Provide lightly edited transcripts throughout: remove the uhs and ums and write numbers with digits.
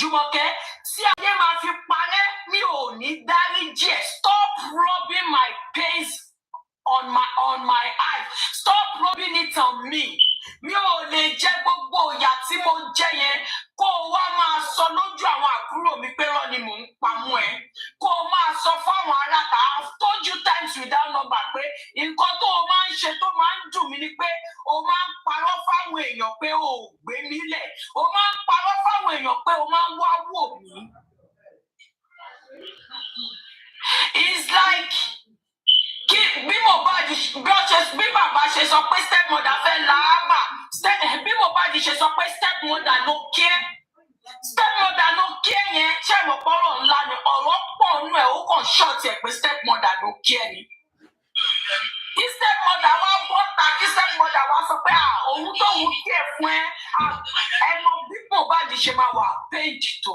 Jùmọ̀kẹ́, tí ayé máa fi parẹ́, mi ò ní dáríjì ẹ́. Stop rubbing my pains on my eyes. Stop rubbing it on me. Mi ò lè jẹ gbogbo ìyà tí mo jẹ yẹn kó o wá máa sọ lójú àwọn àbúrò mi pé rọ́ ni mò ń pamọ́ ẹ. Kó o máa sọ fáwọn aráta. I've told you times without number pé nǹkan tó o máa ń ṣe tó máa ń dùn mí ni pé o máa ń parọ́ fáwọn èèyàn pé o ò gbé mi lẹ̀. O máa ń parọ́ fáwọn èèyàn pé o máa ń wá wò mí. It's like bí bàbá ṣe sọ pé stepmother fẹ́ làámà, bí Mohbad ṣe sọ pé stepmother no care. Stepmother no care yẹn ṣé mo pọ́rọ̀ ńlá ni ọ̀rọ̀ pọ̀ nínú ẹ̀ ó kàn ṣọ́ọ̀tì ẹ̀ pé stepmother no care ni. Kí stepmother wá bọ́ta kí stepmother wá sọ pé òun tóun kí ẹ̀ fún ẹ mọ bí Mohbad ṣe máa wà péjì tó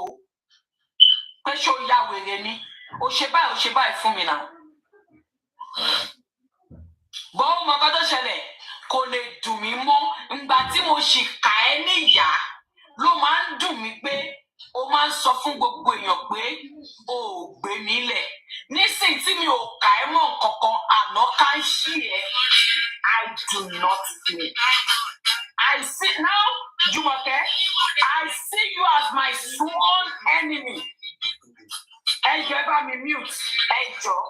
pé ṣó ya wèrè ni ó ṣe báyìí fún mi náà. Bọ́ọ̀ mọ nǹkan tó ṣẹlẹ̀ kò lè dùn mí mọ́ ìgbà tí mo ṣì kà ẹ́ níyà ló máa ń dùn mí pé o máa ń sọ fún gbogbo èèyàn pé o ò gbé mi lẹ̀. Nísìnyí tí mi ò kà ẹ́ mọ́ nǹkankan àná ká ń ṣí ẹ. I do not fear. I see now, Jùmọ̀kẹ́, I see you as my sworn enemy. Ẹ jọ̀ọ́ ẹ bá mi mute, ẹ jọ̀ọ́.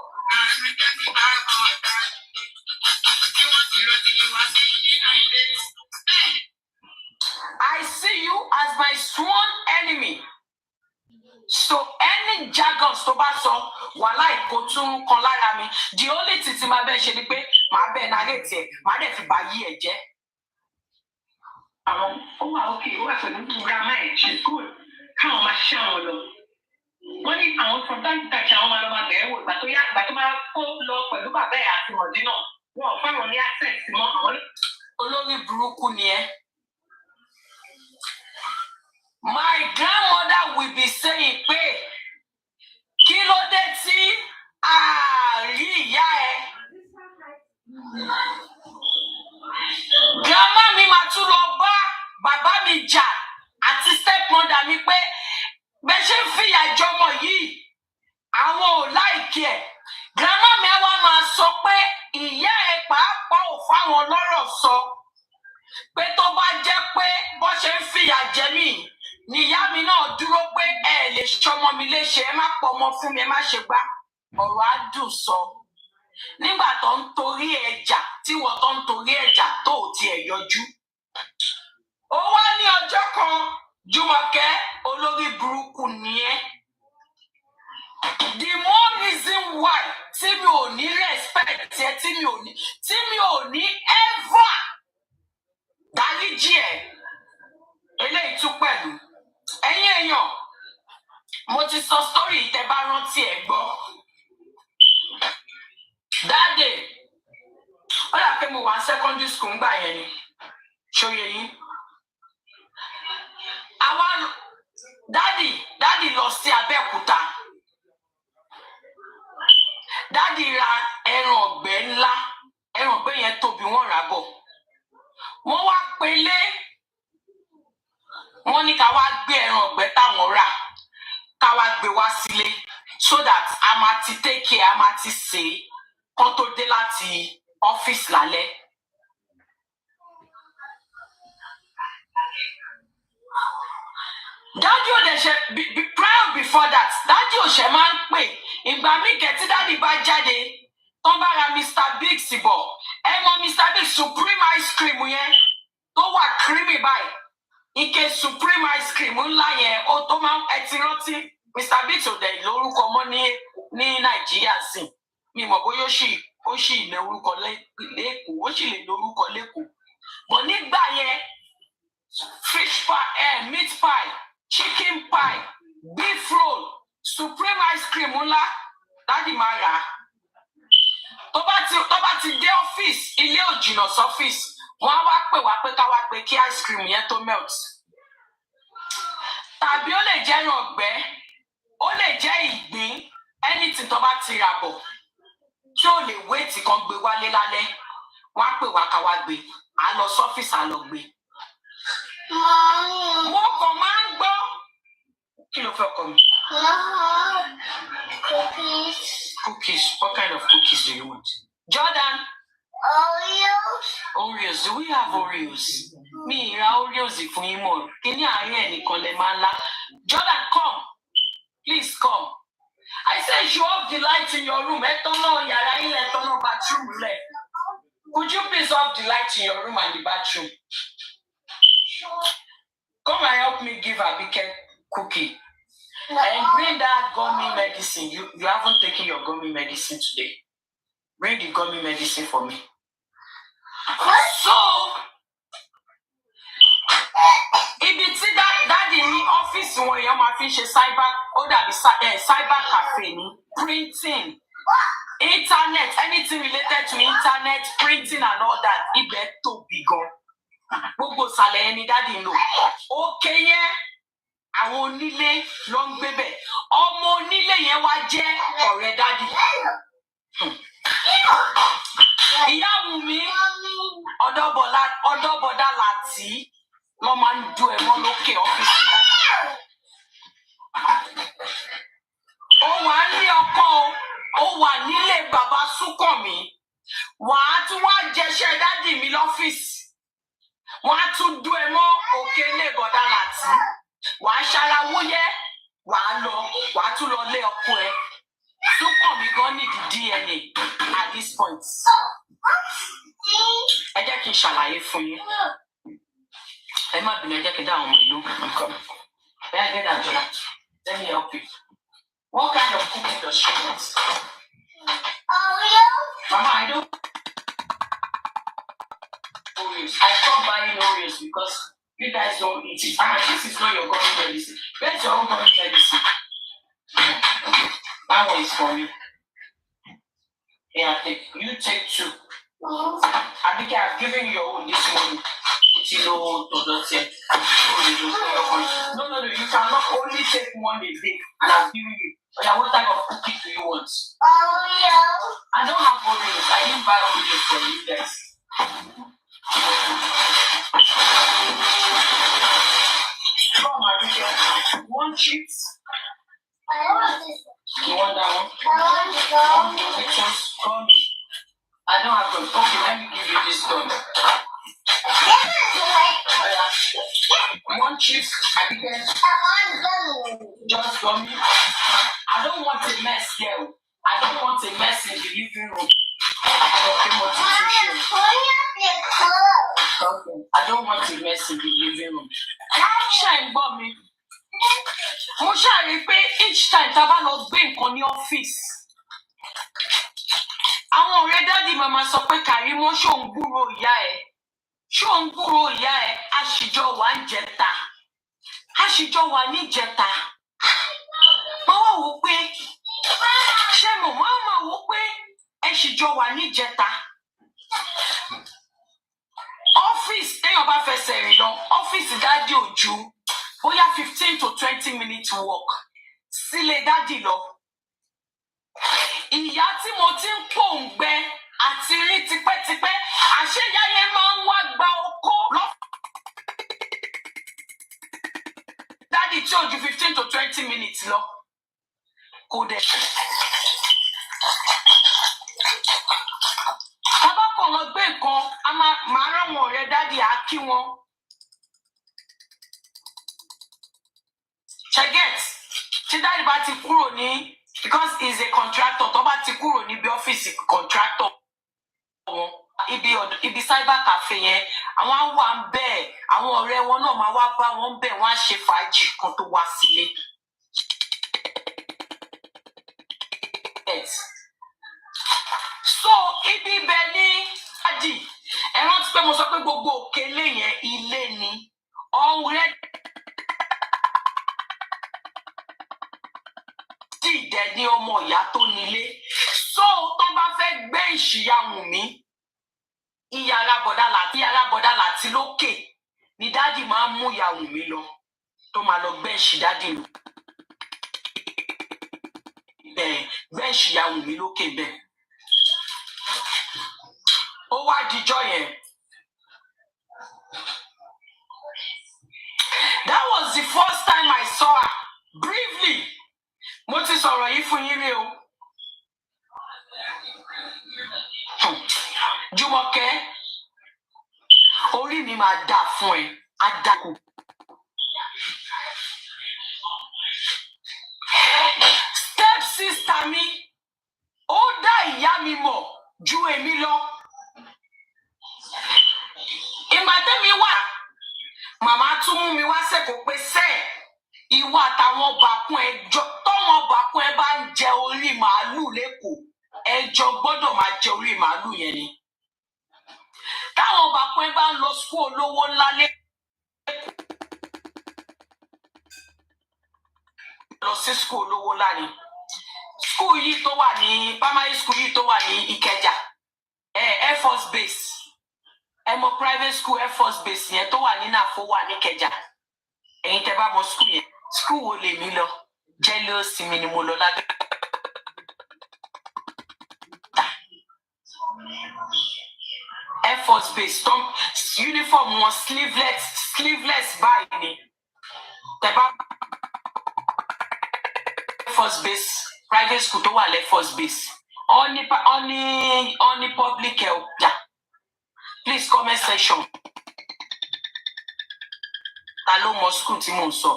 I see you as my sworn enemy. So any jargons tó bá sọ wàhálà ìkó tún kan lára mi. The only thing tí máa bẹ́ẹ̀ ṣe ni pé màá bẹ́ẹ̀ narrate ẹ̀, màá dẹ̀ fi bá yí ẹ̀ jẹ́. Àwọn ó wà òkè ó wà pẹ̀lú grandma ẹ̀ she's good káwọn máa ṣiṣẹ́ àwọn lọ. Wọ́n ní àwọn from time to time àwọn máa lọ máa bẹ̀rẹ̀ wò ìgbà tó máa kó lọ pẹ̀lú bàbá ẹ̀ àti mọ̀dí náà. Wọ́n ò fáwọn ní access mọ́ àwọn olórí burúkú ni ẹ́. My grandmother will be saying pé kí ló dé tí àárí ìyá ẹ. Grandma mi máa tún lọ bá bàbá mi jà àti stepmother mi pé bẹ́ẹ̀ ṣe ń fìyà jọmọ yìí àwọn ò láìkí ẹ̀. Grandma mi á wá máa sọ pé ìyá ẹ pàápàá ò fáwọn lọ́rọ̀ sọ pé tó bá jẹ́ pé bó ṣe ń fìyà jẹ mí níyá mi náà dúró pé ẹ lè ṣọmọ mi léṣe ẹ má pọ̀ ọmọ fún mi ẹ má ṣe gbá ọ̀rọ̀ á dùn sọ. Nígbà tó ń torí ẹjà tí wọ́n tó ń torí ẹjà tó ò tiẹ̀ yọjú. Ó wá ní ọjọ́ kan Jùmọ̀kẹ́ olórí burúkú ni ẹ́. The more reason why tí mi ò ní respect ẹ tí mi ò ní ever dáríjì ẹ eléyìí tún pẹ̀lú ẹ̀yin èèyàn mo ti sọ story tẹ́ bá rántí ẹ gbọ́. That day ó dà pé mo wà secondary school ńgbà yẹn ni ṣòye yín. Àwa dádì lọ sí Abẹ́òkúta. Dádì ra ẹran ọ̀gbẹ́ ńlá ẹran ọ̀gbẹ́ yẹn tóbi wọ́n rà bọ̀. Wọ́n wá pelé wọ́n ní ká wá gbé ẹran ọ̀gbẹ́ táwọn rà ká wá gbé wá sílé so that a máa ti take care a máa ti sè é kó tó dé láti ọ́fíìsì lálẹ́. Dádì ò dẹ̀ ṣe prior before that dádì ò ṣe máa ń pè ìgbà míì kẹ́tí dádì bá jáde tán bá ra Mr. Biggs bọ̀ ẹ mọ Mr. Biggs supreme ice cream yẹn tó wà creamy báyìí ike supreme ice cream ńlá yẹn ó tó máa ẹ ti rántí Mr. Biggs ò dẹ̀ lórúkọ mọ́ ní Nàìjíríà sí mi mọ̀ bóyá ó sì lè orúkọ lẹ́kọ̀ọ́ ó sì lè lórúkọ lẹ́kọ̀ọ́ bọ̀ nígbà yẹn fish pie meat pie chicken pie beef roll supreme ice cream ńlá dáàdì máa rà á. Tó bá ti dé ọ́fíìsì ilé òjìnà sọ́fíìsì wọ́n á wá pè wá pé ká wá gbé kí ice cream yẹn tó melt. Tàbí ó lè jẹ́ ẹran ọ̀gbẹ́ ó lè jẹ́ ìgbín anything tó bá ti rà bọ̀ tí ó lè wéètì kan gbé wálé lálẹ́ wọ́n á pè wá ká wá gbé á lọ sọ́fíìsì á lọ gbé. Mo kàn máa ń gbọ́ kí welcome. Cookies. Cookies. What kind of cookies do you want? Jordan. Oreos. Do we have Oreos? Me, Oreos if we more. Can you hear any Jordan, come. Please come. I said you off the light in your room. Bathroom. Could you please off the light in your room and the bathroom? Come and help me give a big cookie. And bring that gummy medicine. You haven't taken your gummy medicine today. Bring the gummy medicine for me. So, if you see that in the office when you have finished cyber cafe, printing, internet, anything related to internet, printing and all that, it better be gone. Gbogbo sale ẹni daddy no. Okay yẹn àwọn onílé ló ń gbé bẹ̀. Ọmọ onílé yẹn wá jẹ́ ọ̀rẹ́ daddy. Ìyá Wumi ọ̀dọ́bọ̀dá láti wọ́n máa ń du ẹ̀mọ́ lókè ọ́fíìsì. Ó wà ní ọkọ ó wà nílé bàbá Súnkànmí. Wàá tún wá jẹṣẹ́ daddy mi lọ́fíìsì. Wọ́n á tún dú ẹ mọ́ òkè lè bọ̀dá láti. Wàá ṣara wúyẹ́, wàá tún lọ lé ọkọ ẹ. Súnkànmí gan ní the DNA at this point. Ẹ jẹ́ kí n ṣàlàyé fún yín. Ẹ má bínú, ẹ jẹ́ kí n dá àwọn ọmọ ìlú nǹkan. Bẹ́ẹ̀ get that job. Let me help you. What kind of cookie does she want? Mama, I don't. Oreos. I stopped buying Oreos because you guys don't eat it. This is not your gummy medicine. Where's your own gummy medicine? That one is for me. Yeah, you take two. I think I've given you your own this morning. No, you cannot only take one a day and I've given you. But what type of cookie do you want? Oreos. I don't have Oreos. I didn't buy Oreos for you guys. Come on, one chips. I want this one. You want that one? I want the next one's gummy. I don't have them. Okay, let me give you this gummy. One chips. I want gummy. Just gummy. I don't want a mess, girl. I don't want a mess in the living room. Okay, I don't want to mess in the living room. Shine bomb me. Mo ṣàrí pé each time tá bá lọ gbé nǹkan ní ọ́fíìsì. Àwọn ọ̀rẹ́ dádì màmá sọ pé Karimot ṣó ń gbúrò ìyá ẹ̀. Ṣó ń gbúrò ìyá ẹ̀ àṣìjọ wà ń jẹta. Àṣìjọ wà ní jẹta. Mo wá wò pé ṣé mo máa wò pé àṣìjọ wà ní jẹta. Office téèyàn bá fẹsẹ̀ rìn lọ ọ́fíìsì dádì ojú bóyá 15 to 20 minutes walk sílé dádì lọ. Ìyá tí mo ti ń pòǹgbẹ àti rí tipẹ́tipẹ́ àṣeyáyé máa ń wá gba oko lọ. Dádì tí ò ju 15 to 20 minutes lọ kò dẹ̀. Tábàkọ̀ lọ gbé nǹkan a máa rán wọn ọ̀rẹ́ dádì á kí wọn. Cheget tí dádì bá ti kúrò ní because he's a contractor tó bá ti kúrò níbi ọ́fíìsì contractor wọn ibi cyber cafe yẹn àwọn á wà ń bẹ́ẹ̀ àwọn ọ̀rẹ́ wọn náà máa wá bá wọn bẹ́ẹ̀ wọ́n á ṣe fàájì kan tó wá sílé. So ibi ibẹ̀ ní dádì ẹ rántí pé mo sọ pé gbogbo òkèlè yẹn ilé ni ọ̀rẹ́ dìdẹ ní ọmọ ìyá tó nílé. So tó bá fẹ́ gbé ìṣìyà Wùmí ìyàrá bọ̀dá láti lókè ni dádì máa ń mú ìyá Wùmí lọ tó máa lọ gbé ìṣì dádì lò. Gbé ìṣìyà Wùmí lókè bẹ́ẹ̀. Ó wá dijọ́ yẹn. That was the first time I saw her. Brief máa dà fún ẹ adákù. Step sister mi ó dá ìyá mi mọ̀ ju èmi lọ. Ìgbà tẹ́mi wà màmá tún mú mi wá sẹ́kọ̀ọ́ pé sẹ́ẹ̀ ìwọ àtàwọn ọbàkún ẹjọ́ tọ́wọn ọbàkún ẹ bá ń jẹ orí màálù lẹ́kọ̀ọ́ ẹjọ́ gbọ́dọ̀ máa jẹ orí màálù yẹn ni. Táwọn ọbàkún ẹ bá ń lọ skul olówó ńlá lẹ́kọ̀ọ́ lọ sí skul olówó ńlá ni. Skul yìí tó wà ní primary school yìí tó wà ní Ìkẹjà Air Force Base ẹ mọ̀ private school Air Force Base yẹn tó wà ní Nàfó wà ní Ìkẹjà. Ẹ̀yin tẹ́ bá mọ̀ skul yẹn skul wo lèmi lọ jẹ́lọ́sì mi ni mo lọ lábẹ́. Air Force Base tom uniform wọn sleeveless báyìí ni. Tẹ́ bá Air Force Base private school tó wà Air Force Base on public health. Please comment section. Ta ló mọ̀ school tí mò ń sọ?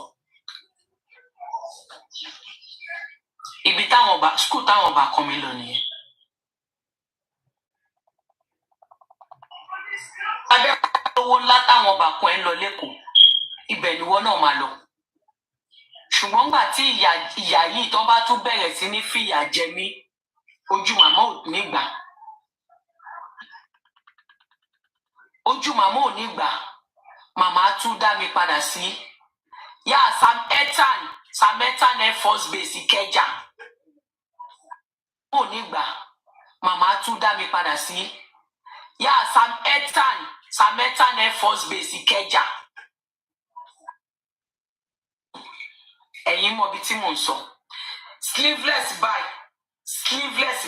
Ibi táwọn school táwọn bá kọ́ mi lọ nìyẹn. Abẹ́ owó ńlá táwọn bá kọ́ ẹ lọ lẹ́kọ̀ọ́ ibẹ̀ ni wọ́n náà máa lọ. Ṣùgbọ́n nígbà tí ìyá yìí tó bá tún bẹ̀rẹ̀ sí ní fìyà jẹ mí ojú màmá ò ní gbà. Ojú màmá ò ní gbà. Màmá tún dá mi padà sí Sam Etan Air Force Base Ìkẹjà. Ò ní gbà. Màmá tún dá mi padà sí Sam Etan Air Force Base Ìkẹjà. Ẹ̀yin mọ̀ bí tí mò ń sọ. Sleeveless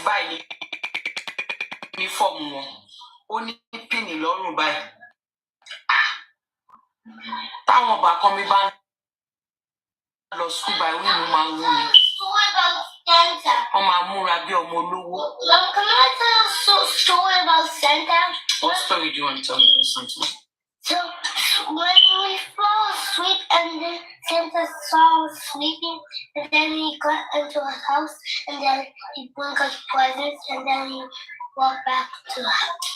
báyìí ní fọ́ọ̀mù wọn. Ó ní pínì lọ́rùn báyìí. Táwọn ọba kan mi bá lọ skul báyìí orí mi máa ń wú mi. Wọ́n máa múra bí ọmọ olówó. Can I tell a story about Santa? What story do you want to tell me about Santa? So when we fall asleep and then Santa saw us sleeping and then he got into a house and then he brought us presents and then he walked back to the house.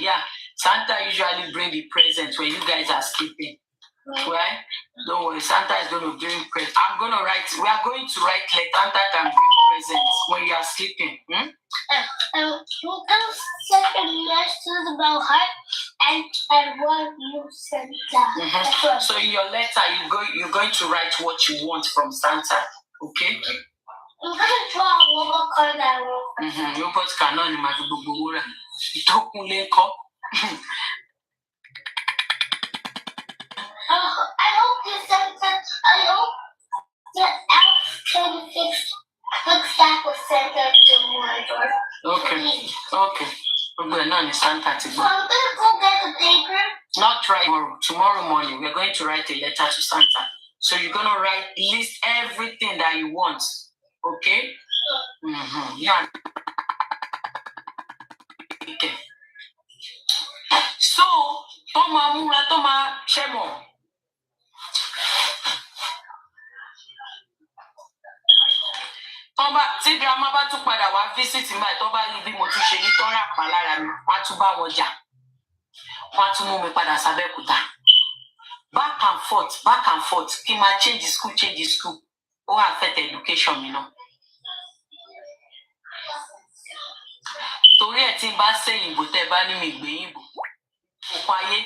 Yeah, Santa usually bring the presents when you guys are sleeping. Right? Don't worry, Santa is going to bring presents. We are going to write like Santa can bring presents when you are sleeping. We'll set a message about heart and what you Santa. So in your letter, you're going to write what you want from Santa. Okay? I'm going to draw a robot card that I wrote. Robot cannot imagine Bubura. I hope the elf can fix that with Santa tomorrow. Okay. We're not Santa today. So I'm gonna go get the paper. Not right tomorrow. Tomorrow morning, we're going to write a letter to Santa. So you're gonna list everything that you want. Okay? Yeah. Okay. So, Toma Shemo. Tí grandma bá tún padà wá visit mi tó bá rí bí mo tún ṣe ní tọ́ra pa lára mi wá tún bá wọn jà wá tún mú mi padà s'Abẹ́òkúta back and forth kí n máa change school ó affect education mi náà torí ẹ̀ tí n bá ṣèyìnbó tẹ́ bá ní mi gbéyìnbó kò páyé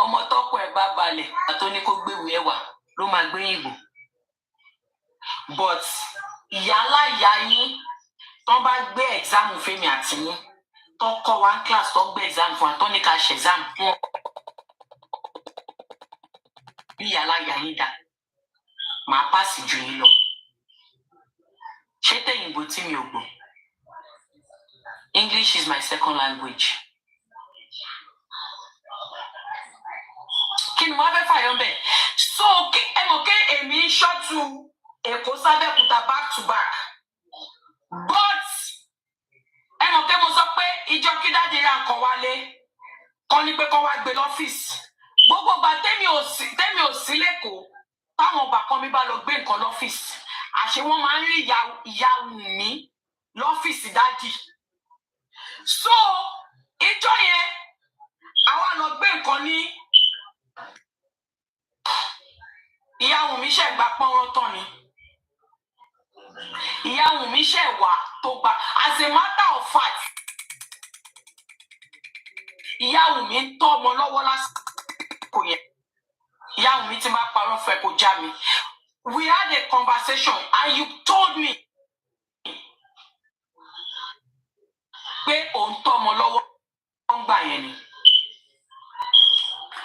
ọmọ tọ́kọ ẹ̀ bá balẹ̀ àtó ní kó gbéwèé ẹ̀wà ló máa gbéyìnbó. But ìyá yín tó bá gbé exam fẹ́mi àti yín tó kọ́ one class tó gbé exam fún wa tó ní ká ṣe exam fún ìyá yín dá màá pass jù yín lọ ṣé tẹ̀yìnbó tí mi ò gbọ́ English is my second language. Kí ni wọ́n fẹ́ fàyọ́ bẹ́ẹ̀ so ẹ mọ̀ pé èmi ṣọ́ọ̀tù Èkó s'Abẹ́òkúta back to back but ẹ mọ̀ pé mo sọ pé níjọ́ kí dáàdi ra nǹkan wálé kọ́ ní pé kọ́ wá gbé lọ́fíìsì gbogbo ìgbà tẹ́mi ò sí lẹ́kọ̀ọ́ táwọn ọba kan mi bá lọ gbé nǹkan lọ́fíìsì àṣé wọ́n máa ń rí ìyá Wùmí lọ́fíìsì dáàdi so ìjọ yẹn àwa lọ gbé nǹkan ní ìyá Wùmí ṣẹ̀ gbà pọ́nrán tán ni ìyá Wùmí ṣẹ̀ wà tó gbà as a matter of fact ìyá Wùmí ń tọ́ ọmọ lọ́wọ́ lásìkò yẹn ìyá Wùmí ti máa parọ́ fẹ́ kó já mi we had a conversation and you told me pé òun tọ́ ọmọ lọ́wọ́ ń gbà yẹn ni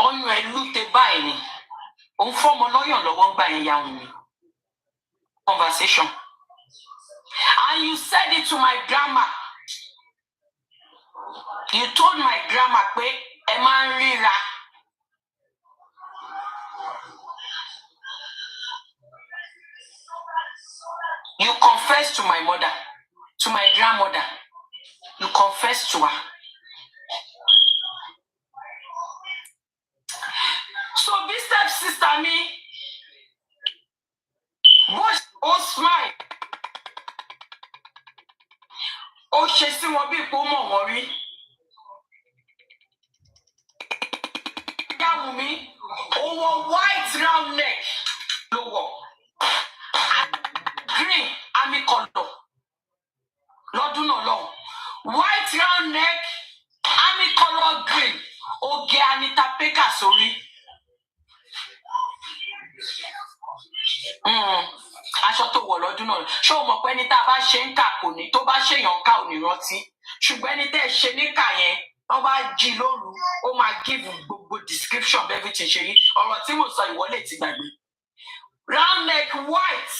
ọyún ẹ̀ lúte báyìí ni òun fọ́mọ lọ́yàn lọ́wọ́ ń gbà yẹn ìyá Wùmí conversation and you said it to my grandma. You told my grandma pé ẹ máa ń ríra. You confessed to my mother, to my grandmother. You confessed to her. So this stepsister mi, ó smile. Ó ṣe sí wọn bí ipò mọ̀ wọ́n rí. Wùmí owó white round neck ló wọ̀ green army colour lọ́dún náà lọ́hùn white round neck army colour green oge Anita Baker sórí aṣọ tó wọ̀ lọ́dún náà ṣé o mọ̀ pé ẹni tá a bá ṣe ń kà kò ní tó bá ṣèyàn ká ò ní rántí ṣùgbọ́n ẹni tẹ́ ẹ ṣe níkà yẹn wọ́n bá jí lóru ó máa give gbogbo description of everything ṣe rí ọ̀rọ̀ tí mo sọ ìwọlé ti gbàgbé round neck white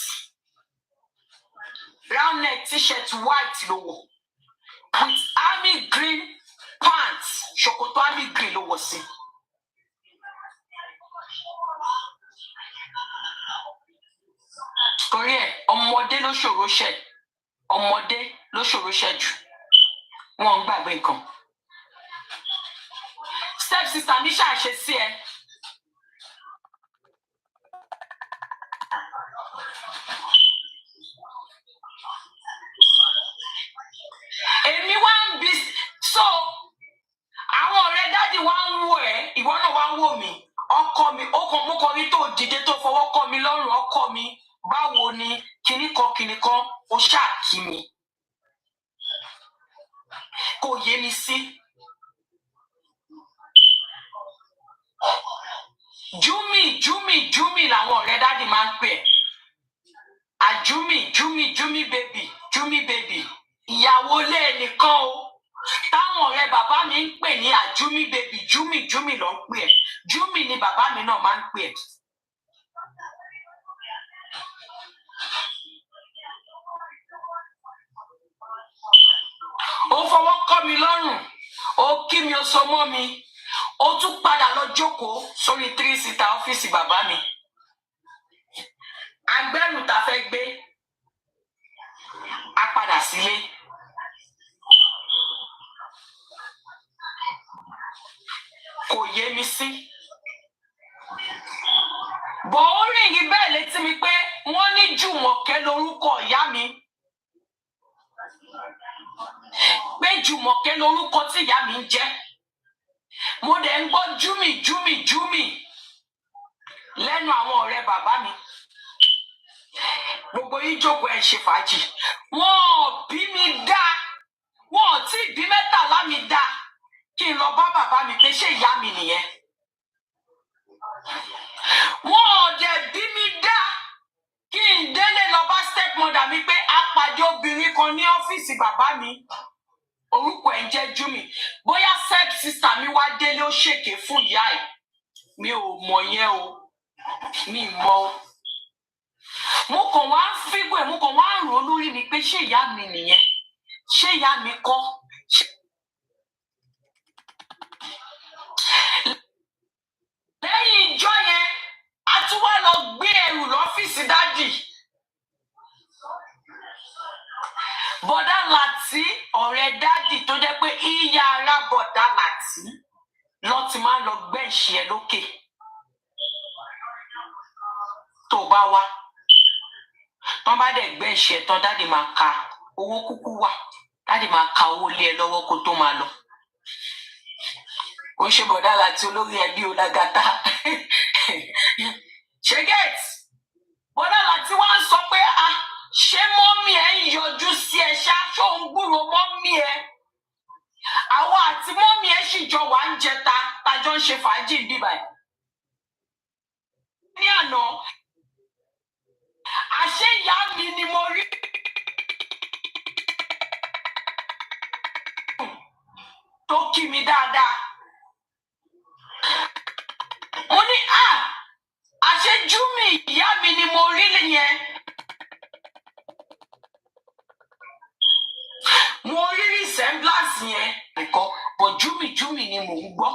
round neck t-shirt white ló wọ̀ with army green pants ṣòkòtò army green ló wọ̀ sí. torí ẹ̀ ọmọdé ló ṣòro ṣẹ̀ ọmọdé ló ṣòro ṣẹ̀ jù wọ́n ń gbàgbé nǹkan. Step sister mi ṣàṣe sí ẹ. Èmi wá ń bí so àwọn ọ̀rẹ́ dáàdì wá ń wò ẹ́ ìwọ náà wá ń wò mí ọkọ mi mo kàn rí tó dìde tó fọwọ́ kọ́ mi lọ́rùn ọkọ mi báwo ni kinní kan ó ṣáàkì mi kò yé mi sí. Júmi làwọn ọ̀rẹ́ dáàdì máa ń pè ẹ́ Júmi baby ìyàwó lé ẹnìkan o táwọn ọ̀rẹ́ bàbá mi ń pè ní Júmi baby Júmi ló ń pè ẹ́ Júmi ni bàbá mi náà máa ń pè ẹ́. ó fọwọ́ kọ́ mi lọ́rùn ó kí mi ó so mọ́ mi ó tún padà lọ jókòó sórí 3-seater ọ́fíìsì bàbá mi agbẹ́rù tá fẹ́ gbé a padà sílé kò yé mi sí bọ̀ ó rìn yí bẹ́ẹ̀ létí mi pé wọ́n ní Jùmọ̀kẹ́ lórúkọ ìyá mi pé Jùmọ̀kẹ́ lórúkọ tí ìyá mi ń jẹ́ mo dẹ̀ ń gbọ́ Júmi lẹ́nu àwọn ọ̀rẹ́ bàbá mi gbogbo yín jókòó ẹ̀ ṣe fàájì wọn ò bí mi dá wọn ò tí ì bí mẹ́tàlá mi dá kí n lọ bá bàbá mi pé ṣé ìyá mi nìyẹn wọn ò dẹ̀ bí mi dá kí n délé lọ bá stepmother mi pé a pàdé obìnrin kan ní ọ́fíìsì bàbá mi orúkọ ẹ̀ ń jẹ́ Júmi bóyá step sister mi wá délé ó ṣèké fún ìyá ẹ̀ mi ò mọ̀ yẹn o mi mọ̀ o mo kàn wá ń fígbó ẹ̀ mo kàn wá ń rò lórí mi pé ṣé ìyá mi nìyẹn ṣé ìyá mi kọ́ lẹ́yìn ìjọ yẹn a tún wá lọ gbé ẹrù lọ́fíìsì dádì bọ̀dá Láti ọ̀rẹ́ dádì tó jẹ́ pé ìyá arábọ̀dá láti lọ́ ti máa ń lọ gbẹ̀ṣì ẹ lókè tó bá wá tán bá dẹ̀ gbẹ̀ṣì ẹ tán dádì máa ka owó kúkú wà dádì máa ka owó lé ẹ lọ́wọ́ kó tó máa lọ ó ṣe bọ̀dá láti olórí ẹbí olágàtà ṣe get bọ̀dá láti wá ń sọ pé ṣé mọ́mí ẹ ń yọjú sí ẹ ṣá ṣó ń gbúrò mọ́mí ẹ àwọn àti mọ́mí ẹ sì jọ wà ń jẹta tájọ ń ṣe fàájì bíbá ẹ ní àná àṣé ìyá mi ni mo rí tó kí mi dáadáa mo ní àṣé Júmi ìyá mi ni mo rí nìyẹn mo rí resemblance yẹn nìkan but Júmi ni mò ń gbọ́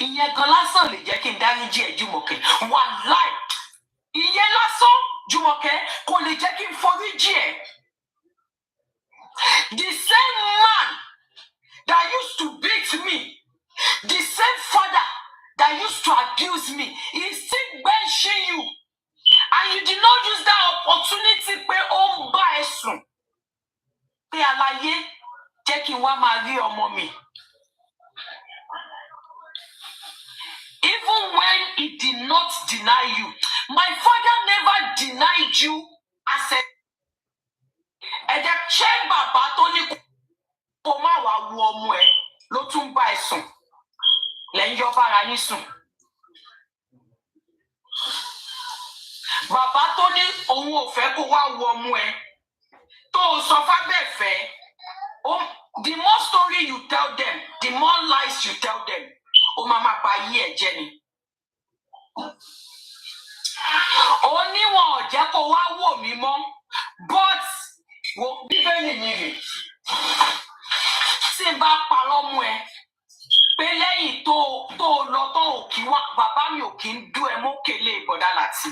ìyẹn gan lásán lè jẹ́ kí n dáríjì ẹ Jùmọ̀kẹ́ wàláì ìyẹn lásán Jùmọ̀kẹ́ kò lè jẹ́ kí n foríjì ẹ. The same man that used to beat me, the same father that used to abuse me, is still benching you. And you did not use that opportunity pé ó ń bá ẹ sùn. Pé aláyé jẹ́ kí n wá máa rí ọmọ mi. Even when he did not deny you, my father never denied you as a ẹ̀jẹ̀ ṣé bàbá tó ní kó má wàá wo ọmọ ẹ ló tún bá ẹ sùn lẹ́yìn yọ bára yín sùn. Bàbá tó ní òun ò fẹ́ kó wá wo ọmọ ẹ tó o sọ fábẹ́ẹ̀fẹ́ the more story you tell them the more lies you tell them ó máa máa bà yí ẹ̀ jẹ́ ni. Oníwọ̀n ò jẹ́ kó wá wò mí mọ́ but wo bíbélì mi rè tí n bá parọ́ mú ẹ pé lẹ́yìn tó lọ tó ò kí wá bàbá mi ò kí ń dú ẹ mókèlè ìbọ̀dá láti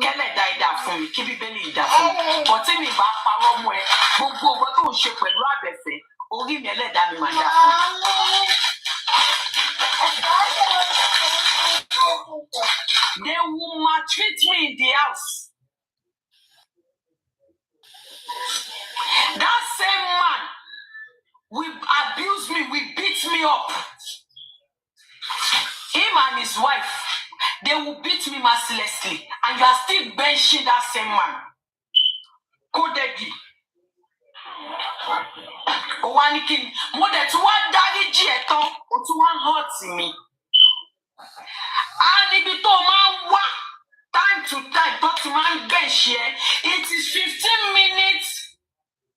kẹ́lẹ̀ dá ìdá fún mi kí bíbélì ìdá fún mi bọ̀ tí mi bá parọ́ mú ẹ gbogbo ọgbọ́n tó ń ṣe pẹ̀lú àbẹ̀fẹ́ orí mi ẹlẹ́dàá mi máa dá fún mi. They will maltreat me in the house. That same man will abuse me, will beat me up. Him and his wife, they will beat me mercilessly. And you are still benching that same man. Kodegi. Owanikin, mo de tu wa dáríjì ẹ tán, o tu wa hurt me. And ibi tó máa ń wá time to time tó ti máa ń bench ẹ, it is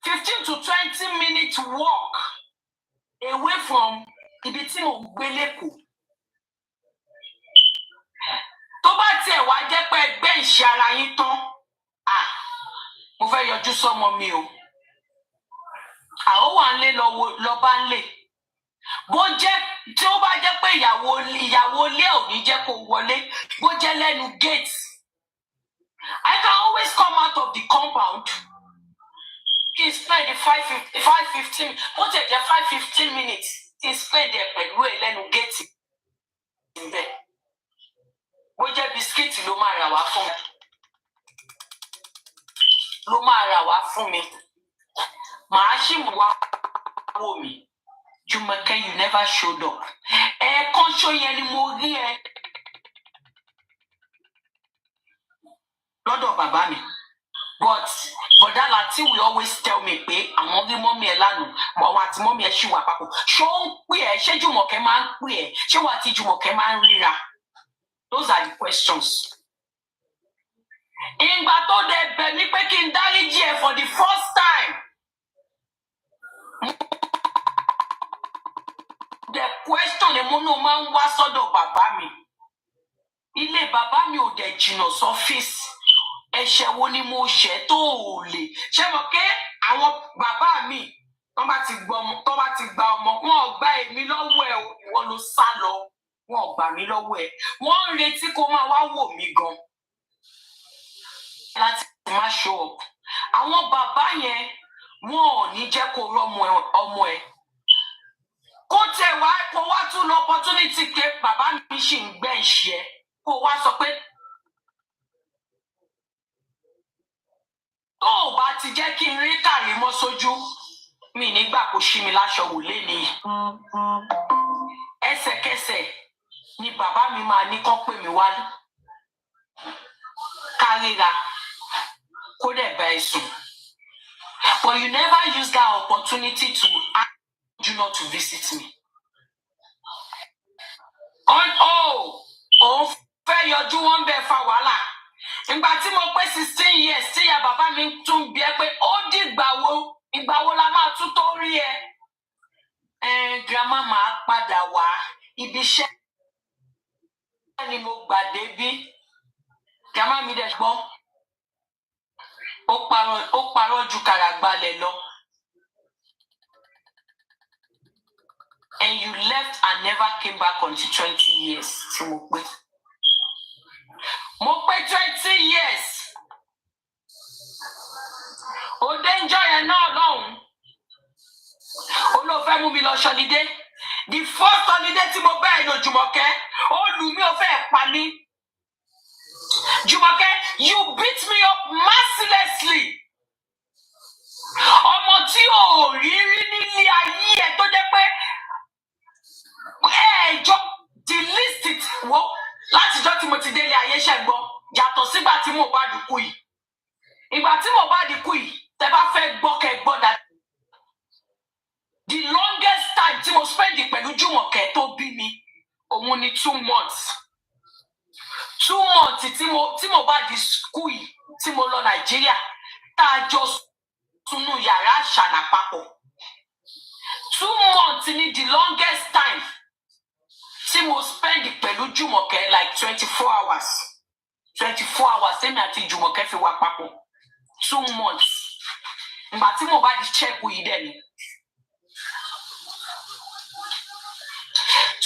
15 to 20 minutes walk away from ibi tí mo gbé lẹ́kọ̀ọ́. Tó bá tiẹ̀ wá jẹ́ pé ẹgbẹ́ ìṣe ara yín tán, mo fẹ́ yọjú sọ́mọ mi o. Àwọn wà ń lé lọ bá ń lè. Bó jẹ́ tí ó bá jẹ́ pé ìyàwó ilé ò ní jẹ́ kó wọlé, bó jẹ́ lẹ́nu gate. I can always come out of the compound. He spend the 5-15, what is the 5-15 minutes? He spend there pẹ̀lú ẹ lẹ́nu gate. Bó jẹ́ bisikíìtì ló máa rà wá fún mi. Ló máa rà wá fún mi. Màá ṣì wá wò mí. Jùmọ̀kẹ́, you never showed up. Ẹ̀ẹ̀kan ṣó yẹn ni mo rí ẹ. Lọ́dọ̀ bàbá mi. But that Lati will always tell me pé àwọn rí mọ́mí ẹ lánàá, àwọn àti mọ́mí ẹ ṣì wà papọ̀. Ṣó ń pè ẹ́, ṣé Jùmọ̀kẹ́ máa ń pè ẹ́, ṣé wà tí Jùmọ̀kẹ́ máa ń ríra? Those are the questions. Ìgbà tó dé bẹ̀ mí pé kí n dáríjì ẹ for the first time. The question ni mo náà máa ń wá sọ́dọ̀ bàbá mi. Ilé bàbá mi ò dẹ̀ jìnnà sọ́fíìsì. Ẹ̀ṣẹ̀ wo ni mo ṣẹ̀ tó ò lè? Ṣé mo ké àwọn bàbá mi tó bá ti gba ọmọ, wọn ò gba èmi lọ́wọ́ ẹ o, ìwọ ló sá lọ. Wọn ò gbà mí lọ́wọ́ ẹ. Wọ́n ń retí kó máa wá wò mí gan. Láti má show up. àwọn bàbá yẹn wọn ò ní jẹ́ kó rọ́mọ ọmọ ẹ̀. Kó tẹ̀ wá kó wá tún lọ opportunity pé bàbá mi ṣì ń gbẹ̀ ṣe ẹ̀ kó wá sọ pé tó o bá ti jẹ́ kí n rí Karimot sójú mi nígbà kó ṣí mi láṣọ wò lénìí. Ẹsẹ̀kẹsẹ̀ ni bàbá mi máa ní kán pè mí wá kárìíra kó dẹ̀ bá ẹ sùn. But you never use that opportunity to ask you not to visit me. Òun fẹ́ yọjú wọn bẹ́ẹ̀ fa wàhálà. Ìgbà tí mo pé 16 years tí ìyá bàbá mi tún bí ẹ pé ó dìgbà wo la máa tún tó rí ẹ. Grandma máa padà wá ibi iṣẹ́ ni mo gbà débí. Grandma mi dẹ̀ gbọ́. Ó parọ́ ju kàràgbalẹ̀ lọ. And you left and never came back until 20 years. Tí mo pé. Mo pé 20 years. Ó danger yẹn náà lọ́hùn. Ó ló fẹ́ mú mi lọ ṣọlidé. The first holiday tí mo bẹ́ẹ̀ lò Jùmọ̀kẹ́, ó lù mí ó fẹ́ pa mí. Jùmọ̀kẹ́, you beat me up mercilessly. Ọmọ tí ò rí nílé ayé ẹ tó jẹ́ pé ẹ̀jọ́ the least it wo látijọ́ tí mo ti délé ayé ṣẹ̀gbọ́n yàtọ̀ sígbà tí mo bá dùkú yìí. Ìgbà tí mo bá dùkú yìí, tẹ́ bá fẹ́ gbọ́ kẹ́ gbọ́ dáadáa. The longest time tí mo spend pẹ̀lú Jùmọ̀kẹ́ tó bí mi, òun ni 2 months. 2 months tí mo bá di school yìí, tí mo lọ Nàìjíríà, tá a jọ sùnú yàrá àṣànà papọ̀. 2 months ni the longest time tí mo spend pẹ̀lú Jùmọ̀kẹ́ like 24 hours. 24 hours tẹ́mi àti Jùmọ̀kẹ́ fi wà papọ̀. 2 months. Ìgbà tí mo bá di check yìí dẹ̀ ni.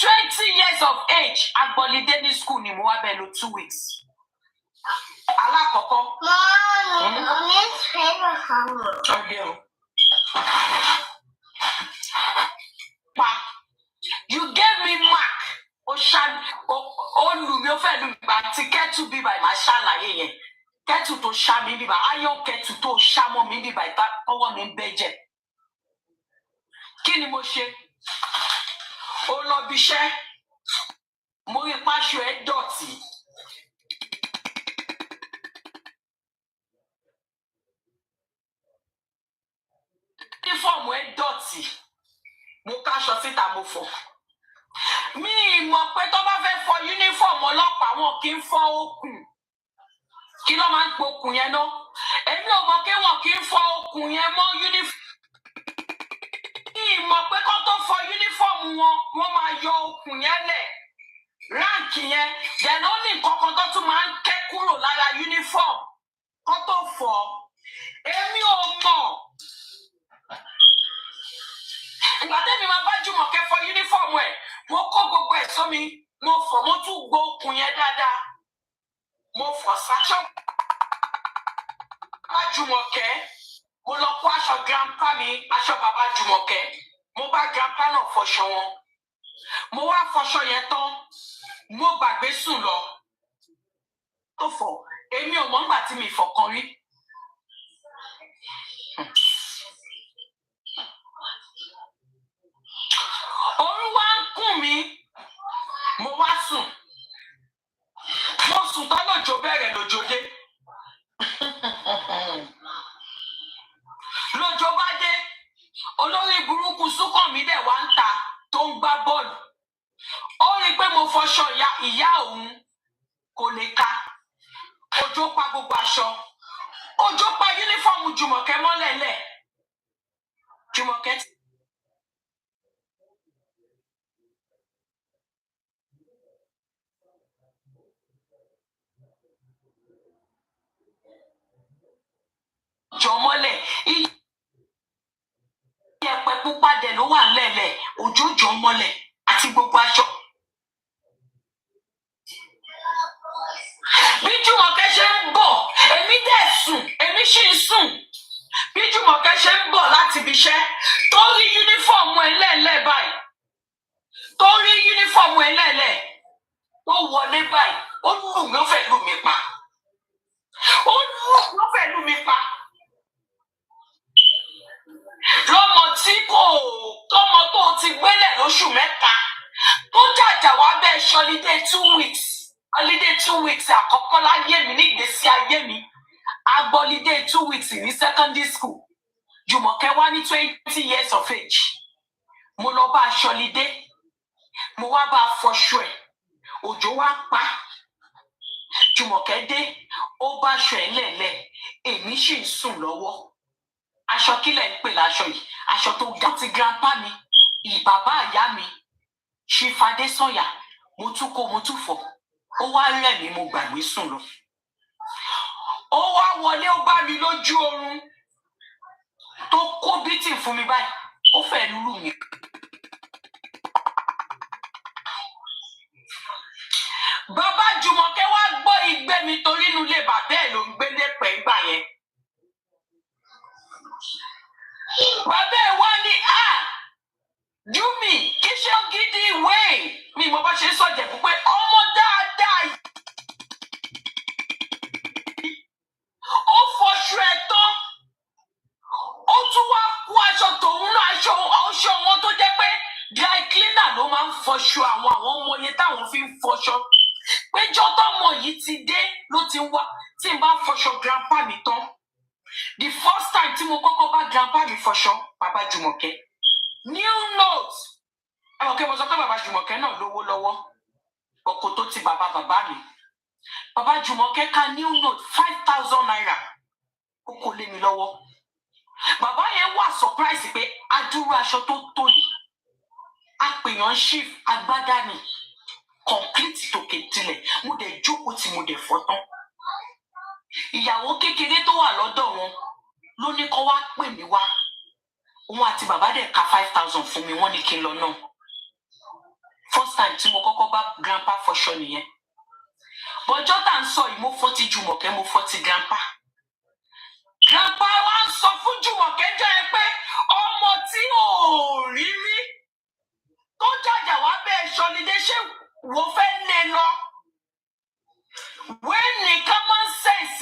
20 years of age, agbolide ní school ni mo wá bẹ́ẹ̀ lò 2 weeks. Alákọ̀ọ́kọ́. Mom, Miss favorite hammer. Okay. You gave me mark. Ó lù mí ó fẹ́ lù mí gbà tí kẹ́tù bíbá ìmá ṣàlàyé yẹn. Kẹ́tù tó ṣá mi bíbá, ayọ̀ kẹ́tù tó ṣá mọ́ mi bíbá ìta ọwọ́ mi ń bẹ́jẹ̀. Kí ni mo ṣe? Ó lọ bí iṣẹ́. Mo rí páṣọ ẹ̀ dọ̀tí. Uniform ẹ̀ dọ̀tí. Mo káṣọ síta mo fọ̀. Mi mọ̀ pé tó bá fẹ́ fọ uniform ọlọ́pàá wọn kì í fọ okùn. Kí ló máa ń po okùn yẹn náà? Èmi ò mọ̀ pé wọn kì í fọ okùn yẹn mọ́ uniform. Mi mọ̀ pé kó tó fọ uniform wọ́n máa yọ okùn yẹn lẹ̀. Ráǹkì yẹn, then ó ní nǹkan kan tó tún máa ń kẹ́ kúrò lára uniform kó tó fọ̀. Èmi ò mọ̀. Ìgbà tẹ́mi máa bá Jùmọ̀kẹ́ fọ uniform ẹ̀, mo kó gbogbo ẹ̀ sómi, mo fọ̀, mo tún gbó okùn yẹn dáadáa. Mo fọ̀ sáṣọ. Bá Jùmọ̀kẹ́, mo lọ kó aṣọ grandpa mi, aṣọ bàbá Jùmọ̀kẹ́. Mo bá grandpa náà fọṣọ wọn. Mo wá fọṣọ yẹn tán, mo gbàgbé sùn lọ. Tó fọ̀, èmi ò mọ̀ nígbà tí mi fọ̀kan rí. Òru wá ń kùn mí, mo wá sùn. Mo sùn tán lòjò bẹ̀rẹ̀ lòjò dé. Lòjò bá dé, olórí burúkú Súnkànmí dẹ̀ wá ń ta tó ń gbá bọ́ọ̀lù. Ó rí i pé mo fọṣọ ìyá òun kò lè ka. Òjò pa gbogbo aṣọ. Òjò pa yúnífọ́ọ̀mù Jùmọ̀kẹ́ mọ́lẹ̀lẹ̀. Jùmọ̀kẹ́ ti. Jọmọ́lẹ̀ iyẹ̀pẹ̀ pupa dẹ̀ ló wà lẹ́lẹ̀ òjò jọmọ́lẹ̀ àti gbogbo aṣọ. Bí Jùmọ̀kẹ́ ṣe ń bọ̀, èmi dẹ̀ sùn, èmi ṣì ń sùn. ṣe ń bọ̀ láti ibi iṣẹ́ tó rí yúnífọ̀mù ẹ̀ lẹ́ẹ̀lẹ́ báyìí tó rí yúnífọ̀mù ẹ̀ lẹ́ẹ̀lẹ́ ó wọlé báyìí ó lù mí ó fẹ́ lù mí pa ó lù mí ó fẹ́ lù mí pa lọ́mọ tí kò tọ́mọ tó ti gbélẹ̀ lóṣù mẹ́ta tó jàjà wá bẹ́ẹ̀ ṣe holiday 2 weeks àkọ́kọ́ láyé mi ní ìgbésí ayé mi holiday 2 weeks ní secondary school Jùmọ̀kẹ́ wá ní 20 years of age mo lọ bá aṣọ holiday mo wá bá fọṣọ ẹ̀ òjò wá pa Jùmọ̀kẹ́ dé ó bá aṣọ ẹ̀ lẹ̀lẹ̀ èmi sì ń sùn lọ́wọ́ aṣọ kílẹ̀ ń pè láṣọ yìí aṣọ tó ga ti grandpa mi ìbàbá ìyá mi ṣe fadé sọ̀yà mo tún kó mo tún fọ̀ ó wá rẹ̀ mí mo gbàgbé sùn lọ ó wá wọlé ó bá mi lójú oorun tó kó bítì fún mi báyìí ó fẹ́ lù mí. Bàbá Jùmọ̀kẹ́ wá gbọ́ igbe mi torí inú ilé bàbá ẹ̀ ló ń gbé lépẹ̀ ìgbà yẹn. Bàbá ẹ̀ wá ní Júmi kí ṣe gidi ìwé mi mo bá ṣe ń sọ̀jẹ̀ fún pé ọmọ dáadáa yìí ó fọṣọ ẹ̀ tán ó tún wá kó aṣọ tòun náà aṣọ wọn tó jẹ́ pé dry cleaner ló máa ń fọṣọ àwọn ọmọ yẹn táwọn fi ń fọṣọ péjọ tọmọ yìí ti dé ló ti ń wá tí n bá fọṣọ grandpa mi tán the first time tí mo kọ́kọ́ bá grandpa mi fọṣọ bàbá Jùmọ̀kẹ́ new note ẹ mọ̀ kí mo sọ pé bàbá Jùmọ̀kẹ́ náà lówó lọ́wọ́ ọkọ̀ tó ti bàbá mi bàbá Jùmọ̀kẹ́ ka new note 5,000 naira ó kò lé mi lọ́wọ́ bàbá yẹn wà surprise pé adúrú aṣọ tó tó yìí apèèyàn chief agbádá ni complete tòkè tilẹ̀ mo dẹ̀ jókòó tí mo dẹ̀ fọ́ tán ìyàwó kékeré tó wà lọ́dọ̀ wọn ló ní kó wá pè mí wá òun àti bàbá dẹ̀ ka 5,000 fún mi wọ́n ní kí n lọ náà first time tí mo kọ́kọ́ bá grandpa fọṣọ nìyẹn bọ́jọ́ tá ń sọ yìí mo fọ́ ti Jùmọ̀kẹ́ mo fọ́ ti grandpa wá ń sọ fún Jùmọ̀kẹ́ jẹ́ ẹ pé ọmọ tí ò rí rí tó jàjà wá bẹ́ẹ̀ ṣọlidé ṣé wo fẹ́ lé lọ when the common sense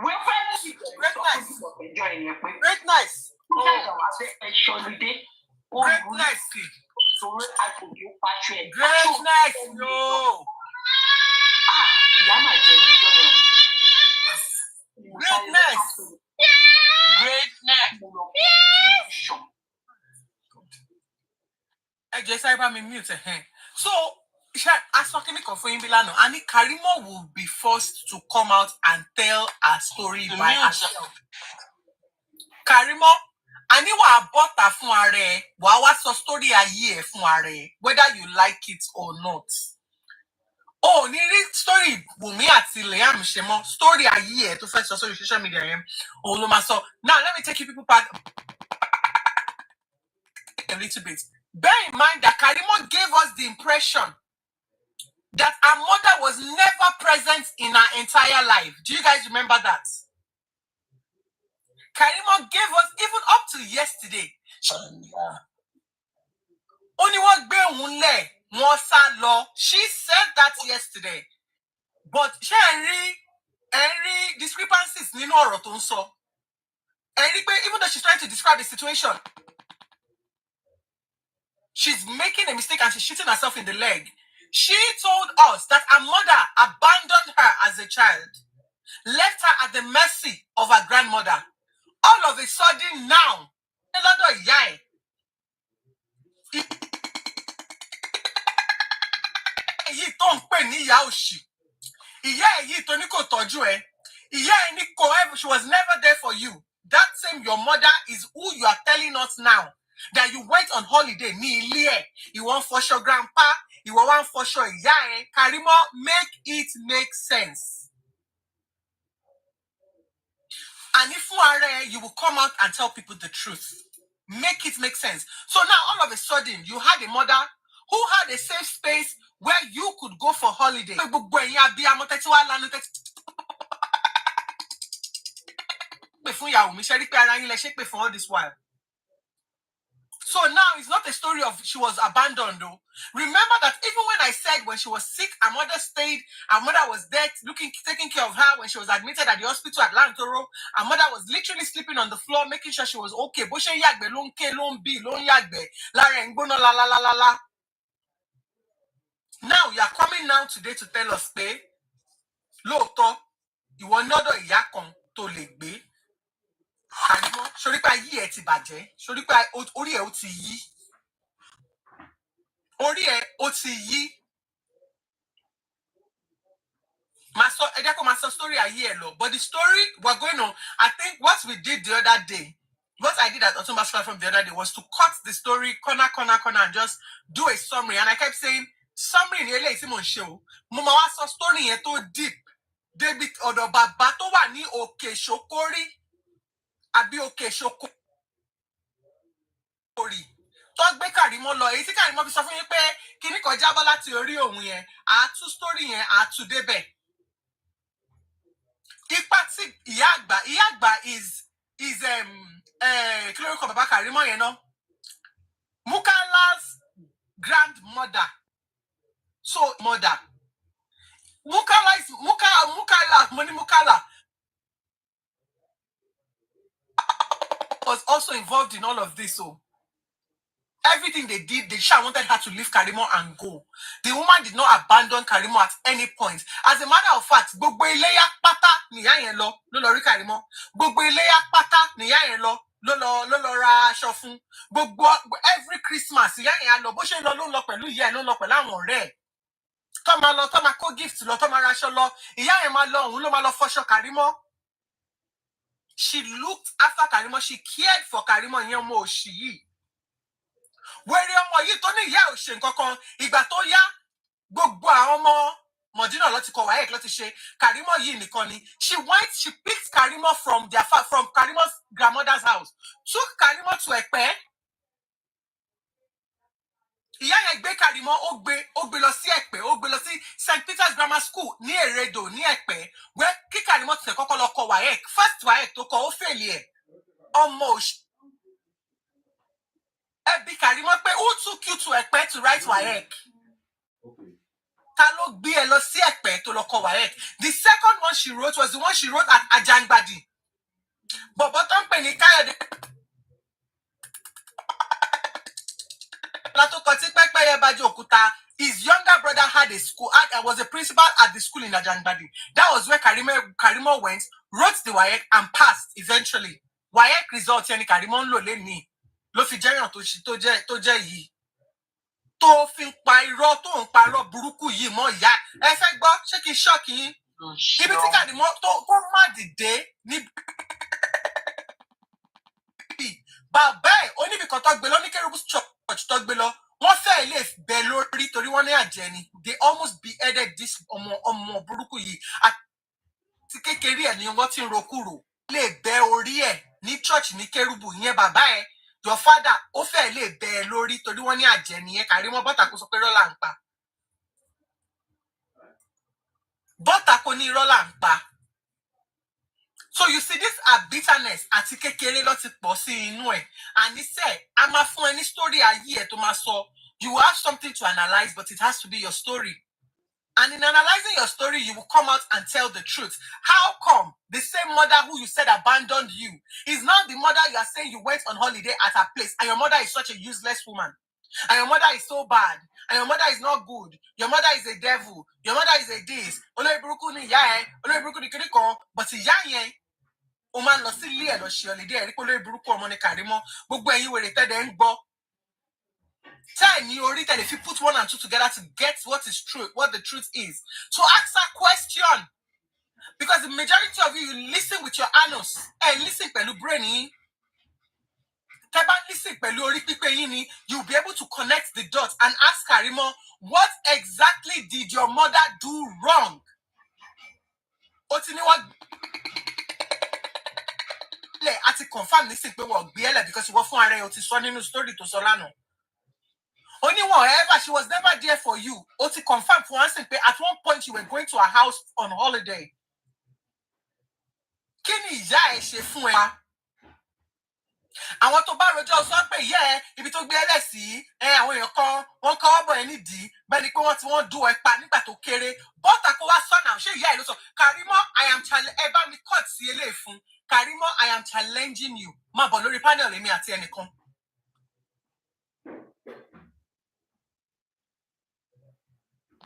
we fẹ́ ní Great nice. ìjọ ìyẹn pé Great nice. tó jàjà wá bẹ́ẹ̀ ṣọlidé ó Great rí nice. sórí àkòkò pàṣẹ ẹ̀ Great nice. No. ìyá máa jẹ níjọ yẹn. Greatness. Greatness. Ẹ jẹ́ sáré bá mi mute ẹ̀. So, asọ́kínní kan fún yín bí lánàá. A ní Karimot will be forced to come out and tell her story by herself. Karimot, a ní wàá bọ́tà fún ara ẹ̀, wàá wá sọ story ayé ẹ̀ fún ara ẹ̀, whether you like it or not. Oh, ní rí story Wumi àti Liam ṣe mọ́ story ayé ẹ̀ tó fẹ́ sọ sórí social media yẹn òun ló máa sọ. Now let me take you people back a little bit. Bear in mind that Karimot gave us the impression that her mother was never present in her entire life. Do you guys remember that? Karimot gave us even up to yesterday. Only one gbé òun lẹ̀. She said that yesterday. But she Henry discrepancies nínú ọ̀rọ̀ tó ń sọ. Even though she's trying to describe the situation, she's making a mistake and she's shooting herself in the leg. She told us that her mother abandoned her as a child, left her at the mercy of her grandmother. All of a sudden now, èyí tó ń pè ní ìyá òṣì ìyá èyí tó ní kò tọ́jú ẹ ìyá ẹ ní kò she was never there for you. That same your mother is who you are telling us now that you went on holiday ní ilé ẹ ìwọ ń fọṣọ grandpa ìwọ wá ń fọṣọ ìyá ẹ. Karimot, make it make sense. And if you will come out and tell people the truth. Make it make sense. So now all of a sudden you had a mother who had a safe space where you could go for holiday. pè fún ìyàwó mi ṣe rí pé ara yín lẹ ṣe pè fún all this while. So now it's not a story of she was abandoned though. Remember that even when I said when she was sick, her mother stayed, her mother was there taking care of her when she was admitted at the hospital at Lantoro. Her mother was literally sleeping on the floor, making sure she was okay. Bó ṣe yàgbẹ́ ló ń ké, ló ń bì, ló ń yàgbẹ́, lára ẹ̀ ń gbóná la la la la la. Now you are coming now today to tell us pé lóòótọ́ ìwọ nọ́dọ̀ ìyá kan tó lè gbé. Karimot, sórí pé ayé ẹ ti bàjẹ́, sórí pé orí ẹ ó ti yí. Orí ẹ ó ti yí. Ẹ jẹ́ kó máa sọ story ayé ẹ lọ. But the story we're going on, I think what we did the other day, what I did at Otumba's platform the other day was to cut the story corner, and just do a summary. And I kept saying, summary ni eléyìí tí mò ń ṣe o. Mo máa wá sọ story yẹn tó deep. David ọ̀dọ̀ bàbá tó wà ní òkè ṣokórí àbí òkè ṣokórí tó gbé Karimot lọ. Èyí tí Karimot fi sọ fún yín pé kíní kan jábọ́ láti orí òun yẹn, àátú story yẹn àátú débẹ̀. Ipa tí ìyá àgbà is kí lórúkọ bàbá Karimot yẹn náà? Mukala's grandmother. So mother. Mukala was also involved in all of this. So everything they did, they wanted her to leave Karimot and go. The woman did not abandon Karimot at any point. As a matter of fact, gbogbo iléyá pátá níyá yẹn lọ rí Karimot. Gbogbo iléyá pátá níyá yẹn lọ ra aṣọ fún. Gbogbo every Christmas ìyá yẹn lọ bó ṣe lọ ló ń lọ pẹ̀lú ìyá ẹ̀ ló ń lọ pẹ̀lú àwọn ọ̀rẹ́ ẹ̀. Tó máa kó gift lọ, tó máa ra aṣọ lọ. Ìyá yẹn máa lọ, òun ló máa lọ fọṣọ Karimot. She looked after Karimot. She cared for Karimot yẹn ọmọ òṣì yìí. Wèrè ọmọ yìí tó ní ìyá ò ṣe nǹkan kan, ìgbà tó yá gbogbo àwọn ọmọ Mọ̀dínà ló ti kọ WAEC ló ti ṣe, Karimot yìí nìkan ni. She picked Karimot from Karimot's grandmother's house, took Karimot to Ẹ̀pẹ́. Ìyá yẹn gbé Karimot ó gbé lọ sí Ẹ̀pẹ́, ó gbé lọ sí St. Peter's Grammar School ní Eredo ní Ẹ̀pẹ́, where kí Karimot ti kọ́kọ́ lọ kọ WAEC. First WAEC tó kọ ó fèlì ẹ̀. Ọmọ òṣì. Ẹbí Karimot pé who took you to Ẹ̀pẹ́ to write WAEC? Ta ló gbé ẹ lọ sí Ẹ̀pẹ́ tó lọ kọ WAEC? The second one she wrote was the one she wrote at Ajangbadi. Bọ̀bọ̀ tó ń pè ní Káyọ̀dé Látòkọ tí Pẹ́pẹ́yẹ Bájú Òkúta, his younger brother had a school, was a principal at the school in Ajangbadi. That was where Karimot went, wrote the WAEC and passed eventually. WAEC results ẹni Karimot ń lò lénìí. Ló fi jẹ́yàn tó jẹ́ yìí. Tó fi ń pa irọ́ tó ń parọ́ burúkú yìí mọ́ ìyá. Ẹ fẹ́ gbọ́ ṣé kí n ṣọ́ọ̀kì yín? Ibi tí Karimot tó má dìde ní bàbá ẹ̀ oníbìkan tó gbé lọ ní Kérúbù church tó gbé lọ. Wọ́n fẹ́ lè bẹ lórí torí wọ́n ní àjẹ́ ni. They almost beheaded this ọmọ burúkú yìí. Àti kékeré ẹ̀ ni wọ́n ti ń rokúrò. Lè bẹ orí ẹ̀ ní church ní Kérúbù yẹn bàbá ẹ̀. Your father ó fẹ́ lè bẹ lórí torí wọ́n ní àjẹ́ nìyẹn. Karimot bọ́tà kó sọ pé rọ́lá ń pa. Bọ́tà kó ní rọ́lá ń pa. So you see this bitterness àti kékeré ló ti pọ̀ sí inú ẹ̀. And he said, a máa fún ẹ ní story ayé ẹ̀ tó máa sọ. You will have something to analyze, but it has to be your story. And in analyzing your story, you will come out and tell the truth. How come the same mother who you said abandoned you is not the mother you are saying you went on holiday at her place, and your mother is such a useless woman, and your mother is so bad, and your mother is not good, your mother is a devil, your mother is a this, olórí burúkú ni ìyá ẹ, olórí burúkú ni kíní kan, but ìyá yẹn ó máa lọ sí ilé ẹ̀ lọ ṣe holiday ẹ̀ rí pé olórí burúkú ọmọ ni Karimot, gbogbo ẹ̀yin wèrè tẹ́lẹ̀ ń gbọ́. Tell you already if you put 1 and 2 together to get what is true, what the truth is. So ask that question. Because the majority of you listen with your anus and listen pẹ̀lú brain. Tẹ́bá listen pẹ̀lú orí pípé yín ni, you'll be able to connect the dots and ask Karimot, what exactly did your mother do wrong? Ó ti ní wọ́n lẹ̀ àti confirm ní sí pé wọ́n gbé ẹlẹ̀ because wọ́n fún ara ẹ̀ ó ti sọ nínú story tó sọ lánàá. Only whatever, she was never there for you. Oti confirmed for one thing, at one point you were going to her house on holiday. kí ni ìyá ẹ ṣe fún ẹ? Àwọn tó bá rojọ́ sọ pé ìyá ẹ ibi tó gbé ẹlẹ́sì àwọn èèyàn kan wọ́n kọ́ bọ̀ ẹ nídìí bẹ́ẹ̀ ni pé wọ́n dún ẹ pa nígbà tó kéré bọ́tà kó wá sọ́nà ṣé ìyá ẹ ló sọ Karimot I am ẹ bá mi cut sí eléyìí fún Karimot I am challenging you máa bọ̀ lórí panel èmi àti ẹnìkan.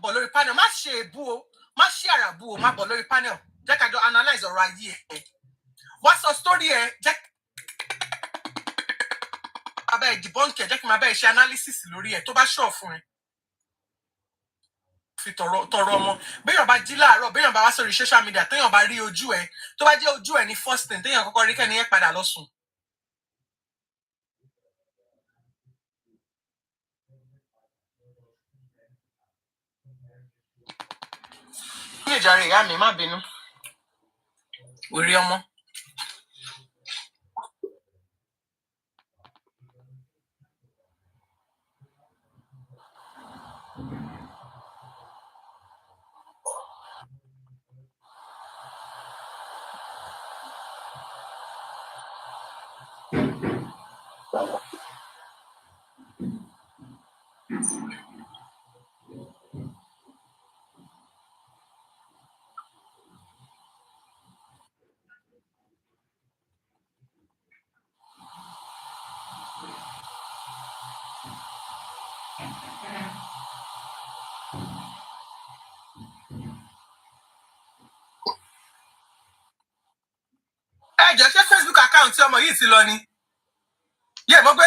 Bọ̀ lórí panel má ṣe èbú o má ṣe àràbù o má bọ̀ lórí panel jẹ́ ká jọ analyze ọ̀rọ̀ ayé ẹ̀ wá sọ story ẹ̀ jẹ́ abẹ́ ìdìbọ́nkì ẹ̀ jẹ́ kí n máa bẹ́ẹ̀ ṣe analysis lórí ẹ̀ tó bá ṣọ̀ fún ẹ. Fi tọrọ ọmọ béèyàn bá jí láàárọ̀ béèyàn bá wá sórí social media téèyàn bá rí ojú ẹ tó bá jẹ́ ojú ẹ ní first thing téèyàn kọ́kọ́ rí kẹ́ni yẹn padà lọ sùn. ní ìjàre ìyá mi má bínú orí ọmọ. ẹ jẹ́ ṣé Facebook account tí ọmọ yìí ti lọ ni yé mo gbé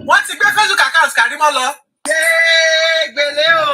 wọ́n ti gbé Facebook account Karimot lọ. gbèlè o.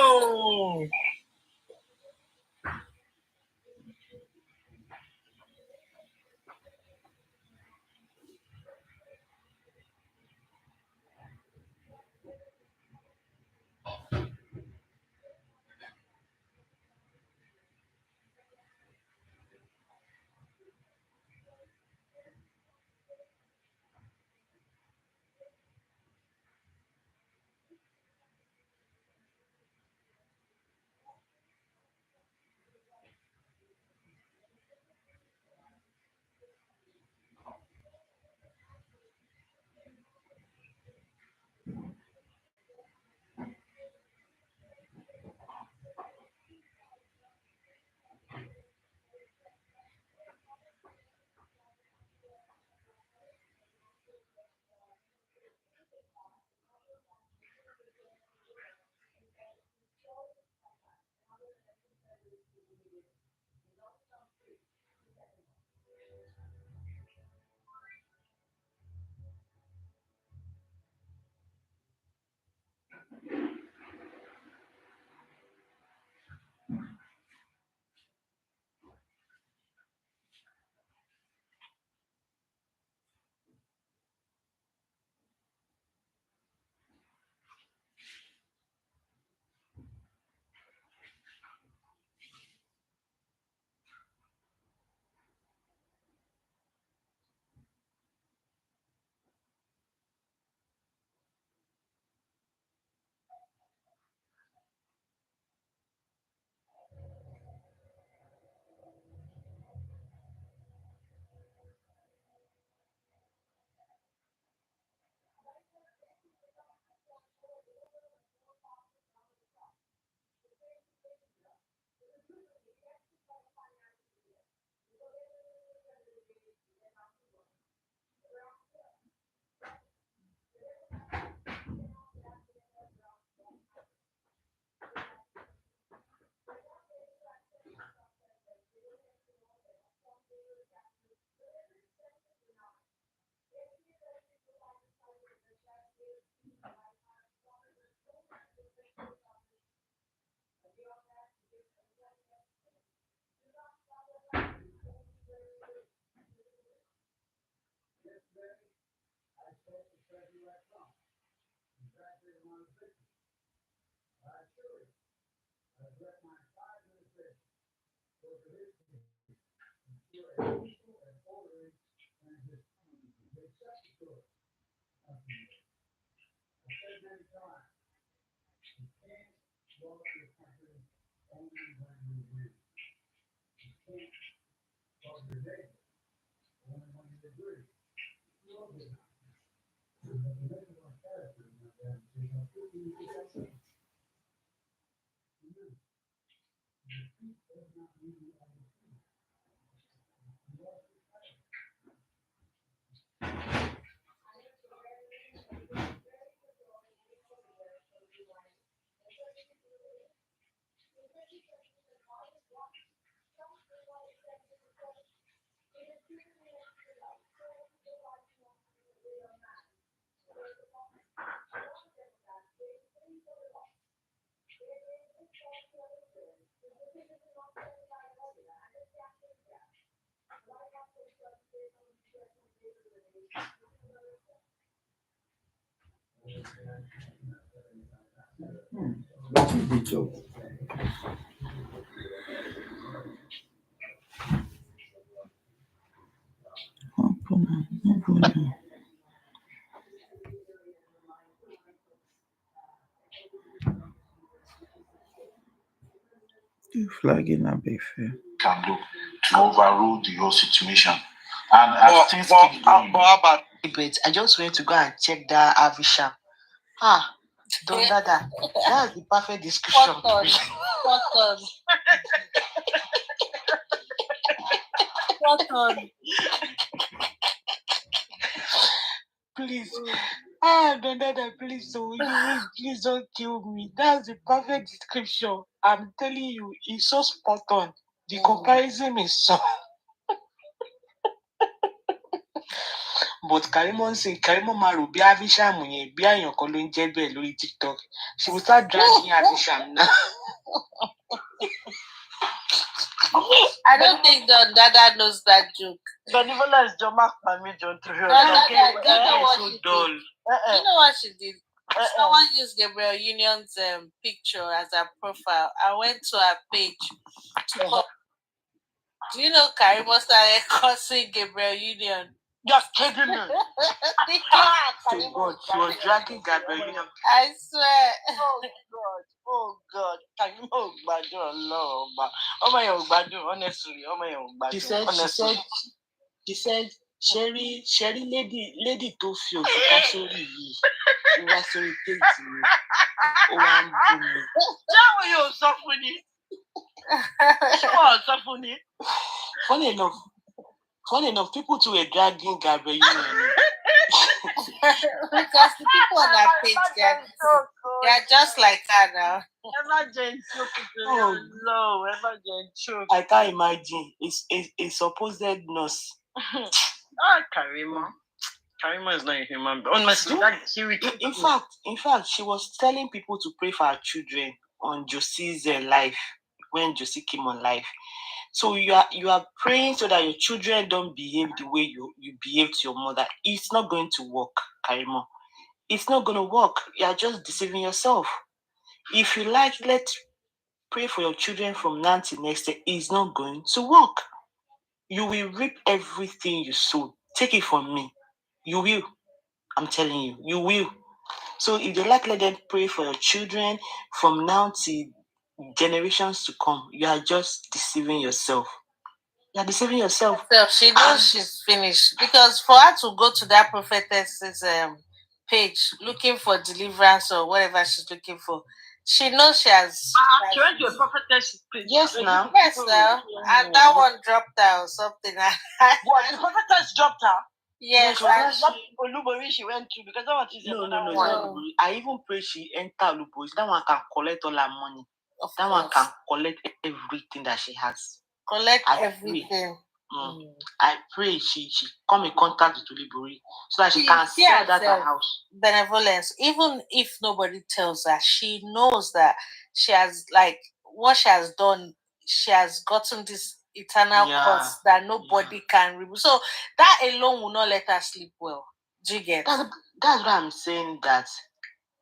What is the job? You flagging a bit fair. Can do to overrule the whole situation. And as things keep going, But I just went to go and check that Avisham. Don't that. That's the perfect description. What on? Please. Dada, please don't kill me. That's the perfect description. I'm telling you, it's so spot on. The comparison is so. But Karimot Maru, be Avisham, be your calling Jebel, Louis TikTok. She will start dragging Avisham now. I don't think Dada knows that joke. Benevolence don't mark my John to her. So dull. You know what she did? Someone used Gabriel Union's picture as her profile. I went to her page. Do you know Karimot started cursing Gabriel Union? Just kidding me. God, she was dragging Gabriel Union. I swear. Oh God. Karimot Gbadun, no, oh my God, honestly, oh my God. She said, Sherry lady to feel sorry. Wá sórí page mi. Ó wá ń bú mi. Jáwé yóò sọ fún ni. Sọ fún ni. Funny enough, people too were dragging Gabriel Union. Because the people on that page, they are just like her now. I can't imagine. It's a supposed nurse. Karimot. Karimot is not a human being. Honestly, in fact, she was telling people to pray for her children on Josie's life when Josie came on live. So you are praying so that your children don't behave the way you behave to your mother. It's not going to work, Karimot. It's not going to work. You are just deceiving yourself. If you like, let's pray for your children from now till next year. It's not going to work. You will reap everything you sow. Take it from me. You will. I'm telling you, you will. So if you like, let them pray for your children from now till generations to come. You are just deceiving yourself. You are deceiving yourself. She knows she's finished. Because for her to go to that prophetess's page looking for deliverance or whatever she's looking for, she knows she has. She went to a prophetess page. Yes, now. Yes, now. And that one dropped her or something. What? The prophetess dropped her? Yes. Olubori she went to because that one is another one. No. I even pray she enter Olubori. That one can collect all her money. That one can collect everything that she has. Collect everything. I pray she come in contact with Olubori so that she can sell that her house. Benevolence. Even if nobody tells her, she knows that she has, like, what she has done, she has gotten this eternal cause that nobody can remove. So that alone will not let her sleep well. Do you get? That's why I'm saying that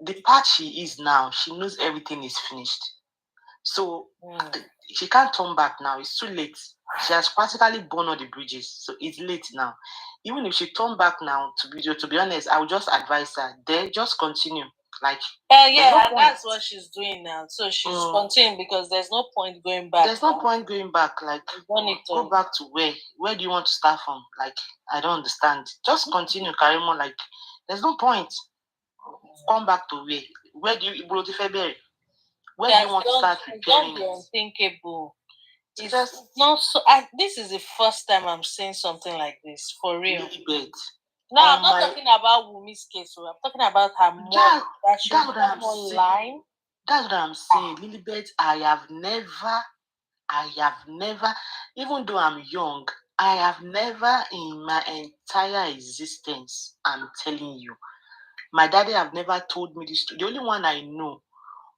the part she is now, she knows everything is finished. So she can't turn back now. It's too late. She has practically burned all the bridges. So it's late now. Even if she turn back now, to be honest, I would just advise her, then just continue. Like, yeah, no and point. that's what she's doing now. So she's continuing because there's no point going back. There's no point going back. Like, go back to where? Where do you want to start from? Like, I don't understand. Just continue, Karimot. Like, there's no point. Come back to where? Where do you want to start repairing it? Unthinkable. It's Just not so. This is the first time I'm seeing something like this for real. Lilibet. No, I'm not talking about Wumi's case. So I'm talking about her mom. That's what I'm saying. That's what I'm saying. Lilibet, I have never, even though I'm young, I have never in my entire existence, I'm telling you, my daddy have never told me this story. The only one I know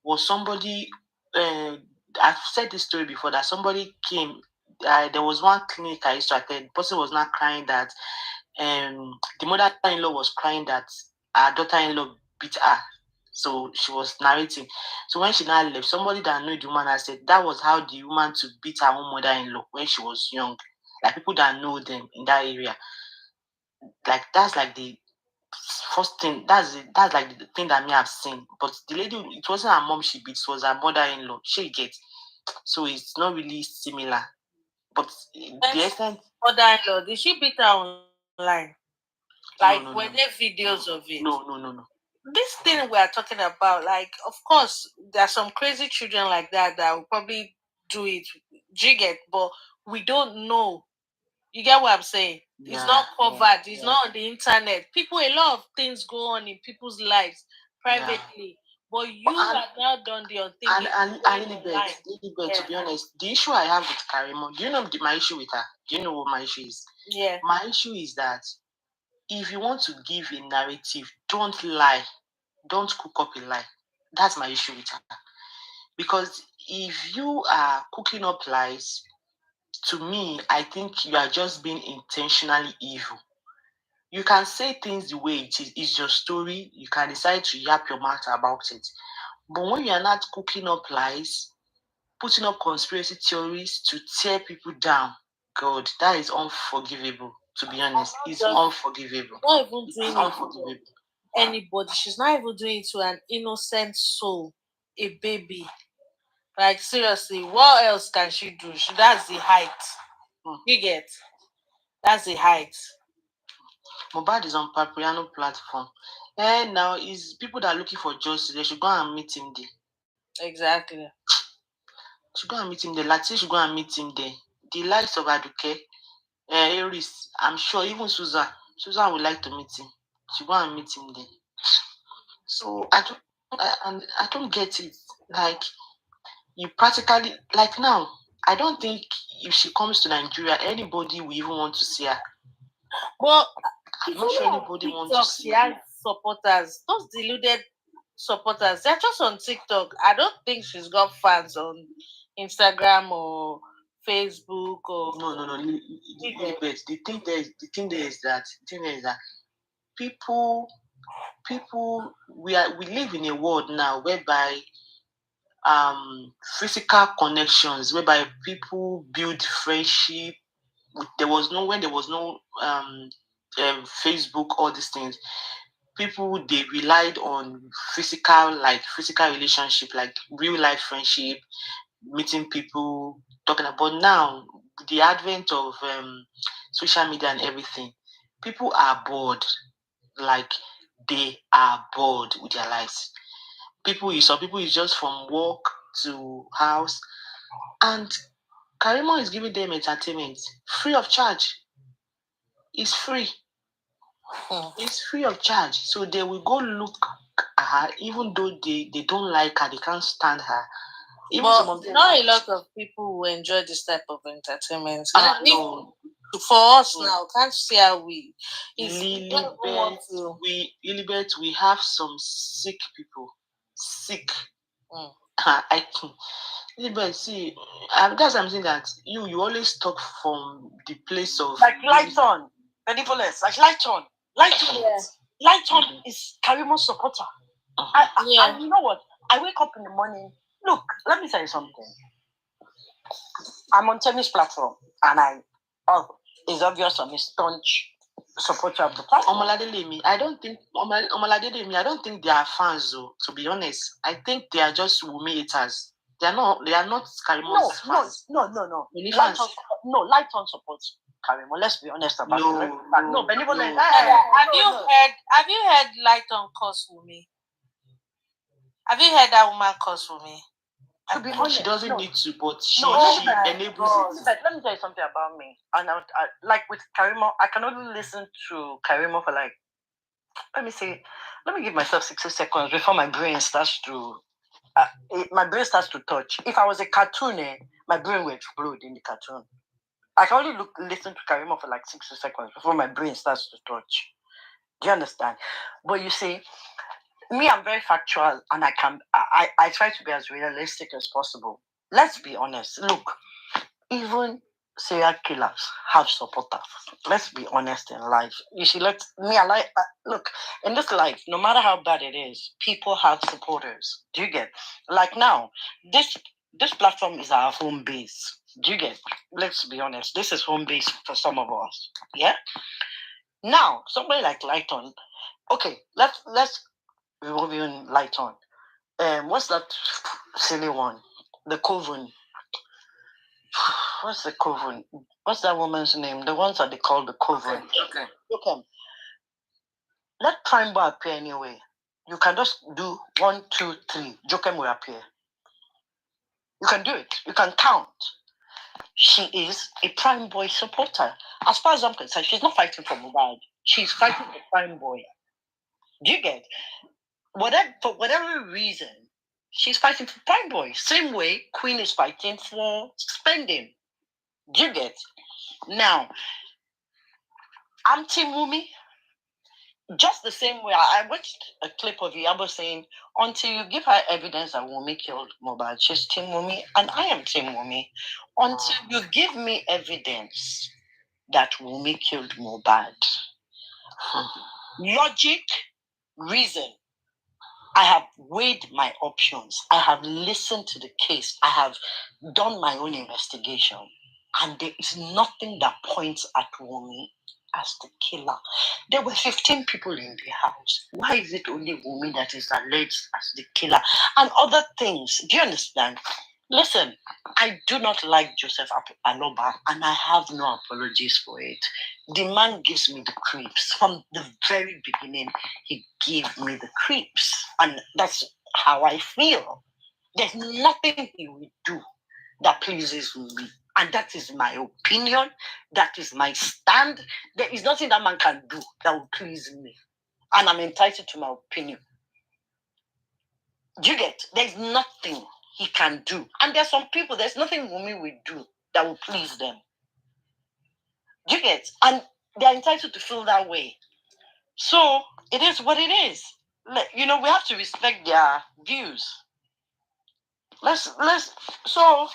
was somebody, I've said this story before, that somebody came, there was one clinic I used to attend, the person was not crying that, the mother-in-law was crying that her daughter-in-law beat her. So she was narrating. So when she now left, somebody that knew the woman has said that was how the woman to beat her own mother-in-law when she was young. Like, people that know them in that area. Like, that's like the first thing. That's like the thing that me have seen. But the lady, it wasn't her mom she beat, it was her mother-in-law. She gets. So it's not really similar. But the essence. Mother-in-law, did she beat her online? Like, were there videos of it? No. This thing we are talking about, like, of course, there are some crazy children like that will probably do it, jigget, but we don't know. You get what I'm saying? It's not covered. It's not on the internet. A lot of things go on in people's lives privately. But you have now done the unthinkable. And Lilibet, to be honest, the issue I have with Karimot, do you know my issue with her? Do you know what my issue is? Yeah. My issue is that if you want to give a narrative, don't lie. Don't cook up a lie. That's my issue with her. Because if you are cooking up lies, to me, I think you are just being intentionally evil. You can say things the way it is. It's your story. You can decide to yap your mouth about it. But when you are not cooking up lies, putting up conspiracy theories to tear people down, God, that is unforgivable. To be honest, it's unforgivable. Not even doing unforgivable. Anybody. She's not even doing it to an innocent soul, a baby. Like, seriously, what else can she do? That's the height. You get? That's the height. Mohbad is on Papriano platform. And now is people that are looking for justice, they should go and meet him there. Exactly. Should go and meet him there. Latin should go and meet him there. The likes of Aduke, Aries, I'm sure even Susan would like to meet him. She go and meet him there. So I don't get it. Like, you practically, like, now, I don't think if she comes to Nigeria, anybody will even want to see her. Well, I'm not sure anybody wants to see her. She has supporters, those deluded supporters. They're just on TikTok. I don't think she's got fans on Instagram or Facebook or no. The thing there is that people we live in a world now whereby physical connections, whereby people build friendship. When there was no Facebook, all these things, people, they relied on physical relationship, like real life friendship, meeting people, talking about. Now, the advent of social media and everything, people are bored. Like, they are bored with their lives. Some people is just from work to house, and Karimot is giving them entertainment free of charge. It's free. It's free of charge. So they will go look at her, even though they don't like her, they can't stand her. Even some of them, not a lot of people who enjoy this type of entertainment. No. For us now, can't see how we. Lilibet, we have some sick people. Sick. I can. Lilibet, see, that's what I'm saying, that you always talk from the place of like Lighton, benevolence, like Lighton. Lighton is Karimot's supporter. And you know what? I wake up in the morning. Look, let me tell you something. I'm on tennis platform, and it's obvious I'm a staunch supporter of the platform. Omoladele, I don't think I don't think they are fans though, to be honest. I think they are just Wumi haters. They are not Karimot's fans. No. Lighton supports Karimot. Let's be honest about it. No, benevolent. Have you heard Lighton curse Wumi? Have you heard that woman curse Wumi? To be honest, She doesn't need to, but she enables it. Let me tell you something about me. And I, like with Karimot, I can only listen to Karimot for like, let me give myself 60 seconds before my brain starts to touch. If I was a cartoon, my brain would explode in the cartoon. I can only listen to Karimot for like 60 seconds before my brain starts to touch. Do you understand? But you see, me, I'm very factual, and I try to be as realistic as possible. Let's be honest. Look, even serial killers have supporters. Let's be honest in life. You see, look, in this life, no matter how bad it is, people have supporters. Do you get? Like now, this platform is our home base. Do you get? Let's be honest. This is home base for some of us. Yeah. Now, somebody like Lighton. Okay, let's revolve even Lighton. What's that silly one? The Coven. What's the Coven? What's that woman's name? The ones that they call the Coven. Okay. Let Prime Bar appear anyway. You can just do 1, 2, 3. Jokem will appear. You can do it. You can count. She is a Prime Boy supporter. As far as I'm concerned, she's not fighting for Mohbad. She's fighting for Prime Boy. Do you get? For whatever reason, she's fighting for Prime Boy. Same way Queen is fighting for spending. Do you get? Now, I'm Team Wumi. Just the same way, I watched a clip of Yabo saying, until you give her evidence that Wumi killed Mohbad, she's Team Wumi, and I am Team Wumi. Until you give me evidence that Wumi killed Mohbad. Logic, reason. I have weighed my options. I have listened to the case. I have done my own investigation. And there is nothing that points at Wumi as the killer. There were 15 people in the house. Why is it only Wumi that is alleged as the killer? And other things. Do you understand? Listen, I do not like Joseph Aloba, and I have no apologies for it. The man gives me the creeps. From the very beginning, he gave me the creeps. And that's how I feel. There's nothing he will do that pleases me. And that is my opinion. That is my stand. There is nothing that man can do that will please me. And I'm entitled to my opinion. Do you get? There's nothing he can do. And there's some people, there's nothing Wumi will do that will please them. Do you get? And they're entitled to feel that way. So it is what it is. We have to respect their views. So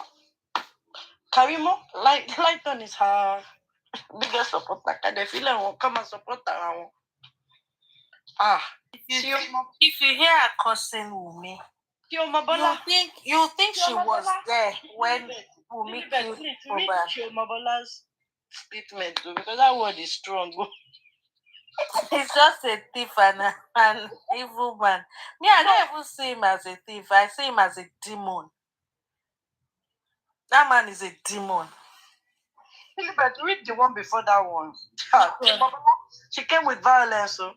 Karimot, Lighton is her biggest supporter. Can they feel and come and support her? If you hear her cursing Wumi, you think she was there when Wumi killed Mohbad. Chiomabola's statement, because that word is strong. He's just a thief and an evil man. Me, I don't even see him as a thief. I see him as a demon. That man is a demon. But read the one before that one. She came with violence. So.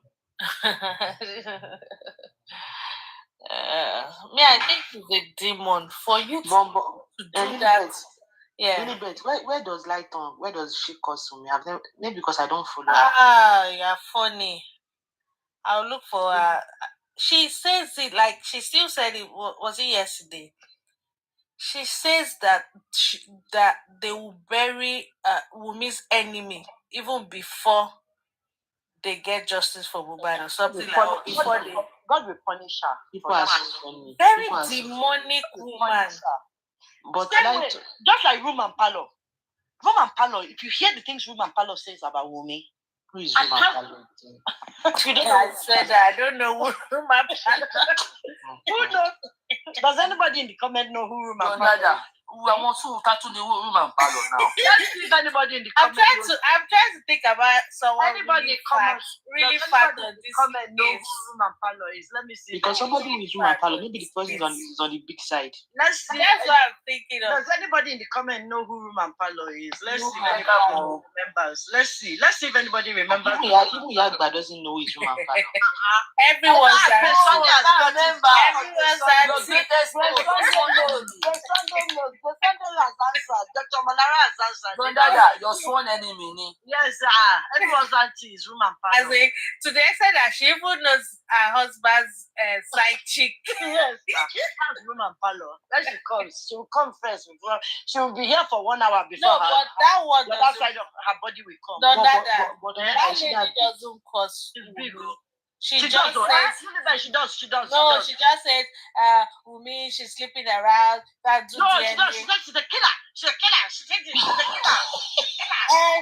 Me, I think he's a demon. For you to do that. Yeah. Where does Lighton? Where does she cause me? Maybe because I don't follow her. You're funny. I'll look for her. She says it like she still said it. Was it yesterday? She says that they will bury Wumi's enemy even before they get justice for Mohbad or something like that. God will punish her. Very demonic woman. But just like Roman Palo. If you hear the things Roman Palo says about Wumi, who is Roman Palo? I said that. I don't know who Roman Palo. Who knows? Does anybody in the comment know who Roman Palo is? want to tattoo the room and parlor now. Let's see if anybody in the I'm comment trying to think about someone anybody really fat on this comment know case. who room and parlor is. Let me see. Because somebody who is room and parlor, maybe the person is on the big side. Let's see. That's what I'm thinking of. Does anybody in the comment know who room and parlor is? Let's No, see I if anybody remembers. Let's see if anybody remembers. Even Yagba doesn't know his room and parlor. Everyone's Sunday has got it. Everyone's Your greatest Sunday has answered. Dr. Malara has answered. Dada, your sworn enemy. Yes, everyone's auntie is room and As parlor. in, today I said that she even knows her husband's side chick. Yes, that's room and parlor. When she comes, she will come first. She will be here for 1 hour before No, her. but that one The other doesn't. side of her body will come. No, that That lady doesn't cause. She's big. She She just does. says. She does. She does. No, she she just said, Wumi, she's sleeping around. That do No, DNA. she does. She said she's a killer. She's a killer. She said she's a killer.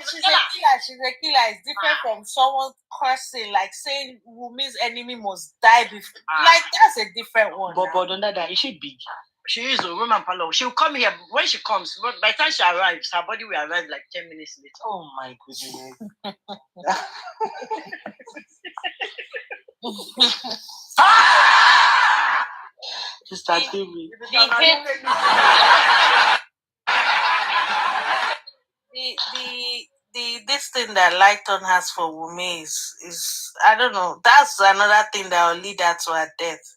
She's a killer. She's a killer. It's different from someone cursing, like saying Wumi's enemy must die before. Like that's a different one. But under that, is she big? She is a room and parlor. She'll come here when she comes. But by the time she arrives, her body will arrive like 10 minutes later. Oh my goodness. Sister Timmy. This thing that Lighton has for Wumi is I don't know. That's another thing that will lead her to her death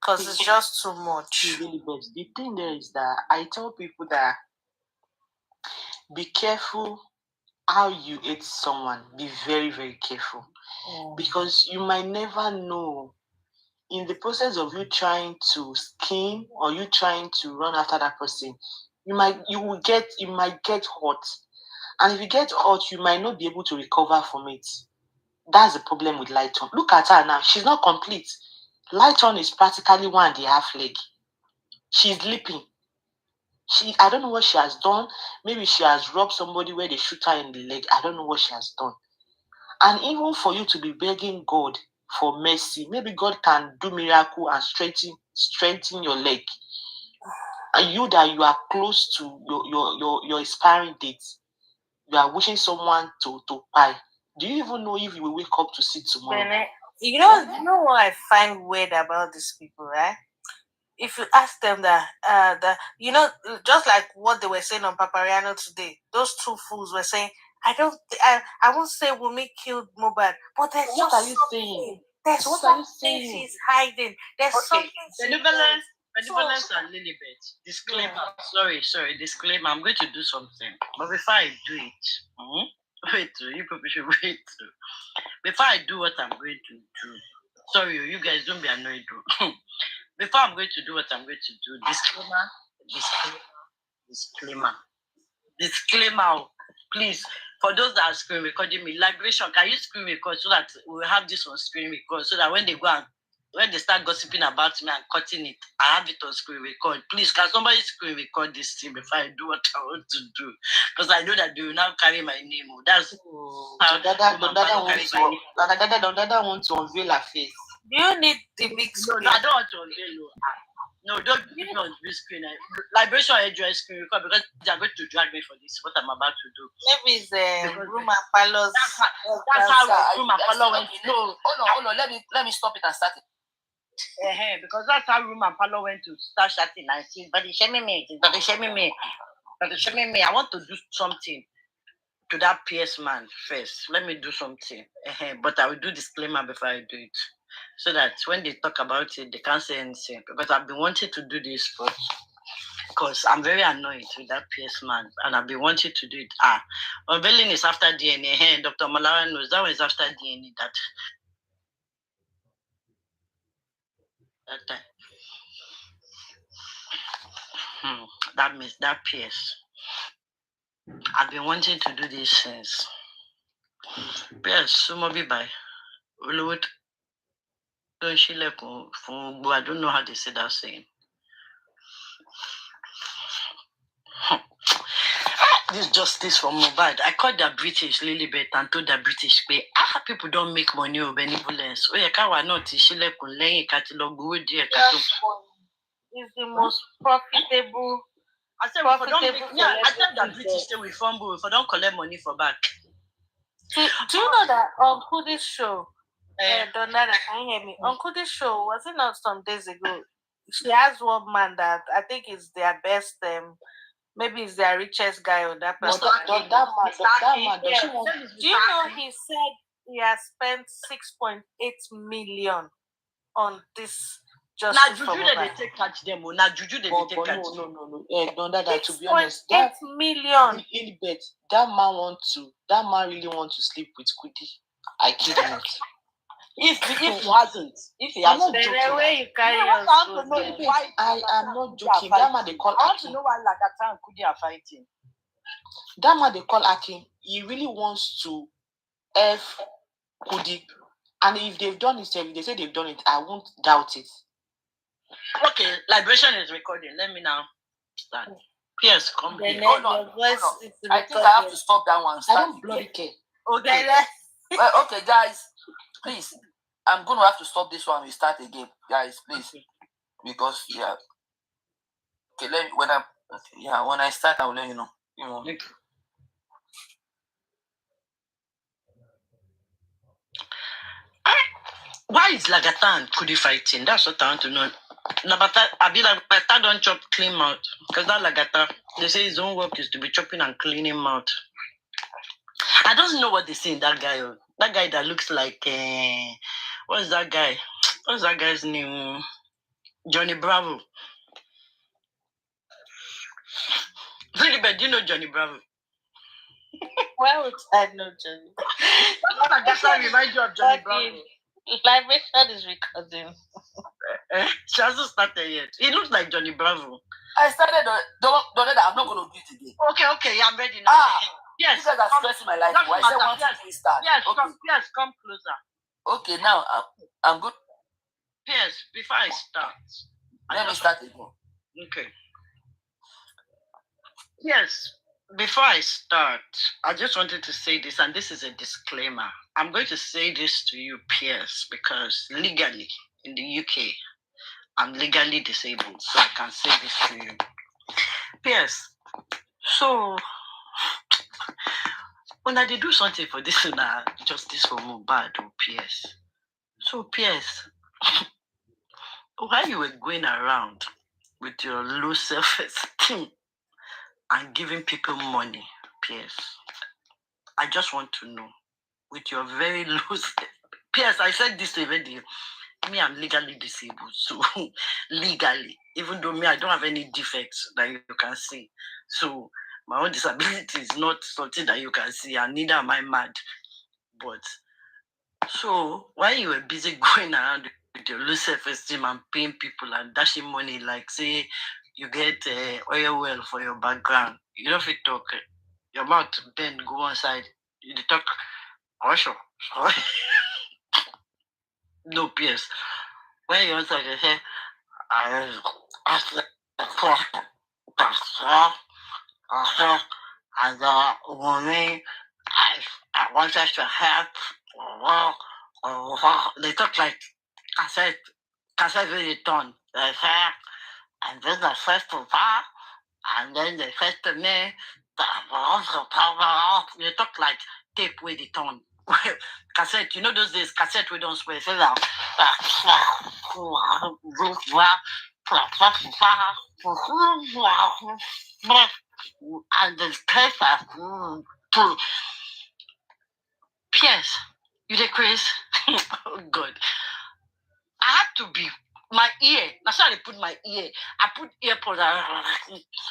because it's just too much. Really, but the thing there is that I tell people that be careful how you hate someone. Be very, very careful because you might never know. In the process of you trying to scheme or you trying to run after that person, you might get hurt. And if you get hurt, you might not be able to recover from it. That's the problem with Lighton. Look at her now. She's not complete. Lighton is practically 1.5 leg. She's leaping. I don't know what she has done. Maybe she has robbed somebody where they shoot her in the leg. I don't know what she has done. And even for you to be begging God for mercy, maybe God can do miracle and strengthen your leg. And you are close to your expiring date, you are wishing someone to buy. Do you even know if you will wake up to see tomorrow? Bene, you know what I find weird about these people, right? If you ask them that, just like what they were saying on Papariano today, those two fools were saying, I won't say Wumi killed Mohbad, but there's what are you saying? There's what are you something saying? she's hiding. There's something Benevolence and Lilibet. Disclaimer. Sorry. Disclaimer. I'm going to do something, but before I do it, wait. You people should wait. Before I do what I'm going to do, sorry, you guys don't be annoyed. Before I'm going to do what I'm going to do, disclaimer. Please, for those that are screen recording me, Liberation, can you screen record so that we'll have this on screen record so that when they start gossiping about me and cutting it, I have it on screen record. Please, can somebody screen record this thing before I do what I want to do? Because I know that they will now carry my name. That's Dada want to unveil her face. Do you need the big screen? No, I don't want to unveil you. No, don't put me on the big screen. Liberation enjoy screen record because they are going to drag me for this. What I'm about to do. Maybe it's room and parlors. That's how room and parlor went. No, hold on. Let me stop it and start it. Because that's how room and parlor went to start chatting and saying, but they shaming me. I want to do something to that PS man first. Let me do something. But I will do disclaimer before I do it. So that when they talk about it, they can't say anything. Because I've been wanting to do this, but because I'm very annoyed with that PS man, and I've been wanting to do it. Unveiling is after DNA. Dr. Malara knows that one is after DNA. That time. That means that PS. I've been wanting to do this since. PS, Sumobi by Ulud. I don't know how they say that saying. This justice from Mohbad. I called the British Lilibet and told the British pay. People don't make money or benevolence. It's the most profitable I said, we I said that British say we fumble, if I don't collect money for back. Do you know that on Kudi's show, Donada, can you hear me? On Kudi's show, was it not some days ago? She has one man that I think is their best, maybe it's their richest guy on that But platform. that man, Do you know he said he has spent 6.8 million on this just now Juju they take catch them. Now Juju they take catch. No. To be honest, 8 million. That man really want to sleep with Kudi. I kid you not. If he hasn't, I'm not joking. The way you carry I am not joking. That man they call I want to Akin. know why Lagata and Kudi are fighting. That man they call Akin. He really wants to F Kudi. And if they've done it, if they say they've done it, I won't doubt it. Okay, Liberation is recording. Let me now start. Yes, come here. Hold on. I think I have to stop that one. I don't bloody care. Okay. Well, okay, guys, please. I'm going to have to stop this one. We start again, guys, please, because Okay, when I start, I will let you know. Why is Lagata and Kudi fighting? That's what I want to know. Lagata don't chop clean mouth. Because that Lagata, they say his own work is to be chopping and cleaning mouth. I don't know what they say in that guy. That guy that looks like, what's that guy? What's that guy's name? Johnny Bravo. Really bad, do you know Johnny Bravo? Why would I know Johnny? Lagata reminds you of Johnny Bravo. Liberation is recording. She hasn't started yet. He looks like Johnny Bravo. I started. Don't. I'm not going to do it today. Okay, I'm ready now. Yes. You guys are stressing my life. Why say want to start? Yes, okay. Come closer. Okay, now I'm good. Yes, before I start. Let me start again. Okay. Yes, before I start, I just wanted to say this, and this is a disclaimer. I'm going to say this to you, Pierce, because legally in the UK, I'm legally disabled, so I can say this to you. Pierce, so when I did do something for this justice for Mohbad, Pierce. So Pierce, while you were going around with your low self-esteem and giving people money, Pierce, I just want to know, with your very low Pierce, I said this already. Me, I'm legally disabled, so legally, even though me, I don't have any defects that you can see. So my own disability is not something that you can see, and neither am I mad. But so while you were busy going around with your low self-esteem and paying people and dashing money, like say you get oil well for your background, you know if you talk, your mouth bend, go one side, you talk, sure. No, Pierce. When you answer, you say, and Wumi, I wanted to help. They talk like cassette really done. They say, and then the first to that, and then they said to me, they talk like tape with the tone. Cassette, you know those days, cassette we don't swear. Say that. And the paper to Pierce, you the Chris? Oh God. I had to be my ear. That's why I put my ear. I put earpods.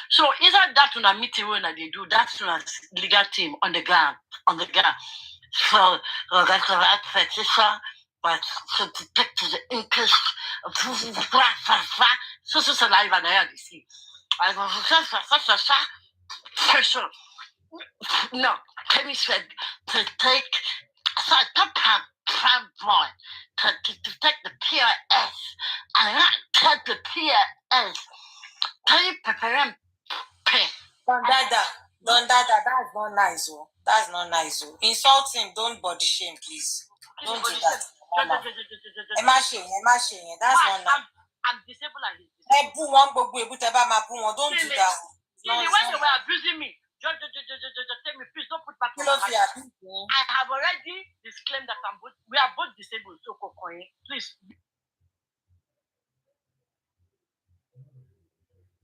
So inside that when I meeting when they do that's when legal team on the ground. So that's the right petition, but to detect the interest of so saliva there you see. I go no, Kenny said to take so I took Pam boy to take the PRS and not take the PRS. Tell you prepare him pay. Don't that's not nice, oh. That's not nice, oh. Insult him, don't body shame, please. Don't do that. That's not nice. I'm disabled and he's disabled. Don't do that. See, the way they were abusing me, just tell me, please don't put back on my life. I have already disclaimed that we are both disabled, so please.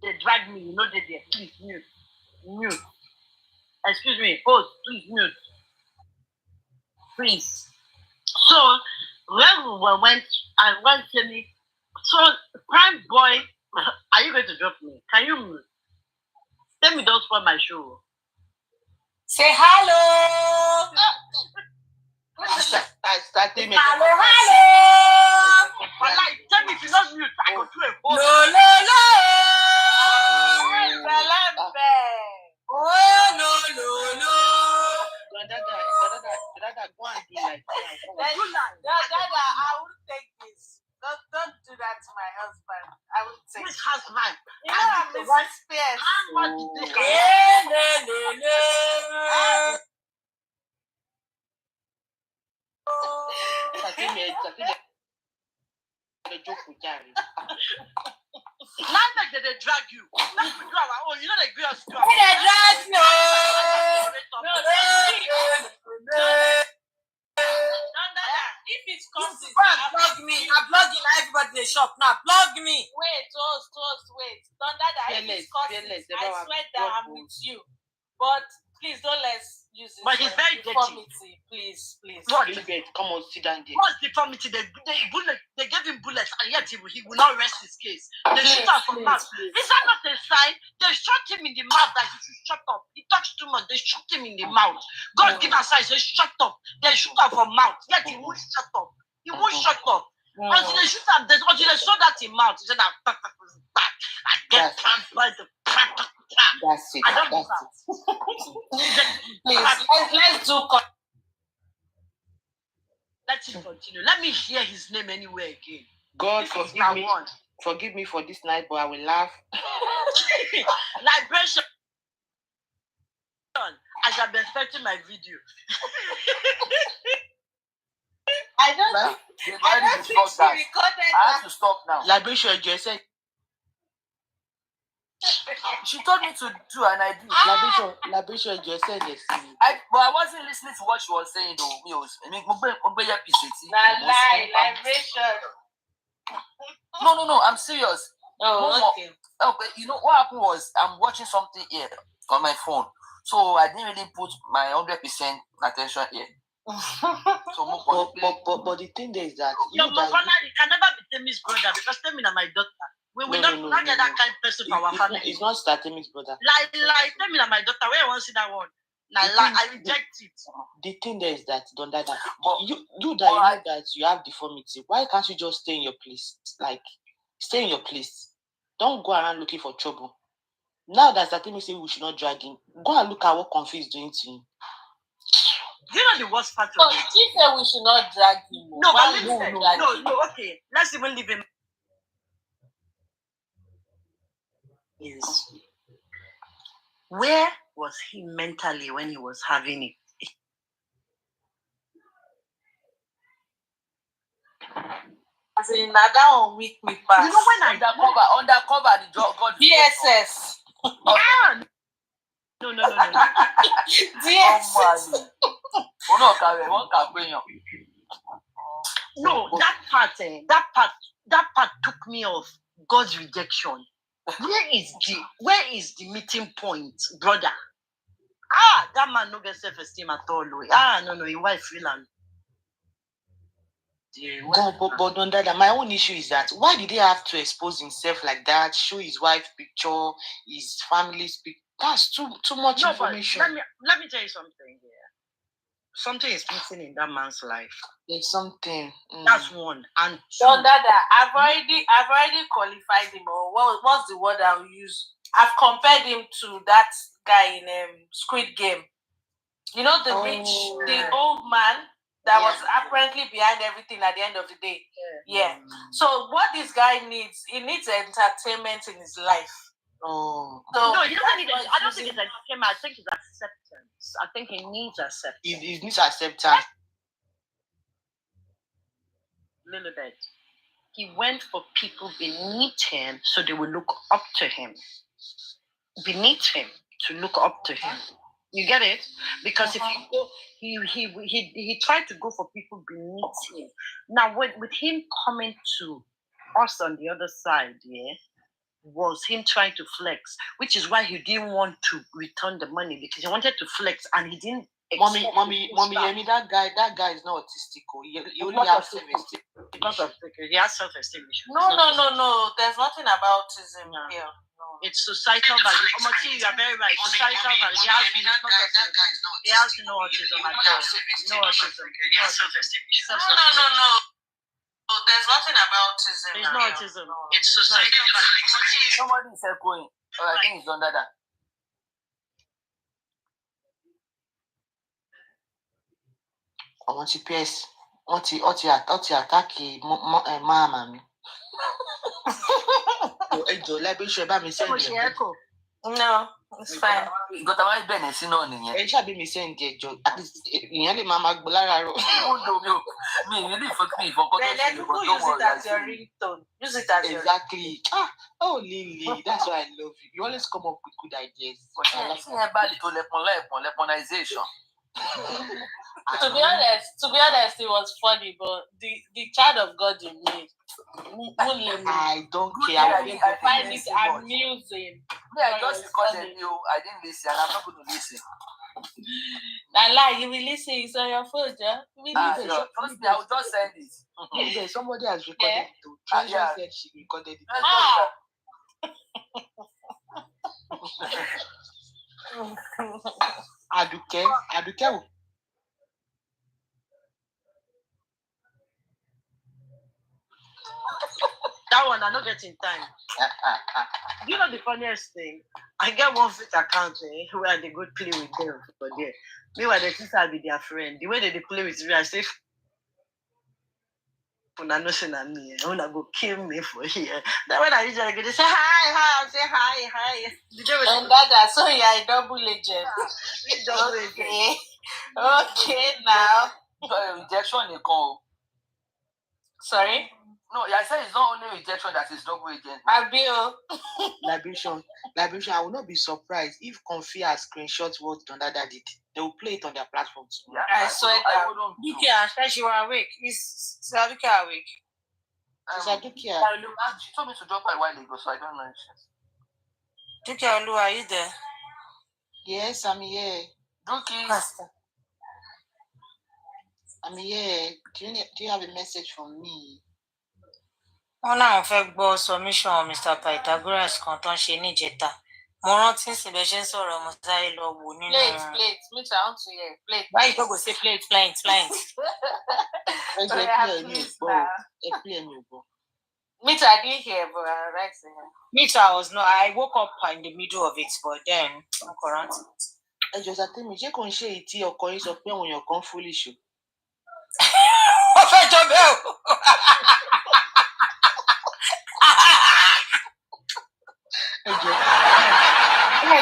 They drag me, please mute. Excuse me, host, please mute. Please. So, when we went, I went to me, so, prime boy, are you going to drop me? Can you mute? Tell me don't spoil my show. Say hello. I started me. Hello. Tell me if you don't mute, I go do a post. No. Dada, go and do like that. Dada, I won't take this. Don't do that to my husband. I won't take Which husband? You know I'm Mrs. Spears. How much did they Now make they drag you. Let's do our own. You know they agree us. They drag you. If it comes to blog me, I'm blogging everybody in the shop now. Blog me. Wait. Dada, if it comes to I swear that I'm with you. But please don't let's use it. But he's very deformity. Please. What? Come on, sit down there. What's deformity? They gave him bullets and yet he will not rest his case. They shoot out from mouth. Is that not a sign? They shot him in the mouth that he should shut up. He touched too much. They shot him in the mouth. God give us signs. They shut up. They shoot out from mouth. Yet he won't shut up. He won't shut up. Until they shoot up, until they saw that in mouth, he said that I get trapped by the That's it. I don't do that. Please, let's do. Let him continue. Let me hear his name anywhere again. God forgive me for this night, but I will laugh. Liberation. I shall be expecting my video. I don't think she recorded I have to stop now. Liberation, you said. She told me to do, and I did. Liberation, you said this. But I wasn't listening to what she was saying, though. Liberation. No, I'm serious. Oh, okay. Okay, you know what happened was I'm watching something here on my phone, so I didn't really put my 100% attention here. But the thing there is that you can never be Temi's brother because Temi is my daughter. We will not get that kind of person for our family. It's not Temi's brother. Like Temi is my daughter. Where you want to see that one? I reject it. The thing there is that don't that. But you know that you have deformity. Why can't you just stay in your place? Like stay in your place. Don't go around looking for trouble. Now that Temi say we should not drag him, go and look at what Confi is doing to him. You know the worst part of it? She said we should not drag him. No, okay. Let's even leave him. Yes. Where was he mentally when he was having it? As in that one week me pass. You know when undercover the job God. DSS. No. DSS. No, that part took me off God's rejection. Where is the meeting point, brother? That man no get self-esteem at all. No, his wife freelance. But on that, my own issue is that why did he have to expose himself like that? Show his wife's picture, his family's picture. That's too much information. Let me tell you something here. Something is missing in that man's life. There's something. That's one. And two, I've already qualified him. Or what's the word I'll use? I've compared him to that guy in Squid Game. You know the old man that was apparently behind everything at the end of the day. Yeah. So what this guy needs, he needs entertainment in his life. Oh. So no, he doesn't need it. I don't think it's entertainment. I think it's acceptance. I think he needs acceptance. He needs acceptance. Little bit. He went for people beneath him so they will look up to him. beneath him to look up to him. You get it? Because if you go, he tried to go for people beneath him. Now, with him coming to us on the other side, was him trying to flex, which is why he didn't want to return the money, because he wanted to flex and he didn't. Mommy, that guy is not autistic. He only has self-esteem. He has self-esteem. No. There's nothing about autism here. No. It's societal value. You are very right. Societal value. He has no autism at all. No autism. No. There's nothing about autism. There's no autism. It's societal value. Somebody is echoing. I think it's under that. I want to PS. What you attack mama mi. No, it's fine. But I might be seen on it. It shall be me saying, at least mama Gbolara. Me, really fuck me for then people use it as your ringtone. Use it as exactly. Oh, Lily, that's why I love you. You always come up with good ideas. To be honest, it was funny, but the child of God you made won't let me. I don't care. I find it amusing. Yeah, just because I didn't listen, and I'm not going to listen. Now, you will listen. It's on your phone, yeah? Trust me, I will just send it. Somebody has recorded it too. Treasure said she recorded it. Aduke. That one, I'm not getting time. You know the funniest thing? I get one fit account where they go play with them for there. Meanwhile, the sister be their friend. The way they play with me, I say, "Una no say na me. Una go kill me for here." Then when I usually go, they say hi. I say hi. And that, so you are a double agent. Okay, now. Rejection you call. Sorry? No, I said it's not only rejection that is double agent. Libration, I will not be surprised if Confi has screenshots what Dondada did. They will play it on their platforms. Yeah, I swear that. Dukia said you were awake. Is Sadukia awake? Sadukia. She told me to drop her a while ago, so I don't know. Dukia Olu, are you there? Yes, I'm here. Duki. I'm here. Do you have a message from me? Wọ́n náà fẹ́ gbọ́ submission Mr. Pythagoras kan tó ń ṣe níjẹta. Mo rántí síbẹ̀ ṣe ń sọ̀rọ̀ mo sáré lọ wò nínú. Plate. Meet I want to hear. Plate. Why you don't go say plate? Meet I didn't hear, but I right here. Meet I woke up in the middle of it, but then I'm current. Ẹ jọ̀ọ́ sá tèmi ṣé kò ń ṣe èyí tí ọkọ yín sọ pé àwọn èèyàn kan foolish o. Ó fẹ́ jọ bẹ́ẹ̀ o.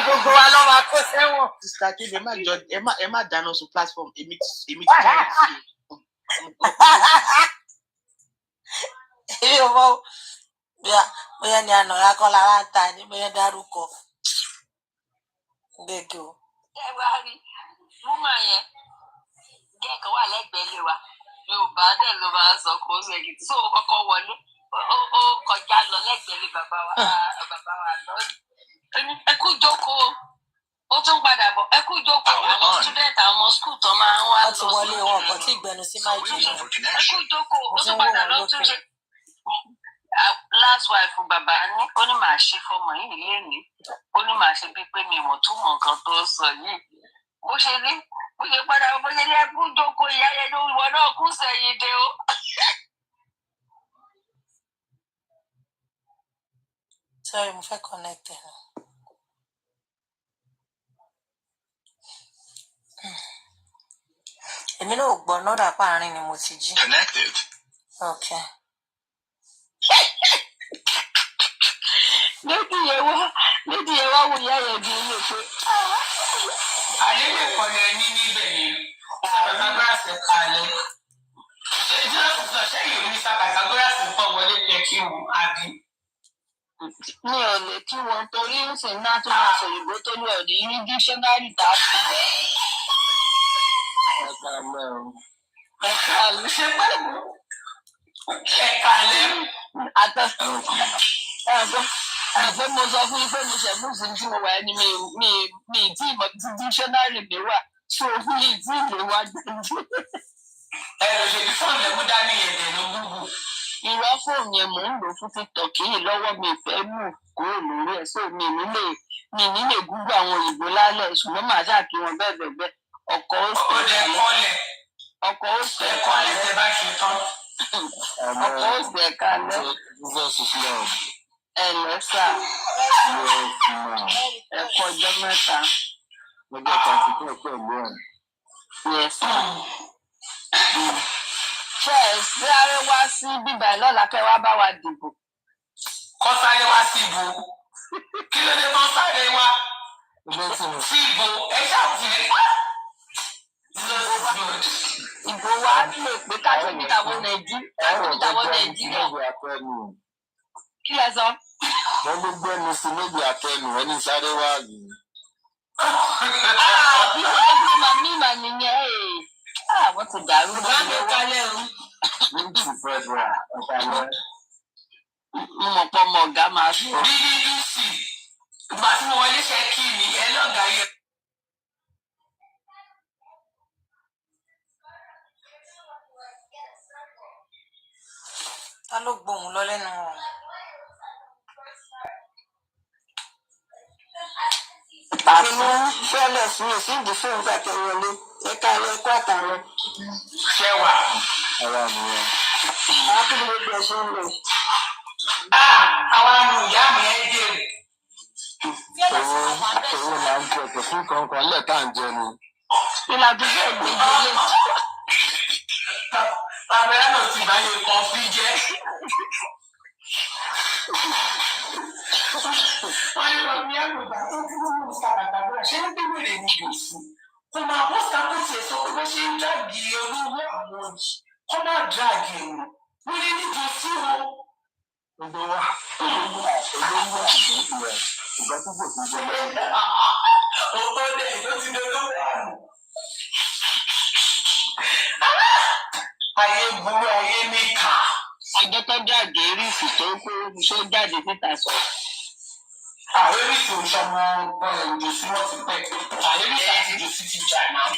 Gbogbo wa lọ máa kó sẹ́wọ̀n. Sister Kebe ẹ má dáná sun platform èmi ti jáde sí i. Èmi ò mọ̀ bóyá ni àná akọ́ lára ń ta ni bóyá dárúkọ. Gbẹ̀gẹ̀ o. Ẹ wá rí woman yẹn díẹ̀ kan wà lẹ́gbẹ̀ẹ́ ilé wa Yorùbá dẹ̀ ló máa ń sọ kó sọ èkìtì tó kọ́kọ́ wọlé ó kọjá lọ lẹ́gbẹ̀ẹ́ ilé bàbá wa lọ. Ẹ kú jókòó ó tún padà bọ̀ ẹ kú jókòó àwọn student àwọn ọmọ school tó máa ń wá lọ sí wọlé wọn kò tí gbẹnu sí máìkì náà. Ẹ kú jókòó ó tún padà lọ tún ṣe. Last wife bàbá ní ó ní màá ṣe fọmọ yìí lénìí ó ní màá ṣe bíi pé mi mọ̀ túmọ̀ nǹkan tó sọ yìí bó ṣe padà bó ṣe ní ẹ kú jókòó ìyá yẹn ló wọ náà kú sẹ́yìn dé o. Sorry, mo fẹ́ connect ẹ̀ náà. Èmi náà ò gbọ́ nọ́dà páàrin ni mo ti jí. Connected. Okay. Lédi yẹn wá wò ìyá yẹn bí ilé pé. Àlejò kan lẹ ní níbẹ̀ yẹn, Pythagoras kalẹ̀. Ṣé ìdílé tuntun ṣẹ́yìn ní Pythagoras ń tọ̀ wọlé tẹ̀ kí wọn àbí? Mi ò lè kí wọn torí ń sìn náà tó máa sọ òyìnbó tó ní ọ̀dí ní dísẹ́nárì tá a fi bẹ̀. Àfẹ́ mo sọ fún yín pé mo ṣẹ̀ mú sí tí mo wà ẹni mi tí ìmọ̀ tí dísẹ́nárì mi wà tó fún yìí tí ìlú wa gbẹ̀jú. Ẹ lọ ṣe bí fóònù ẹ̀mú dání ẹ̀dẹ̀ ló gbúgbù. Irọ́ fóònù yẹn mò ń lò fún TikTok yìí lọ́wọ́ mi ìfẹ́ mú kúrò lórí ẹ̀ so mi nílé gúgbù àwọn òyìnbó lálẹ́ ṣùgbọ́n màá ṣáà kí wọn bẹ́ẹ̀ bẹ́ẹ̀ bẹ́ẹ̀ ọkọ̀ ó sì kọ́lẹ̀ tẹ bá ṣe tán. ọkọ̀ ó sì ẹ̀ka lẹ́ ẹ̀lẹ́sà ẹ̀kọ́ ọjọ́ mẹ́ta. Yes. Ṣé ẹ sáré wá sí bíbá ẹ lọ́la kẹ́ wá bá wa dìbò? Kọ́ sáré wá sí ìbò. Kí ló dé kọ́ sáré wá sí ìbò? Ẹ ṣàfihàn. Ìbò wa lè pé kájọ́bítà wọ Nàìjíríà. Kí lẹ sọ? Wọ́n ló gbé mi sí méjì àtẹnu ẹni sáré wá yìí. Bí mo ṣe fún màmí màmí yẹn wọ́n ti dàrú lọ́wọ́. Mo mọ̀ pọ̀ ọmọ ọ̀gá máa sọ. BBC ìgbà tí mo wọlé ṣe kí ni ẹ lọ́gàá yẹn. Ta ló gbóhùn lọ lẹ́nu wọn? Àfinú fẹ́lẹ̀ fún mi sí ìdí fún ìgbà tó wọlé ẹ̀ka ẹ̀kọ́ àtàwọn. Ṣé wà? Ara mi wá. Àwọn kí ni gbogbo ẹ̀ṣẹ̀ ń lò? Àwọn àmì ìyá mi ẹ dé. Owó máa ń jẹ pẹ̀fún kankan lẹ́ẹ̀ta ń jẹ ni. Ìlàdúgbò ìgbèjì lè. Bàbá ẹ̀ náà ti bá yẹ kan fi jẹ́. Wọ́n ní wọ́n ní ẹ̀rù ìgbà tó ti mú Mr. Bàbá ṣé ń bí wèrè ní gbèsè. Kò máa bọ́ sábò tiẹ̀ sọ pé bó ṣe ń dàgì olówó àwọn òjì. Kọ́ máa dàgì ẹ̀rù. Wèrè ní gbèsè o. Gbogbo wa ìgbà tó kò sí jẹ́. Owó dẹ̀ ló ti dolówó àrùn. Ayé burú ayé níkà. Ọjọ́ tó jáde rísì tó kó ṣó jáde síta sọ. Àwọn oríṣi òṣọmọ òjò sí wọn ti pẹ́. Àwọn oríṣi àti ìjò sí ti jà náà.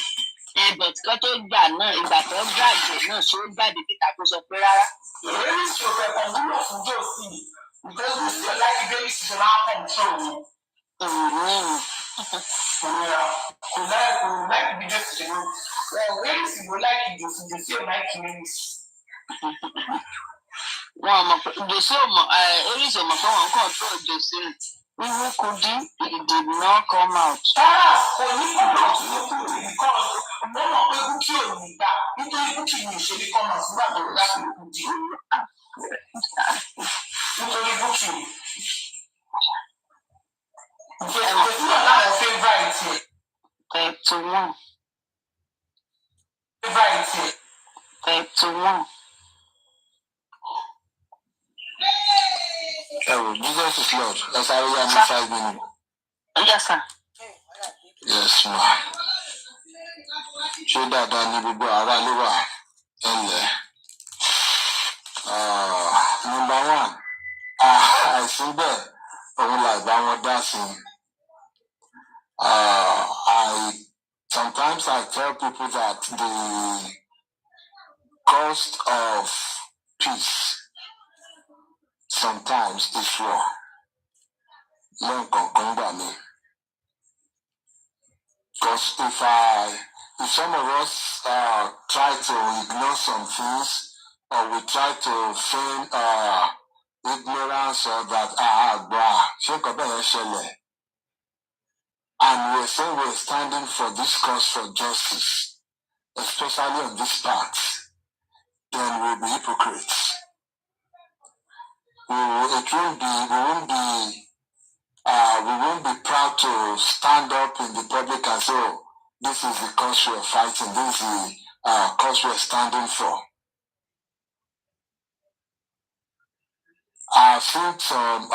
Ẹ̀bọ̀ tí kò tó gbà náà ìgbà tó jáde náà ṣó jáde síta kó sọ pé rárá. Oríṣi òfẹ́ kan wúlò fún Jòsí. Because we still like the very seasonal control. Kò láì bí Jòsí ṣe ló. Oríṣi ìbò láìkì Jòsí ò láìkì Oríṣi. Wọ́n mọ̀ pé Jòsí Oríṣi ò mọ̀ pé wọ́n kàn tó Jòsí rẹ̀. Even Kudi, it did not come out. Kò ní kúrò tí ó kúrò because wọ́n mọ̀ pé Bukky ò ní gbà nítorí Bukky ní ìṣèlú come out nígbà tó láti Kudi. Nítorí Bukky. Ìgbésí wà láwọn favourite ẹ̀. Favourite ẹ̀. Jesus is Lord. That's how we are in 5 minutes. Yes, sir. Yes, ma. Ṣé dáadáa ní gbogbo ara ló wà ẹ̀lẹ́? Number 1, àìsí bẹ́ẹ̀ òun là bá wọn dá sí. Sometimes I tell people that the cost of peace sometimes is war. Because if some of us try to ignore some things, or we try to feign ignorance or that and we're saying we're standing for this cause for justice, especially on this part, then we'll be hypocrites. We won't be proud to stand up in the public and say, oh, this is the cause we are fighting, this is the cause we are standing for. I I've seen some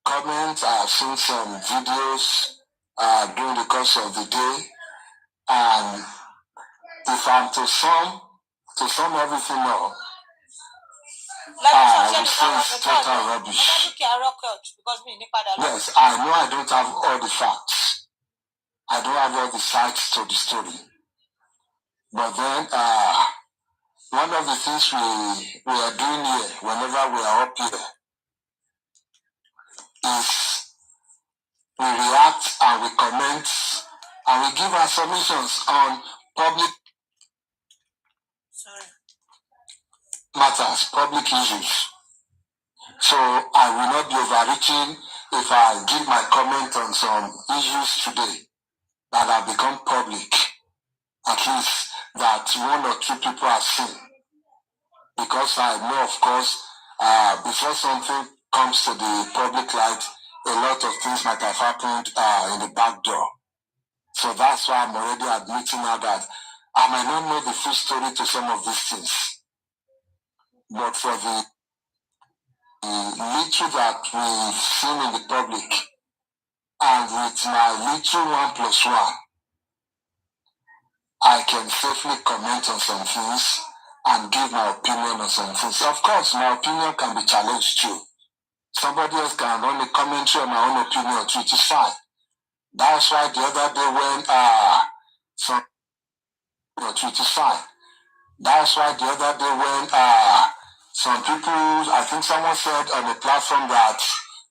comments, I've seen some videos during the course of the day, and if I'm to sum everything up, I would say it's total rubbish. Yes, I know I don't have all the facts. I don't have all the sides to the story. But then, one of the things we are doing here, whenever we are up here, is we react and we comment and we give our submissions on public matters, public issues. So I will not be overreaching if I give my comment on some issues today that have become public, at least that one or two people have seen. Because I know, of course, before something comes to the public light, a lot of things might have happened in the back door. So that's why I'm already admitting now that I might not know the full story to some of these things. But for the little that we've seen in the public, and with my little 1+1, I can safely comment on some things and give my opinion on some things. Of course, my opinion can be challenged too. Somebody else can run a commentary on my own opinion too. It is fine. That's why the other day when it is fine. That's why the other day when some people, I think someone said on the platform that,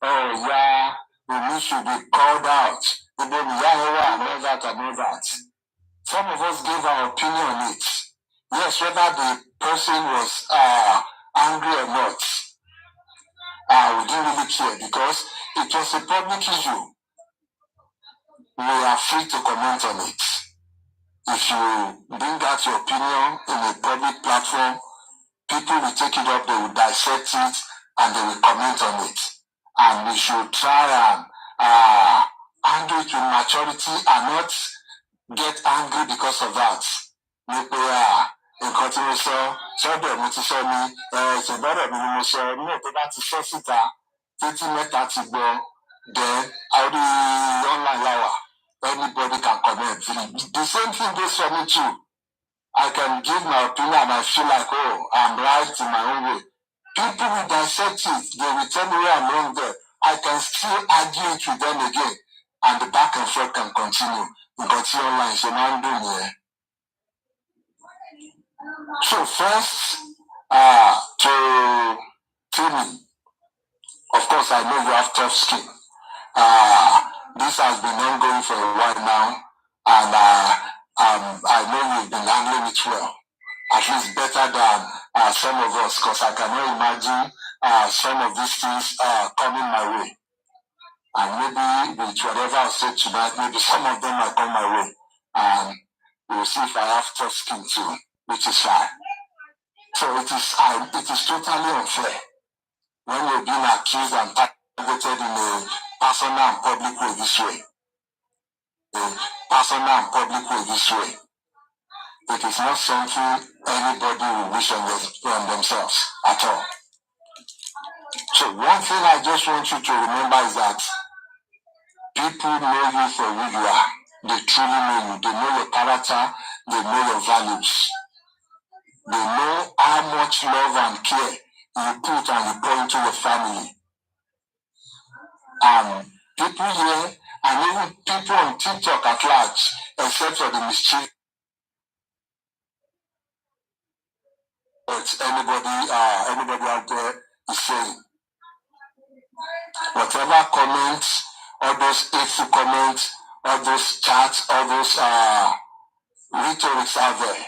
oh yeah, we should be called out. And then yeah, and all that and all that. Some of us gave our opinion on it. Yes, whether the person was angry or not, we didn't really care because it was a public issue. We are free to comment on it. If you bring out your opinion in a public platform, people will take it up, they will dissect it, and they will comment on it. And we should try and handle it with maturity and not get angry because of that. Nǹkan tí mo sọ sọ́dọ̀ mo ti sọ ni ìṣègbọ́dọ̀ mi ni mo sọ ní òpin bá ti sọ síta títí mẹ́ta ti gbọ́ then orí online lawa anybody can comment. The same thing goes for me too. I can give my opinion and I feel like, oh, I'm right in my own way. People will dissect it. They will tell me where I'm wrong there. I can still argue it with them again. And the back and forth can continue. Because online, so I'm doing here. So first, to me, of course, I know you have tough skin. This has been ongoing for a while now. And I know you've been handling it well. At least better than some of us, because I cannot imagine some of these things coming my way. And maybe with whatever I said tonight, maybe some of them might come my way. And we'll see if I have tough skin too, which is fine. So it is totally unfair when you're being accused and targeted in a personal and public way this way. It is not something anybody will wish on themselves at all. So one thing I just want you to remember is that people know you for who you are. They truly know you. They know your character. They know your values. They know how much love and care you put and you pour into your family. People here and even people on TikTok at large, except for the mischief that anybody out there is saying. Whatever comments, all those hateful comments, all those chats, all those rhetorics out there,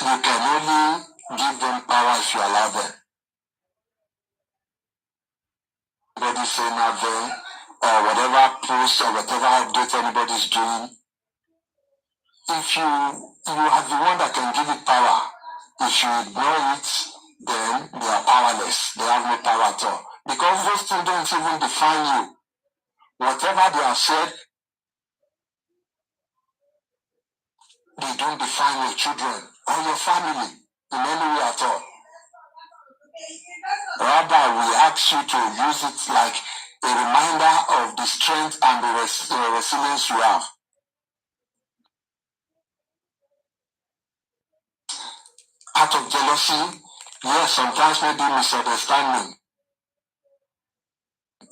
you can only give them power if you allow them. Anybody saying out there, or whatever post or whatever update anybody's doing, if you are the one that can give it power, if you ignore it, then they are powerless. They have no power at all. Because those things don't even define you. Whatever they have said, they don't define your children or your family in any way at all. Rather, we ask you to use it like a reminder of the strength and the resilience you have. Out of jealousy, yes, sometimes maybe misunderstanding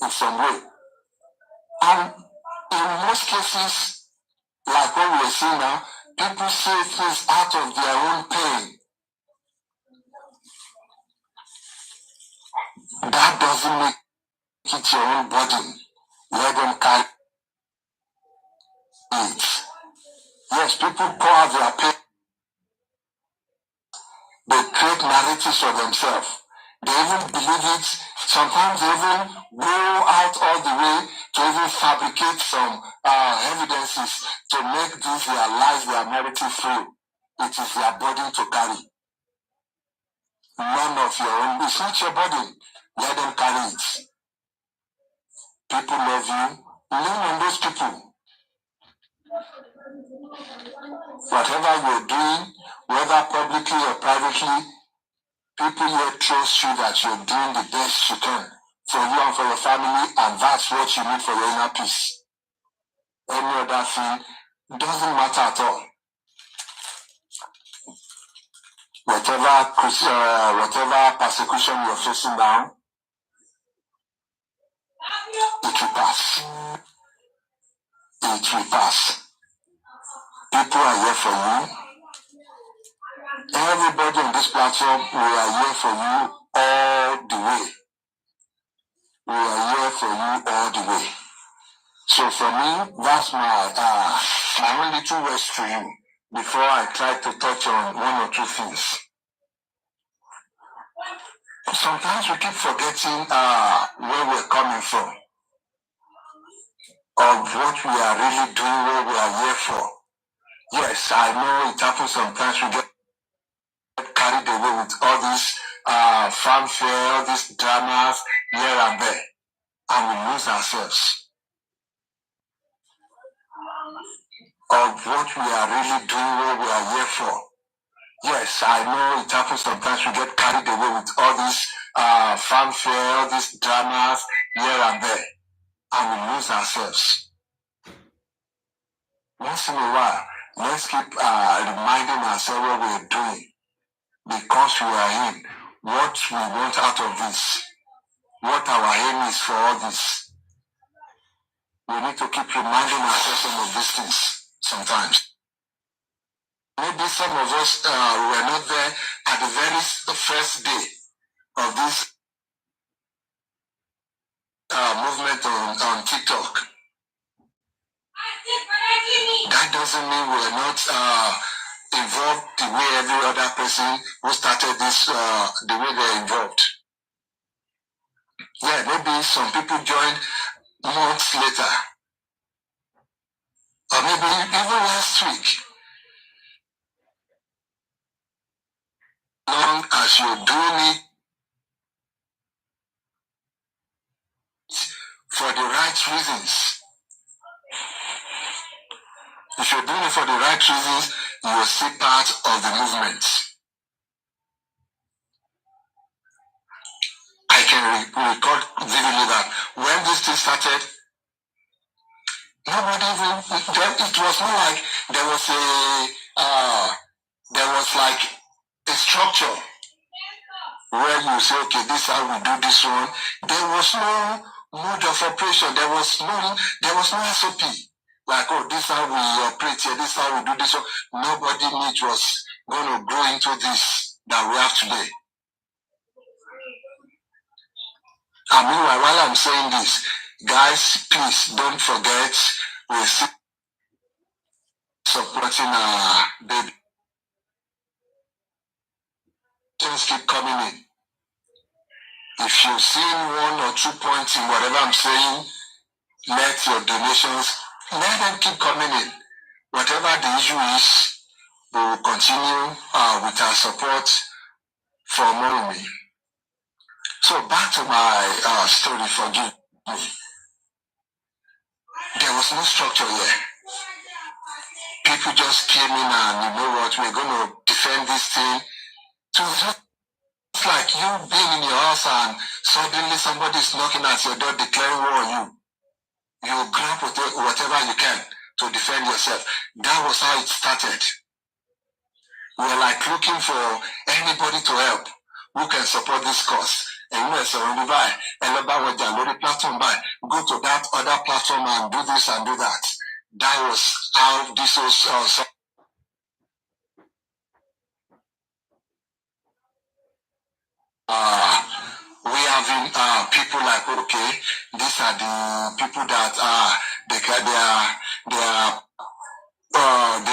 in some way. And in most cases, like what we are seeing now, people say things out of their own pain. That doesn't make it your own burden. Let them carry it. Yes, people pour out their pain. They create narratives for themselves. They even believe it. Sometimes they even go out all the way to even fabricate some evidences to make this their life, their narrative through. It is their burden to carry. None of your own. It's not your burden. Let them carry it. People love you. Lean on those people. Whatever you're doing, whether publicly or privately, people here trust you that you're doing the best you can for you and for your family, and that's what you need for your inner peace. Any other thing doesn't matter at all. Whatever persecution you're facing now, it will pass. It will pass. People are here for you. Everybody on this platform, we are here for you all the way. We are here for you all the way. So for me, that's my only 2 words to you before I try to touch on 1 or 2 things. Sometimes we keep forgetting where we're coming from, of what we are really doing, what we are here for. Yes, I know it happens sometimes. We get carried away with all this fanfare, all these dramas here and there, and we lose ourselves of what we are really doing, what we are here for. Yes, I know it happens sometimes. We get carried away with all this fanfare, all these dramas here and there, and we lose ourselves. Once in a while, let's keep reminding ourselves what we're doing, because we are in, what we want out of this, what our aim is for all this. We need to keep reminding ourselves some of these things sometimes. Maybe some of us were not there at the very first day of this movement on TikTok. That doesn't mean we're not involved the way every other person who started this, the way they're involved. Yeah, maybe some people joined months later, or maybe even last week. Long as you're doing it for the right reasons, if you're doing it for the right reasons, you will see part of the movement. I can recall vividly that when this thing started, nobody even, it was not like there was like a structure where you say, okay, this is how we do this one. There was no mode of operation. There was no SOP. Like, oh, this is how we operate here. This is how we do this one. Nobody knew it was going to grow into this that we have today. And meanwhile, while I'm saying this, guys, please don't forget, we're still supporting our baby. Things keep coming in. If you've seen 1 or 2 points in whatever I'm saying, let your donations, let them keep coming in. Whatever the issue is, we will continue with our support for Wumi. So back to my story, forgive me. There was no structure here. People just came in and, you know what, we're going to defend this thing. So just just like you being in your house and suddenly somebody is knocking at your door declaring war on you. You grab whatever you can to defend yourself. That was how it started. We were like looking for anybody to help who can support this cause. And we said, platform by, go to that other platform and do this and do that. That was how this was. We have people like, okay, these are the people that they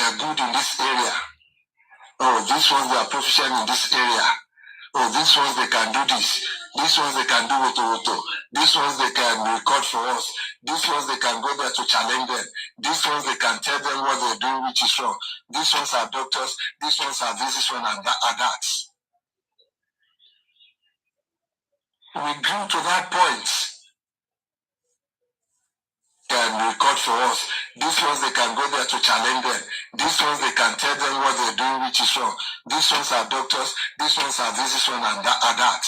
are good in this area. Oh, these ones they are proficient in this area. Oh, these ones they can do this. These ones they can do auto. These ones they can record for us. These ones they can go there to challenge them. These ones they can tell them what they're doing which is wrong. These ones are doctors. These ones are this one and that. We grew to that point. Can record for us. These ones they can go there to challenge them. These ones they can tell them what they're doing which is wrong. These ones are doctors. These ones are this one and that.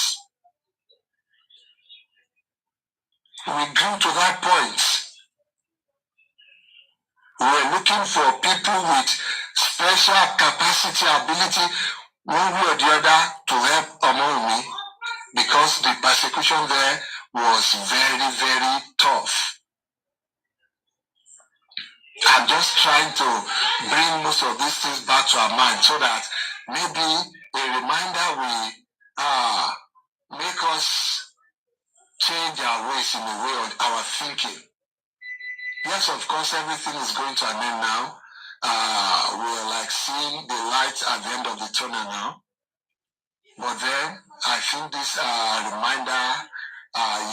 We grew to that point. We're looking for people with special capacity, ability, one way or the other, to help Wumi, because the persecution there was very, very tough. I'm just trying to bring most of these things back to our mind so that maybe a reminder will make us change our ways in the way of our thinking. Yes, of course, everything is going to an end now. We're like seeing the light at the end of the tunnel now. But then I think this reminder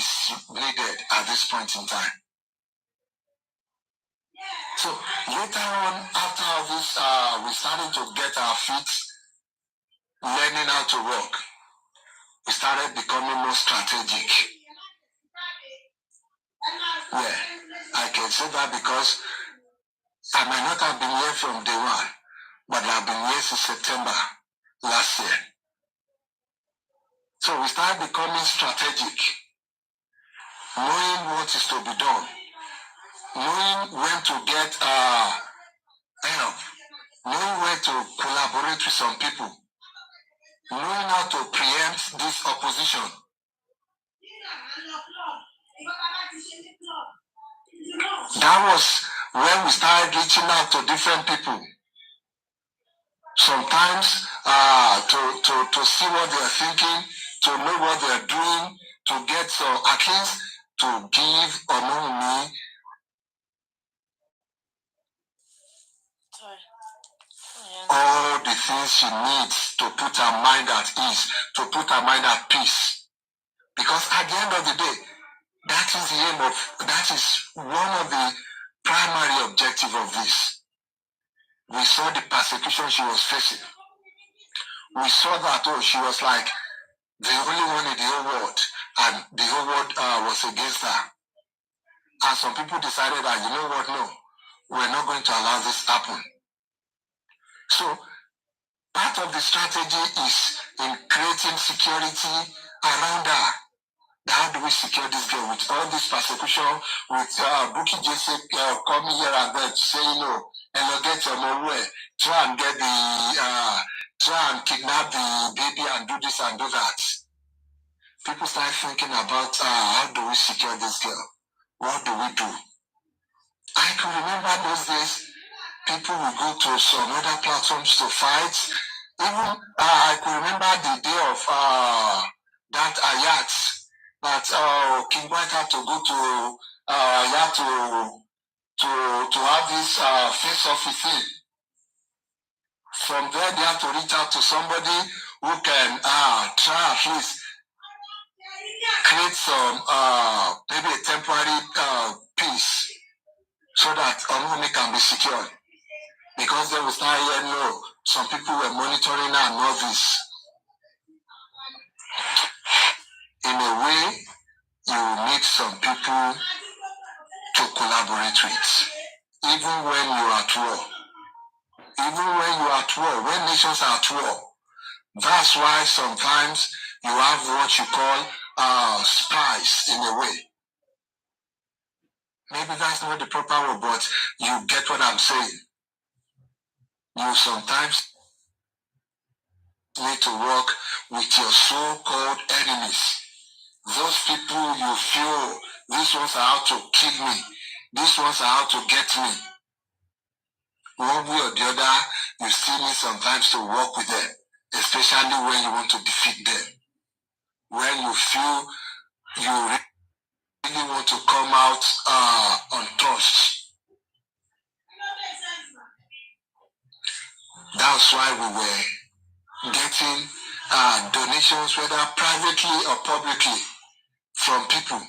is needed at this point in time. So later on, after all this, we started to get our feet, learning how to work. We started becoming more strategic. Yeah, I can say that because I might not have been here from day one, but I've been here since September last year. So we started becoming strategic, knowing what is to be done, knowing when to get help, knowing where to collaborate with some people, knowing how to preempt this opposition. That was when we started reaching out to different people. Sometimes to see what they're thinking, to know what they're doing, to get at least to give Wumi all the things she needs to put her mind at ease, to put her mind at peace. Because at the end of the day, that is the aim of, that is one of the primary objectives of this. We saw the persecution she was facing. We saw that, she was like the only one in the whole world, and the whole world was against her. And some people decided that, you know what, no, we're not going to allow this to happen. So part of the strategy is in creating security around her. How do we secure this girl with all this persecution, with Bukky Jesse coming here and there to say, and get your money, try and get try and kidnap the baby and do this and do that. People start thinking about how do we secure this girl? What do we do? I can remember those days, people will go to some other platforms to fight. Even I can remember the day of that Ayat, that King White had to go to Ayat to have this face-off with him. From there, they have to reach out to somebody who can try at least create some maybe a temporary peace so that Wumi can be secured. Because they will start hearing, some people were monitoring her and all this. In a way, you need some people to collaborate with, even when you are at war. Even when you are at war, when nations are at war. That's why sometimes you have what you call spies in a way. Maybe that's not the proper word, but you get what I'm saying. You sometimes need to work with your so-called enemies. Those people you feel, these ones are out to kill me, these ones are out to get me. One way or the other, you still need sometimes to work with them, especially when you want to defeat them. When you feel you really want to come out untouched. That's why we were getting donations, whether privately or publicly, from people.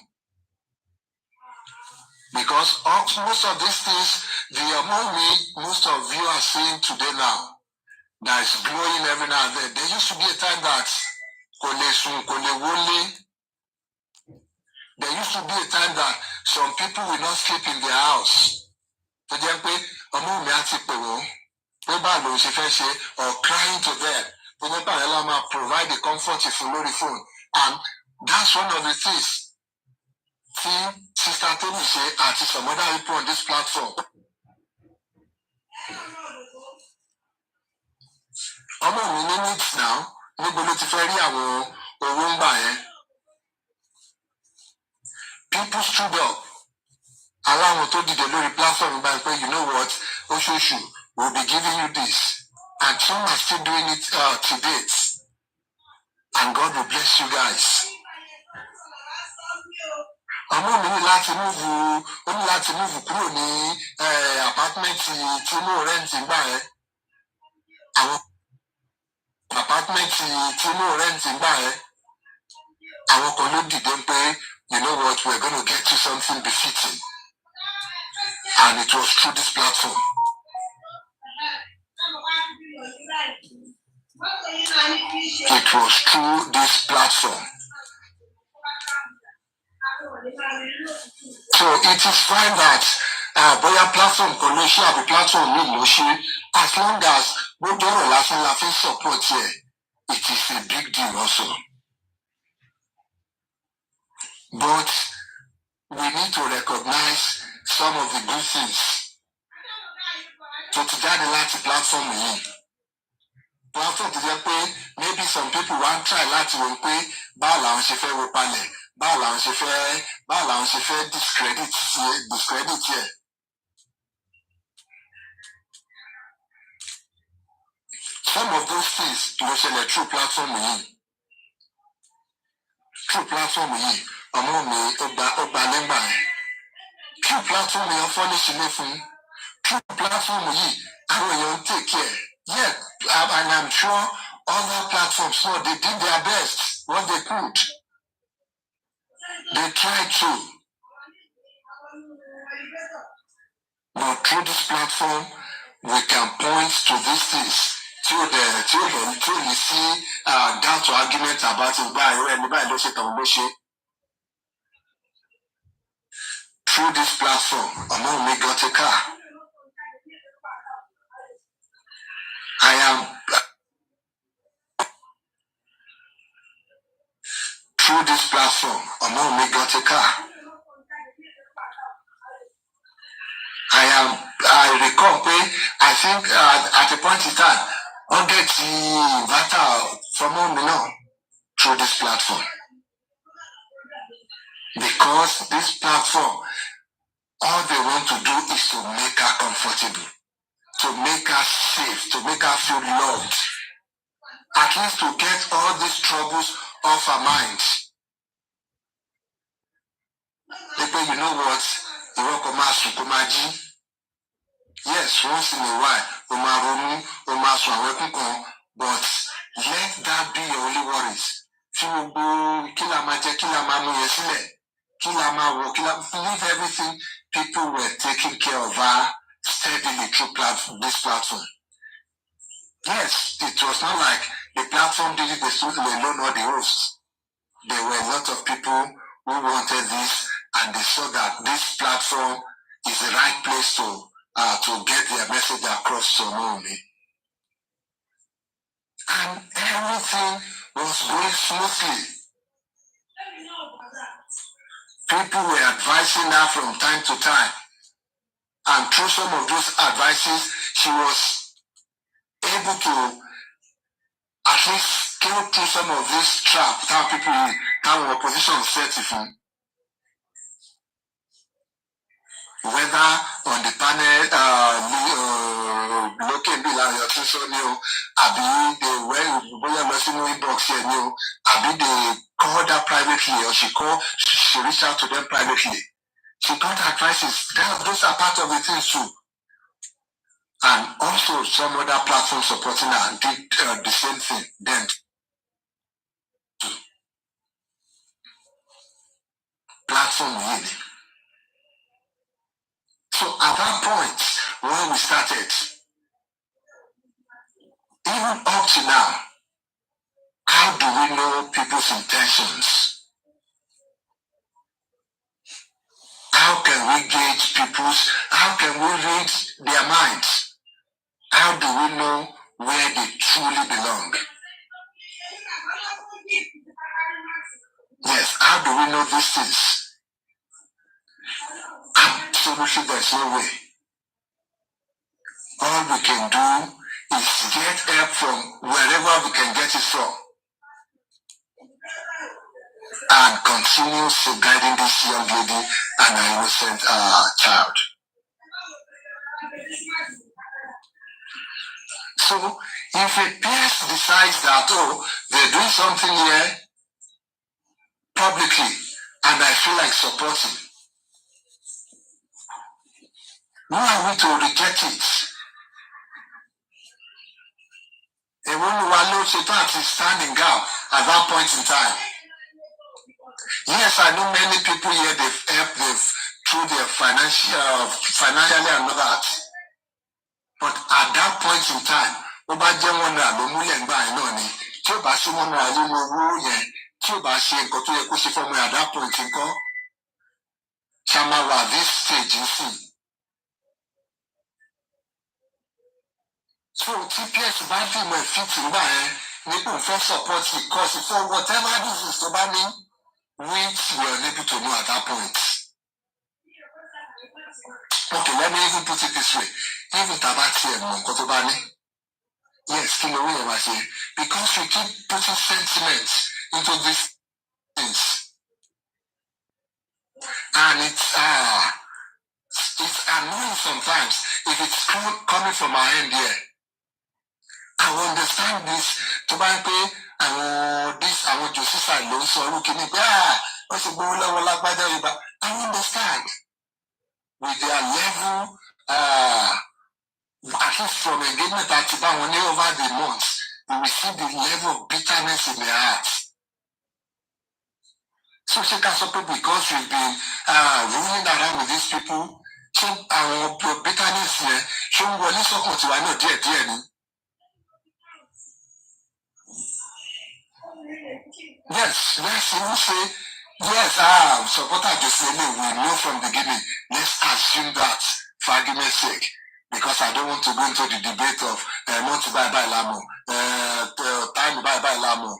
Because most of these things, the among me, most of you are seeing today now, that is glowing every now and then. There used to be a time that there used to be a time that some people will not sleep in their house. Or crying to them. Provide the comfort for the phone. And that's one of the things. See, Sister Tony say, and some other people on this platform. Minutes now, people stood up. Allow to the delivery platform by you know what, Oshoshu will be giving you this. And some are still doing it to date. And God will bless you guys. Ọmọ mi ní láti move kúrò ní apartment tí mo rent gbà yẹn. Àwọn apartment tí mo rent gbà yẹn. Àwọn kan ló dìde pé, you know what, we're going to get you something befitting. And it was through this platform. It was through this platform. So it is fine that boya platform can no share the platform no share, as long as we don't laughing support here, it is a big deal also. But we need to recognize some of the good things. So to get the last platform here. Platform to say maybe some people want try láti wò pé báwo làwọn ṣe fẹ́ wó palẹ̀, báwo làwọn ṣe fẹ́ discredit here. Some of those things ló ṣẹlẹ̀ through platform yìí. Through platform yìí, ọmọ mi ó gba lẹ́gbà yẹn. Through platform yìí, ọ̀fọ́ ní ṣílé fún. Through platform yìí, àwọn èèyàn take care. Yeah, and I'm sure other platforms, so they did their best, what they could. They tried to. But through this platform, we can point to these things. Through you see down to argument about it. Through this platform, among me got a car. I am through this platform, among me got a car. I recall, I think at a point in time, I'll get the inverter from home now through this platform. Because this platform, all they want to do is to make her comfortable, to make her safe, to make her feel loved. At least to get all these troubles off her mind. People, you know what? Yes, once in a while, but let that be your only worries. Leave everything. People were taking care of her steadily through this platform. Yes, it was not like the platform did it alone or the hosts. There were a lot of people who wanted this, and they saw that this platform is the right place to get their message across to Wumi. And everything was going smoothly. People were advising her from time to time. And through some of those advices, she was able to at least scale through some of this trap that people in our opposition set if whether on the panel looking below your social new abi they were inbox here new abi they called her privately or she reached out to them privately. She got advices. Those are part of the things too. And also some other platforms supporting her did the same thing then too. Platform really. So at that point, when we started, even up to now, how do we know people's intentions? How can we gauge how can we read their minds? How do we know where they truly belong? Yes, how do we know these things? Absolutely, there's no way. All we can do is get help from wherever we can get it from and continue guiding this young lady and her innocent child. So if a PS decides that, oh, they're doing something here publicly and I feel like supporting, who are we to reject it? A woman who allows it to stand in gap at that point in time. Yes, I know many people here, they've helped through their financially and all that. But at that point in time, Oba jẹ́ wọn náà ló múlẹ̀ ń gbà ẹ̀ náà ni. Tí ó bá sí wọn náà nínú owó yẹn, tí ó bá ṣe nǹkan tó yẹ kó ṣe fọ́mọ at that point nǹkan, ṣá máa wà this stage nsìn. So TPS bá dìmọ̀ ìfìtì ńgbà yẹn nípò fẹ́ support the cause for whatever reasons tó bá ní, which we are unable to know at that point. Okay, let me even put it this way. Even Tabati and Monkotobani, yes, because we keep putting sentiments into these things. And it's annoying sometimes if it's coming from our end here. I understand this. To buy pay, I want to see I loan so looking at what's a bull level like by the I understand. With their level, at least from engagement at Tiba, when over the months, we see the level of bitterness in their hearts. So she can support because we've been rolling around with these people. So our bitterness here, so we're not so much, I know, dear. Yes, you say, yes, supporter just say, no, we know from the beginning. Let's assume that for argument's sake, because I don't want to go into the debate of month by Lamo, time by Lamo,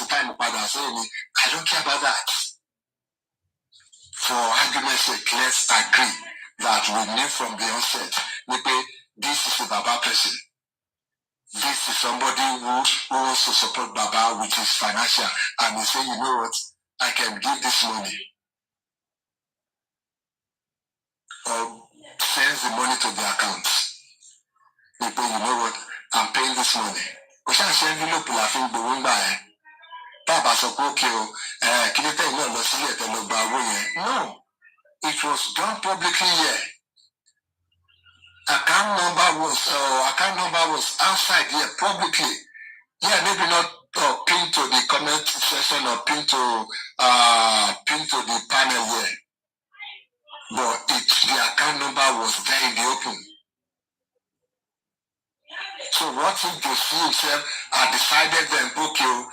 time by I don't care about that. For argument's sake, let's agree that we knew from the onset, maybe this is a Baba person. This is somebody who wants to support Baba with his financial, and they say, you know what, I can give this money. Or sends the money to the account. They say, you know what, I'm paying this money. Because I say, envelope laughing, but won't buy. Baba so okay, can you tell me no, it was done publicly here. Account number was outside here publicly. Yeah, maybe not pin to the comment section or pin to the panel here. But the account number was there in the open. So what if the see himself decided then, okay,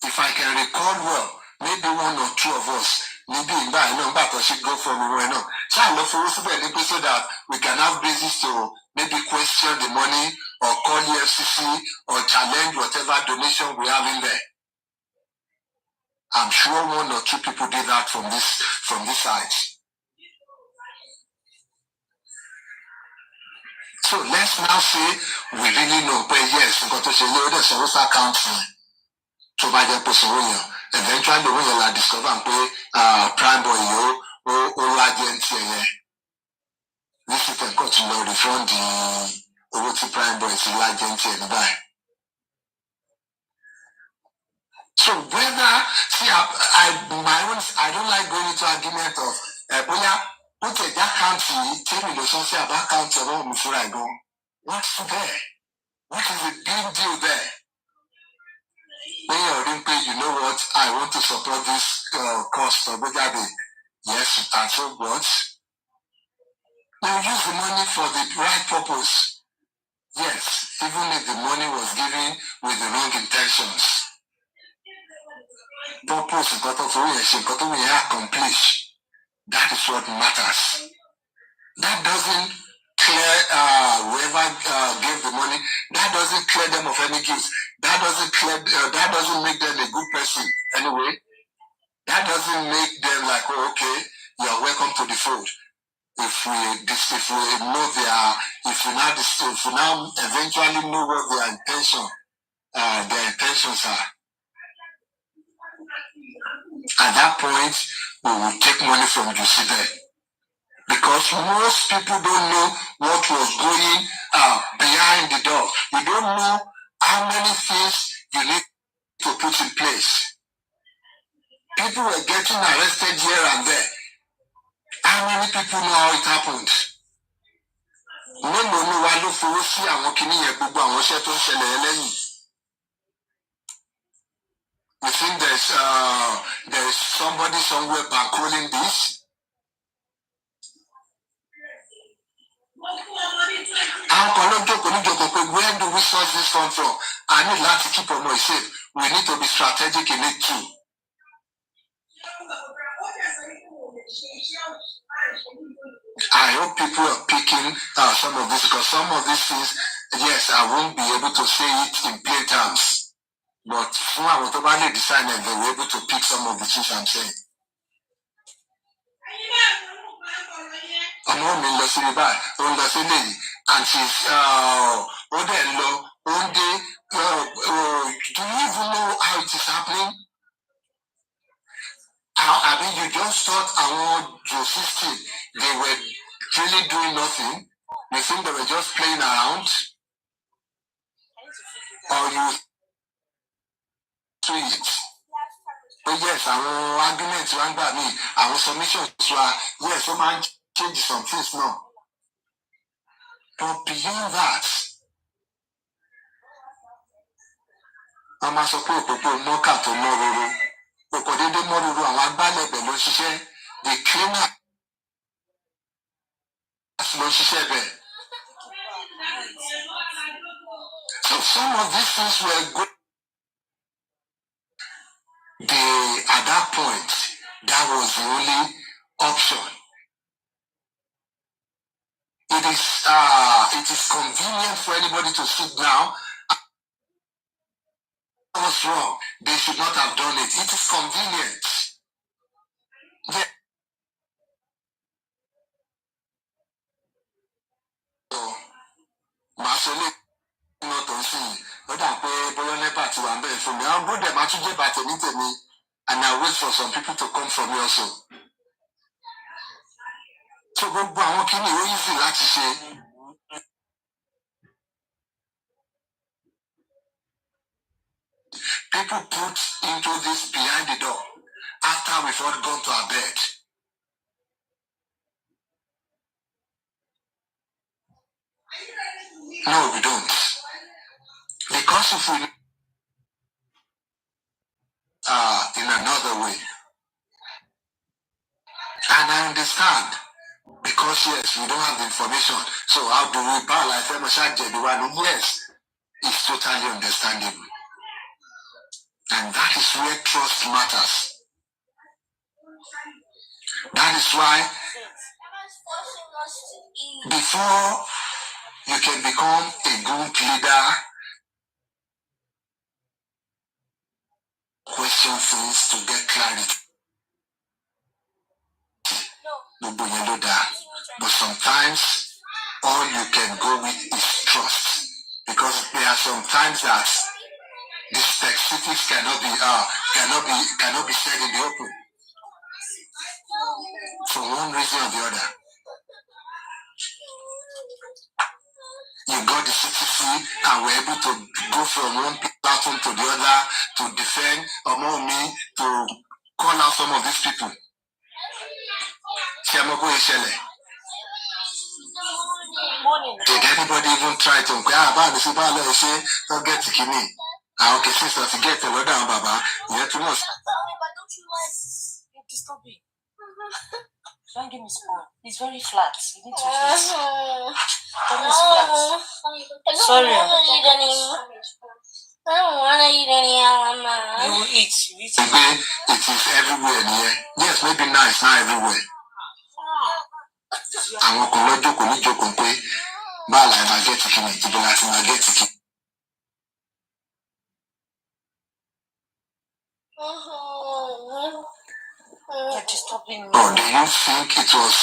if I can recall well, maybe one or two of us, maybe in that, I know, but I should go for me right now. So I love for us so that we can have basis to maybe question the money or call the FCC or challenge whatever donation we have in there. I'm sure one or two people did that from this side. So let's now say we really know, but yes, we got to say, the service account to buy the person. Eventually, we will discover prime boy, agent. This is the got to know the front the prime boy is agent and buy. So whether I don't like going into argument of put that country, tell me the social about country before I go. What's there? What is the big deal there? When you're Olympic, you know what? I want to support this cause of Bugatti. Yes, and so what? Now use the money for the right purpose. Yes, even if the money was given with the wrong intentions. Purpose is got to be accomplished. That is what matters. That doesn't clear whoever gave the money. That doesn't clear them of any guilt. That doesn't make them a good person. Anyway, that doesn't make them like, oh, okay, you're welcome to the fold. If we now eventually know what their intentions are, at that point we will take money from Giuseppe. Because most people don't know what was going behind the door. You don't know how many things you need to put in place. People were getting arrested here and there. How many people know how it happened? You think there's somebody somewhere bankrolling this? Where do we source this fund from? I need to keep on my safe. We need to be strategic in it too. I hope people are picking some of this, because some of these things, yes, I won't be able to say it in plain terms. But for whatever they decided, they were able to pick some of the things I'm saying. I'm in the and she's do you even know how it is happening? You just thought your system, they were really doing nothing. You think they were just playing around? Or you see it? Oh yes, our arguments ran by me, our submissions were, yes, so man change some things now. But beyond that, I'm a support people more cat or more. The cleaner so some of these things were good. At that point, that was the only option. It is convenient for anybody to sit down. What's wrong? They should not have done it. It is convenient. Not on scene. But I pay part to one for me. I'll put them actually back to me, and I wait for some people to come from me also. So I'm working easy like to say. People put into this behind the door after we've all gone to our bed. No, we don't. Because if we in another way. And I understand. Because yes, we don't have the information. So how do we buy like yes, it's totally understandable. And that is where trust matters. That is why before you can become a good leader, question things to get clarity. But sometimes all you can go with is trust, because there are some times that the specifics cannot be said in the open for one reason or the other. You got the CTC and were able to go from one platform to the other to defend me, to call out some of these people. Did anybody even try to get to Kini? Okay, sister, to get the load down, Baba. You have to know. But don't you like you're disturbing? Don't give me spoon. It's very flat. You need to use. It's flat. Sorry. I don't want to eat any Mama. You will eat. You eat. It is everywhere here. Yes, maybe now it's not everywhere. I'm going to go to the Bala, I get to Kini. I get to Kini. You're disturbing me. Or do you think it was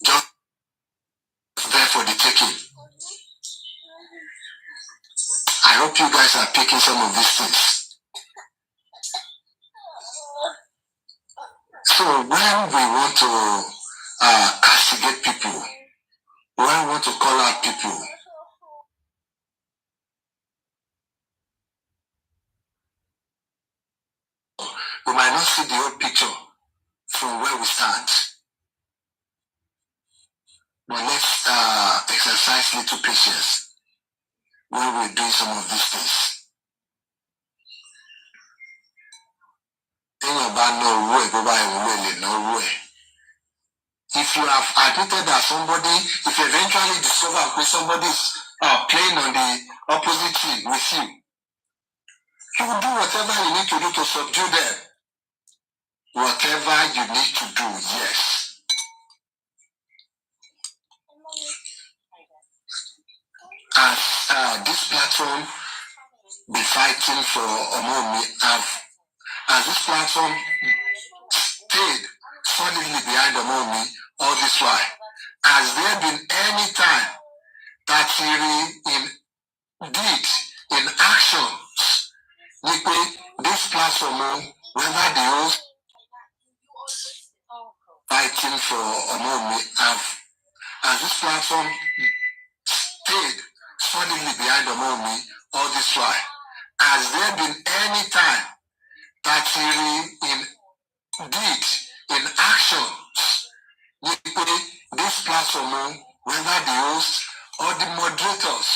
just there for the taking? I hope you guys are picking some of these things. So when we want to castigate people, when we want to call out people, we might not see the whole picture from where we stand. But let's exercise little patience when we're doing some of these things. If you have admitted that somebody, if you eventually discover that somebody is playing on the opposite team with you, you will do whatever you need to do to subdue them. Whatever you need to do, yes. As this platform be fighting for Omomi, as this platform stayed solidly behind Omomi all this while, has there been any time that he did in action this platform, whether the host fighting for Omomi, as this platform stayed solidly behind Omomi all this while, has there been any time that he did in action this platform, whether the host or the moderators,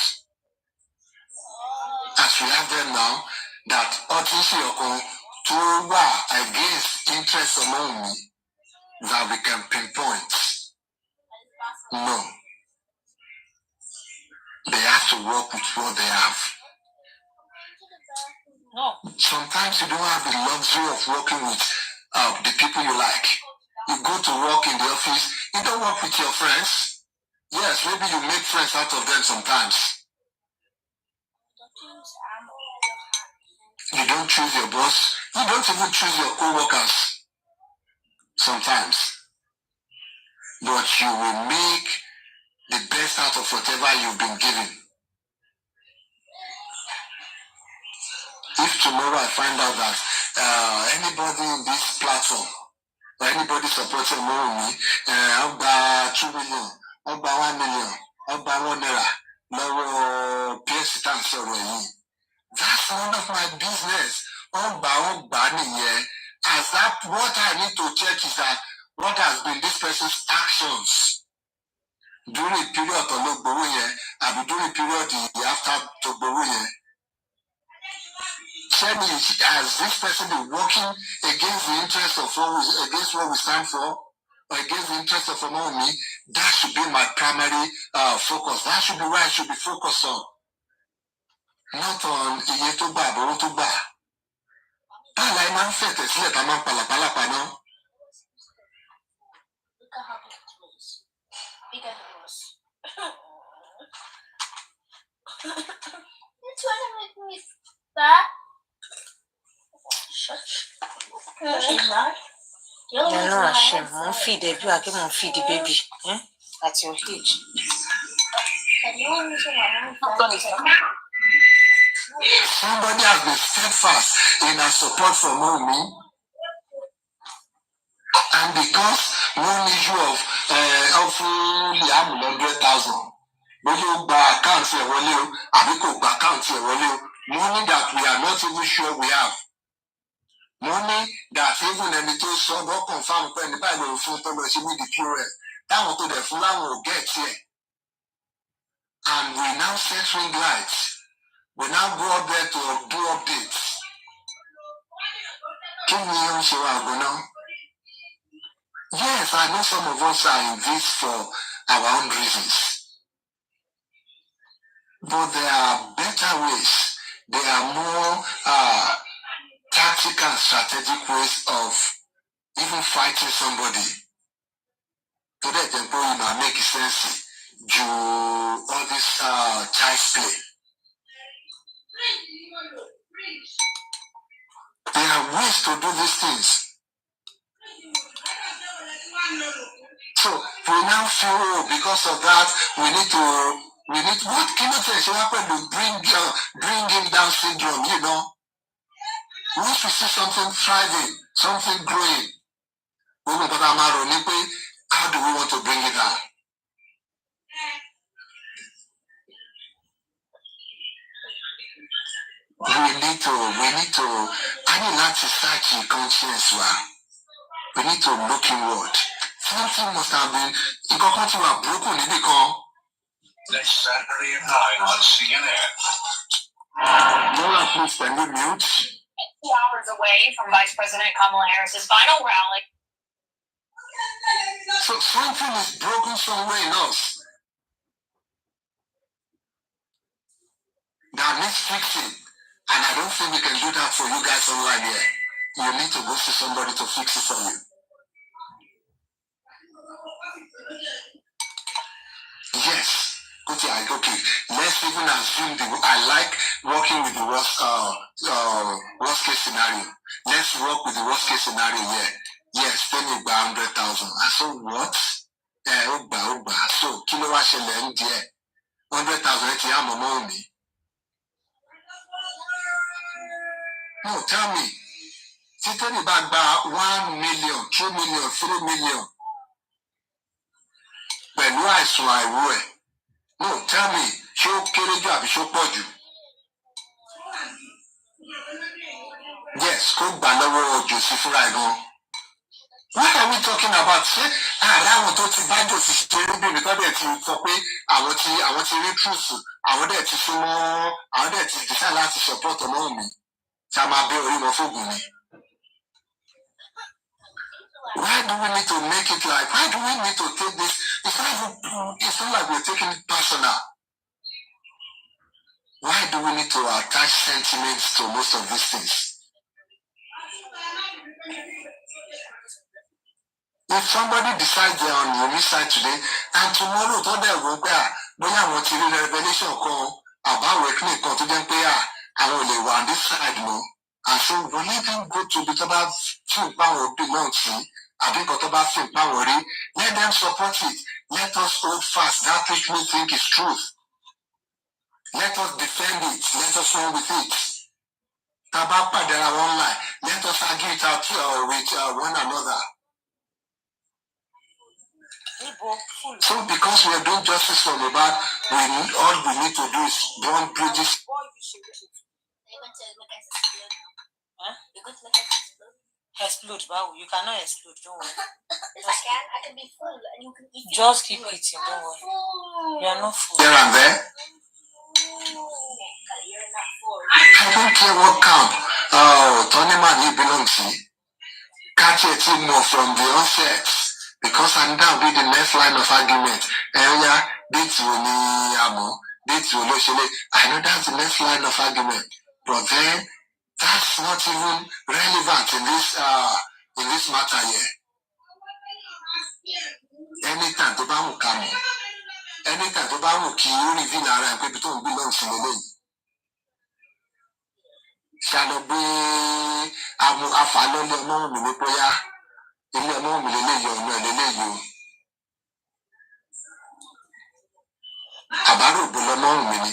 as we have them now, that Otishioko to against interest among me, that we can pinpoint? No. They have to work with what they have. No. Sometimes you don't have the luxury of working with the people you like. You go to work in the office, you don't work with your friends. Yes, maybe you make friends out of them sometimes. You don't choose your boss. You don't even choose your co-workers sometimes. But you will make the best out of whatever you've been given. If tomorrow I find out that anybody in this platform or anybody supporting me, I'll buy 2 million, I'll buy 1 million, I'll buy 1 naira, no PS that's none of my business. As that, what I need to check is that what has been this person's actions during a period of Tologbowoye, and during a period after Tologbowoye. Tell me, has this person been working against the interest of against what we stand for, or against the interest of me? That should be my primary focus. That should be where I should be focused on. Not on Iyetuba, Borutuba. Look at how it was. Bigger than us. You trying to make me fat? Shush. She's not. You're not ashamed. I'm feed the baby. I can feed the baby. At your age. Somebody has been steadfast in our support for Wumi, and because one issue of the 100,000, when you buy accounts here, meaning that we are not even sure we have. Money that even in the two sub or confirm when the Bible full to the POS, that will to the full will get here. And we now set ring lights. We now go up there to do updates. Yes, I know some of us are in this for our own reasons. But there are better ways. There are more tactical and strategic ways of even fighting somebody. To that example, you know, make sense. You all this child's play. There are ways to do these things. So we now feel because of that we need what kind of things happen to bring him down syndrome, you know. Once we see something thriving, something growing, we will put our mouth on it. How do we want to bring it down? We need to I need not to search your conscience. We need to look inward. Something must have been broken. Next Saturday at 9 on CNN. Laura, please can you mute? 2 hours away from Vice President Kamala Harris's final rally. So something is broken somewhere in us. That needs fixing. And I don't think we can do that for you guys online here. You need to go see somebody to fix it for you. Yes. Okay. Let's even assume I like working with the worst case scenario. Let's work with the worst case scenario here. Yes, pay me by 100,000. I said what? So kilowatt shell end there. 100,000 me. No, tell me. Tell me about 1 million, 2 million, 3 million. But why so I will? No, tell me, show Kerejo abi show Poju. Yes, go Balawo Joseph Raigon. What are we talking about? Say, that one to buy Joseph Kerejo because they for pay. I want to read truth. I want to see more. I want to decide to support me. Sama be ori mo fogun ni. Why do we need to make it like? Why do we need to take this? It's not like we're taking it personal. Why do we need to attach sentiments to most of these things? If somebody decides they're on Wumi side today, and tomorrow, don't they go there? When I want to read a revelation about working to them pay, I only want this side more. And so we let them go to the about few power belong to. I think about few power. Let them support it. Let us hold fast that which we think is truth. Let us defend it. Let us run with it. Tabapa there are online. Let us argue it out with one another. So because we are doing justice from above, all we need to do is burn bridges. Explode, wow, you cannot explode, don't worry. Yes, I can be full and you can eat. Just keep eating, don't worry. You are not full. Here and there. I don't care what camp Tony Man belongs to. Catch a team more from the onset. Because and that will be the next line of argument. I know that's the next line of argument. But then that's not even relevant in this matter here. Anytime the man will come on. anytime tó bá wù kí ó reveal ara ẹ̀ pé ibi tó ń gbé lọ́hùn sí lélẹ́yìí. Ṣàlọ́ gbé afàlọ́lé ọmọ mi ní bóyá ilé ọmọ mi lélẹ́yìí ọ̀nà lélẹ́yìí o. Àbáròbó lọmọ mi ni.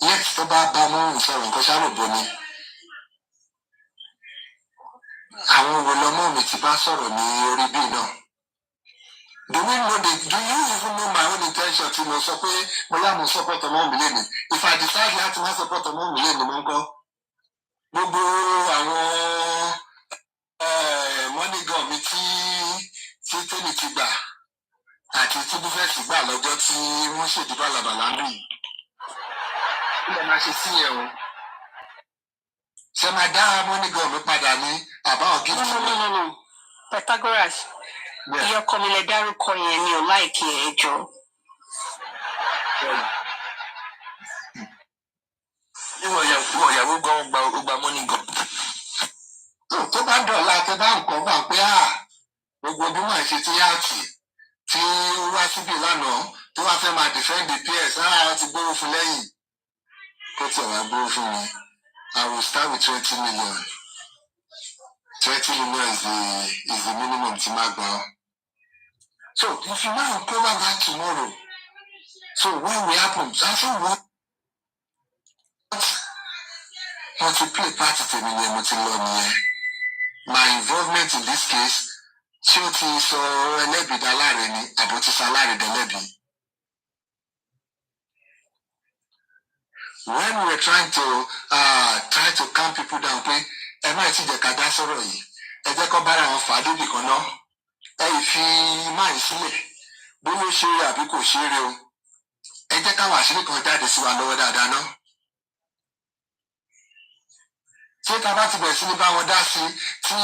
Yẹ́tì tó bá bá ọmọ mi sọ̀rọ̀ nǹkan ṣàròbó ni. Àwọn wo lọmọ mi ti bá sọ̀rọ̀ ní orí bíi náà? Do you even know my own intention tí mo sọ pé mo láàmú support ọmọ mi lé ní? If I decide láti má support ọmọ mi lé ní mo ń kọ́. Gbogbo àwọn mọ́nìgàn mi tí tẹ́lẹ̀ ti gbà àti tí búfẹ́ẹ̀sì gbà lọ́jọ́ tí wọ́n ṣèdí bàlàbàlà ń bì. Ilẹ̀ máa ṣe sí ẹ̀ o. Ṣé máa dá mọ́nìgàn mi padà ní àbá ọ̀gí? No. Pythagoras. Iye ọkọ mi lè dárúkọ yẹn mi ò láìkí ẹ jọ. Ìwọ ìyàwó gan gba mọ́nìgàn. Tó bá dọ̀la tó bá nǹkan bá pé gbogbo bí màá ṣe ti yáàtì tí ó wá síbi lánàá tó wá fẹ́ máa defend the PS ti gbówó fún lẹ́yìn. Kó tí ọ̀rá gbówó fún mi, I will start with 20 million. 20 million is the minimum tí máa gbà ọ́. So if you now cover that tomorrow, so what will happen? I think what multiply party tèmi ni mo ti lọ nìyẹn. My involvement in this case, ṣé o ti sọ ẹlẹ́bi dáláre ni àbò ti sọ aláre dẹ́lẹ́bi? When we were trying to calm people down pé ẹ má ti jẹ́ ká dá sọ̀rọ̀ yìí, ẹ jẹ́ kó bára wọn fà á débì kan náà, ẹ fi máì sílẹ̀ bó ló ṣe é àbí kò ṣe é rí o, ẹ jẹ́ káwọn àṣírí kan jáde sí wa lọ́wọ́ dáadáa náà. Ṣé ká bá ti bẹ̀rẹ̀ sí ní bá wọn dá sí tí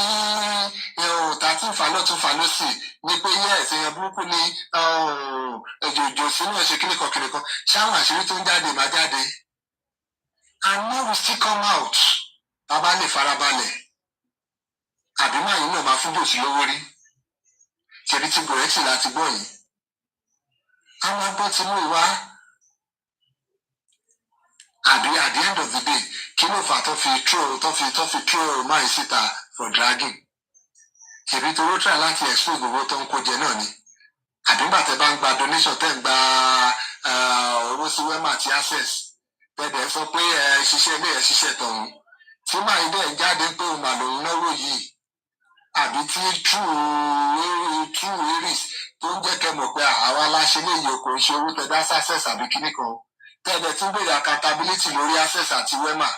ta tí ń fà lọ́tún fà lọ́sì ní pé yes èèyàn burúkú ni òjòjò sínú ẹ̀ṣẹ̀ kíníkan ṣáwọn àṣírí tó ń jáde má jáde. And now we still come out. Bàbá lè farabalẹ̀. Àbí máa yín náà máa fún bòsí lówó rí. Ṣèbí ti Gòrẹ́tì láti gbọ́ yìí. Àwọn agbọ́ ti mú ìwá. Àbí at the end of the day, kí ló fà tó fi throw máa síta for dragging? Ṣèbí tó ló try láti expose gbogbo tó ń kó jẹ náà ni. Àbí bàtẹ́ bá ń gba donation tẹ́ ń gba owó sí Wema àti Access. Bẹ́ẹ̀ sọ pé ṣiṣẹ́ ilé ẹ̀ ṣiṣẹ́ tọ̀hún tí máa ń dẹ̀ jáde pé òun mà lòun náwó yìí àbí tí true aries tó ń jẹ́ kẹ́ mọ̀ pé àwa aláṣẹ lè yọ kò ń ṣe owó tẹ̀dá Access àbí kíní kan tẹ̀lé tí ń bèrè accountability lórí Access àti Wema.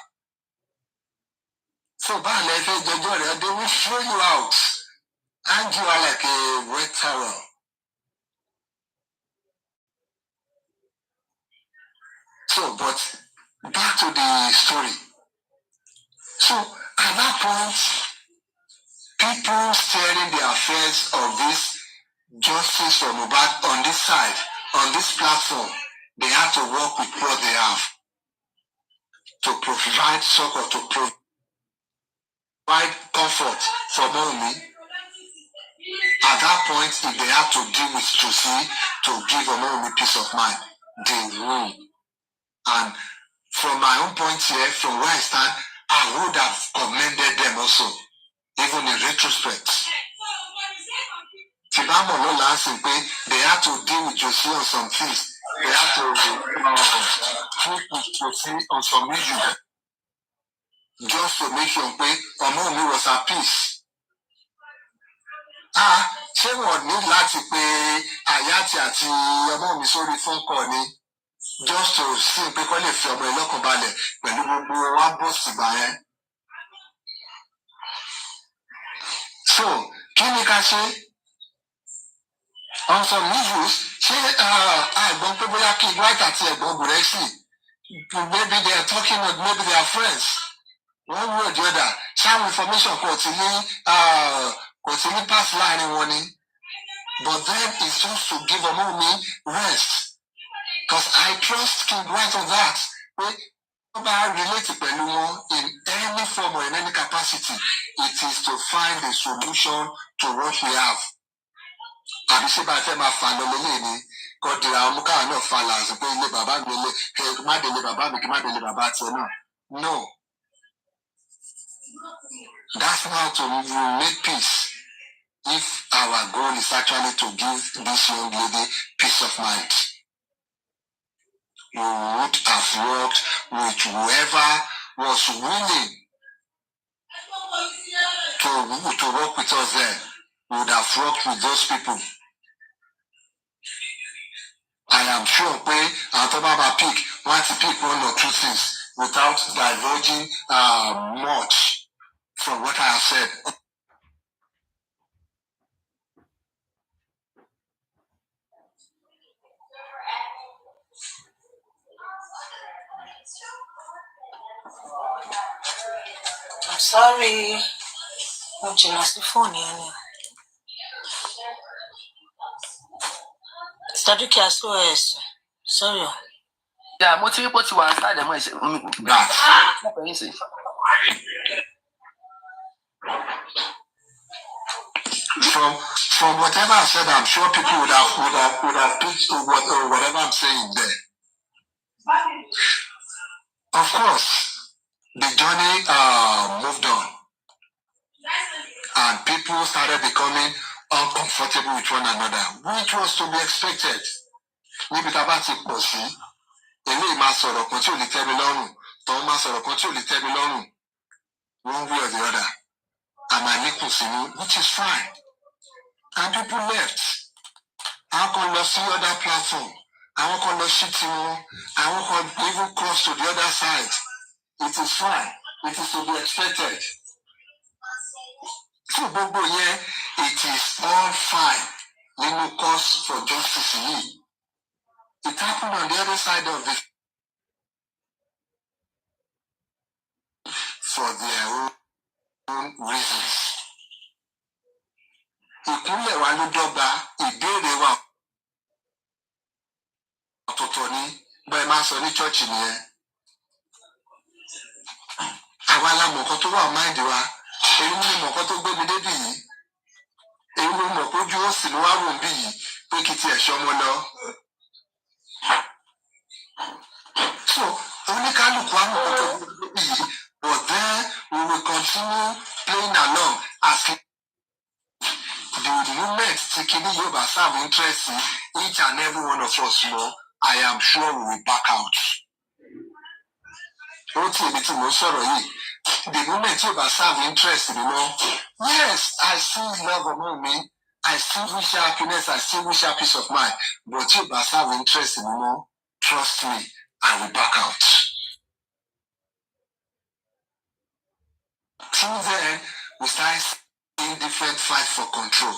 So báàlẹ̀ fẹ́ jẹjọ́ rẹ̀ they will throw you out hang you out like a wet towel. So but back to the story. So at that point, people steering the affairs of this justice for Mohbad on this side, on this platform, they have to work with what they have to provide support, to provide comfort for Wumi. At that point, if they have to deal with Josie to give Wumi peace of mind, they will. And from my own point here, from where I stand, I would have commended them also, even in retrospect. Tibamo no last they have to deal with Josie on some things. They have to deal with Josie on some issues. Just to make sure Wumi was at peace. Ṣé wọ́n ní láti pé Àyàtì àti Wumi sórí phone call ni? Just to see pé kọ́ lè fi ọmọ ìlọ́kàn balẹ̀ pẹ̀lú gbogbo wa bọ́ọ̀sì gbà yẹn. So kí ni ká ṣe? On some issues, ṣé àìgbọ́n pé bóyá kí White àti ẹ̀gbọ́n Gòrẹ́sì maybe they are talking or maybe they are friends. One way or the other, some information kò tí ní pass láàrin wọn ni. But then it's just to give Wumi rest. Because I trust King White on that. About relate pẹ̀lú wọn in any form or in any capacity, it is to find a solution to what we have. Àbí ṣé bá fẹ́ máa fà lọ lélẹ̀ ni kọ́ dira ọmú káwọn náà fa làásù pé ilé bàbá mi ilé kí má délé bàbá mi kí má délé bàbá tiẹ̀ náà. No. That's how to make peace. If our goal is actually to give this young lady peace of mind, we would have worked with whoever was willing to work with us there. We would have worked with those people. I am sure our Baba pick want to pick one or two things without divulging much from what I have said. I'm sorry. I'm just the phone here. Study SOS. Sorry. Yeah, mo ti rí pé ti wà inside ẹ̀ mọ́ ẹ̀ṣẹ̀ From whatever I said, I'm sure people would have picked whatever I'm saying there. Of course, the journey moved on, and people started becoming uncomfortable with one another, which was to be expected. Níbi tá a bá ti pọ̀ sí, eléyìí máa sọ̀rọ̀ kan tí ò lè tẹ́ mi lọ́rùn, tọ́hún máa sọ̀rọ̀ kan tí ò lè tẹ́ mi lọ́rùn, one way or the other, and I need to which is fine. And people left. I can lọ sí other platform. I can lọ sí tiwọn. I can even cross to the other side. It is fine. It is to be expected. So gbogbo yẹn, it is all fine. Nínú cause for justice yìí. It happened on the other side of the for their own reasons. Ìkúnlẹ̀ wa ló dọ́gba, ìbéèrè wa ọ̀tọ̀ọ̀tọ̀ ni bẹ́ẹ̀ máa sọ ní chọ́ọ̀chì nìyẹn. Àwa la mọ̀ nǹkan tó wà máìndì wa, èyí ni mọ̀ nǹkan tó gbé mi débì yìí, èyí ló mọ̀ pójú ó sì ló wá wò bí yìí pé kí tiẹ̀ ṣọmọ lọ. So oníkálùkù àwọn nǹkan tó gbé mi débì yìí, but then we will continue playing along as the moment tí kìíní yóò bá serve interest each and every one of us more, I am sure we will back out. Ó ti èmi tí mo sọ̀rọ̀ yìí, the moment yóò bá serve interest mi mọ́, yes, I still love among me, I still wish her happiness, I still wish her peace of mind, but yóò bá serve interest mi mọ́, trust me, I will back out. Till then, we start seeing different fight for control.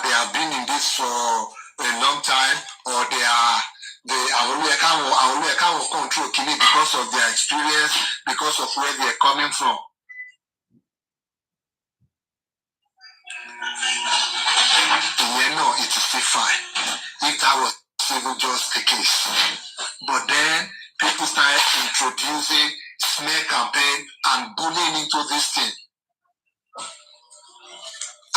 They have been in this for a long time, or they can't control Kini because of their experience, because of where they are coming from. No, it is still fine. If that was even just the case. But then people started introducing smear campaign and bullying into this thing.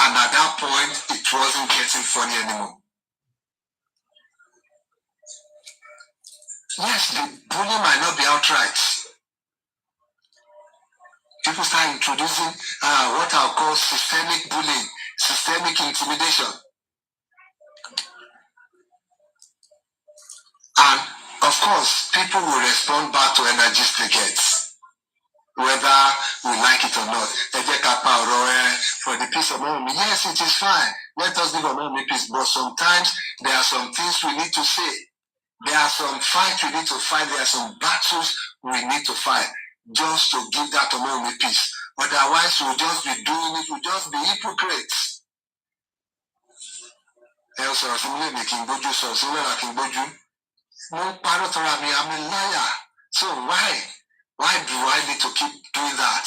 And at that point, it wasn't getting funny anymore. Yes, the bullying might not be outright. People start introducing what I'll call systemic bullying, systemic intimidation. And of course, people will respond back to energies they get, whether we like it or not. For the peace of mommy, yes, it is fine. Let us give a mommy peace. But sometimes there are some things we need to say. There are some fights we need to fight. There are some battles we need to fight just to give that mommy peace. Otherwise, we'll just be doing it. We'll just be hypocrites. I'm a liar. So why do I need to keep doing that?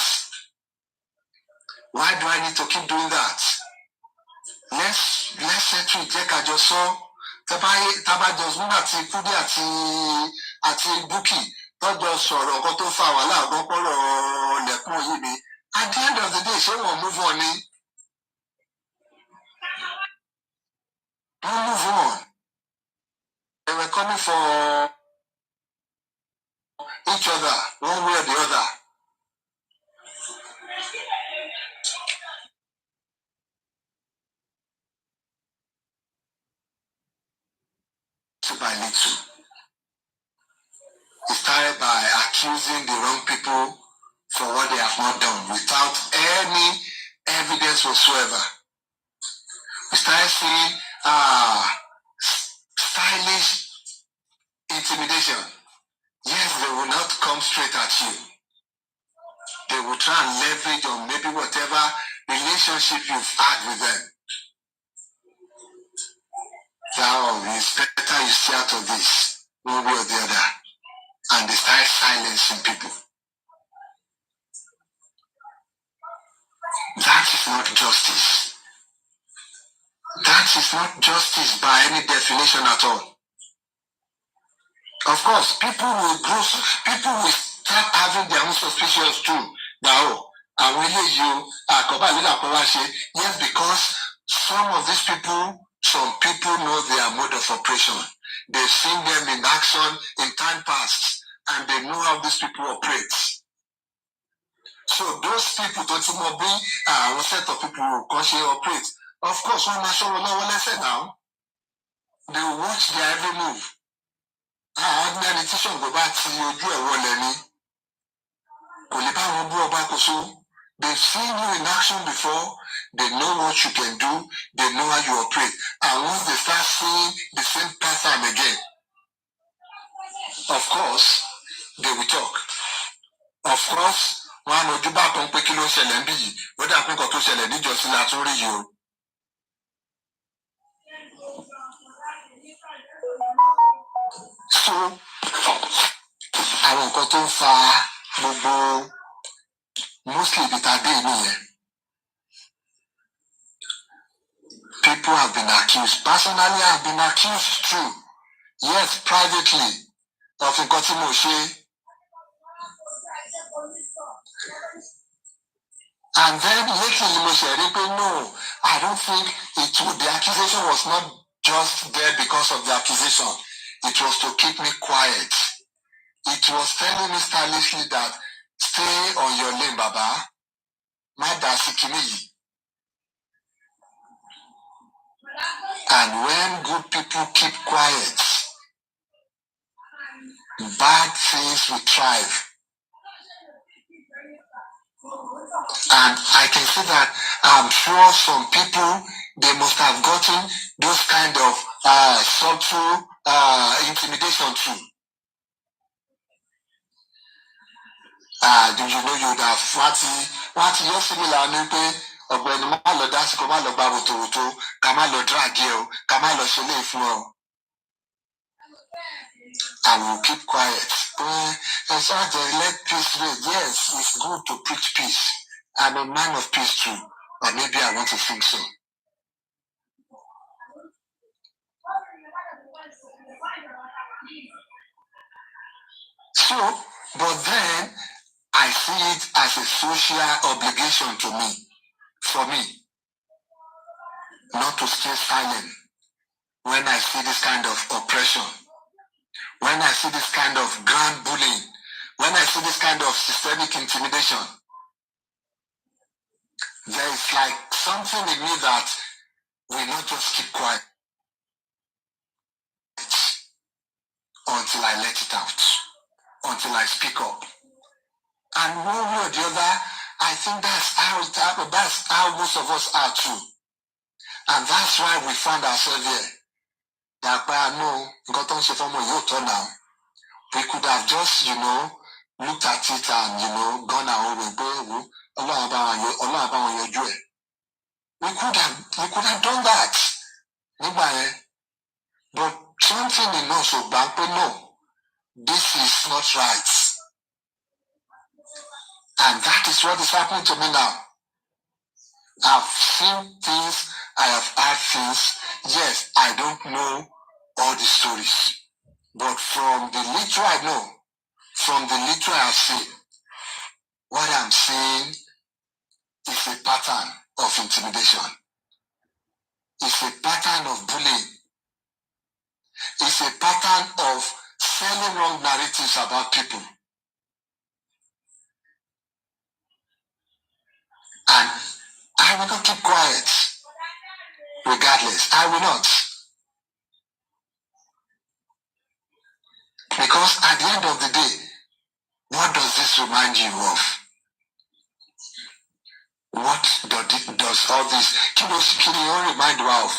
Why do I need to keep doing that? Let's settle it. Just so Taba just àti Kúdí àti Búkì tọ́jọ́ sọ̀rọ̀ ọkọ tó fa wàhálà àgbọ́pọ̀rọ̀ lẹ́kùn yìí ni At the end of the day, someone move on. Don't move on. They were coming for each other, one way or the other. Little by little. It started by accusing the wrong people for what they have not done without any evidence whatsoever. We started seeing stylish intimidation. Yes, they will not come straight at you. They will try and leverage on maybe whatever relationship you've had with them. Now, it's better you stay out of this, one way or the other. And they start silencing people. That is not justice. That is not justice by any definition at all. Of course, people will start having their own suspicions too. Now, yes, because some of these people, some people know their mode of operation. They've seen them in action in time past, and they know how these people operate. So those people don't even be a set of people who operate. Of course, when I saw what I said now, they will watch their every move. They've seen you in action before. They know what you can do. They know how you operate. And once they start seeing the same pattern again, of course, they will talk. Of course, one or two back on Pekino Selembi, whether I think of Seleni just naturally you. So, I won't go too far, mostly the Tade. People have been accused. Personally, I've been accused too. Yes, privately. Of Nkotimoshi. And then lately, no, I don't think the accusation was not just there because of the accusation. It was to keep me quiet. It was telling me stylishly that stay on your lane, Baba. And when good people keep quiet, bad things will thrive. And I can see that I'm sure some people, they must have gotten those kind of subtle intimidation too. Do you know you would have what you similar nupe ọ̀gbẹ́ni má lọ dásìkò má lọ gba wòtòwòtò ká má lọ drag ẹ o ká má lọ ṣe léè fún ọ. I will keep quiet. Let peace reign. Yes, it's good to preach peace. I'm a man of peace too, or maybe I want to think so. So, but then I see it as a social obligation to me, for me, not to stay silent when I see this kind of oppression, when I see this kind of grand bullying, when I see this kind of systemic intimidation. There is like something in me that will not just keep quiet until I let it out, until I speak up. And one way or the other, I think that's how most of us are too. And that's why we found ourselves here. That no, now. We could have just, looked at it and, gone our own way. We could have done that. But something in us will back, no, this is not right. And that is what is happening to me now. I've seen things, I have heard things. Yes, I don't know all the stories. But from the little I know, from the little I have seen, what I'm seeing is a pattern of intimidation. It's a pattern of bullying. It's a pattern of selling wrong narratives about people. And I will not keep quiet. Regardless, I will not. Because at the end of the day, what does this remind you of? What does all this can you remind you of?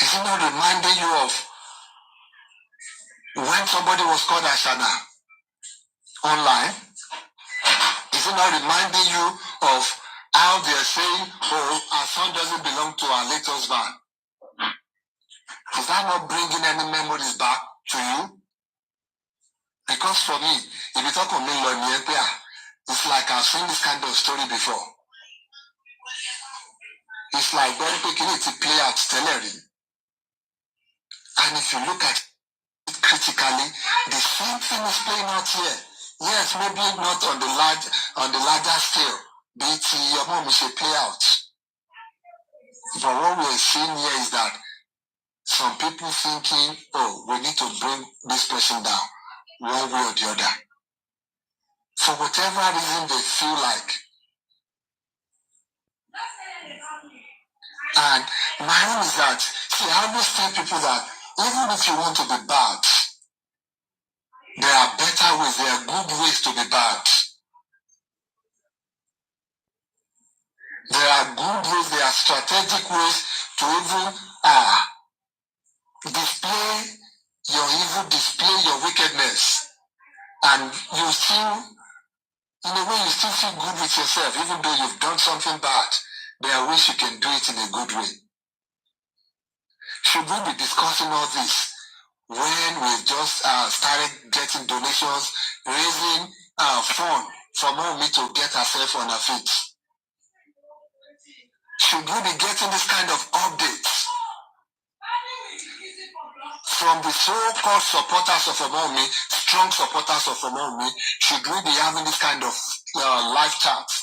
Is it not reminding you of when somebody was called Ashana online? Is it not reminding you of how they're saying, oh, our son doesn't belong to our late husband? Is that not bringing any memories back to you? Because for me, if you talk of me, it's like I've seen this kind of story before. It's like very quickly to play out stellarly. And if you look at it critically, the same thing is playing out here. Yes, maybe not on the larger scale, but your mom should play out. But what we're seeing here is that some people thinking, oh, we need to bring this person down one way or the other. For whatever reason they feel like. And my own is that, see, I always tell people that even if you want to be bad, there are better ways, there are good ways to be bad. There are good ways, there are strategic ways to even display your evil, display your wickedness. And you still, in a way, you still feel good with yourself, even though you've done something bad. There are ways you can do it in a good way. Should we be discussing all this when we've just started getting donations, raising funds from Wumi to get ourselves on our feet? Should we be getting this kind of updates from the so-called supporters of Wumi, strong supporters of Wumi? Should we be having this kind of live chats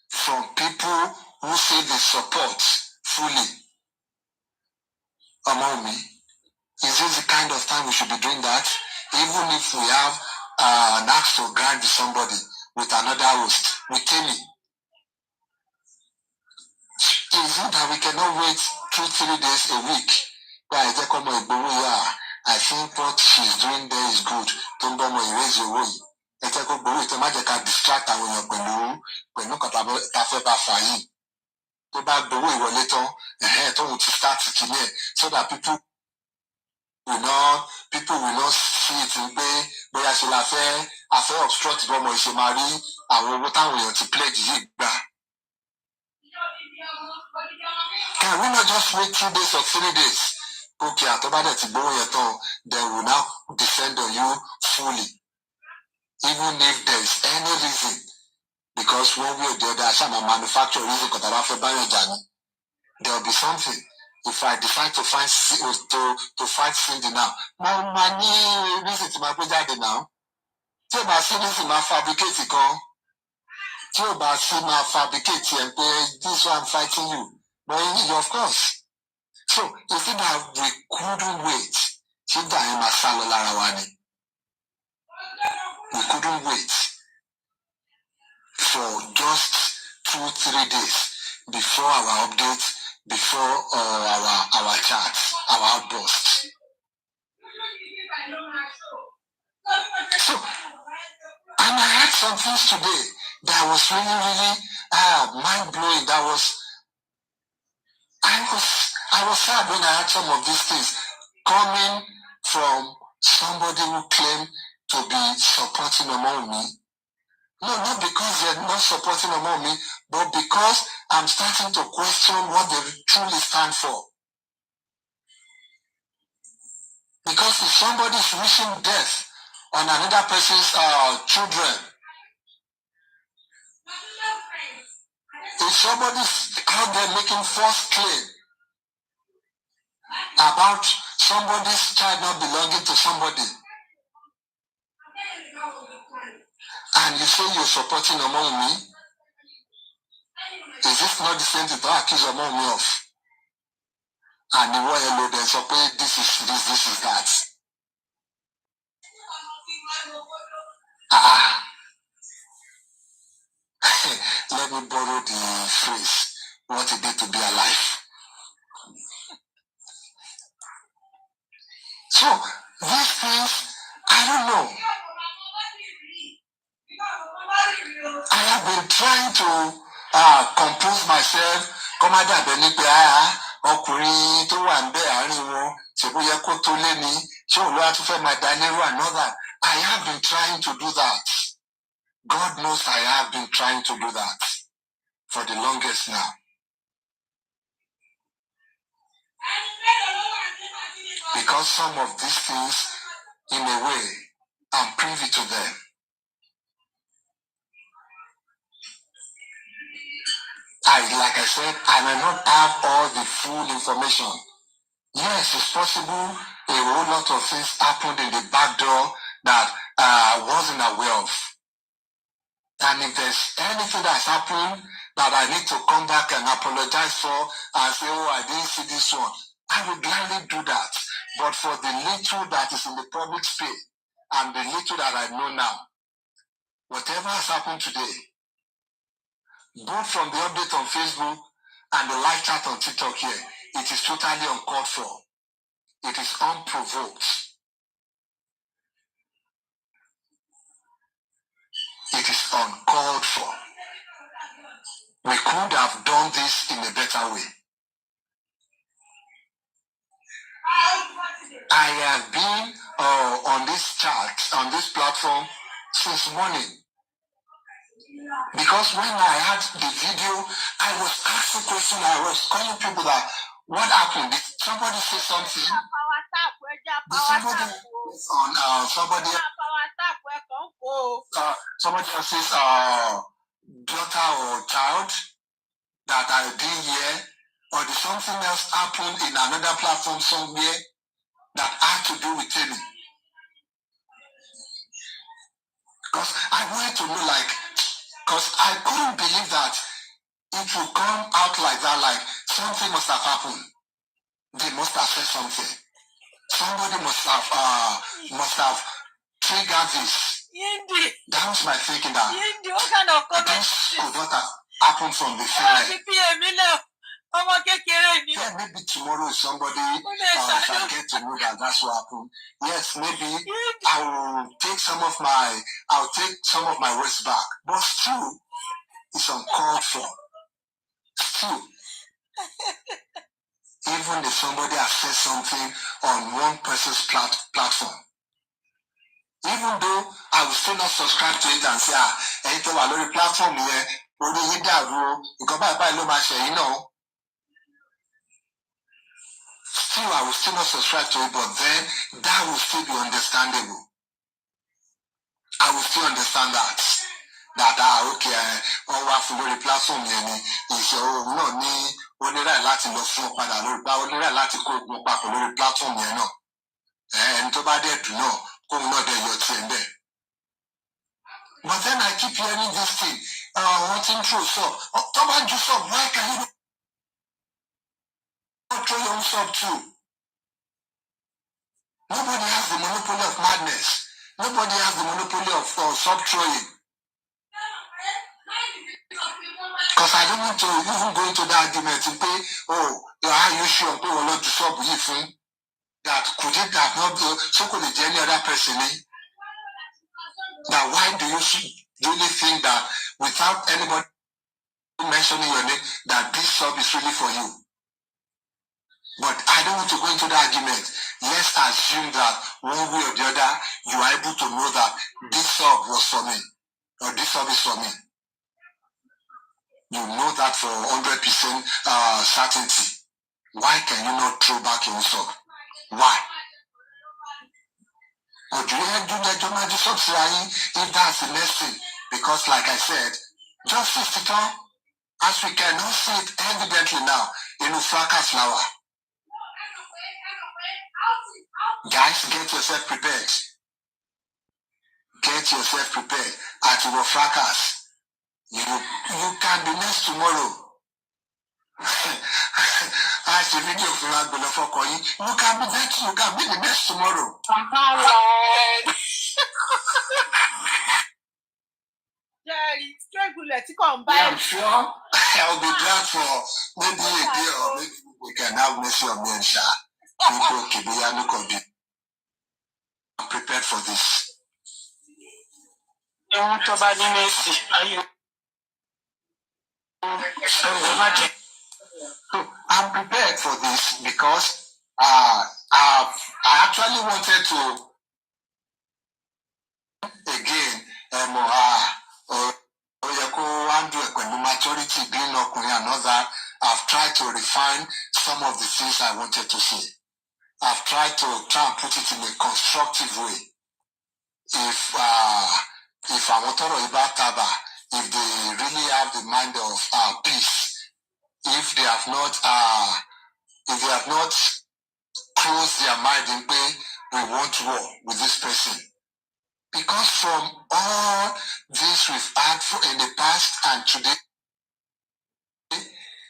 from people who say they support fully Wumi? Is this the kind of time we should be doing that? Even if we have an axe to grind with somebody, with another host, with Timmy. Is it that we cannot wait 2-3 days a week? I think what she's doing there is good. Don't bother erase your way. Distract so that people will not see it in pay, but I shall have obstruct bomo ishemari, and what time we to pledge it back. Can we not just wait 2 days or 3 days? Okay, they will now descend on you fully. Even if there is any reason, because one way or the other, some manufacturer reason there will be something. If I decide to fight Cindy now, my money reason to my brother now. Tí o bá sí ní sì máa fabricate kan. Tí o bá sí máa fabricate ẹ̀ pé this one I'm fighting you. But of course. So, is it that we couldn't wait? Ṣé Dàyẹn máa sá lọ lára wa ni? We couldn't wait for just 2-3 days before our updates, before our chats, our outbursts. So, and I had some things today that was really mind-blowing. I was sad when I had some of these things coming from somebody who claimed to be supporting Wumi. No, not because they're not supporting Wumi, but because I'm starting to question what they truly stand for. Because if somebody is wishing death on another person's children, if somebody's out there making false claim about somebody's child not belonging to somebody, And you say you're supporting Wumi? Is this not the same thing to accuse Wumi of? And the one hello then support this is that. Let me borrow the phrase, what it did to be alive. So these things, I don't know. I have been trying to compose myself. Come on, ọkùnrin tó wà ń bẹ àárín wọn ṣèbó yẹ kó tó lé ní ṣé òun ló wá tún fẹ́ máa dá nírú another. I have been trying to do that. God knows I have been trying to do that for the longest now. Because some of these things, in a way, I'm privy to them. Like I said, I may not have all the full information. Yes, it's possible a whole lot of things happened in the back door that I wasn't aware of. And if there's anything that's happened that I need to come back and apologize for and say, oh, I didn't see this one, I will gladly do that. But for the little that is in the public space and the little that I know now, whatever has happened today, both from the update on Facebook and the live chat on TikTok here, it is totally uncalled for. It is unprovoked. It is uncalled for. We could have done this in a better way. I have been on this chat, on this platform since morning. Because when I had the video, I was asking questions, I was calling people that, what happened? Did somebody say something? Did somebody on somebody else says daughter or child that I didn't hear? Or did something else happen in another platform somewhere that had to do with Timmy? Because I wanted to know, like, because I couldn't believe that it would come out like that, like something must have happened. They must have said something. Somebody must have triggered this. That was my thinking that this could not have happened from the film. Yeah, maybe tomorrow somebody shall get to know that that's what happened. Yes, maybe I'll take some of my words back. But still, it's uncalled for. Still, even if somebody has said something on one person's platform, even though I will still not subscribe to it and say, anything on the platform here, still I will still not subscribe to it, but then that will still be understandable. I will still understand that. Okay, the platform is not me, only láti lọ fún padà lórí láti kó ogun papọ̀ lórí platform yẹn náà. And tó bá dẹ̀ dùn náà, kóun náà dẹ̀ yọ tiẹ̀ bẹ́ẹ̀. But then I keep hearing this thing, wanting through sub. Talk about you sub, why can you not throw your own sub too? Nobody has the monopoly of madness. Nobody has the monopoly of sub throwing. Because I don't want to even go into that argument to say, are you sure people will not do sub with that could it have not been so could it any other person? Now why do you really think that without anybody mentioning your name that this sub is really for you? But I don't want to go into the argument. Let's assume that one way or the other you are able to know that this sub was for me or this sub is for me. You know that for 100% certainty. Why can you not throw back your sub? Why? Or do you do the sub if that's the next thing? Because like I said, justice to come, as we cannot see it evidently now in Ufaka flower. Guys, get yourself prepared. get yourself prepared at your fracas. You can be next tomorrow. As a video for you can be next, you can be the next tomorrow. I'm sure I'll be glad for maybe a day or maybe we can have mercy on me and Sha. I'm prepared for this. I'm prepared for this because I actually wanted to again maturity being and all that. I've tried to refine some of the things I wanted to say. I've tried to try and put it in a constructive way. If I want to know about Taba, if they really have the mind of peace, if they have not closed their mind in way we want war with this person. Because from all this we've had in the past and today,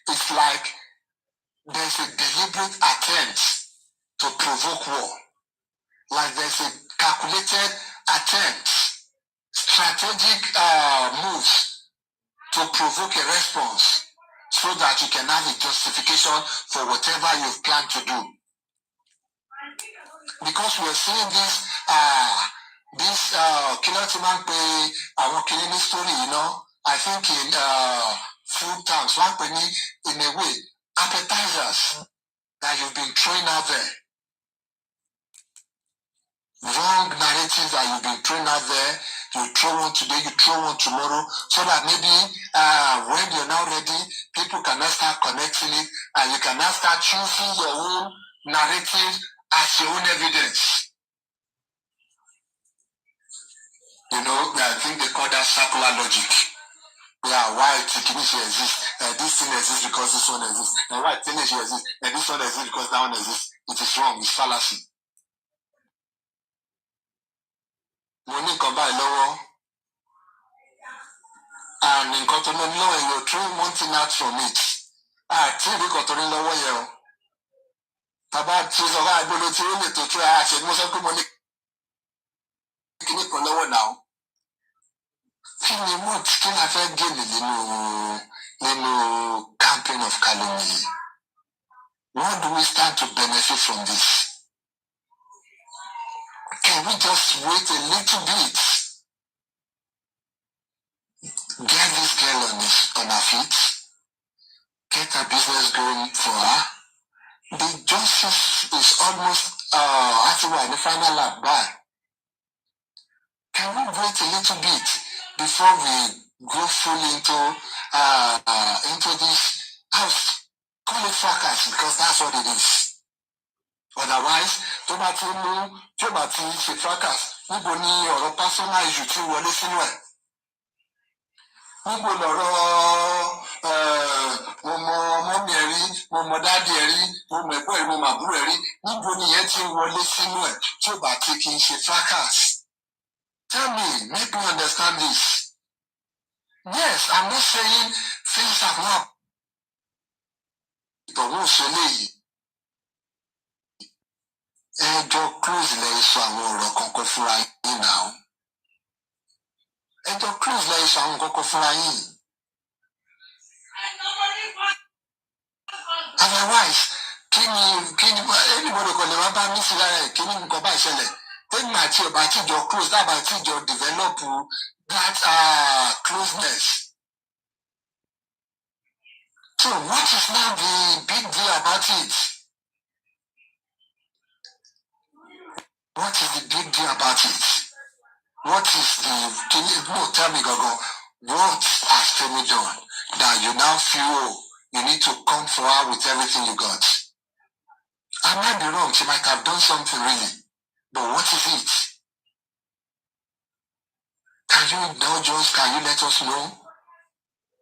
it's like there's a deliberate attempt to provoke war. Like there's a calculated attempt, strategic moves to provoke a response so that you can have a justification for whatever you've planned to do. Because we're seeing this killer man pay our killing story, I think in few times, one penny in a way, appetizers that you've been throwing out there. Wrong narratives that you've been throwing out there. You throw one today, you throw one tomorrow, so that maybe when you're now ready, people can now start connecting it and you can now start choosing your own narrative as your own evidence. I think they call that circular logic. Yeah, why Tikinishi exists, this thing exists because this one exists, and why Tinishi exists, and this one exists because that one exists. It is wrong, it's fallacy. Money come by lower, and in cotton lower, you're throwing one thing out from it. TV cotton lower, yo. About two of our ability to try, I said, most of the money can you lower now. Karimot still have a game in the campaign of calumny. What do we stand to benefit from this? Can we just wait a little bit? Get this girl on her feet. Get her business going for her. The justice is almost in the final lap by. Can we wait a little bit before we go fully into this house? Call it fracas because that's what it is. Otherwise, it's a fracas. We go need your personal issue to what listen well. We go mo daddy eri, mo ẹ̀gbọ́n mo màbúrò eri. Níbo ni yẹn ti wọlé sínú ẹ̀ tí ó bá ti kí n ṣe fracas? Tell me, make me understand this. Yes, I'm not saying things have not. But wọ́n ṣe léyìí. Ẹjọ́ cruise lẹ́yìn sọ àwọn ọ̀rọ̀ kankan fúnra yín náà. Ẹjọ́ cruise lẹ́yìn sọ àwọn kankan fúnra yín. Otherwise, anybody can never buy me say kí ni nǹkan bá ìṣẹ̀lẹ̀. Then my tea about your close, that about your develop that closeness. So what is now the big deal about it? What is the big deal about it? What is tell me, Gogo, what has Femi done that you now feel you need to come for her with everything you got? I might be wrong, she might have done something really, but what is it? Can you indulge us? Can you let us know?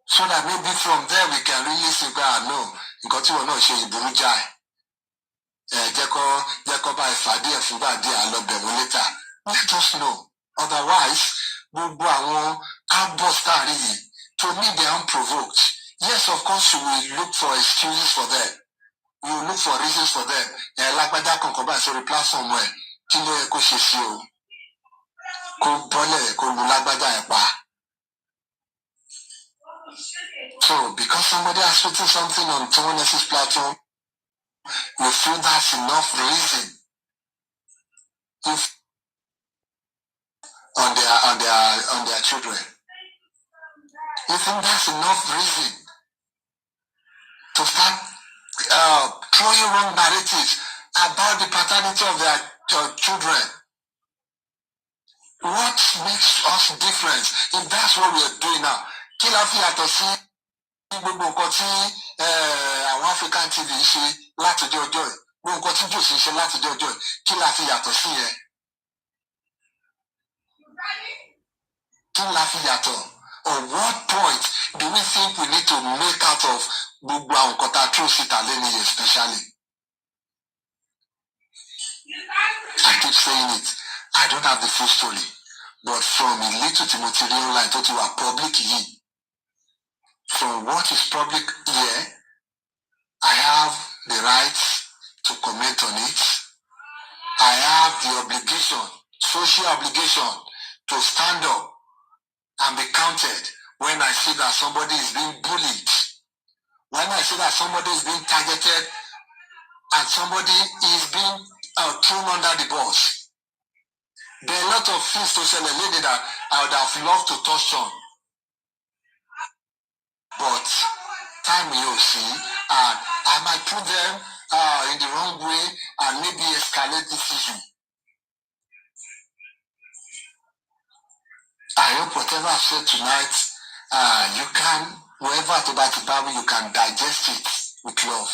So that maybe from there we can really say, no, because you will not share Iburu Jai. Jeko by Fadi and Fuba Dia later. Let us know. Otherwise, gbogbo àwọn outbursts tá a rí yìí, to me they are unprovoked. Yes, of course, you will look for excuses for them. You will look for reasons for them. Lágbájá kankan báyìí sórí platform ẹ̀, kí ló yẹ kó ṣe sí o? Kó bọ́lẹ̀ kó lu lágbájá ẹ̀ pa. So, because somebody has written something on someone else's platform, you feel that's enough reason if on their children. You think that's enough reason to start throwing wrong narratives about the paternity of their children? What makes us different if that's what we're doing now? Kí la fi yàtọ̀ sí gbogbo nǹkan tí àwọn African TV ṣe látijọ́ ọjọ́ ẹ̀, gbogbo nǹkan tí Jòsì ṣe látijọ́ ọjọ́ ẹ̀, kí la fi yàtọ̀ sí yẹn? Kí la fi yàtọ̀? At what point do we think we need to make out of gbogbo àwọn nǹkan tá a throw síta lẹ́nu yẹn especially? I keep saying it. I don't have the full story. But from a little Timothy online to our public here, from what is public here, I have the right to comment on it. I have the obligation, social obligation, to stand up and be counted when I see that somebody is being bullied, when I see that somebody is being targeted and somebody is being thrown under the bus. There are a lot of things to celebrate that I would have loved to touch on. But time will see, and I might put them in the wrong way and maybe escalate this issue. I hope whatever I said tonight, you can, wherever you can digest it with love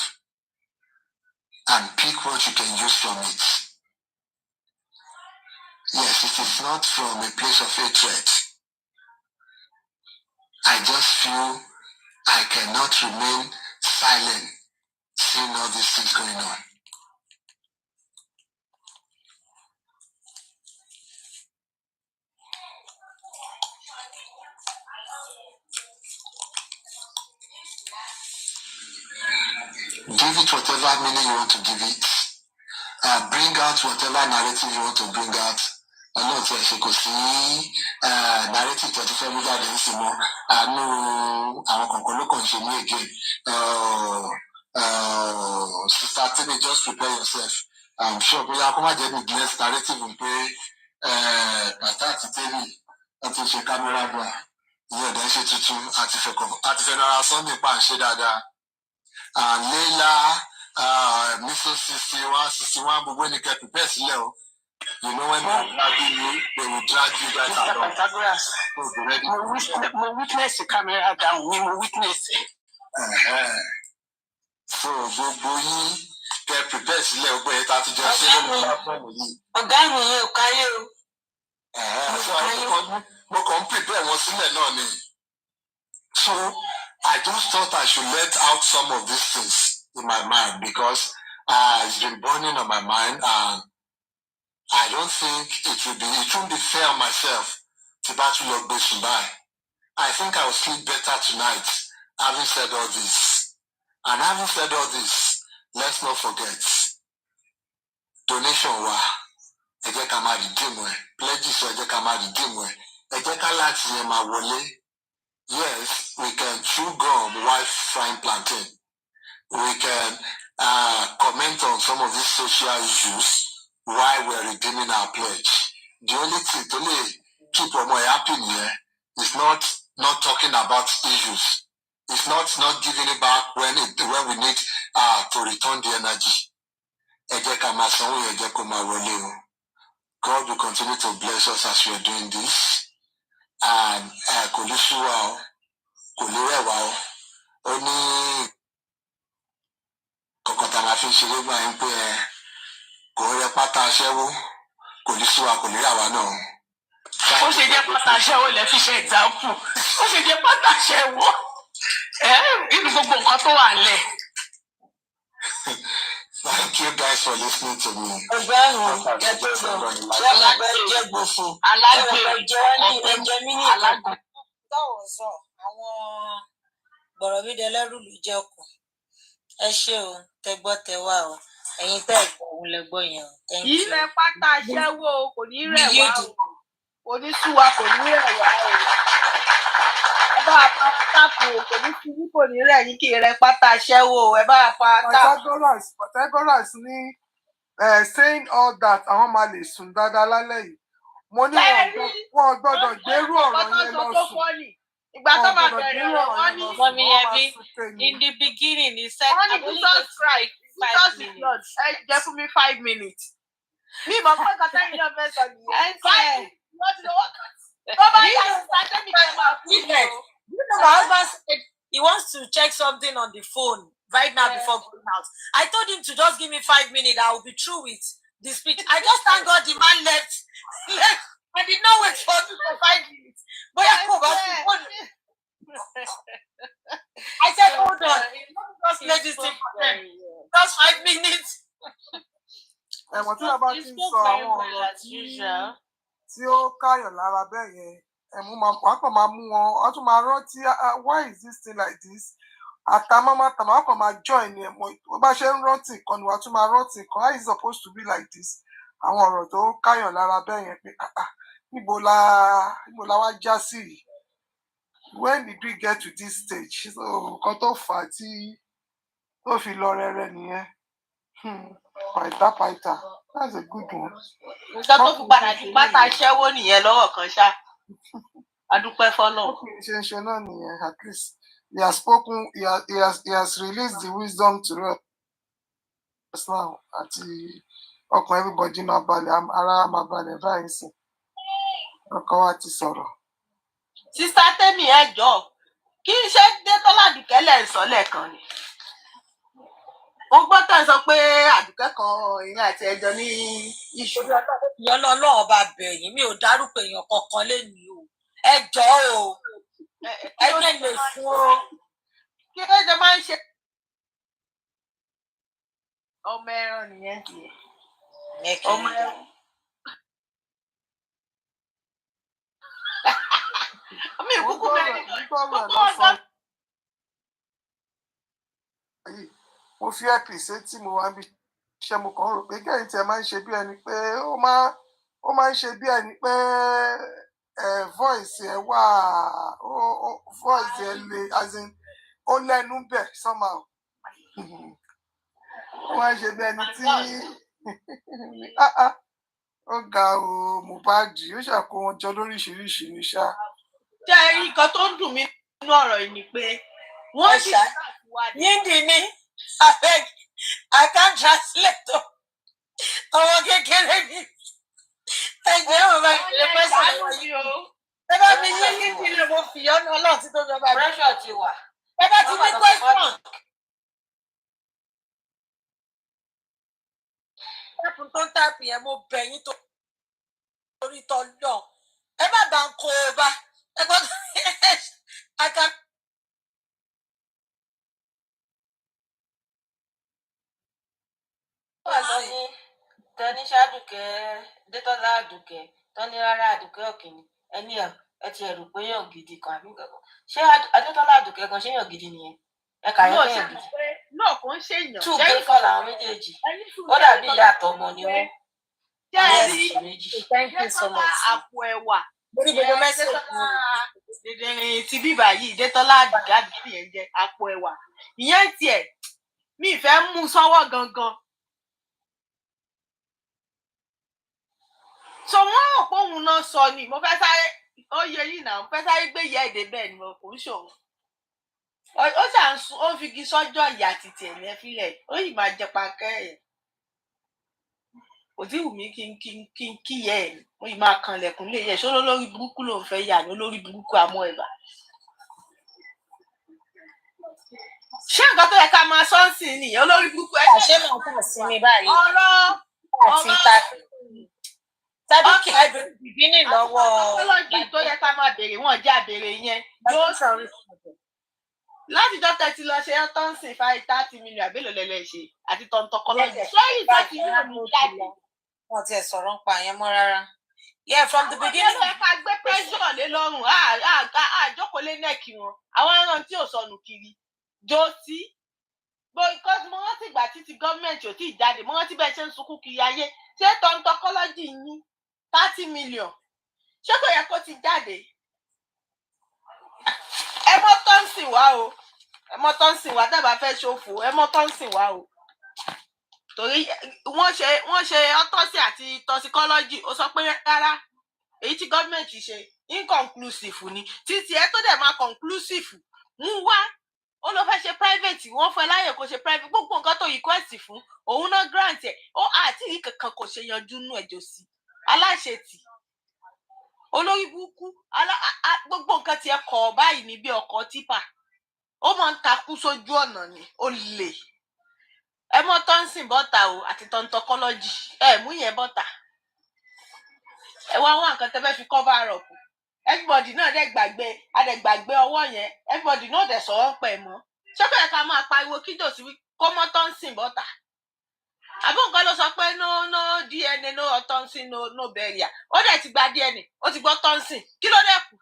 and pick what you can use from it. Yes, it is not from a place of hatred. I just feel I cannot remain silent seeing all these things going on. Give it whatever meaning you want to give it. Bring out whatever narrative you want to bring out. Ọlọ́run tí ẹ ṣe kò sí narrative tó ti fẹ́ mú jáde sí mọ́. Àánú àwọn kọ̀ọ̀kan ló kàn ṣe mí again. Sister Tini, just prepare yourself. I'm sure bóyá kó má jẹ́ ní next narrative pé bàtà àti tẹ́lẹ̀ wọ́n ti ṣe kámẹ́rà gbà. Ìyẹn ọ̀dà ṣe tuntun àti fẹ́ nara Sunday pa ń ṣe dáadáa. Leila, Mrs. 61, gbogbo ní kẹ́ prepare sílẹ̀ o. You know when they're dragging you, they will drag you guys along. So be ready. Mo witness the camera down, mo witness. So gbogbo yín kẹ́ prepare sílẹ̀ o pé ẹ ta ti jọ ṣe lórí platform yìí. Ọ̀gá mi yẹn ò káyé o. So mo kàn ń prepare wọn sílẹ̀ náà ni. So I just thought I should let out some of these things in my mind because it's been burning on my mind and I don't think it won't be fair on myself to battle of this by. I think I will sleep better tonight having said all this. And having said all this, let's not forget donation wa ẹ jẹ́ ká máa redeem ẹ, pledges ẹ jẹ́ ká máa redeem ẹ, ẹ jẹ́ ká láti yẹn máa wọlé. Yes, we can chew gum while frying plantain. We can comment on some of these social issues while we're redeeming our pledge. The only thing to keep more happy here is not talking about issues. It's not giving it back when we need to return the energy. God will continue to bless us as we are doing this. And kò lè sú wa o, kò lè rẹ̀ wá o. Ó ní kọ̀kọ̀ tá a máa fi ń ṣeré gbà yín pé kò rẹ pátá aṣẹ́wó, kò lè sú wa, kò lè rà wá náà. Ó ṣe jẹ́ pátá aṣẹ́wó lẹ fi ṣe example. Ó ṣe jẹ́ pátá aṣẹ́wó. Nínú gbogbo nǹkan tó wà lẹ̀. Thank you guys for listening to me. Gbọ̀rọ̀ mi dẹlẹ́rù ló jẹ́ ọkùn. Ẹ ṣé o, tẹgbọ́ tẹwà o. Ẹ̀yin tẹ́ ẹ̀gbọ́n òun lẹ́gbọ́ yẹn o. Thank you. Ìrẹ pátá aṣẹ́wó kò ní rẹ̀ wá o. Kò ní sú wa kò ní rẹ̀ wá o. Ẹ bá pa táàpù o, kò ní sú kò ní rẹ̀ yín kí ìrẹ pátá aṣẹ́wó o. Ẹ bá pa táàpù. Pythagoras ní saying all that àwọn máa lè sùn dáadáa lálẹ́ yìí. Mo ní wọn gbọ́dọ̀ gbérú ọ̀rọ̀ yẹn lọ sùn. Ìgbà tó máa bẹ̀rẹ̀ ọ̀rọ̀ wọn ní Mommy Ebi, in the beginning he said wọ́n ní Jesus Christ, Jesus is Lord. Ẹ jẹ́ fún mi 5 minutes. Mi mọ̀ pé kọ́tẹ́ yìí náà fẹ́ sọ nìyẹn. 5 minutes wọ́n ti lọ wákàtí. Tó bá yà sí sátẹ́mì kan máa bú mi o. You know, my husband said he wants to check something on the phone right now before going out. I told him to just give me 5 minutes. I will be through with the speech. I just thank God the man left. I did not wait for him for 5 minutes. But I said, hold on. Just let this thing for them. Just 5 minutes. Ẹ̀wọ̀n tí wọ́n bá ti ń sọ àwọn ọ̀rọ̀ tí ó káyọ̀ lára bẹ́ẹ̀ yẹn, wọ́n kàn máa mú wọn, wọ́n tún máa rántí, why is this thing like this? Àtàmọ́ wọ́n kàn máa join ẹ̀ mọ́, bó bá ṣe ń rántí nǹkan ni wọ́n tún máa rántí nǹkan, how is it supposed to be like this? Àwọn ọ̀rọ̀ tó káyọ̀ lára bẹ́ẹ̀ yẹn pé níbo la wá já sí yìí? When did we get to this stage? So nǹkan tó fà á tí tó fi lọ rẹ́rẹ́ nìyẹn. Pytha, that's a good one. Nǹkan tó fi padà di pátá aṣẹ́wó nìyẹn lọ́wọ́ kan ṣá. Adúpẹ́ fọ́lọ́run. Ṣe náà nìyẹn, at least he has spoken, he has released the wisdom to us now. Àti ọkàn everybody máa balẹ̀, ara máa balẹ̀ báyìí sìn. Ọkàn wa ti sọ̀rọ̀. Sísá Tẹ́mi ẹ jọ̀ọ́, kí n ṣe dé Tọ́lá Àdùkẹ́ lẹ̀ ń sọ lẹ́ẹ̀kan ni. Mo gbọ́ tẹ̀ sọ pé Àdùkẹ́ kan ìyẹn àti ẹjọ́ ní iṣu. Ìyọ́nà Ọlọ́run bá bẹ̀yìn, mi ò dárúkọ èèyàn kankan lénìí o. Ẹ jọ̀ọ́ o. Ẹ jẹ́ lè fún o. Kí ló jẹ máa ń ṣe? Ọmọ ẹran nìyẹn tiẹ̀. Ọmọ ẹran. Mi ò kúkú bẹ̀rẹ̀ mo fi ẹ̀pìsẹ́ tí mo wá bí ṣe mo kàn rò pé kẹ́yìn tí ẹ máa ń ṣe bí ẹni pé ó máa ń ṣe bí ẹni pé voice ẹ wà voice ẹ le as in ó lẹ́nu bẹ̀ somehow ó máa ń ṣe bí ẹni tí ó ga o Mohbad ó ṣàkó wọn jọ lóríṣiríṣi ní ṣá. Ṣé ẹ rí nǹkan tó ń dùn mí nínú ọ̀rọ̀ yìí ni pé wọ́n ṣì Yíndì ni abeg I can't translate ọmọ kékeré ni ẹgbẹ́ wọn bá ìpìlẹ̀ pẹ́sẹ̀ lọ́wọ́ yìí o. Ẹ bá mi yé yíndì ni mo fi ọ́nà ọlọ́run tí tó jọba mi. Pressure ti wà. Ẹ bá ti ní question. Ẹ̀pùn tó ń tàpì yẹn mo bẹ̀ yín torí tọ́ lọ. Ẹ má bá ń kó o bá. Ẹ gbọ́dọ̀ aka. Tẹ́ni ṣáàdùkẹ́ Détọ́lá Àdùkẹ́ tọ́ni rárá Àdùkẹ́ Òkìní ẹni ẹ ti ẹ̀rù pé yàn gidi kan àbí nǹkan kan. Ṣé Adétọ́lá Àdùkẹ́ kan ṣé yàn gidi nìyẹn? Ẹ kà yẹn yàn gidi. Náà kò ń ṣe èèyàn. Tú gbé kọ́ làwọn méjèèjì. Ó dàbí ìyá àtọmọ ni wọ́n. Thank you so much. Àpò ẹ̀wà. Lórí gbogbo mẹ́sẹ̀jì ti bíbà yìí Détọ́lá Àdùkẹ́ àbíkí yẹn jẹ́ àpò ẹ̀wà. Ìyẹn tiẹ̀ mi ìfẹ́ mú sọ́wọ́ gangan. So wọ́n rò pé òun náà sọ ni mo fẹ́ sáré ó yẹ yìí náà mo fẹ́ sáré gbé ìyá èdè bẹ́ẹ̀ ni mo kò ń ṣòwò. Ó ṣàǹsùn ó fi igi sọ́jọ́ ìyá títì ẹ̀ ní ẹ fílẹ̀ ó yìí máa jẹ pankẹ́ ẹ̀. Kò tí wù mí kí n kíyẹ ẹ̀ ó yìí máa kanlẹ̀kùn lé yẹ ṣó lórí burúkú ló ń fẹ́ yà ní olórí burúkú àmọ́ ẹ̀bà. Ṣé nǹkan tó yẹ ká máa sọ́ọ̀sì nìyẹn olórí burúkú ẹ̀ ṣe máa kà sí mi báyìí. ọ̀rọ̀ tàbí kí ẹ bẹ̀rẹ̀ bìbínì lọ́wọ́. Apology tó yẹ ká máa béèrè wọn jẹ́ àbèrè yẹn. láti dọ́tẹ̀ ti lọ ṣe ọ́tọ́nsìn 30 million àbélò lẹ́lẹ́ ṣe àti tọ̀ntọ̀kọ́lọ́jì sọ́yìn tó ti yóò ní jáde. Wọ́n ti sọ̀rọ̀ ń pa yẹn mọ́ rárá. Yeah, from the beginning. Àwọn ẹ̀ka gbé pressure lé lọ́rùn àjókòó lé nẹ́ẹ̀kì wọn àwọn ẹran tí ò sọnù kiri jòsí. Because mo rántí ìgbà títí gọ́ọ̀mẹ̀ntì ò tí ì jáde mo rántí bẹ́ẹ̀ ṣe ń sunkún kiri ayé ṣé tọ̀ntọ̀kọ́lọ́jì yín 30 million ṣé kò yẹ kó ti jáde. Ẹ mọ́ tọ́ǹsìn wá o ẹ mọ́ tọ́ǹsìn wá dábàá fẹ́ ṣòfò ẹ mọ́ tọ́ǹsìn wá o torí wọ́n ṣe autopsy àti toxicology ó sọ pé rárá èyí tí gọ́ọ̀mẹ̀ntì ṣe inconclusive ni títí ẹ tó dẹ̀ máa conclusive mú wá ó lọ fẹ́ ṣe private wọ́n fẹ́ láyè kó ṣe private gbogbo nǹkan tó request fún òun náà grant ẹ̀ ó àti ìrí kankan kò ṣe yanjú nú ẹ̀jọ̀ sí aláṣetì olórí burúkú gbogbo nǹkan tí ẹ kọ̀ báyìí ní bí ọkọ̀ tipa ó máa ń takú sójú ọ̀nà ni ó lè ẹ mọ́ tọ́ǹsìn bọ́tà o àti tọ́ntọ́kọ́lọ́jì ẹ mú yẹn bọ́tà ẹ wá wọn nǹkan tẹ́ fẹ́ fi cover up everybody náà dẹ̀ gbàgbé ọwọ́ yẹn everybody náà dẹ̀ sọ̀rọ̀ pẹ̀ mọ́ ṣé bẹ́ẹ̀ ká máa pariwo kíjò sí kó mọ́ tọ́ǹsìn bọ́tà àbí nǹkan ló sọ pé no DNA no autopsy no burial ó dẹ̀ ti gba DNA ó ti gbọ́ tọ́ǹsìn kí ló dẹ̀ kù.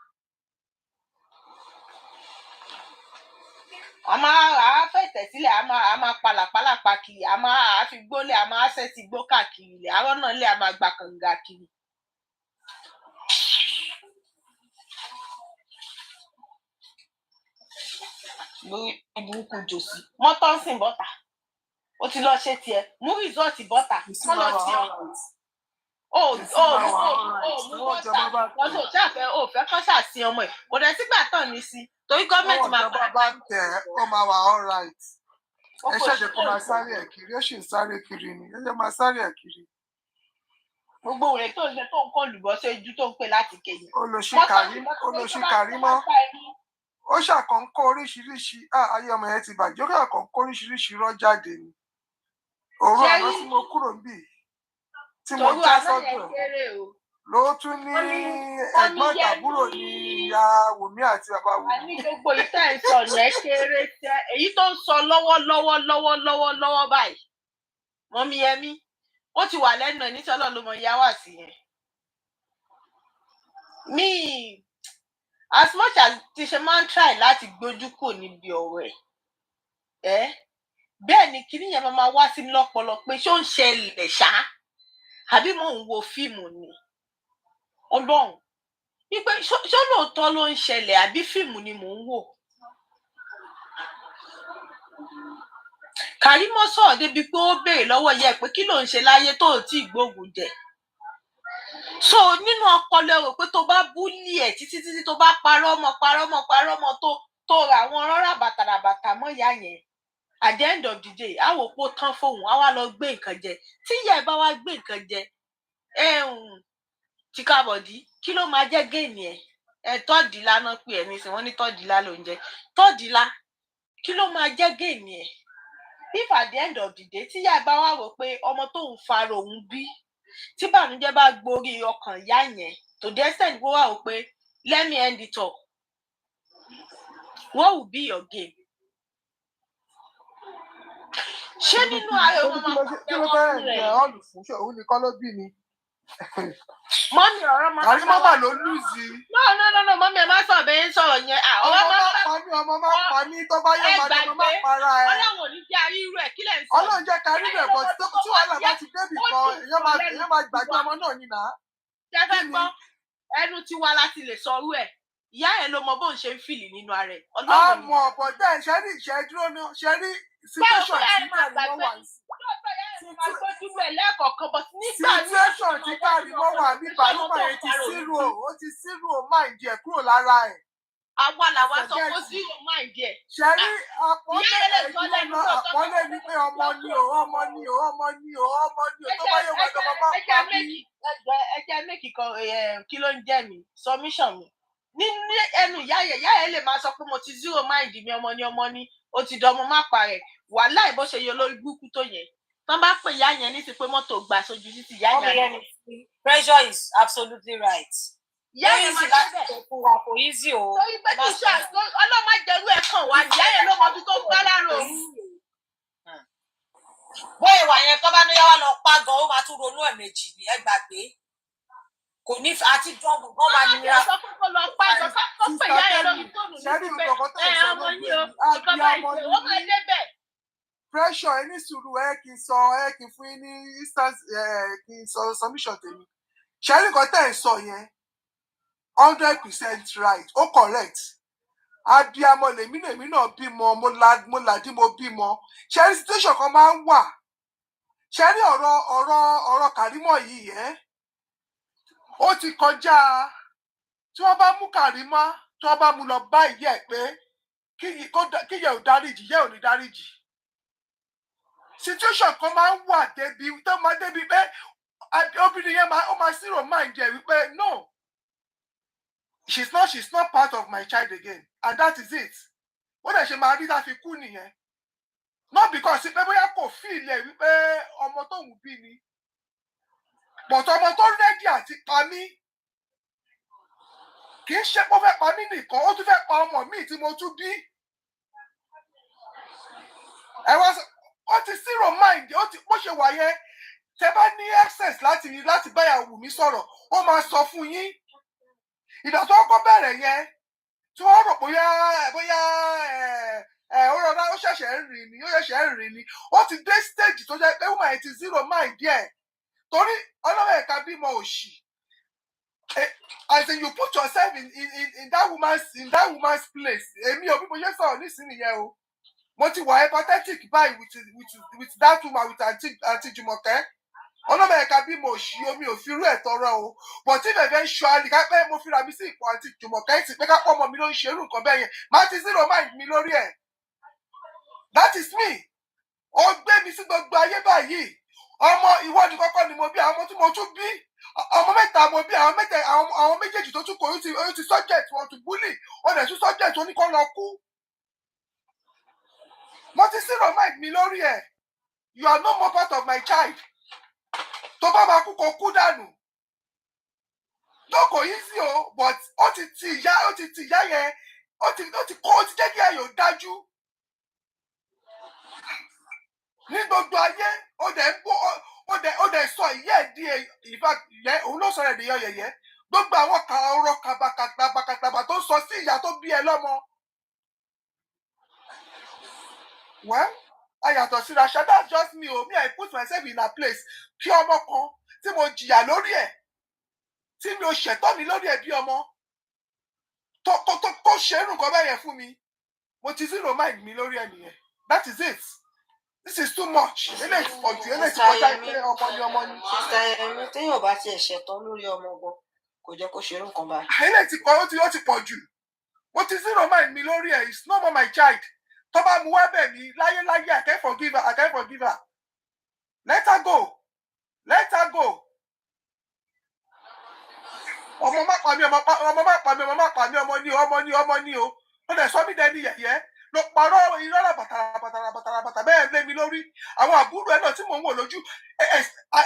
a máa fẹ́ tẹ̀sílẹ̀ a máa palàpalàpa kiri a máa fi gbólẹ̀ a máa ṣẹ́ẹ̀tì gbó káàkiri ilẹ̀ àárọ̀ náà lé a máa gba kànga kiri. lórí burúkú jòsí mọ́tọ́nsìn bọ́tà ó ti lọ ṣe tiẹ̀ mú rìsọ́ọ̀tì bọ́tà kọ́ lọ tiẹ̀ mú bọ́tà lọ́sọ̀ ṣàfẹ́ òfẹ́ kọ́ ṣàṣì ọmọ ẹ̀ kò dẹ̀ sígbà tán ní sí torí gọ́ọ̀mẹ̀ntì máa bá tẹ̀ ó máa wà all right ẹ ṣẹ̀ṣẹ̀ kó máa sáré ẹ̀ kiri ó sì ń sáré kiri ni ẹ jẹ́ máa sáré ẹ̀ kiri. gbogbo rẹ̀ tó ń ṣe tó ń kọ́ lùbọ́ sójú tó ń pè láti kẹyìn. olóṣì Karimọ́ ó ṣàkóńkó oríṣiríṣi ayé ọmọ yẹn ti bàjẹ́ ó ṣàkóńkó oríṣiríṣi rọ́ jáde ni òru àná tí mo kúrò níbí tí mo já sọ́dọ̀ ló tún ní ẹ̀gbọ́n tàbúrò ní ìyá Wùmí àti bàbá Wùmí. àní gbogbo ìtẹ́ ìsọ̀nù ẹ̀ kéré tẹ́ èyí tó ń sọ lọ́wọ́ báyìí mọ́mí Yẹmí ó ti wà lẹ́nu ẹ̀ nítorí Ọlọ́run ló mọ ìyá wà sí yẹn. mi as much as ti ṣe máa ń try láti gbójú kò níbi ọ̀rọ̀ ẹ̀ bẹ́ẹ̀ ni kíní yẹn máa wá sí lọ́pọlọ pé ṣó ń ṣẹlẹ̀ ṣá àbí mò ń wo fíìmù ni Ọlọ́run wípé ṣó lóòótọ́ ló ń ṣẹlẹ̀ àbí fíìmù ni mò ń wò. Karimot sọ̀rọ̀ débi pé ó béèrè lọ́wọ́ yẹ pé kí ló ń ṣe láyé tó ò tí ì gbógun jẹ so nínú ọpọlọ rò pé tó bá búlì ẹ̀ títí tó bá parọ́ mọ́ tó ra àwọn rọ́rà bàtàràbàtà mọ́ ìyá yẹn at the end of the day á wò pé ó tán fóun á wá lọ gbé nǹkan jẹ tí ìyá ẹ̀ bá wá gbé nǹkan jẹ chikabodi kí ló máa jẹ́ géènì ẹ̀ tọ́ọ̀dìlá náà pè ẹ́ nísìnyí wọ́n ní tọ́ọ̀dìlá ló ń jẹ tọ́ọ̀dìlá kí ló máa jẹ́ géènì ẹ̀ if at the end of the day tí ìyá ẹ̀ bá wá rò pé ọmọ tóun fara òun bí tí bànújẹ́ bá gborí ọkàn ìyá yẹn to the extent wó wà ó pé let me end it all what will be your game. ṣé nínú ààrẹ ọmọ máa ń kí ló fẹ́rẹ̀ jẹ́ ọ́ọ̀lù fún ṣé òun nìkan ló bí ni. mọ́mí ọ̀rọ̀ máa ń Karimot mà ló lùzì. no mọ́mí ẹ má sọ̀rọ̀ bẹ́ẹ̀ ń sọ̀rọ̀ yẹn. ọmọ máa pa ní tó bá yẹ máa dé máa para ẹ. ọlọ́run ò ní jẹ́ arírú ẹ̀ kílẹ̀ ń sọ. Ọlọ́run jẹ́ kárí rẹ̀ bọ̀ tí wàhálà bá ti débì kan èèyàn máa gbàgbé ọmọ náà nínà. jẹ́fẹ́ gbọ́ ẹnu tiwa láti lè sọrú ẹ̀ ìyá ẹ̀ ló mọ bóun ṣe ń fìlì nínú ara ẹ̀. àmọ́ ọ̀bọ̀dẹ́ ṣẹ́rí ìṣẹ́dúró náà ṣẹ́rí situation tí Karimot wà sí. situation tí Karimot wà ní Karimot yẹn ti zero mind ẹ̀ kúrò lára ẹ̀. àwa làwa sọ pé zero mind ẹ̀. ṣẹ́rí àpọ́nlé ní pé ọmọ ni o tó bá yẹ wọ́n lọ́mọ máa pa mí. ẹ jẹ́ méjì kan kí ló ń jẹ́ mi submission mi ní ẹnu ìyá ẹ̀ lè máa sọ pé mo ti zero mind mi ọmọ ni ó ti dọmọ má pa rẹ̀ wàhálà ìbò ṣe yọ lórí burúkú tó yẹn tán bá pè ìyá yẹn ní ti pé mọ́tò gbà sójú títì ìyá yẹn. Pressure is absolutely right. ìyá yẹn máa ṣe bẹ́ẹ̀ fún wa kò easy o. torí pé kí iṣẹ́ ọlọ́mọ jẹ́rú ẹ̀ kàn wá ìyá yẹn ló mọ ibi tó ń gbá lára òun. bóyá ìwà yẹn tó bá ní yàrá lọ pa gan ó máa tún ronú ẹ̀ẹ̀mejì ní ẹ gbàgbé kò ní àti dọ́ọ̀bù gan máa nira. sọ pé kó lọ pa ìjọ kó pè ìyá yẹn lórí fóònù ní pé ọmọ yìí o ìjọba ìpè ó máa débẹ̀. pressure ẹ ní sùúrù ẹ kì í sọ ẹ kì í fún yín ní instance kì í sọ submission tèmi ṣẹ́rí nǹkan tẹ̀ ń sọ yẹn 100% right ó correct abiyamọ lèmi náà bímọ mo làdí mo bímọ ṣẹ́rí situation kan máa ń wà ṣẹ́rí ọ̀rọ̀ Karimot yìí ó ti kọjá tí wọ́n bá mú Karimot tí wọ́n bá mú lọ bá ìyá ẹ̀ pé kíyẹ ò dáríjì yẹ ò ní dáríjì situation kan máa ń wà débi tó máa débi pé obìnrin yẹn ó máa zero mind jẹ wípé no she's not part of my child again and that is it ó dẹ̀ ṣe máa rí láti kú nìyẹn not because pé bóyá kò fi ilẹ̀ wípé ọmọ tóun bí ni but ọmọ tó rẹ́dí àti pa mí kì í ṣe pé ó fẹ́ pa mí nìkan ó tún fẹ́ pa ọmọ míì tí mo tún bí ẹ wá sọ ó ti zero mind ó ti bó ṣe wà yẹn tẹ bá ní access láti báyà Wùmí sọ̀rọ̀ ó máa sọ fún yín ìgbà tó kọ́ bẹ̀rẹ̀ yẹn tí wọ́n rò bóyá ó rọra ó ṣẹ̀ṣẹ̀ ń rìn ni ó ti dé stage tó jẹ́ pé ó máa ti zero mind díẹ̀ torí ọlọ́wọ́ ẹ̀ka bímọ òṣì as in you put yourself in that woman's place èmi ò bí mo ṣe sọ̀rọ̀ nísìnyí yẹn o mo ti wà empathetic báyìí with that woman with Aunty Jumoke ọlọ́wọ́ ẹ̀ka bímọ òṣì omi ò fi irú ẹ̀ tọrọ o but if eventually ká pé mo fira mi sí ipò Aunty Jumoke ti pé ká pọ̀ ọmọ mi ló ń ṣerú nǹkan bẹ́ẹ̀ yẹn má ti zero mind mi lórí ẹ̀ that is me ó gbé mi sí gbogbo ayé báyìí ọmọ ìwọ ni kọ́kọ́ ni mo bí àwọn ọmọ tí mo tún bí ọmọ mẹ́ta mo bí àwọn méjèèjì tó tún kọ ó ti subject wọn tún bully ó dẹ̀ tún subject oníkan lọ kú mo ti zero mind mi lórí ẹ̀ you are no more part of my child tó bá máa kú kó kú dànù lóko yìí sí o but ó ti ti ìyá yẹn ó ti jẹ́ kí ayò dájú ní gbogbo ayé ó dẹ̀ sọ ìyá ẹ̀ di ìfà yẹ òun ló sọ ẹ̀ nìyẹn yẹ̀yẹ́ gbogbo àwọn ọ̀rọ̀ kàbàkàtàbà tó sọ sí ìyá tó bí ẹ lọ́mọ well ayàtọ̀ síra ṣá that's just me o me I put myself in a place kí ọmọ kan tí mo jìyà lórí ẹ̀ tí mi ò ṣẹ̀tọ́ mi lórí ẹ̀ bí ọmọ tó ṣerú nǹkan bẹ́ẹ̀ yẹn fún mi mo ti zero mind mi lórí ẹ̀ nìyẹn that is it. This is too much. Eléyìí ti pọ̀ jù eléyìí ti kọjá pé ọmọ ni. Mr. Yemi téèyàn bá tiẹ̀ ṣẹ̀tọ́ lórí ọmọ gan kò jẹ́ kó ṣerú nǹkan báyìí. Eléyìí ti pọ̀ jù. Mo ti zero mind mi lórí ẹ̀. It's no more my child. Tó bá mu wá bẹ̀ mí láyéláyé I can't forgive her. Let her go. Ọmọ má pa mí ọmọ ní o. Ó dẹ̀ sọ mí dẹni yẹ̀yẹ́. Lọ parọ́ irọ́ bàtàràbàtà bẹ́ẹ̀ lé mi lórí àwọn àbúrò ẹ̀ náà tí mò ń wò lójú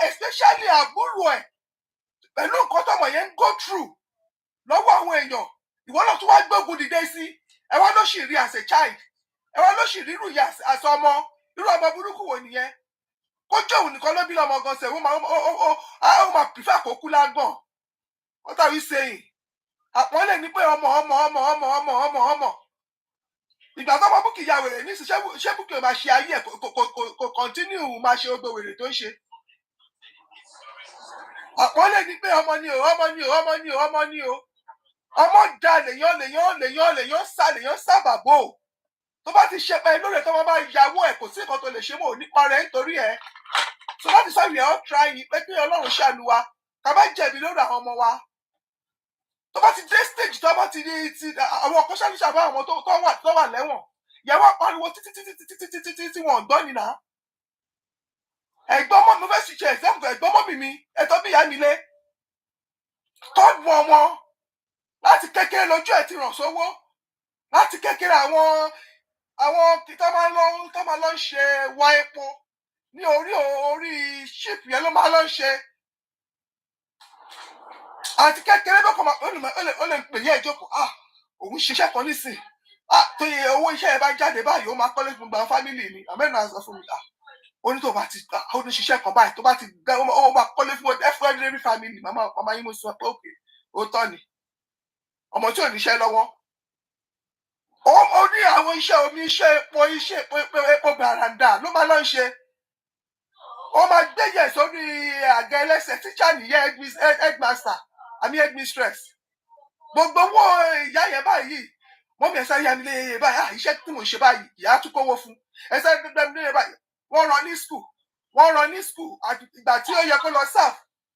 especially àbúrò ẹ̀ pẹ̀lú nǹkan tọmọ yẹn ń go through lọ́wọ́ àwọn èèyàn ìwọ náà tún wá gbógun dìde sí ẹ wá ló sì rí as a child ẹ wá ló sì rí irú ìyá àti ọmọ irú ọmọ burúkú wò nìyẹn kó jẹ́ òun nìkan ló bí lọ́mọ gan sẹ̀ ó máa prefer kó kú lágbọ̀n what are we saying àpọ́nlé ní pé ọmọ ìgbà tó bá Bukky ya wèrè ní ṣé Bukky máa ṣe ayé ẹ̀ kò continue máa ṣe gbogbo wèrè tó ń ṣe àpọ́nlé ní pé ọmọ ni o ọmọ da lèyàn sábàbò tó bá ti ṣe pé lórí ẹ̀ tó máa bá yàwó ẹ̀ kò sí nǹkan tó lè ṣe mọ́ nípa rẹ̀ nítorí ẹ̀ so láti sọ we are all trying pé kí Ọlọ́run ṣàánú wa ká bá jẹ̀bi lórí àwọn ọmọ wa tó bá ti dé stage tó bá ti àwọn ọkọ ṣàlùṣà bá àwọn tó wà lẹ́wọ̀n yẹwò pariwo títí wọn gbọ́ nìyà ẹ̀gbọ́n mọ́ mi fẹ́ ṣiṣẹ́ example ẹ̀gbọ́n mọ́ mi ẹ̀tọ́ bí ìyá mi lé tọ́jú wọn láti kékeré lójú ẹ̀ ti ràn sówó láti kékeré àwọn tó máa lọ ń ṣe wá epo ní orí ship yẹn ló máa lọ ń ṣe àti kékeré bẹ́ẹ̀ kọ́ máa ó lè pè yẹ́ ìjókòó òun ṣiṣẹ́ kan nísìn tó yẹ owó iṣẹ́ ẹ bá jáde báyìí ó máa kọ́lé fún gbàgbọ́ fámìlì mi àmẹ́rin náà sọ fún mi ó ní tó bá ti ó ní ṣiṣẹ́ kan báyìí tó bá ti gbẹ ó máa kọ́lé fún every family màmá yín mo sọ pé òkè ó tọ́ ni ọmọ tí ò níṣẹ́ lọ́wọ́ ó ní àwọn iṣẹ́ omi iṣẹ́ epo gbàràǹdà ló máa lọ ṣe ó máa gbéyẹ̀ sórí àga ẹlẹ́sẹ̀ tíṣà nìyẹn headmaster àmì headmistress gbogbo owó ìyá yẹn báyìí wọ́n mi ẹ̀sẹ̀ yá mi lé báyìí iṣẹ́ tí mo ṣe báyìí ìyá tún kówó fún ẹ̀sẹ̀ gbẹgbẹ mi lé báyìí wọ́n rán ní school ìgbà tí ó yẹ kó lọ sáf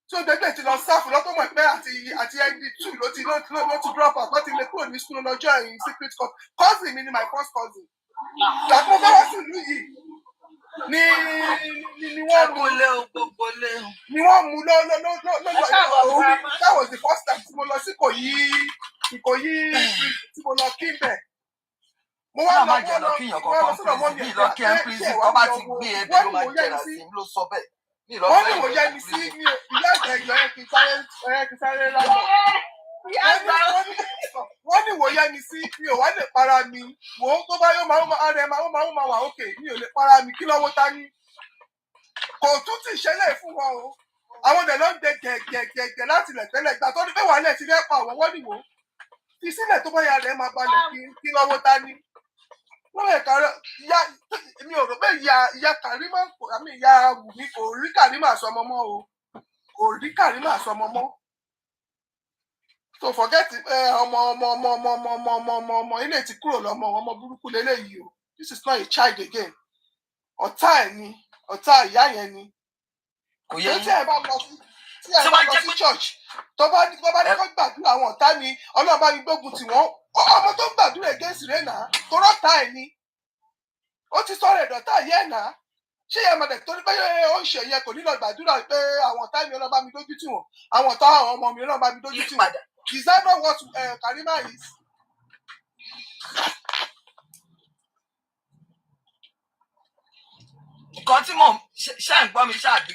tí ó gbẹgbẹ ti lọ sáf lọ́tọ̀ mọ̀ pé àti nd2 ló ti drop out láti lè kúrò ní school lọ́jọ́ in secret cousin mi ni my first cousin ìgbà tó fẹ́ wá sí ìlú yìí ni wọ́n mú that was the first time tí mo lọ sí Ìkòyí tí mo lọ kí bẹ̀. mo wá lọ sọ́dọ̀ mọ́ mi ẹ̀ka kí ẹ̀ wá ní ọwọ́ wọ́n ní mo yẹ mi sí ìyá ìjọ ẹ̀ kì í sáré lánàá. wọ́n ní wò yẹ mi sí mi ò wá lè para mi wò ó tó bá yóò máa wà òkè mi ò lè para mi kí lọ́wọ́ ta ní. kò tún ti ṣẹlẹ̀ fún wọn o àwọn ọ̀dẹ̀ ló ń dẹ gẹ̀gẹ̀gẹ̀ láti ilẹ̀ tẹ́lẹ̀ ìgbà tó ní pé wàhálẹ̀ ti fẹ́ pa àwọn wọ́n nìwò fi sílẹ̀ tó bá ya rẹ̀ máa balẹ̀ kí lọ́wọ́ ta ní. wọ́n lè kàrọ̀ mi ò rò pé ìyá Karima àmì ìyá Wumi kò rí Karima sọmọ mọ́ o kò rí Karima sọmọ mọ́. so forget ọmọ ilé ti kúrò lọ́mọ ọmọ burúkú lélẹ́yìí o this is not a child again ọ̀tá ẹ̀ ni ọ̀tá ìyá yẹn ni kò yẹ tí ẹ bá lọ sí church tó bá ní kó gbàdúrà àwọn ọ̀tá mi Ọlọ́run bá mi gbógun tì wọ́n ọmọ tó ń gbàdúrà against rẹ̀ náà tó rọ́ta ẹ̀ ni ó ti sọ̀rọ̀ ẹ̀dọ̀tá yẹn náà ṣé ẹ mọ̀dẹ̀ torí pé ó ń ṣe yẹn kò ní lọ gbàdúrà pé àwọn ọ̀tá mi Ọlọ́run bá mi dójú tì wọ́n àwọn ọ̀tá àwọn ọmọ mi Ọlọ́run bá mi dójú tì wọ́n is that not what Karima is? nǹkan tí mò ń ṣe ń gbọ́ mi ṣáàbí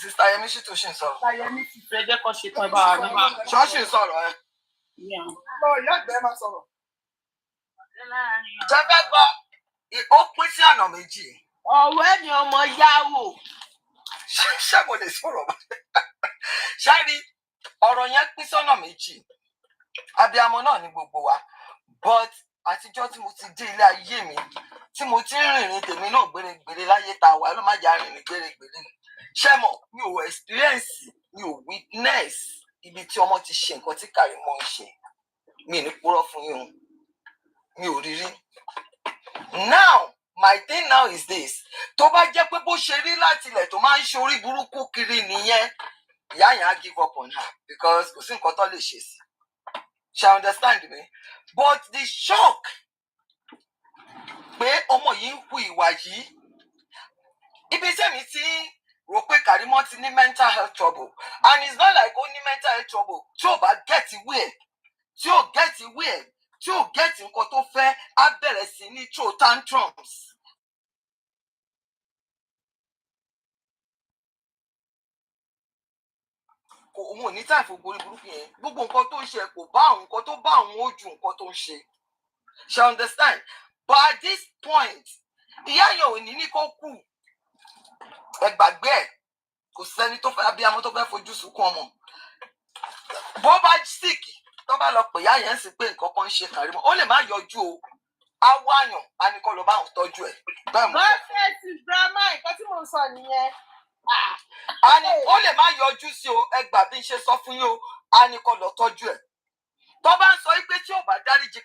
sista Yẹmí sì tó ṣì ń sọ̀rọ̀. Yẹmí ti fẹ́ jẹ́ kó ṣe tán bá wa nígbà. ṣọ́ọ̀ṣì ń sọ̀rọ̀ ẹ. ìyá ìgbẹ́ máa sọ̀rọ̀. jẹ́fẹ́ gbọ́ ó pín sí ọ̀nà méjì. ọ̀rẹ́ ni ọmọ yáwò. ṣé mo lè sọ̀rọ̀ ṣáàrí ọ̀rọ̀ yẹn pín sọ́nà méjì abiyamọ náà ní gbogbo wa but àtijọ́ tí mo ti dé ilé ayé mi tí mo ti ń rìnrìn tèmi náà gbèrègbèrè láyé ta wà ló má jà rìnrìn gbèrègbèrè ṣé mọ̀ mi ò experience mi ò witness ibi tí ọmọ ti ṣe nǹkan tí Karimot ń ṣe mi ní purọ́ fún yín mi ò rí rí. Now my thing now is this tó bá jẹ́ pé bó ṣe rí láti ilẹ̀ tó máa ń ṣe orí burúkú kiri nìyẹn ìyá yẹn á give up on her because kò sí nǹkan tó lè ṣe sí ṣe understand me but the shock pé ọmọ yìí ń hu ìwà yìí ibi tẹ́mi ti rò pé Karimot ti ní mental health trouble and it's not like ó ní mental health trouble tí ò bá get weird tí ò get weird tí ò get nǹkan tó fẹ́ á bẹ̀rẹ̀ sí ní throw tantrums. òun ò ní táì fún borí burúkú yẹn gbogbo nǹkan tó ń ṣe kò bá àwọn nǹkan tó bá àwọn ojú nǹkan tó ń ṣe ṣe understand but at this point ìyá yẹn ò ní kó kú ẹ gbàgbé ẹ kò sẹ́ni tó fẹ́ abiyamọ tó fẹ́ fojú sunkún ọmọ bó bá sick tó bá lọ pè ìyá yẹn sí pé nǹkan kan ń ṣe Karimot ó lè má yọjú o á wáyàn á ní kó lọ bá àwọn tọ́jú ẹ bẹ́ẹ̀ mọ. gọ́ọ̀fẹ́ẹ̀tì drama nǹkan tí mò ń sọ nìyẹn. a ní ó lè má yọjú sí o ẹ gbà bí n ṣe sọ fún yín o á ní kó lọ tọ́jú ẹ tó bá ń sọ pé tí ò bá dáríjì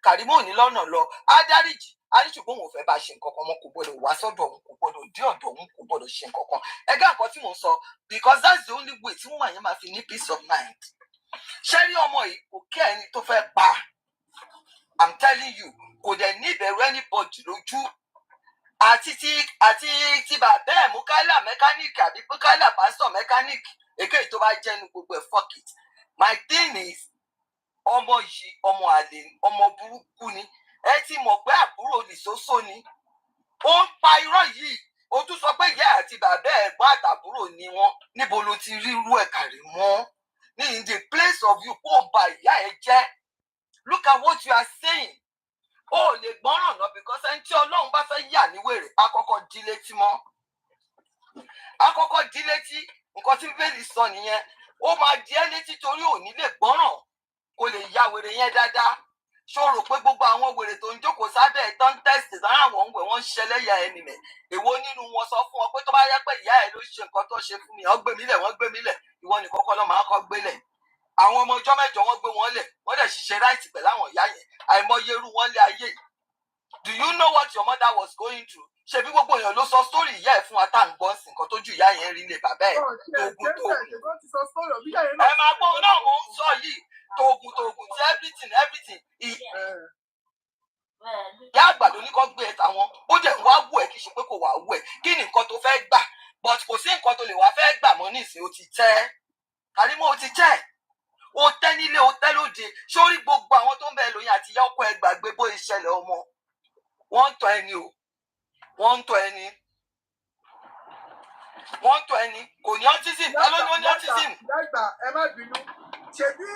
Karimot ò ní lọ́nà lọ á dáríjì á ní ṣùgbọ́n òun fẹ́ bá ṣe nǹkan kan mọ́ kò gbọ́dọ̀ wá sọ́dọ̀ òun kò gbọ́dọ̀ dé ọ̀dọ̀ òun kò gbọ́dọ̀ ṣe nǹkan kan ẹgbẹ́ nǹkan tí mò ń sọ because that's the only way tí woman yẹn máa fi ní peace of mind ṣé rí ọmọ yìí kò kí ẹni tó fẹ́ pa I'm telling you kò dẹ̀ ní ìbẹ̀rù anybody lójú àti ti bàbá ẹ̀ Mukaila mẹkáníìkì àbí Mukaila pásítọ̀ mẹkáníìkì èkéyìí tó bá jẹ́nu gbogbo ẹ̀ fuck it my thing is ọmọ yìí ọmọ àlè ọmọ burúkú ni ẹ ti mọ̀ pé àbúrò nìṣoṣo ni ó ń pa irọ́ yìí ó tún sọ pé ìyá àti bàbá ẹ̀gbọ́n àtàbúrò ni wọ́n níbo ló ti rí irú ẹ̀ Karimot in the place of you kó o ba ìyá ẹ jẹ́. Look at what you are saying. O lè gbọ́ràn náà because ẹni tí Ọlọ́run bá fẹ́ yà ní wèrè àkọ́kọ́ dí létí mọ́. Àkọ́kọ́ dí létí nǹkan tí Bíbélì sọ nìyẹn. Ó máa di ẹ́ létí torí ò ní lè gbọ́ràn kó lè ya wèrè yẹn dáadáa. Ṣó rò pé gbogbo àwọn wèrè tó ń jókòó sábẹ́ ẹ̀ tán tẹ́sítì sára àwọn ń wẹ̀ wọ́n ń ṣẹlẹ́yà ẹni mẹ̀. Èwo nínú wọn sọ fún ọ pé tó bá yẹ pé ìyá ẹ̀ ló ṣe nǹkan tó ṣe fún mi wọ́n gbé mi lẹ̀ wọ́n gbé mi lẹ̀ ìwọ nìkan kọ́ ló máa kọ́ gbé lẹ̀. Àwọn ọmọ ọjọ́ mẹ́jọ wọ́n gbé wọn lẹ̀ wọ́n dẹ̀ ṣiṣẹ́ ráìtì pẹ̀lú àwọn ìyá yẹn àìmọye irú wọn lé ayé. Do you know what your mother was going through? Ṣebí gbogbo èèyàn ló sọ sórí ìyá ẹ̀ fún wa tá à ń gbọ́ sí nǹkan tójú ìyá yẹn rí lé bàbá ẹ̀ tógun. Ẹ máa gbọ́ náà mò ń sọ yìí tógun tí everything. Ìyá àgbà ló ní kó gbé ẹ tàwọn ó dẹ̀ ń wá wù ẹ́ kì í ṣe pé kò wá wù ẹ́ kí ni nǹkan tó fẹ́ gbà but kò sí nǹkan tó lè wá fẹ́ gbà mọ́ nísìnyí ó ti tẹ́ Karimot ó ti tẹ́ ó tẹ́ nílé ó tẹ́ lóde sórí gbogbo àwọn tó ń bẹ lóyún àti ìyá ọkọ ẹ gbàgbé bó ìṣẹ̀lẹ̀ ọmọ wọ́n ń tọ́ ẹni o wọ́n ń tọ́ ẹni kò ní autism ẹ ló ní ó ní autism. Dàgbà ẹ má bínú ṣebí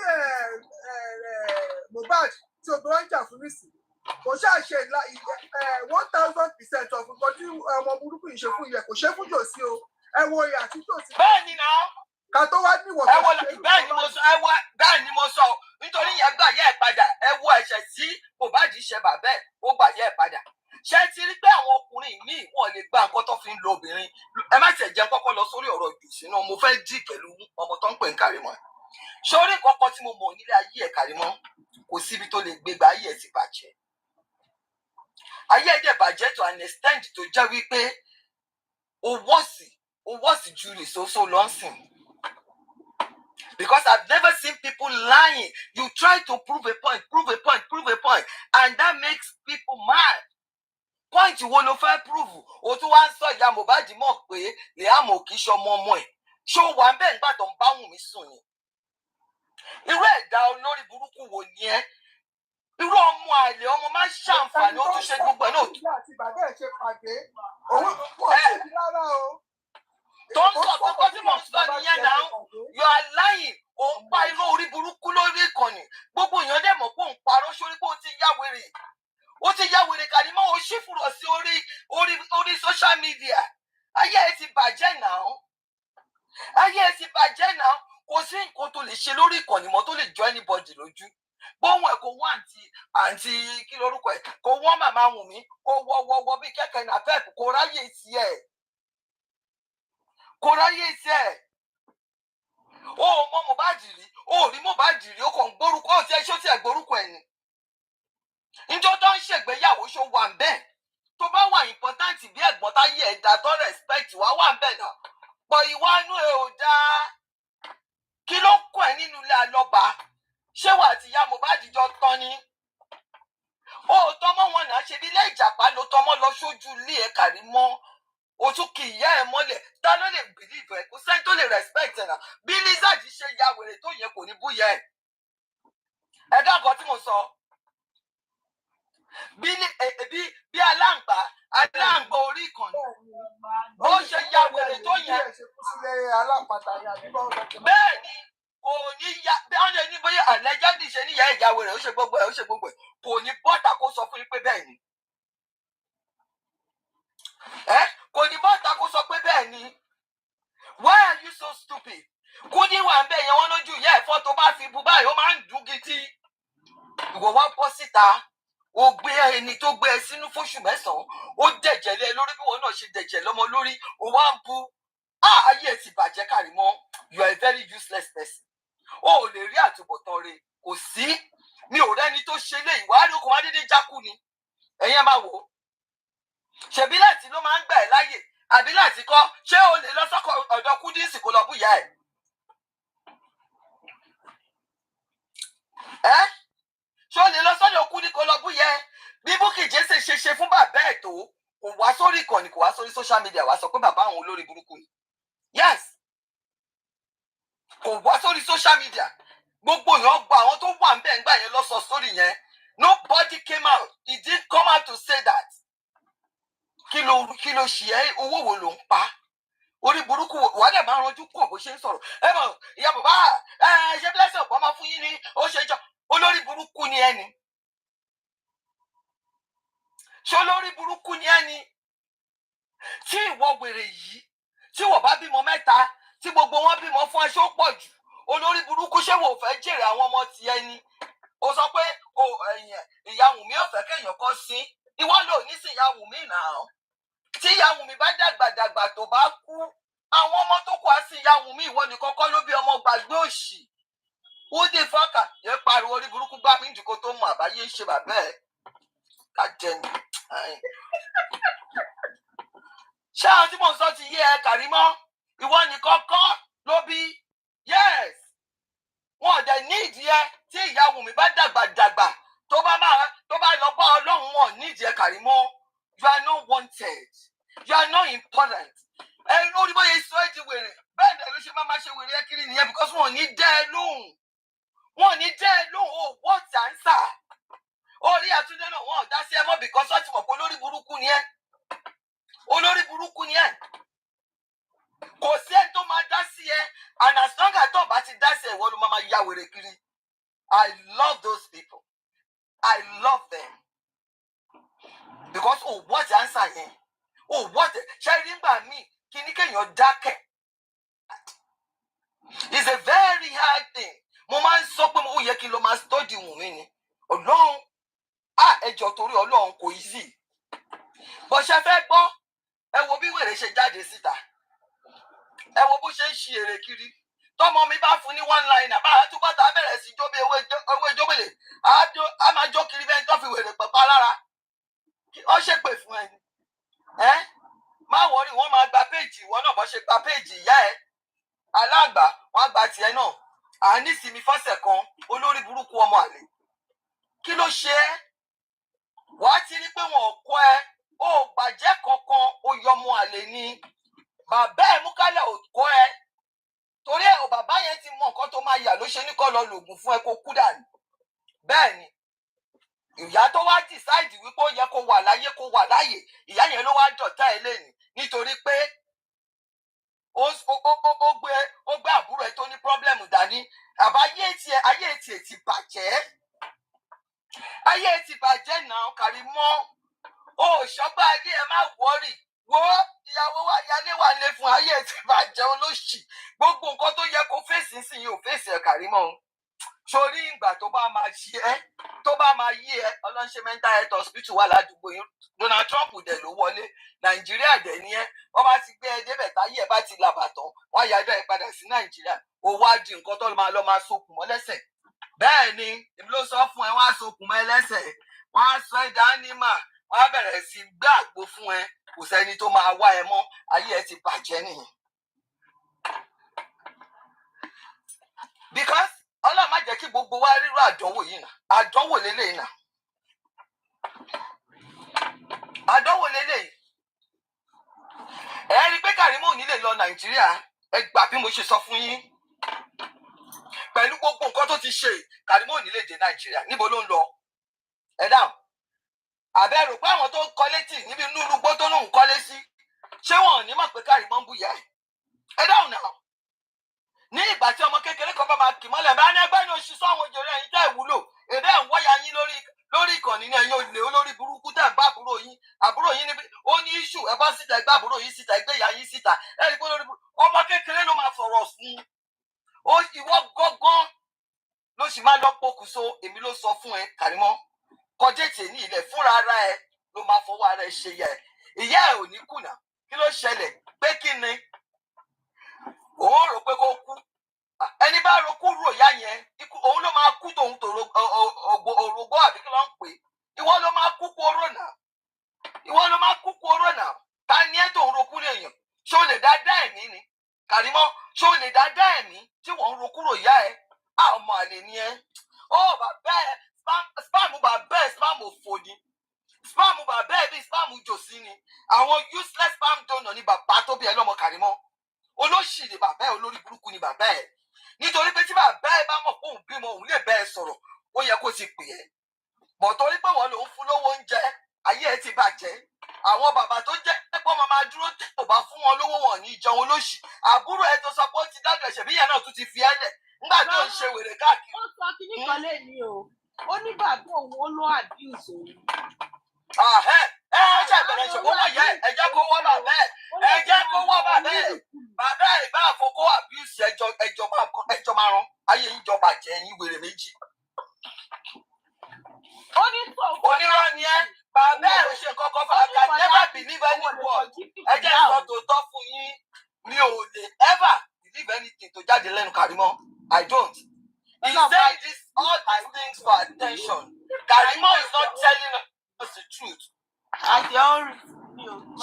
Mohbad tí o tó ń jà fún nísìnyí kò ṣáà ṣe 1000% of nǹkan tí ọmọ burúkú yìí ṣe fún yẹ kò ṣe fún jòsí o ẹ wo ìyà tí jòsí. Bẹ́ẹ̀ ni náà. Ká tó wá níwọ̀n tó ṣe bẹ́ẹ̀ ni mo sọ nítorí yẹn gbà yẹ ẹ padà ẹ wo ẹ̀ṣẹ̀ tí Mohbad ṣe bàbá ẹ̀ ó gbà yẹ ẹ padà. Ṣé ti rí pé àwọn ọkùnrin míì wọn lè gba nǹkan tó fi ń lo obìnrin ẹ má tiẹ̀ jẹ́ kọ́kọ́ lọ sórí ọ̀rọ̀ ìjùsí náà mo fẹ́ dì pẹ̀lú ọmọ tó ń pè ń Karimot. Sórí kọ́kọ́ tí mo mọ̀ nílé ayé ẹ̀ Karimot kò síbi tó lè gbégbá ayé ẹ̀ ti bàjẹ́. Ayé ẹ̀ dẹ̀ bàjẹ́ to an extent tó jẹ́ wípé owó sì ju ìṣoṣo lọ́sìn. Because I've never seen people lying. You try to prove a point, and that makes people mad. Point wo ló fẹ́ prove? O tún wá ń sọ ìyá Mohbad mọ̀ pé Liam ò kì í ṣọmọ ọmọ ẹ̀. Ṣó wà ń bẹ́ẹ̀ nígbà tó ń bá Wùmí sùn ni? Irú ẹ̀dá olórí burúkú wo ni ẹ́? Irú ọmọ àlè ọmọ máa ń ṣàǹfààní ó tún ṣe gbogbo ẹ̀ náà. Àti bàbá ẹ̀ ṣe pàdé òun kò sí rárá o. Tó ń sọ kókó tí mò ń sọ nìyẹn náà. You are lying. Ó ń pa irú orí burúkú lórí ìkànnì. Gbogbo èèyàn dẹ̀ mọ̀ pé òun parọ́ sórí pé ó ti yá wèrè. Ó ti yá wèrè Karimot ó ṣì fúrọ̀ sí orí social media. Ayé ẹ ti bàjẹ́ náà. Kò sí nǹkan tó lè ṣe lórí ìkànnì mọ́ tó lè jọ anybody lójú. Bóun ẹ̀ kò wọ́n àǹtí kí lorúkọ ẹ̀ kò wọ́n màmá Wùmí kò wọ́ bí kẹ̀kẹ́ náà pep kò ráyè sí ẹ̀. O ò mọ Mohbad rí o ò rí Mohbad rí o kàn ń gbórúkọ ó ti ẹ ṣó ti ẹ gbórúkọ ẹ̀ ni. Níjọ́ tó ń ṣègbéyàwó ṣó wà ń bẹ́ẹ̀ tó bá wà important bí ẹ̀gbọ́n táyé ẹ̀dá tó respect wà ń bẹ́ẹ̀ náà pọ̀ ìwà inú ẹ̀ ò dáa. Kí ló kọ́ ẹ nínú ilé alọ́ba? Ṣé wà tí ìyá Mohbad jọ tán ni? O ò tọmọ wọn náà ṣe bí ilé ìjàpá ló tọmọ lọ sójú ilé ẹ Karimot. O tún kì í yá ẹ mọ́lẹ̀ ta ló lè believe ẹ kò sẹ́ni tó lè respect ẹ náà. Bí Lizard ṣe ya wèrè tó yẹ kò ní búyẹ ẹ. Ẹ dá nǹkan tí mo sọ. Bí aláǹgbá orí ìkànnì bó ṣe ya wèrè tó yẹ. Bẹ́ẹ̀ ni kò ní ya bí wọ́n lè ní bóyá àlẹ́jáde ṣe níyà ìyá wèrè ó ṣe gbogbo ẹ̀ kò ní bọ́tà kó sọ fún yín pé bẹ́ẹ̀ ni. Kò ní bọ́tà kó sọ pé bẹ́ẹ̀ ni. Why are you so stupid? Kúdí wà ń bẹ̀ yẹn wọ́n lójú ìyá ẹ̀fọ́ tó bá fi bu báyìí ó máa ń dùn gidi. Ìwọ wá bọ́ síta ó gbé ẹni tó gbé ẹ sínú fóṣù mẹ́sàn-án ó dẹ̀jẹ̀ lé lórí bí wọn náà ṣe dẹ̀jẹ̀ lọ́mọ lórí ó wá ń bu. Ayé ẹ ti bàjẹ́ Karimot. You are a very useless person. O ò lè rí àtúbọ̀tán rẹ̀ kò sí. Mi ò rẹ́ni tó ṣe lé ìwádìí okùn wá dédé jákù ni. Ẹ̀yin máa wò ó. Ṣèbí láti ló máa ń gbà ẹ́ láyè àbí láti kọ́ ṣé o lè lọ sọ́kọ̀ ọ̀dọ̀ Kúdíìsì kó lọ búyà ẹ̀? Ṣé o lè lọ sọ́dọ̀ Kúdí kó lọ búyà ẹ̀? Bí Bukky Jesse ṣe fún bàbá ẹ̀ tó kò wá sórí ìkànnì kò wá sórí social media wá sọ pé bàbá àwọn olórí burúkú ni. Yes. Kò wá sórí social media. Gbogbo èèyàn gba àwọn tó wà ń bẹ̀ ń gbà yẹn lọ sọ sórí yẹn. Nobody came out. He didn't come out to say that. Kí ló ṣe ẹ́ owó wo ló ń pa? Orí burúkú wà dẹ̀ máa máa ranjú kò bó ṣe ń sọ̀rọ̀ ẹ mọ̀ ìyá bàbá ṣé blessing ọ̀pọ̀ máa fún yín ní ó ṣe jọ olórí burúkú ni ẹni ṣé olórí burúkú ni ẹni tí ìwọ wèrè yìí tí wọ́n bá bímọ mẹ́ta tí gbogbo wọn bímọ fún ẹ ṣó pọ̀ jù olórí burúkú ṣé wò fẹ́ jèrè àwọn ọmọ ti ẹni ó sọ pé ìyá Wùmí ò fẹ́ kéèyàn kan sí ìwọ ló ní sí ìyá Wùmí náà tí ìyá Wùmí bá dàgbàdàgbà tó bá kú àwọn ọmọ tó kù á sí ìyá Wùmí ìwọ nìkan kọ́ ló bí ọmọ gbàgbé òṣì ó dé fọ́ọ̀kà yẹn pariwo orí burúkú gbá mi jù kó tó mọ àbáyé ṣe bàbá ẹ̀ ká jẹun. ṣé àwọn tí mò ń sọ ti yé ẹ Kàrímọ́ ìwọ nìkan kọ́ ló bí yes wọn ò dẹ̀ ní ìdí ẹ tí ìyá Wùmí bá dàgbàdàgbà tó bá lọ bá Ọlọ́run wọn ní ìdí ẹ Kàrímọ́ you are not wanted you are not important ẹ lórí bóyá sọ ẹ di wèrè bẹ́ẹ̀ ni ló ṣe máa ṣe wèrè ẹ kiri nìyẹn because wọn ò ní dẹ́ ẹ lóhùn o wọ́n ti à ń sà orí àtúndé náà wọn ò dá sí ẹ mọ́ because wọ́n ti mọ̀ pé olórí burúkú ni ẹ kò sí ẹni tó máa dá sí ẹ and as long as tó bá ti dá sí ẹ ìwọ ló máa ya wèrè kiri. I love those people I love them because what answer yẹn what ṣe rí gbà mí kí ní kéèyàn dákẹ́ it's a very hard thing mo máa ń sọ pé ó yẹ kí n lọ máa study Wùmí ni Ọlọ́run ẹjọ́ torí Ọlọ́run kò easy bó ṣe fẹ́ gbọ́ ẹ wo bí wèrè ṣe jáde síta ẹ wo bó ṣe ń ṣe èrè kiri tọmọ mi bá fún ní one line àbá àtúbọ̀tà bẹ̀rẹ̀ sí jó bí ewé ìjóbèlè á máa jó kiri bẹ́ẹ̀ tó fi wèrè pẹ̀pá lára ó ṣépè fún ẹni má wọrí wọn máa gba péèjì ìwọ náà bó ṣe gba péèjì ìyá ẹ aláàgbà wọn gba tiẹ̀ náà àní sinmi fọ́sẹ̀ kan olórí burúkú ọmọ àlè kí ló ṣe é wàá ti rí pé wọn ò kọ́ ẹ ó gbàjẹ́ kankan ó yọmọ àlè ni bàbá ẹ múkálẹ̀ ò kọ́ ẹ torí ẹ bàbá yẹn ti mọ nǹkan tó máa yà ló ṣe ní kó lọ lògùn fún ẹ kó kú dànù bẹ́ẹ̀ ni ìyá tó wá dìsáìdì wípé ó yẹ kó wà láyé kó wà láyè ìyá yẹn ló wá dọ̀tá ẹ lẹ́nu nítorí pé ó gbé àbúrò ẹ tó ní pọ́blẹ́mù dání àbá ayé tiẹ̀ ti bàjẹ́ ayé ti bàjẹ́ náà Kàrímọ́ ó ṣọ́gbà ayé ẹ má wọ́rì wo ìyàwó wa yálé wà lé fún ayé ti bàjẹ́ olóṣì gbogbo nǹkan tó yẹ kó fèsì sí yìí ò fèsì ẹ Kàrímọ́ sórí ìgbà tó bá máa ṣe ẹ tó bá máa yí ẹ ọlọ́nṣẹ́ mental health hospital wà ládùúgbò yìí Donald Trump dẹ̀ ló wọlé Nàìjíríà dẹ̀ ni ẹ wọ́n bá ti gbé ẹ débẹ̀ táyé ẹ bá ti làbàtàn wọ́n á yájọ́ ẹ padà sí Nàìjíríà ó wá di nǹkan tó máa lọ máa sokùn mọ́ lẹ́sẹ̀ bẹ́ẹ̀ ni èmi ló sọ fún ẹ wọ́n á sokùn mọ́ ẹ lẹ́sẹ̀ wọ́n á sọ ẹ dánímà wọ́n á bẹ̀rẹ̀ sí gbé àgbo fún ẹ kò sẹ́ni tó máa wá ẹ mọ́ ayé ẹ ti bàjẹ́ nìyẹn. Because Ọlọ́run má jẹ́ kí gbogbo wa rírú àdánwò yìí náà àdánwò lélẹ́yìn náà àdánwò lélẹ́yìn ẹ rí i pé Kàrímọ́ ò ní lè lọ Nàìjíríà ẹ gbà bí mo ṣe sọ fún yín pẹ̀lú gbogbo nǹkan tó ti ṣe Kàrímọ́ ò ní lè dé Nàìjíríà níbo ló ń lọ ẹ dáhùn àbẹ̀rù pé àwọn tó ń kọ́lé tì níbi inú irúgbó tó lóun kọ́lé sí ṣé wọn ò ní mọ̀ pé Kàrímọ́ ń bùyà ẹ dáhùn náà ní ìgbà tí ọmọ kékeré kan bá máa kì mọ́lẹ̀ bá ní ẹgbẹ́ ní oṣù sọ́wọ́n òjòrè ẹ̀yin tẹ́ ìwúlò èdè ẹ̀ ń wọ́ya yín lórí ìkànnì ní ẹ̀yin olè olórí burúkú tẹ̀ ń bá àbúrò yín níbi ó ní iṣu ẹ bá síta ẹgbẹ́ àbúrò yín síta ẹgbẹ́ ìyá yín síta ẹ rí i pé olórí burúkú ọmọ kékeré ló máa fọ̀rọ̀ fún ìwọ gángan ló sì máa lọ pokùnso èmi ló sọ fún ẹ Kàrímọ́ kọjá ètè ní ilẹ̀ fúnra ara ẹ ló máa fọwọ́ ara ẹ ṣe yẹ ìyá ẹ ò ní kùnà kí ló ṣẹlẹ̀ pé kí ni òun rò pé kó kú ẹni bá rokú rò yá yẹn òun ló máa kú tòun tó òrògbó àbí kí ló ń pè ìwọ ló máa kú kòrónà ta ni ẹ tó ń rokú lèèyàn ṣé o lè dá ẹ̀mí ni Kàrímọ́ ṣé o lè dá ẹ̀mí tí wọ́n ń rokú rò yá ẹ ọmọ àlè ni ẹ ó bàbá ẹ spam bàbá ẹ spam òfò ni spam bàbá ẹ bíi spam jòsí ni àwọn useless spam donor ni bàbá tó bí ẹ lọ́mọ Kàrímọ́ olóṣì ni bàbá ẹ olórí burúkú ni bàbá ẹ nítorí pé tí bàbá ẹ bá mọ̀ pé òun bímọ òun lè bẹ́ ẹ sọ̀rọ̀ ó yẹ kó ti pè ẹ́ bọ̀ torí pé wọ́n lòún fún lówó oúnjẹ ayé ẹ ti bàjẹ́ àwọn bàbá tó jẹ́ pọ́ máa dúró tí kò bá fún wọn lówó wọn ní ìjọun olóṣì àbúrò ẹ tó sọ pé ó ti dájọ́ ẹ̀ṣẹ̀ bí ìyẹn náà tún ti fi ẹ́ lẹ̀ nígbà tó ń ṣe wèrè káàkiri. ó sọ kíní kan lè ní o ó ní bàbá òun ó lọ abuse òun. ẹ ṣe ìbẹ̀rẹ̀ ṣòwò wọ̀ yẹ ẹ jẹ́ kó wọ́ bàbá ẹ jẹ́ kó wọ́ bàbá bàbá ẹ bá àkókò abuse ẹjọ́ máa rán ayé yín jọba jẹ́ yín wèrè méjì. onírọ́ ni ẹ bàbá ẹ ò ṣe kọ́kọ́ fún I can never believe any word ẹ jẹ́ sọ tòótọ́ fún yín mi ò lè ever believe anything tó jáde lẹ́nu Karimot I don't. He said this all these things for attention. Karimot is not telling us the truth.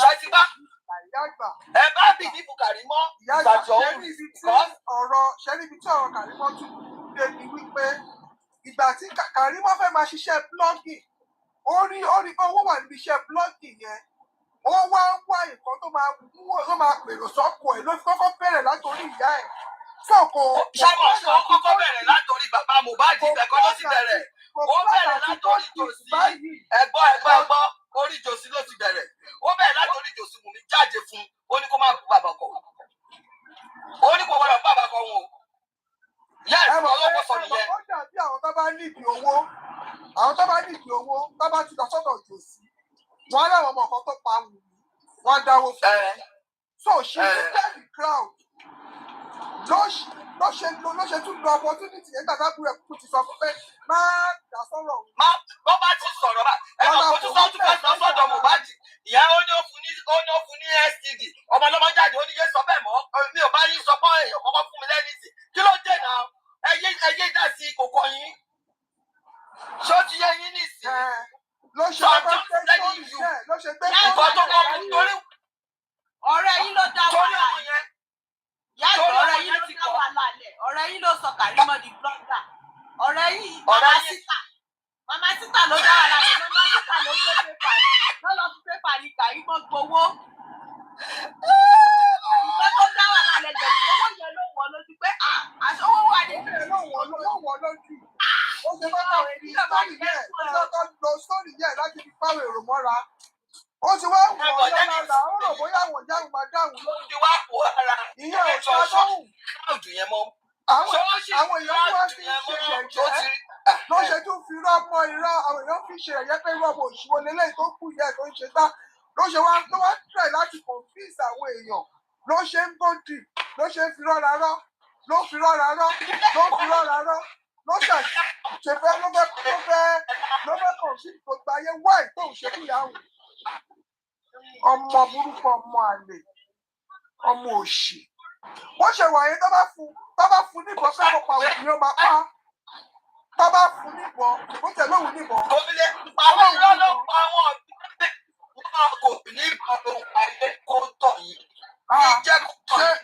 Ṣètìbá ẹ bá bìlífù Karimot ìgbàjọ́ òun ṣé níbi tí ọ̀rọ̀ Karimot tún dé ni wípé ìgbà tí Karimot fẹ́ máa ṣiṣẹ́ blogging ó rí owó wà níbi iṣẹ́ blogging yẹn ó wá ń wá nǹkan tó máa pèrò sọ́kọ̀ ẹ̀ ló fi kọ́kọ́ bẹ̀rẹ̀ látòrí ìyá ẹ̀ sọ́kọ̀. ṣáwọ̀ ṣe ó kọ́kọ́ bẹ̀rẹ̀ látòrí bàbá Mohbad ẹ̀kọ́ ló ti bẹ̀rẹ̀ ó bẹ̀rẹ̀ látòrí jòsí ẹgbọ́ orí jòsí ló ti bẹ̀rẹ̀ ó bẹ̀rẹ̀ látòrí jòsí Wùmí jáde fún ó ní kó má bú bàbá kọ ó ní kó wọ́n bàbá kọ wọn o. Ọlọ́pọ̀ sọ nìyẹn. Ó dàbí àwọn tó bá nídìí owó tó bá ti lọ sọ́dọ̀ jòsí wọn láwọn ọmọ kan tó pa Wùmí wọn dáwó fún un. So she tell the crowd ló ṣe tún lo opportunity yẹn gbàgbá búrẹ́ kúkú ti sọ pé má dà sọ̀rọ̀ òun. bó bá ti sọ̀rọ̀ bá ẹ mọ̀ kó tún sọ́tún fẹ́ sọ sọ́dọ̀ Mohbad ìyá ó ní ó fún ní STD ọmọ ọlọ́mọ jáde ó ní yé sọ bẹ́ẹ̀ mọ́ mi ò bá yín sọ pé èèyàn kọ́kọ́ fún mi lẹ́ni sí kí ló dé náà ẹyẹ dá sí kòkó yín ṣó ti yẹ yín nísìnyí. Ló ṣe gbé nǹkan tó kọ́ torí ọ̀rẹ́ yín ló dá wàhálà yẹn ọ̀rẹ́ yín ló dá wàhálà lẹ̀ ọ̀rẹ́ yín ló sọ Karimot di blogger ọ̀rẹ́ yín mama sita ló dá wàhálà lẹ̀ mama sita ló gbé pépà ló lọ fi pépà ní Karimot gbowó nǹkan tó dá wàhálà lẹ̀ jẹ̀ owó yẹn ló wọ̀ lójú pé owó wà ní ìbéèrè ló wọ̀ lójú. Ó ṣe bá kàwé ní sórí yẹn ó lọ sórí yẹn láti fi pàwé èrò mọ́ra. Ó ti wá wọ̀ ọ́ lára ó rò bóyá àwọn ìyá òun máa dáhùn lóhùn. Ó ti wá wọ̀ ọ́ lára ìyẹn ò sọ lóhùn. Àwọn èèyàn tó wá fi ṣe ẹ̀jẹ̀ ló ṣe tún fi rọ́pò irọ́ àwọn èèyàn fi ṣe ẹ̀yẹ́ pé rọ́pò òṣùwò lélẹ́yìn tó kù yẹ tó ń ṣe tá ló ṣe wá try láti convince àwọn èèyàn ló ṣe ń go deep ló ṣe ń fi rọ́ra rọ́ ló fi rọ́ra rọ́ ló ṣàṣefẹ́ ló fẹ́ convince gbogbo ayé wáì tó ń ṣe fúyàwó ọmọ burúkú ọmọ àlè ọmọ òṣì wọ́n ṣe wàyé tó bá fún níbọn fẹ́ kó pa òun ni ó máa pa tó bá fún níbọn ó tẹ̀lé òun níbọn. Òbílẹ̀ àwọn irọ́ ló pa àwọn ọ̀gbìn wọn kò ní ìbọn ayé kó tọ̀ yìí. Ìjẹ́ kó tọ̀ yìí.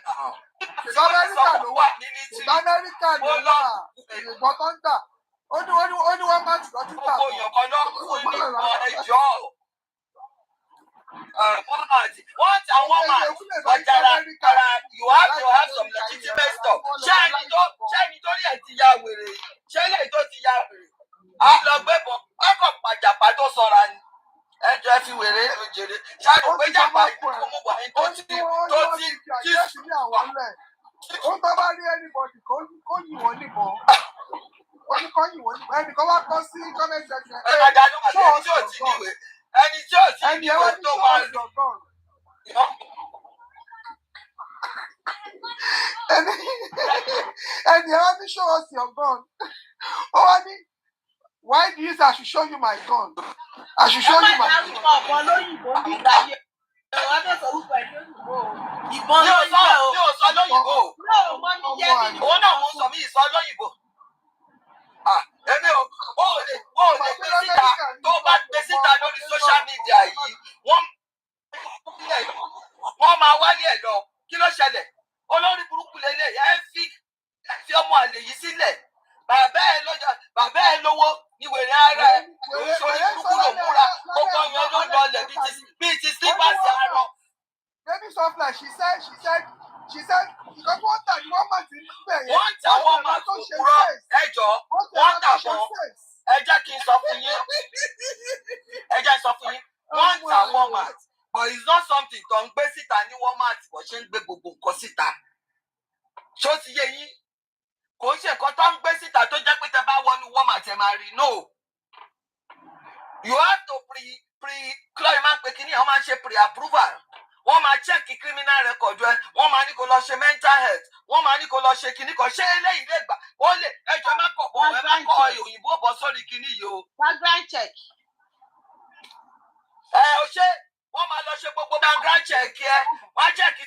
Amẹ́ríkà ló wà Amẹ́ríkà ló wà ìbọn tó ń tà ó ní wọ́n máa tì lọ́tún tà. Gbogbo èèyàn kan náà kú níbọn ẹjọ́. Wọ́n ti àwọn máa ọ̀jára kára you have some legitimate stuff. Ṣé ẹni tó rí ẹ̀ ti ya wèrè? Ṣé ilé tó ti ya wèrè? A lọ gbébọn, ọkọ̀ pàjàpá tó sọra ni. Ẹjọ́ ẹ fi wèrè òjèrè. Ṣáàjú pé jàpá ìkómú wà ní tó ti kí ó tó bá rí anybody kó yìn wọ́n níbọn. Ó ní kó yìn wọ́n níbọn. Ẹnìkan wá kọ́ sí comment section. Ẹni tí ò tí ní ìwé tó máa lò. Ẹni ẹ wá ní show us your gun. Ó wá ní why do you say I should show you my gun? I should show you my gun. Ọ̀pọ̀ lóyìnbó bí ìdáyé. Ẹ̀wọ̀n tó sọ wípé ẹ̀jẹ̀ òyìnbó. Ìbọn ló ń jẹ́ o. Mi ò sọ lóyìnbó. Òun náà mú sọ mí ìsọ lóyìnbó. Èmi ò lè gbé síta tó bá gbé síta lórí social media yìí wọ́n máa wálé ẹ̀ lọ kí ló ṣẹlẹ̀ olórí burúkú lélẹ̀ ẹ fi ọmọ àlè yìí sílẹ̀ bàbá ẹ lówó ní wèrè ara ẹ lórí burúkú ló múra gbogbo yẹn ló lọlẹ̀ bíi ti sípàsì àárọ̀. Baby Softline, she said because one time wọ́n máa ti ń bẹ̀ yẹn. Wọ́n ta wọ́n máa tó kúrọ́ ẹjọ́ wọ́n tà bọ́ ẹ jẹ́ kí n sọ fún yín. Ẹ jẹ́ sọ fún yín. Wọ́n ń ta Walmart, but it's not something tó ń gbé síta ní Walmart bó ṣe ń gbé gbogbo nǹkan síta. Ṣó ti yé yín? Kò ń ṣe nǹkan tó ń gbé síta tó jẹ́ pé tẹ bá wọnú Walmart ẹ máa rí. No. You have to Chloe máa ń pe kíní, wọ́n máa ń ṣe pre-approval. Wọ́n máa check criminal record ẹ, wọ́n máa ní kó lọ ṣe mental health, wọ́n máa ní kó lọ ṣe kíní kan. Ṣé eléyìí lè gbà? Ó lè ẹjọ́ má kọ̀ bọ́ ẹ má kọ́ òyìnbó bọ́ sórí kíní yìí o. Background check. Ó ṣe wọ́n máa lọ ṣe gbogbo background check ẹ, wọ́n á check.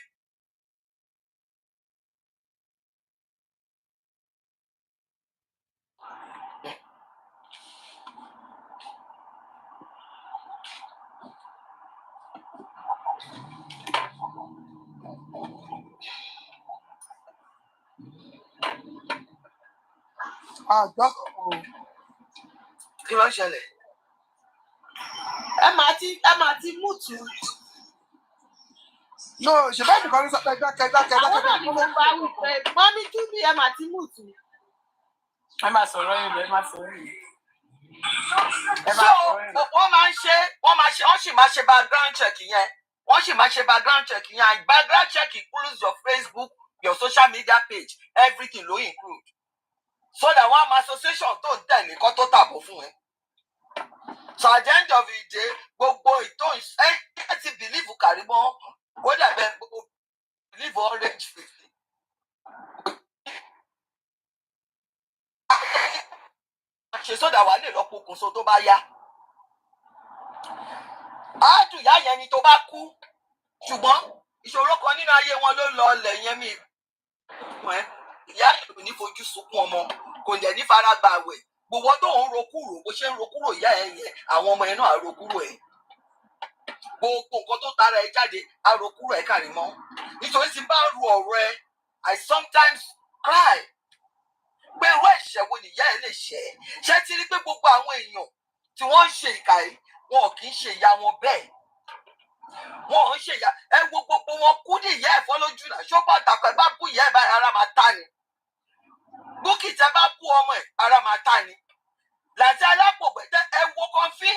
Kí ló ń ṣẹlẹ̀? Ẹ máa ti mútu. No, ṣe bẹ́ẹ̀ nìkan ló sọ pé dákẹ́. Àwọn náà ni mo bá wù pé mọ́mí Júbí ẹ máa ti mútu. Ẹ máa sọ̀rọ̀ yín lọ, ẹ máa sọ̀rọ̀ yín. So wọ́n máa ń ṣe wọ́n sì máa ṣe background check yẹn. Wọ́n sì máa ṣe background check yẹn. And background check includes your Facebook, your social media page, everything ló include. So that one association tó ń tẹ̀lé kọ́ tó tàbọ̀ fún ẹ. So at the end of the day, gbogbo ìtò ẹ ti believe Karimot, ó dàbẹ̀ believe orange face. Ṣe sódà wà lè lọ pokùnso tó bá yá. Àádùyá yẹn ni tó bá kú. Ṣùgbọ́n ìṣòro kan nínú ayé wọn ló lọ ọlẹ̀ yẹn mi. Ìyá yẹn kò ní fojú sunkún ọmọ, kò dẹ̀ ní fara gbà àwẹ̀. Gbogbo tó ń ro kúrò bó ṣe ń ro kúrò ìyá ẹ̀ yẹn, àwọn ọmọ ẹ̀ náà á ro kúrò ẹ̀. Gbogbo nǹkan tó tara ẹ̀ jáde á ro kúrò ẹ̀ Karimot. Nítorí tí bá ru ọ̀rọ̀ ẹ̀, I sometimes cry. Pé irú ẹ̀ṣẹ̀ wo nìyá ẹ̀ lè ṣẹ̀? Ṣé ti rí pé gbogbo àwọn èèyàn tí wọ́n ń ṣe ìkà yìí, wọn kì í ṣe ìyá wọn bẹ́ẹ̀. Wọn ń ṣe ìyá ẹ wo gbogbo wọn kú ní ìyá ẹ̀ fọ́ lójú náà. Ṣó bá dàpẹ́ bá bú ìyá ẹ̀ báyìí ara máa ta ni. Búkì tẹ bá bú ọmọ ẹ̀ ara máa ta ni. Làtí alápòpẹ̀tẹ́ ẹ wo kọfí.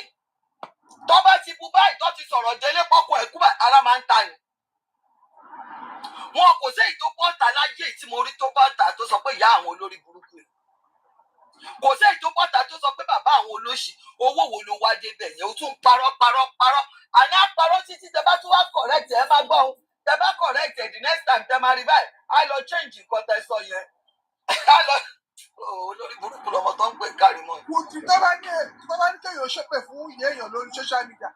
Tó bá ti bu báyìí tó ti sọ̀rọ̀ délé pọ́kọ ẹ̀kú báyìí ara máa ń ta ni. Wọn kò sí èyí tó bọ́ta láyé tí mo rí tó bọ́ta tó sọ pé ìyá àwọn olórí burúkú ni. Kò sí èyí tó bọ́ta tó sọ pé bàbá àwọn olóṣì owó wo ló wá débẹ̀ yẹn o tún parọ́. Àní àparọ́ títí tẹ bá tún wá correct ẹ má gbọ́ ohun. Tẹ bá correct ẹ the next time tẹ máa rí báyìí á lọ change nǹkan tẹ sọ yẹn. Á lọ olórí burúkú lọmọ tó ń pè Karimot. Kùtì tó bá ní kéèyàn ṣépè fún ìyá èèyàn lórí social media.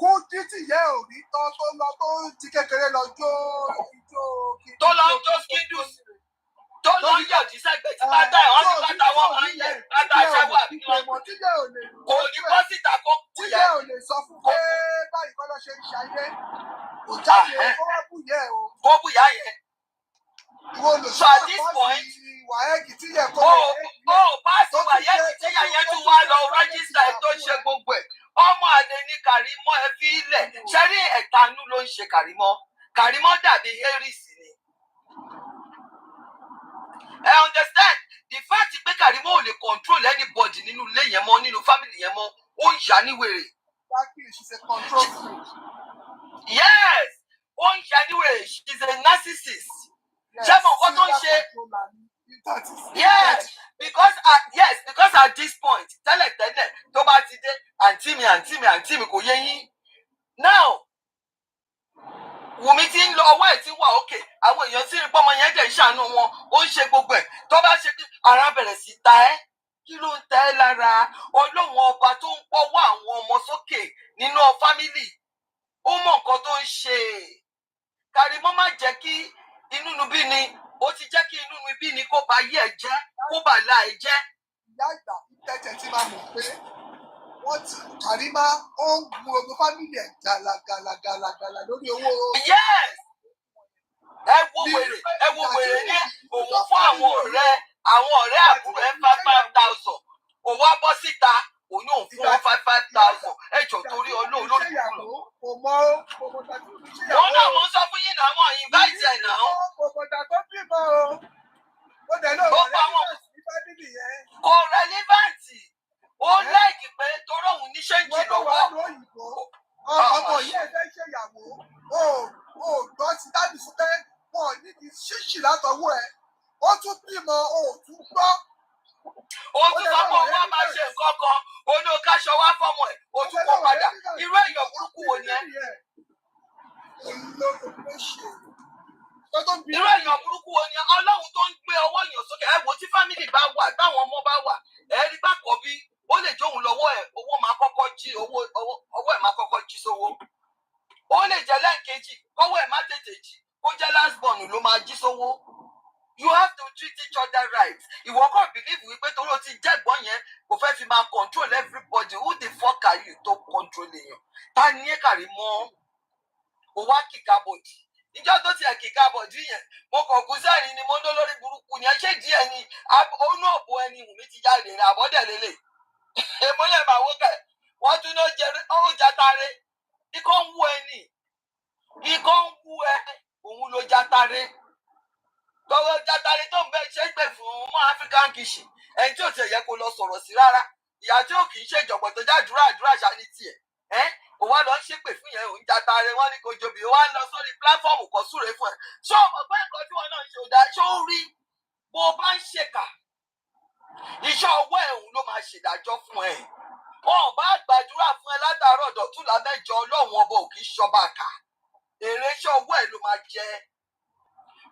Kùtì tí ìyá ò rí tán tó lọ tó ti kékeré lọ jó ijó. Tó lọ jó skindus. Tó lọ yọ̀ jí sẹ́gbẹ̀ẹ́ tí bá dá ẹ̀ wọ́n ní bàtà wọn máa ń yẹ bàtà aṣẹ́wó àbí wọn. Kò ní bọ́ síta kó kú yẹ. Tíjẹ́ ò lè sọ fún pé báyìí kọ́ lọ ṣe ń ṣayé. Kò jáde kó wá bù yẹ o. Kó bù yá yẹn. Ìwọ lò So at this point, wàhẹ́ẹ̀kì tí yẹ kó páàsì wàhẹ́ẹ̀kì tí yà yẹn tún wá lọ rẹ́jísítà ẹ̀ tó ṣe gbogbo ẹ̀. Ọmọ àlè ní Karimot ẹ fi ilẹ̀. Ṣé rí ẹ̀tanú ló ń ṣe Karimot? Karimot dàbí Harris ni. I understand the fact pé Karimot ò lè control anybody nínú ilé yẹn mọ́ nínú family yẹn mọ́ ó ń yà ní wèrè. Yes, ó ń yà ní wèrè. She is a narcissist. Ṣé mo kọ́ tó ń ṣe? Yes, because at this point tẹ́lẹ̀tẹ́lẹ̀ tó bá ti dé àǹtí mi kò yé yín. Now Wùmí ti ń lọ ọwọ́ ẹ̀ tí wà òkè àwọn èèyàn tí ń pọ́nmọ yẹn dẹ̀ ń ṣàánú wọn ó ń ṣe gbogbo ẹ̀ tó bá ṣe pé ara bẹ̀rẹ̀ sí ta ẹ́ kí ló ń ta ẹ́ lára Ọlọ́run ọba tó ń pọ́wọ́ àwọn ọmọ sókè nínú fámìlì ó mọ nǹkan tó ń ṣe. Karimot má jẹ́ kí inú nu bí ni ó ti jẹ́ kí inú nu bí ni kó ba yé ẹ jẹ́ kó bà la ẹ jẹ́. Ìyá ìgbà tẹ̀tẹ̀ tí máa mọ̀ pé wọ́n ti Karimot ó ń gun ogun fámìlì ẹ̀ gàlàgàlà lórí owó. Yes, ẹ wo wèrè ní òun fún àwọn ọ̀rẹ́ àbúrò ẹ̀ 5,000 òun á bọ́ síta òun yóò fún wọn 5,000 ẹjọ́ torí olóòlù lórí kúrò. Wọ́n náà mo sọ fún yín náà wọ́n invite ẹ̀ náà. Kòkòtà tó bímọ o. Ó dẹ̀ náà wà lẹ́yìn ní fámìlì yẹn. Kò rẹ́lífàǹtì. Ó ní ṣéǹjì lọ́wọ́. ọmọ yìí ẹ fẹ́ ṣèyàwó ó gbọ́ ti dábì sí pé wọn ò ní kí ṣíṣì látọwọ́ ẹ ó tún bímọ ó tún gbọ́. ó tún sọ pé owó máa ṣe nǹkan kan oní okáṣọ wá fọmọ ẹ ó tún kó padà irú èèyàn burúkú wo ni ẹ. irú èèyàn burúkú wo ni ẹ ọlọ́run tó ń gbé ọwọ́ èèyàn sókè ẹ wo tí fámìlì bá wà táwọn ọmọ bá wà ẹ rí bá kọ bí ó lè jóun lọ́wọ́ ẹ owó máa kọ́kọ́ jí ọwọ́ ẹ máa kọ́kọ́ jí sówó ó lè jẹ́ lẹ́ẹ̀kejì kọ́wọ́ ẹ má tètè jí kó jẹ́ last born ló máa jí sówó. You have to treat each other right. Ìwọ kàn believe wípé torí o ti jẹ́gbọ́n yẹn kò fẹ́ fi máa control everybody. Who the fuck are you to control èèyàn? Ta ni ẹ kàrí mọ́? O wá kìka bọ̀dì. Ìjọ tó tiẹ̀ kìka bọ̀dì yẹn, mo kàn kú sẹ́rìn ni mo ń dó lórí burúkú ni ẹ ṣé díẹ̀ ni onú òbò ẹni Wùmí ti jáde rẹ̀ àbọ̀dẹ̀ lélẹ̀. Èmo lè máa wó kẹ̀. Wọ́n tún ló jẹrẹ ó jatare. Ikọ́ ń wú ẹni. Ikọ́ ń wú ẹ. Òun ló jatare. Tọwọ́ jatare tó ń bẹ ṣe pé fún ọmọ African kitchen ẹni tí ò tiẹ̀ yẹ kó lọ sọ̀rọ̀ sí rárá ìyá tí ò kì í ṣe ìjọ̀gbọ̀n tó jádùúrà àdúrà ṣáni tiẹ̀ ò wá lọ ṣépè fún yẹn òun jatare wọn ní kò jòbì ó wá lọ sórí pláfọ́ọ̀mù kan súre fún ẹ ṣé o mọ̀ pé nǹkan tí wọn náà ṣe ò dá ṣé ó rí bó o bá ń ṣèkà iṣẹ́ ọwọ́ ẹ̀ òun ló máa ṣèdájọ́ fún ẹ wọn ò bá gbàdúrà fún ẹ látàárọ̀ dọ̀túnlá mẹ́jọ ọlọ́run ọba ò kì í ṣọba kà èrè iṣẹ́ ọwọ́ ẹ̀ ló máa jẹ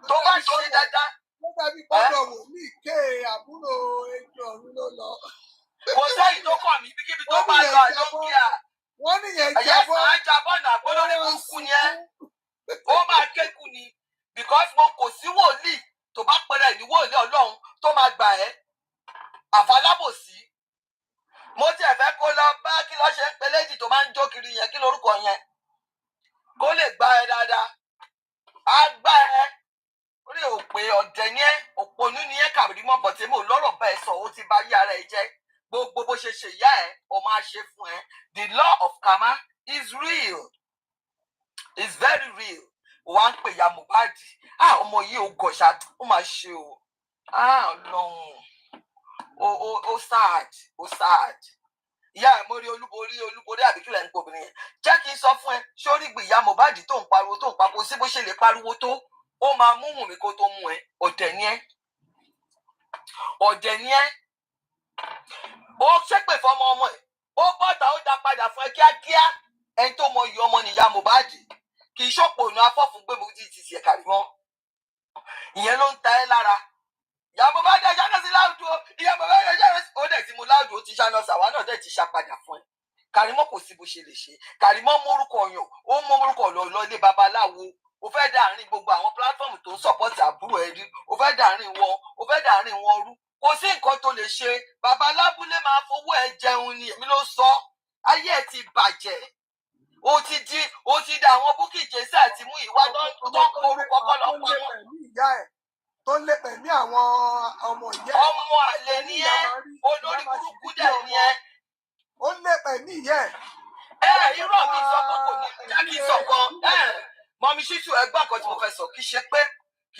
tó bá ṣe dáadáa. nígbà bí gbọ́dọ̀ wò ní ìké àbúrò ejò ọ̀run ló lọ. kò sẹ́yìn tó kọ̀ mí bíkíbi tó bá lọ àjọkíà. wọ́n nìyẹn jábọ́ ẹ̀yẹ́ jábọ́ náà gbọ́dọ̀ ní kúkú yẹn. ó máa kékù ni because mo kò sí wòlíì tó bá pẹ̀rẹ̀ ní wòlíì ọlọ́run tó máa gbà ẹ́ àfalábòsí. mo tiẹ̀ fẹ́ kó lọ bá kí lọ́ ṣe ń pe léjì tó máa ń jó kiri yẹn kí lorúkọ yẹn kó lè gbá ẹ dáadáa. á gbá ẹ orí òpè ọ̀dẹ̀ ni ẹ́ òpònú ni ẹ́ Karimot bọ̀tẹ́ mo lọ́rọ̀ bẹ́ẹ̀ sọ ó ti bá yí ara ẹ jẹ́ gbogbo bó ṣe ṣe ìyá ẹ ọ máa ṣe fún ẹ the law of karma is real is very real wà á pè ya Mohbad ọmọ yìí ò gọ̀ṣà ó máa ṣe o Ọlọ́run ó sad ìyá ẹ mórí olúborí àbíkílẹ̀ ń pọ̀ obìnrin yẹn jẹ́ kí n sọ fún ẹ sórí gbé ìyá Mohbad tó ń pariwo sí bó ṣe lè pariwo tó ó máa mú Wùmí kó tó mú ẹ ọ̀dẹ̀ ni ẹ́ ó ṣépè fọmọ ọmọ ẹ ó bọ́ta ó dá padà fún ẹ kíákíá ẹni tó mọ iye ọmọ nìyá Mohbad kì í ṣòpò ònà afọ́fún gbé mo ti ṣe Karimot ìyẹn ló ń ta ẹ́ lára ìyá Mohbad ẹ ṣáná sí láàdù ìyá Mohbad ẹ ṣáná sí ó dẹ̀ ti mú láàdù ó ti ṣáná sàwa náà dẹ̀ ti ṣá padà fún ẹ Karimot kò sí bó ṣe lè ṣe Karimot mórúkọ ọyàn ó mú mórúkọ lọ ilé babaláwo o fẹ́ dàárín gbogbo àwọn pílátífọ̀mù tó ń sọ̀pọ̀tì àbúrò ẹ̀ rí o fẹ́ dàárín wọn rú kò sí nǹkan tó lè ṣe bàbá lábúlé máa fowó ẹ jẹun ni èmi ló sọ ayé ẹ ti bàjẹ́ ó ti da àwọn búkì jésà àti mú ìwà tó ń korúkọ kọ́ lọ pọ̀ mọ́. tó lé pẹ̀lú àwọn ọmọ ìyá ẹ̀. ọmọ àlè ni ẹ olórí burúkú dẹ̀ ni ẹ. ó lé pẹ̀lú ìyá ẹ̀. irọ́ mi sọ pé kò ní jákè sọ̀kan mọ̀mí ṣíṣù ẹgbọ́n kan tí mo fẹ́ sọ kì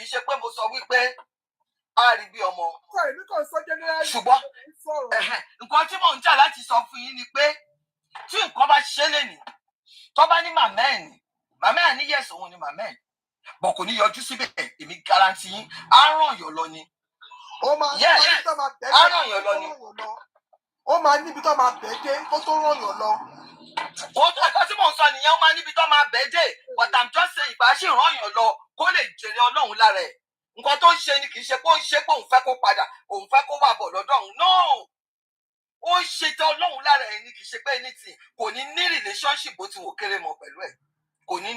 í ṣe pé mo sọ wípé a rí bí ọmọ. ṣùgbọ́n nǹkan tí mò ń jà láti sọ fún yín ni pé tí nǹkan bá ṣe lè nì tó bá ní màmá ẹ̀ ní yẹ̀sọ̀ òun ni màmá ẹ̀ bọ̀ kò ní yọjú síbẹ̀ èmi garanti yín á ràn yọ̀ lọ ni. ó máa níbi tó máa bẹ̀ dé kó tó ràn yọ̀ lọ. Ẹ̀ka tí mò ń sọ nìyẹn ó máa níbi tó máa bẹ̀ dé but I'm just saying ìbá ṣì ràn yàn lọ kó lè jèrè Ọlọ́run lára ẹ̀. Nǹkan tó ń ṣe ni kì í ṣe pé ó ń ṣe pé òun fẹ́ kó padà òun fẹ́ kó wà bọ̀ lọ́dọ̀ òun no ó ń ṣe tẹ Ọlọ́run lára ẹ̀ ni kì í ṣe pé anything kò ní ní relationship bó ti wò kéré mọ́ pẹ̀lú ẹ̀ kò ní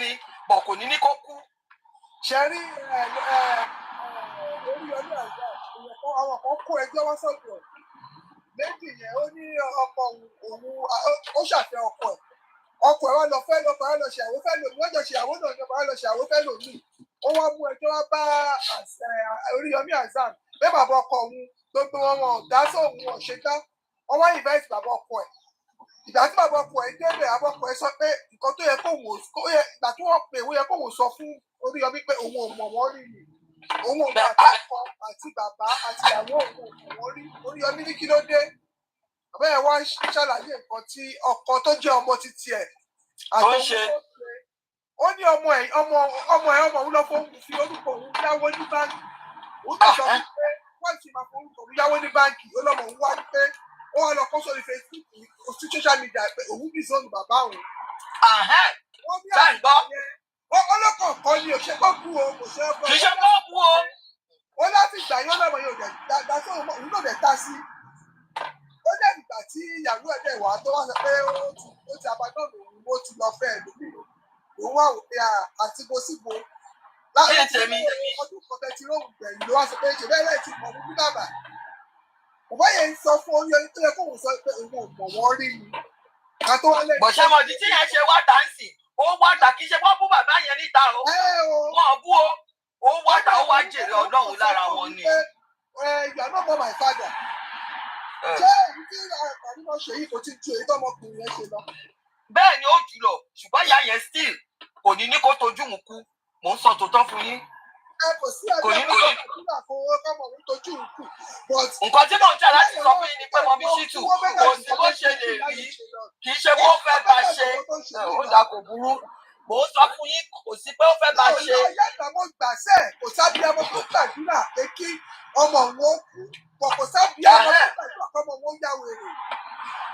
ní bọ̀ kò ní kó kú. ṣe rí orí ọdún àgbà àwọn kan kó ẹjọ́ wá sọ́dọ̀ méjì yẹn ó ní ọkọ òun ó ṣàfẹ́ ọkọ ẹ̀ wá lọ fẹ́ lọ́kọ ẹ̀ lọ ṣàwó fẹ́ lòmí wọ́n jọ ṣàwó náà ní ọkọ ẹ̀ lọ ṣàwó fẹ́ lòmí ó wá mú ẹjọ́ wá bá Oríyọmí Hassan pé bàbá ọkọ òun gbogbo wọn dá sóhun ọ̀ṣẹ́dá wọ́n wá invite bàbá ọkọ ẹ̀ ìgbà tí bàbá ọkọ ẹ̀ débẹ̀ bàbá ọkọ ẹ̀ sọ pé nǹkan tó yẹ ìgbà tí wọ́n pè ó yẹ kóhun sọ fún Oríyọmí pé òun ò mọ̀ wọ́n rí ni òun ò gbà àti ọkọ àti bàbá àti ìyàwó òun ò mọ̀ wọ́n rí Oríyọmí ní kí ló dé bẹ́ẹ̀ wá ṣàlàyé nǹkan tí ọkọ tó jẹ́ ọmọ títí ẹ̀ tó ń ṣe. Ó ní ọmọ òun lọ fi orúkọ òun yáwó ní báńkì. Òun náà sọ pé wọ́n ti máa forúkọ òun yáwó ní báńkì. Ó lọ́mọ òun wá pé ó wá lọ kọ́ sórí Facebook sí social media pé òun bí sóònù bàbá òun. Wọ́n ní àgbọ̀ ọlọ́kọ̀ọ̀kan ni òṣè kọ́ kú o kò ṣe é bọ́. Kì í ṣe kọ́ kú o. Ó láti ìgbà yóò lọ́mọ yóò dá sí òun náà dẹ̀ ta sí. Ó dẹ̀ ìgbà tí ìyàwó ẹ̀ dẹ̀ wá tó wá sọ pé ó ti abandon òun ó ti lọ fẹ́ ẹlòmíràn. Òun wá wò pé àtìgbò síbo. Láàrín ọdún kan tẹ́tí lóhùn gbẹ̀yìn ló wá sọ pé ṣe bẹ́ẹ̀ lẹ́yìn tí mọ̀ ní bàbá. Bàbá yẹn ń sọ fún orí tó yẹ kóun sọ pé òun ò mọ̀ wọ́n rí ni. Bọ̀ṣẹ́mọ̀dì tí yẹn ṣe wá tà ń sìn, ó wá tà kí ṣe wọ́n bú bàbá yẹn níta o. Wọ́n bú o, ó wá tà ó wá jèrè Ọlọ́run lára wọn ni. You are not more my father. Ṣé èyí tí Karimot ṣe yìí kò ti ju èyí tọ́mọkùnrin yẹn ṣe lọ? Bẹ́ẹ̀ ni ó jù lọ, ṣùgbọ́n ìyá yẹn still kò ní ní kó tojú mu kú. Mò ń sọ tòótọ́ fún yín. Kò sí ẹgbẹ́ ìgbà kó kọ́mọ mi tojú kù. Nǹkan tí mò ń jà láti sọ fún yín ni pé mo bí ṣítù kò sí bó ṣe lè rí, kì í ṣe bó fẹ́ bá ṣe, ó dà kò burú. Mò ń sọ fún yín kò sí pé ó fẹ́ bá ṣe. Ìyá ìgbàmọ̀ gbàṣẹ́ kò sábì ọmọ tó gbàdúrà pé kí ọmọ wọn kú, kò sábì ọmọ tó gbàdúrà kọ́mọ wọn yá wèrè.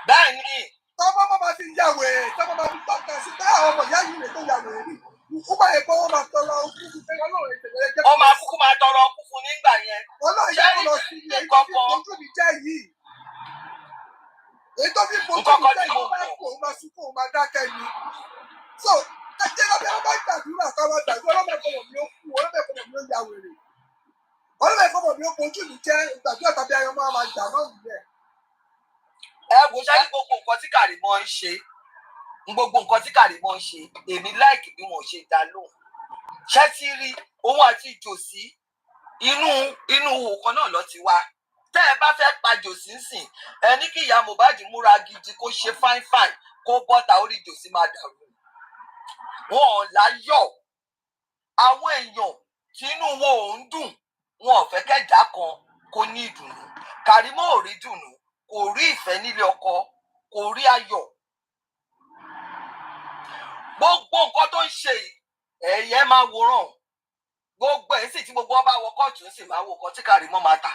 Bẹ́ẹ̀ ni. Tọ́mọ máa fi yá wèrè, tọ́mọ máa fi tọ́ka sí pé àwọn ọmọ ìyá yìí rè tó yá wèrè rí. Ó máa yẹ pé wọ́n máa tọrọ ọkú fún pé Ọlọ́run ìṣẹ̀lẹ̀ ẹjẹ́. Wọ́n máa kúkú máa tọrọ ọkú fún nígbà yẹn. Ọlọ́run yẹ kó lọ sí ilé èyí tó fi fojú mi jẹ́ yìí. Èyí tó fi fojú mi jẹ́ yìí, ó máa kú, ó máa sunkún, ó máa dákẹ́ ni. So, ẹjẹ́ lọ́bẹ̀ wọ́n bá gbàdúrà káwọn gbàdúrà ọlọ́mọkọ̀mọ̀ mi ó kú, ọlọ́mọkọ̀mọ̀ mi ó ya wèrè. Ọlọ́mọkọ̀mọ̀ mi ó fojú mi jẹ́ gbàdúrà tàbí ayọ̀ máa jà náà nìyẹn. Ẹ wo ṣáà ní gbogbo nǹkan tí Karimot ń ṣe. Gbogbo nǹkan tí Karimot ń ṣe èmi láìkì bí wọn ṣe dá lóhùn. Ṣé ti rí òun àti ìjòsí inú òkan náà lọ ti wá. Tẹ́ ẹ bá fẹ́ pa jòsí sìn ẹ ní kí ìyá Mohbad múra gidi kó ṣe fáínfáìn kó bọ́ta orí ìjòsí máa dàrú. Wọn ò láyọ̀ àwọn èèyàn tínú wọn ò ń dùn wọn ò fẹ́ kẹ́dà kan kó ní ìdùnnú. Karimot ò rí dùnnú kò rí ìfẹ́ nílé ọkọ kò rí ayọ̀. Gbogbo nǹkan tó ń ṣe ẹ̀yẹ máa wòran gbogbo ẹ̀ sì tí gbogbo ọba wọ kóòtù sì máa wò kan tí Karimot máa tà.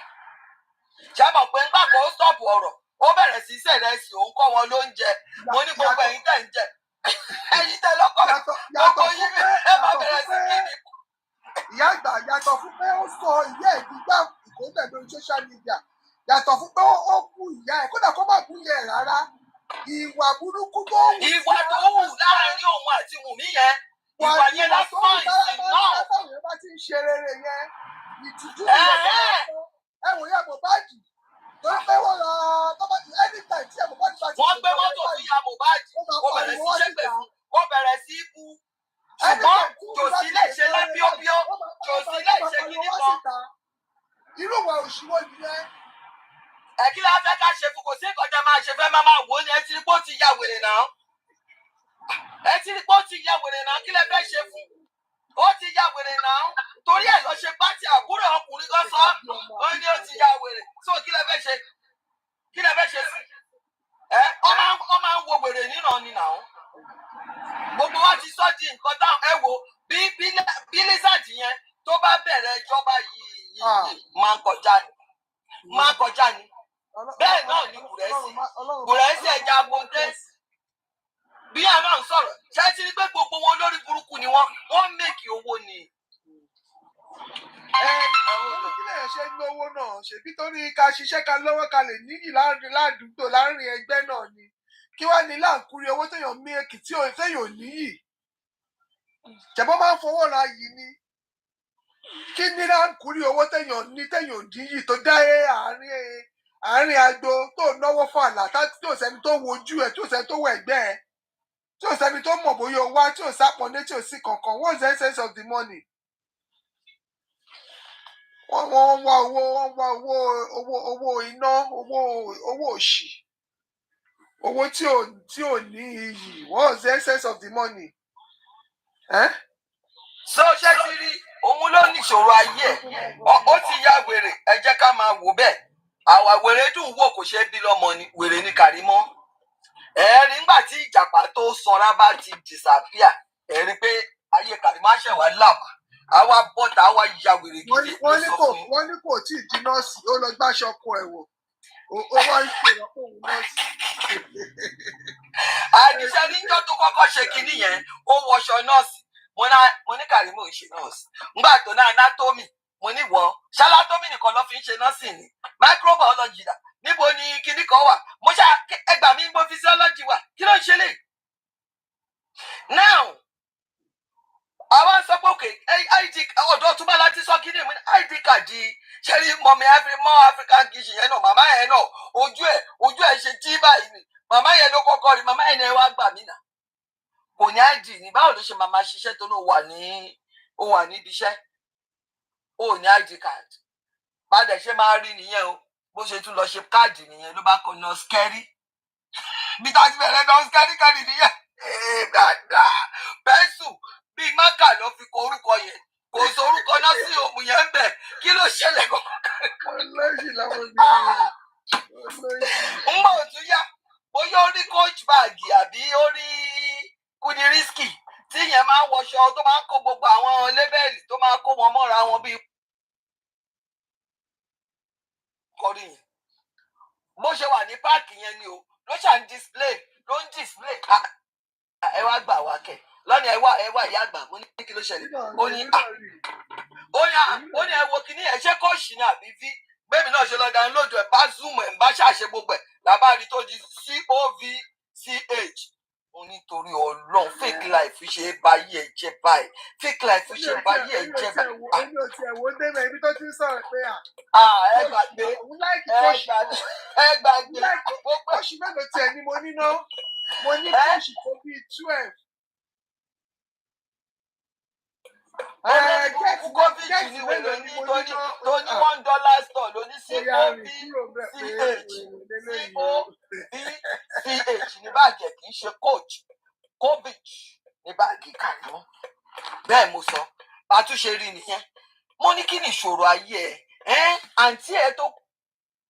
Ṣàmọ̀ pé ńgbà kan ó stọ̀pù ọ̀rọ̀ ó bẹ̀rẹ̀ sí sẹ̀rẹ̀sì òun kọ́ wọn ló ń jẹ mo ní gbogbo ẹ̀yin tẹ̀ ń jẹ ẹ̀yin tẹ̀ lọ́kọ̀ gbogbo yín ẹ máa bẹ̀rẹ̀ sí kí ni. Ìyá àgbà yàtọ̀ fún pé ó sọ ìyá ẹ̀ gbígbà ìkóńtẹ̀ lórí social media yàtọ̀ fún pé ó kú ìyá ẹ̀ kódà kó má kú ìyá ẹ̀ rárá ìwà burúkú tó wù. Ìwà tó wù láàárín òun àti Wùmí yẹn ìwà yẹn lásán ìsìn náà. Táwọn èèyàn bá ti ń ṣe rere yẹn ìtìjú ẹ wò yá Mohbad torí pé wọ́n lọ anytime tí Mohbad bá ti. Wọ́n gbé mọ́tò fún ìyá Mohbad ó bẹ̀rẹ̀ sí ṣépè fún ó bẹ̀rẹ̀ sí kú ṣùgbọ́n jòsí lè ṣe lábíọ́bíọ́ jòsí lè ṣe kíní kan. Irú ìwà òṣìwọ́ nìyẹn. Ẹ kí la fẹ́ ká ṣe fún kò sí ìkọjá máa ṣe fẹ́ máa wò ó ní ẹ ti rí pé ó ti ya wèrè náà. Ẹ ti rí pé ó ti ya wèrè náà kí lẹ fẹ́ ṣe fún? Ó ti ya wèrè náà torí ẹ̀ lọ ṣe pátì àbúrò ọkùnrin kan sọ ó ní ó ti ya wèrè so kí lẹ fẹ́ ṣe? Kí lẹ fẹ́ ṣe sí? Ọ máa ń wo wèrè nínà ni náà. Gbogbo wa ti sọ di nǹkan táwọn ẹ wo bí lizard yẹn tó bá bẹ̀rẹ̀ ìjọba yìí máa ń kọjá ni. Bẹ́ẹ̀ náà ni Kùrẹ́sì ẹja agbóńdé bí a máa ń sọ̀rọ̀ ṣáà ti rí pé gbogbo wọn lórí burúkú ni wọ́n mèkì owó ni. Olùkílẹ̀ ṣe ń lówó náà ṣèbí torí ká ṣiṣẹ́ ká lọ́wọ́ ká lè níyì ládùúgbò láàrin ẹgbẹ́ náà ni kí wàá ní láǹkúrí owó téèyàn mèkì tí téèyàn ò níyì jẹ̀bọ́ máa ń fowó ra yìí ni kí ní láǹkúrí owó téèyàn ní téèyàn ò níyì tó dá àárín agbo tó náwó fún àlà tí ò sẹ́ni tó wojú ẹ̀ tí ò sẹ́ni tó wọ ẹ̀gbẹ́ ẹ̀ tí ò sẹ́ni tó mọ̀ bóyá o wá tí ò sápọ̀nlé tí ò sí kankan what's the essence of the money? Wọ́n wá owó iná owó òṣì owó tí ò ní iyì what's the essence of the money? So ṣé ti rí òun ló ní ìṣòro ayé ẹ̀ ó ti ya wèrè ẹ jẹ́ ká máa wò bẹ́ẹ̀ àwa wèrè dùn wò kò ṣe bí lọ́mọ ni wèrè ní Karimot ẹ̀rí ńgbà tí ìjàpá tó sanra bá ti disappear ẹ̀rí pé ayé Karimot ṣẹ̀wá làbà àwa bọ́tà àwa ya wèrè gidi ló sọ fún yín. wọ́n ní kò tí ì di nọ́ọ̀sì ó lọ gbàṣọ ọkọ ẹ̀ wò ó wá ń ṣe ìrọ́pò òun nọ́ọ̀sì. àdìsẹ níjọ́ tó kọ́kọ́ ṣe kinní yẹn ó wọṣọ nọ́ọ̀sì mo ní Karimot ṣe nọ́ọ̀sì ńgbà tó náà anatomy mo ní wọ ṣálátómì nìkan ló fi ń ṣe nọ́ọ̀sì ni microbiology dà níbo ni kinní kan wà mo ṣá ẹgbà mi mo physiology wà kí ló ń ṣe lè. now àwọn sọ pé òkè id ọ̀dọ̀ túbọ̀ láti sọ kinní mi id card ṣe rí mọ̀mí African kitchen yẹn náà màmá yẹn náà ojú ẹ̀ ṣe tí báyìí ni màmá yẹn ló kọ́kọ́ rí màmá yẹn náà wá gbà mí nà kò ní id ní báwo ló ṣe máa ṣiṣẹ́ tó ló wà níbi iṣẹ́ ó ní id card bàdẹ̀ ṣe máa rí nìyẹn o bó ṣe tún lọ ṣe káàdì nìyẹn ló bá kọ nọ́ọ̀skẹ́rì bí tá a ti bẹ̀rẹ̀ nọ́ọ̀skẹ́rì káàdì nìyẹn gbàgbà pẹ́ńsù bíi mákà ló fi kọ orúkọ yẹn kò sọ orúkọ náà sí òun yẹn ń bẹ̀ kí ló ṣẹlẹ̀ kọ̀ọ̀kan. ń bọ̀ tún yá bóyá ó rí coach báàgì àbí ó rí kúdirísìkì tí yẹn máa ń wọṣọ tó máa ń kó gbogbo àwọn lébẹ́ẹ̀lì tó máa ń kó wọn mọ́ra wọn bíi kọrí yẹn bó ṣe wà ní páàkì yẹn ni o ló ṣà ń display ẹ wá gbà wá kẹ lọ́nà ẹ wá ìyá àgbà mo ní kí ló ṣẹlẹ̀ ó ní ẹ wo kíní ẹ ṣe kọ́ọ̀ṣì ní àbí vi bẹ́ẹ̀mi náà ṣe lọ download ẹ̀ bá zoom ẹ̀ ń bá ṣàṣe gbogbo ẹ̀ làbárí tó di COVCH nítorí Ọlọ́run fake life ṣe báyé ẹ jẹ́ báyìí fake life ṣe báyé ẹ jẹ́ báyìí. èmi ò tiẹ̀ wo débẹ̀ ibi tó ti ń sọ̀rọ̀ pé ẹ gbàgbé oṣù mélòó tiẹ̀ ni mo ní ná mo ní oṣù tó bíi 12. COVID ni wèrè ní tó ní $1 store ló ní COVCH ní báàgì kì í ṣe coach COVID ní báàgì Karimot bẹ́ẹ̀ mo sọ àtúnṣe rí nìyẹn mo ní kí ni ìṣòro ayé ẹ àǹtí ẹ tó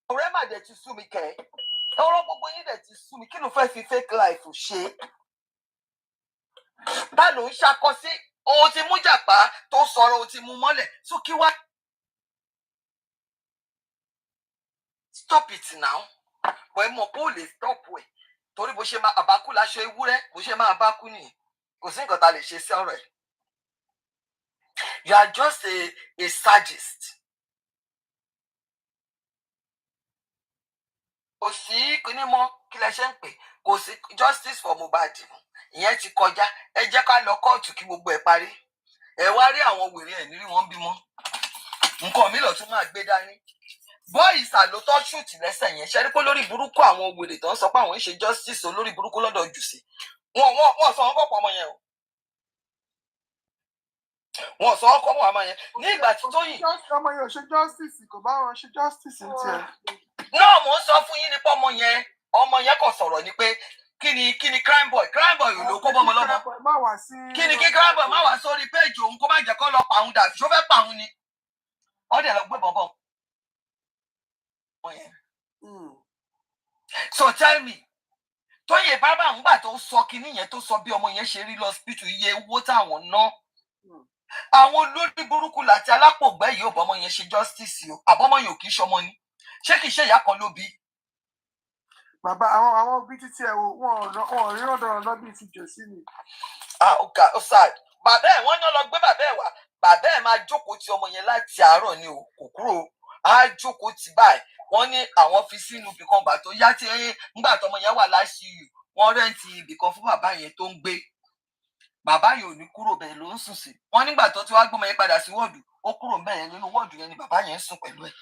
ọ̀rẹ́ mà dẹ̀ ti sú mi kẹ́ ọ̀rọ̀ gbogbo yín dẹ̀ ti sú mi kí ló fẹ́ fi fake life ṣe bá ló ń ṣàkọsí òun ti mú jàpá tó sọ̀rọ̀ òun ti mú mọ́lẹ̀ so kí wá. Stop it now bọ́ ẹ mọ̀ pé ó lè stop ẹ̀ torí bó ṣe máa àbákú láṣọ ewúrẹ́ bó ṣe máa bákú nìyẹn kò sí nǹkan tá a lè ṣe sí ọ̀rọ̀ ẹ̀. You are just a sadist. Kò sí kíní mọ́ kí lẹ ṣe ń pè kò sí justice for Mohbad ìyẹn ti kọjá ẹ jẹ́ ká lọ kóòtù kí gbogbo ẹ̀ parí ẹ wá rí àwọn wèrè ẹ̀ nírí wọn bímọ nǹkan mi lọ tún máa gbé dání bọ́ọ̀ì sàlótọ́ ṣùtì lẹ́sẹ̀ yẹn ṣe rí pé lórí burúkú àwọn wèrè tó ń sọ pé àwọn ń ṣe justice olórí burúkú lọ́dọ̀ jù sí wọn sọ wọn kọ̀ọ̀pọ̀ ọmọ yẹn o wọn sọ wọn kọ̀ọ̀pọ̀ ọmọ yẹn ní ìgbà tí Tóyìn. ọmọ yẹn ò ṣe justice kò bá wọn ṣe justice ní tiẹ̀. náà mò ń sọ fún yín nípa ọmọ yẹn kò sọ̀rọ̀ ni pé kí ni crime boy ló kó bọ́mọ lọ́mọ kí ni kí crime boy má wá sórí péèjì òun kó má jẹ́ kó lọ pàun dà ṣó fẹ́ pàun ni wọ́n dẹ̀ lọ gbé bọ̀bọ̀. So tell me Tóyè bábà ń gbà tó sọ kinní yẹn tó sọ bí ọmọ yẹn ṣe rí lọ́sibítù iye owó táwọn ná àwọn olórí burúkú láti alápògbẹ́ yìí ò bọ́mọ yẹn ṣe justice o àbọ́mọ yẹn ò kì í ṣọmọ ni ṣé kì í ṣe ìyá kan ló bí. Bàbá àwọn òbí títí ẹ wo wọn rí ọ̀dọ̀ bíi ti jò sí ni. Ọ̀gá ọ̀sàd bàbá ẹ̀ wọ́n náà lọ gbé bàbá ẹ̀ wá bàbá ẹ̀ máa jókòó ti ọmọ yẹn láti àárọ̀ ni o kò kúrò á jókòó ti báyìí wọ́n ní àwọn fi sínú ibìkan gbà tó yá tí nígbà tọmọ yẹn wà láṣìírí wọ́n rẹ́ǹtì ibìkan fún bàbá yẹn tó ń gbé bàbá yẹn ò ní kúrò bẹ́ẹ̀ ló ń sùn sí wọ́n nígbà tó ti wá gbọ́mọ yẹn padà sí wọ́ọ̀dù ó kúrò bẹ́ẹ̀ yẹn nínú wọ́ọ̀dù yẹn ni bàbá yẹn ń sùn pẹ̀lú ẹ̀.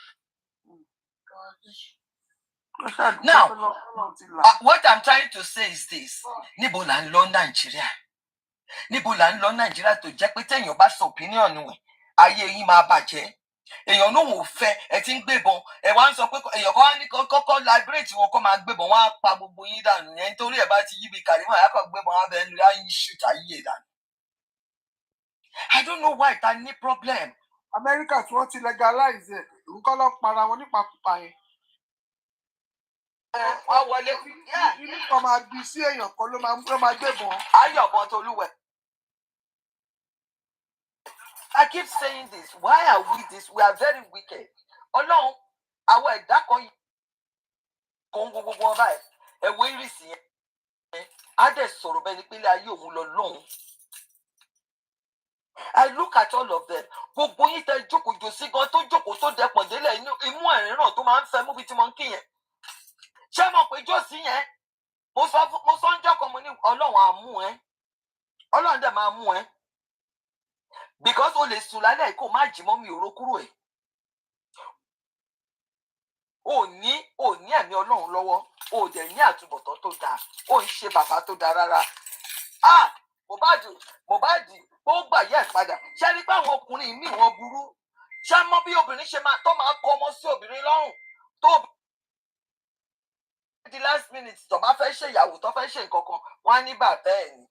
Now, what I'm trying to say is this. Níbo là ń lọ Nàìjíríà? Níbo là ń lọ Nàìjíríà tó jẹ́ pé téèyàn bá sọ opinion ẹ̀, ayé yín máa bàjẹ́. Èèyàn náà ò fẹ́ ẹ ti ń gbébọn. Ẹ wá ń sọ pé èèyàn kan wá ní kọ́kọ́ liberate wọn kọ́ máa gbébọn wọn á pa gbogbo yín dànù yẹn nítorí ẹ̀ bá ti yí bí Karimot àyà kan gbébọn wọn bẹ́ẹ̀ ní láyé shoot ayé dànù. I don't know why ta ní problem. Amẹ́ríkà tí wọ́n ti legalize ẹ̀ nǹkan lọ para wọn nípakúpa yẹn. wọ́n wọlé. Inú kan máa bí sí èèyàn kan ló máa gbébọn. Ayọ̀bọ̀n Tolúwẹ̀. I keep saying this. Why are we this? We are very wicked. Ọlọ́run, àwọn ẹ̀dá kan kan gbogbo ọba ẹ̀ ẹ̀wọ̀ ìrìsì yẹn. Á dẹ̀ sọ̀rọ̀ bẹ́ẹ̀ ni pé ilé ayé òun lọ lọ́hùn. I look at all of them. Gbogbo yín tẹ jókòó jòsí gan tó jókòó tó dẹpọ̀n délẹ̀ imú ẹ̀rín náà tó máa ń fẹ́ mú bí tí mo ń kí yẹn. Ṣé mo pé jòsí yẹn? Mo sọ ń jọ́kọ̀ mo ní Ọlọ́run á mú ẹ. Ọlọ́run dẹ̀ máa mú ẹ. Because o lè sùn lálẹ́ kó má jí mọ́ mi òró kúrò ẹ̀. O ní ẹ̀mí Ọlọ́run lọ́wọ́. O dẹ̀ ní àtúbọ̀tán tó dáa. O ń ṣe bàbá tó dáa rárá. Mohbad ó gbà yẹ padà. Ṣé ní pé àwọn ọkùnrin míì wọ́n burú? Ṣé mọ̀ bí obìnrin ṣe máa kọ ọmọ sí obìnrin lọ́rùn? Tó di last minute tó bá fẹ́ ṣe ìyàwó tó fẹ́ ṣe nǹkan kan wọ́n á ní bàbá ẹ̀ ní.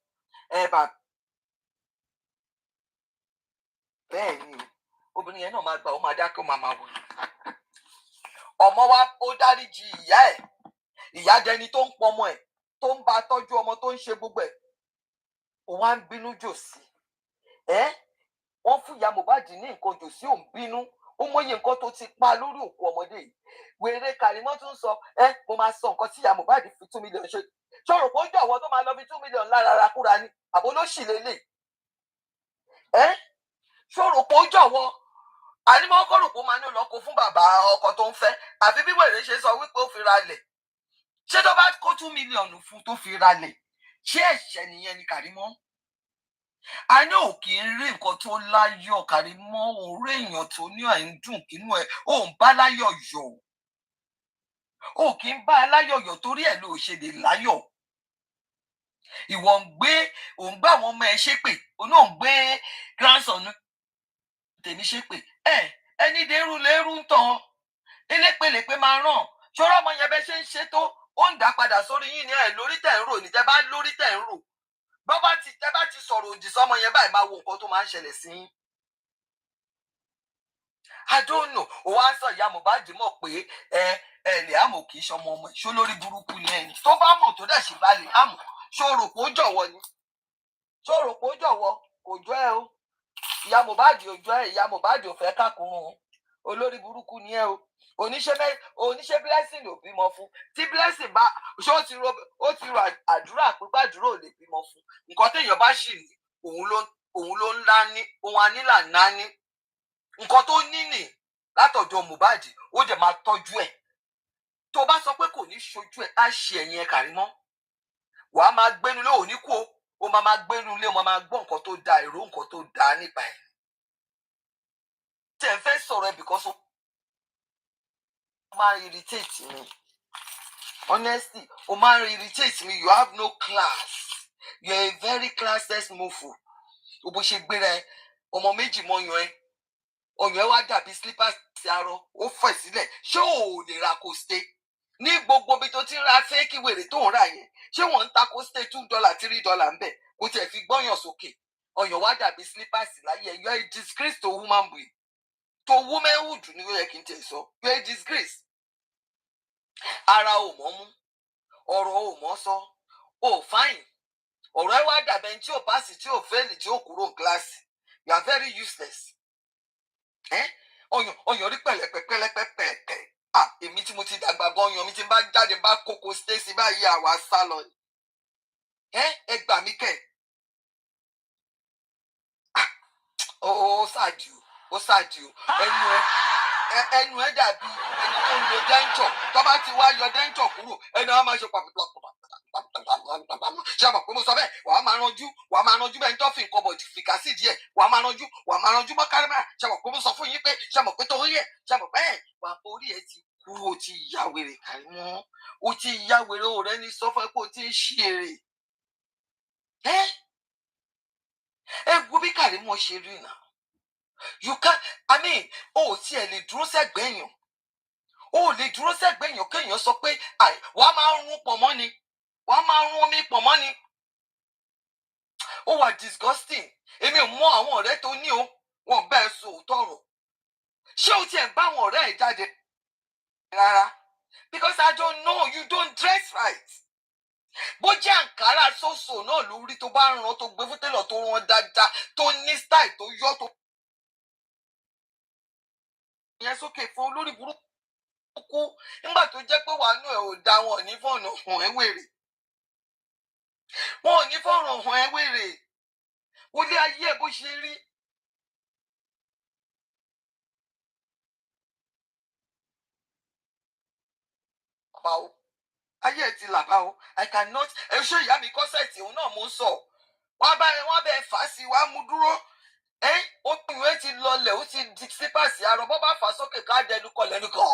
Bẹ́ẹ̀ ni obìnrin yẹn náà máa gbà ó máa dákẹ́ ó máa wò. Ọmọ wa ó dáríjì ìyá ẹ̀. Ìyá dẹni tó ń pọmọ ẹ̀ tó ń bá tọ́jú ọmọ tó ń ṣe gbogbo ẹ̀. Òun á ń bínú jòsí. Wọ́n fún ìyá Mohbad ní nǹkan jòsí òun bínú. Ó mọyì nǹkan tó ti pa lórí òkú ọmọdé yìí. Wèrè Karimot tún sọ mo máa sọ nǹkan tí ìyá Mohbad fi 2 million ṣe. Ṣòro kó jọ̀wọ́ tó máa lọ fi 2 million lára ara kúra ni àbó ló ṣì lélẹ̀. Ṣòro kó jọ̀wọ́ ànímọ́ kọ́rò kó máa ní lọ́kọ fún bàbá ọkọ tó ń fẹ́ àfi bí wèrè ṣe sọ wípé ó fi ra lẹ̀. Ṣé tó bá kó 2 million fún tó fi ra lẹ̀ ṣé ẹ̀ṣẹ̀ nìyẹn ni Karimot? A ní ò kì í rí nǹkan tó láyọ̀ Karimot òun rí èèyàn tó ní ẹ̀ ń dùn kínú ẹ̀ ò ń bá láyọ̀ yọ̀. Ò kì í bá aláyọ̀ yọ̀ torí ẹ̀ ló ṣe lè láyọ̀. Ìwọ ń gbé àwọn ọmọ ẹ ṣépè òun náà ń gbé grandson tèmi ṣépè. Ẹni dérú lérú ń tàn elépèlépè máa ràn. Ṣọ́rọ́ ọmọ yẹn bẹ́ ṣe ń ṣe tó ó ń dá padà sórí yín ní ẹ̀ lórí tẹ̀ ń rò ní tẹ́ bá lórí tẹ̀ ń rò. Tẹ́ bá ti sọ̀rọ̀ òdì sọ́mọ yẹn báyìí máa wo nǹkan tó máa ń ṣẹlẹ̀ sí yín. I don't know. Ó wá sọ ìyá Mohbad mọ̀ pé lè àmọ̀ kì í ṣọmọ ọmọ ẹ̀ ṣó lórí burúkú ni ẹni. Tó bá mọ̀ tó dẹ̀ ṣì bá lè àmọ̀ ṣó rò pé ó jọ̀wọ́ ni. Ṣó rò pé ó jọ̀wọ́ kò jọ ẹ o. Ìyá Mohbad ò jọ ẹ. Ìyá Mohbad ò fẹ́ kákùnrùn. Olórí burúkú ni ẹ o. Oníṣẹ́ blessing ò bímọ fún. Tí blessing bá ṣé ó ti ro àdúrà pé gbàdúrà ò lè bímọ fún. Nǹkan téèyàn bá ṣì ní òun ló ńlá ní òun anílà ńlá ní. Nǹkan tó ní nì látọ̀dọ̀ Mohbad ó dẹ̀ máa tọ́jú ẹ̀. Tó bá sọ pé kò ní ṣojú ẹ̀ á ṣe ẹ̀yìn ẹ̀ Karimot. Wàá máa gbénu lé òní kú o máa gbénu lé o máa gbọ́ nǹkan tó da èrò nǹkan tó da nípa ẹ̀. Tẹ̀ ń fẹ́ sọ̀rọ̀ ẹ̀ because ó máa irritate me. Honestly, ó máa irritate me. You have no class. You are a very classless mofo. O bó ṣe gbéra ẹ ọmọ méjì mọ yan ẹ. Ọyàn ẹ wá dàbí slippers ti arọ ó fẹ̀ sílẹ̀. Ṣé ò lè ra kò stay? Ní gbogbo bí tó ti ń ra fẹ́ẹ́kì wèrè tó ń rà yẹn ṣé wọ́n ń ta kó stay $2 $3 ń bẹ̀ kó tiẹ̀ fi gbọ́yàn sókè. Ọyàn wá dàbí slippers láyé ẹ. You are a disgrace to human being. To womanhood ni ó yẹ kí n tẹ̀ sọ. You are a disgrace. Ara ò mọ́ mú ọ̀rọ̀ ò mọ́ sọ ò fine. Ọ̀rọ̀ ẹ wá dàbẹ̀ tí ò pàṣẹ tí ò fẹ́ẹ̀lì tí ò kúrò kíláàsì. You are very useless. Ọyàn rí pẹ̀lẹ́pẹ̀lẹ́pẹ̀pẹ̀. Èmi tí mo ti dàgbà gan ọyàn mi ti bá jáde bá kókó stacy báyìí àwa sá lọ. Ẹ gbà mí kẹ̀. Ó ṣáàdì o. Ẹnu ẹ dàbí ẹni tó ń lo denture. Tó bá ti wá yọ denture kúrò ẹnu á máa ṣe pàpàpàpà. Ṣé àmọ̀ pé mo sọ bẹ́ẹ̀ wàá máa ranjú bẹ́ẹ̀ ní tó fi nǹkan bọ̀ fìkà sí díẹ̀ wàá máa ranjú mọ́ Karimot. Ṣé àmọ̀ pé mo sọ fún yín pé ṣé àmọ̀ pé torí ẹ̀ ṣé àmọ̀ pé wà orí ẹ̀ ti kú o ti ya wèrè Karimot o ti ya wèrè o rẹ ní sọ fún ẹ pé o ti ń ṣe èrè. Ẹ wo bí Karimot ṣe rí náà. You can o tiẹ̀ lè dúró sẹ́gbẹ̀ẹ́ èèyàn. O lè dúró sẹ́gbẹ̀ẹ́ èèyàn kéèyàn sọ pé wàá máa rún pọ̀ mọ́ ni. Wàá máa rún omi pọ̀ mọ́ ni. Ó wà disgusting. Èmi ò mọ àwọn ọ̀rẹ́ tó ní o. Wọ́n bẹ́ẹ̀ sọ òótọ́ ọ̀rọ̀. Ṣé o tiẹ̀ bá àwọn ọ̀rẹ́ ẹ̀ jáde rárá? because I don't know, you don't dress right. Bó jẹ́ àǹkárá sóso náà lórí tó bá rán tó gbé fún télọ̀ tó rán dáadáa tó ní style tó yọ tó yẹn sókè fún olórí burúkú nígbà tó jẹ́ pé wàánú ẹ̀ ò dá wọn ní fọ̀nà hàn ẹ́ wèrè. Wọn ò ní fọ̀ràn hàn ẹ́ wèrè. Wọlé ayé ẹ̀ bó ṣe rí. Bàbá o, ayé ẹ̀ ti làbá o, I cannot ẹ ṣe ìyá mi kọ́sẹ̀tì òun náà mo ń sọ. Wọ́n bẹ fà á sí wàá mú dúró. Ó pín ìwé ti lọlẹ̀ ó ti di sípàsì àrọ̀ bọ́ bá fà á sókè ká dẹnu kọlẹ̀ ní kọ́.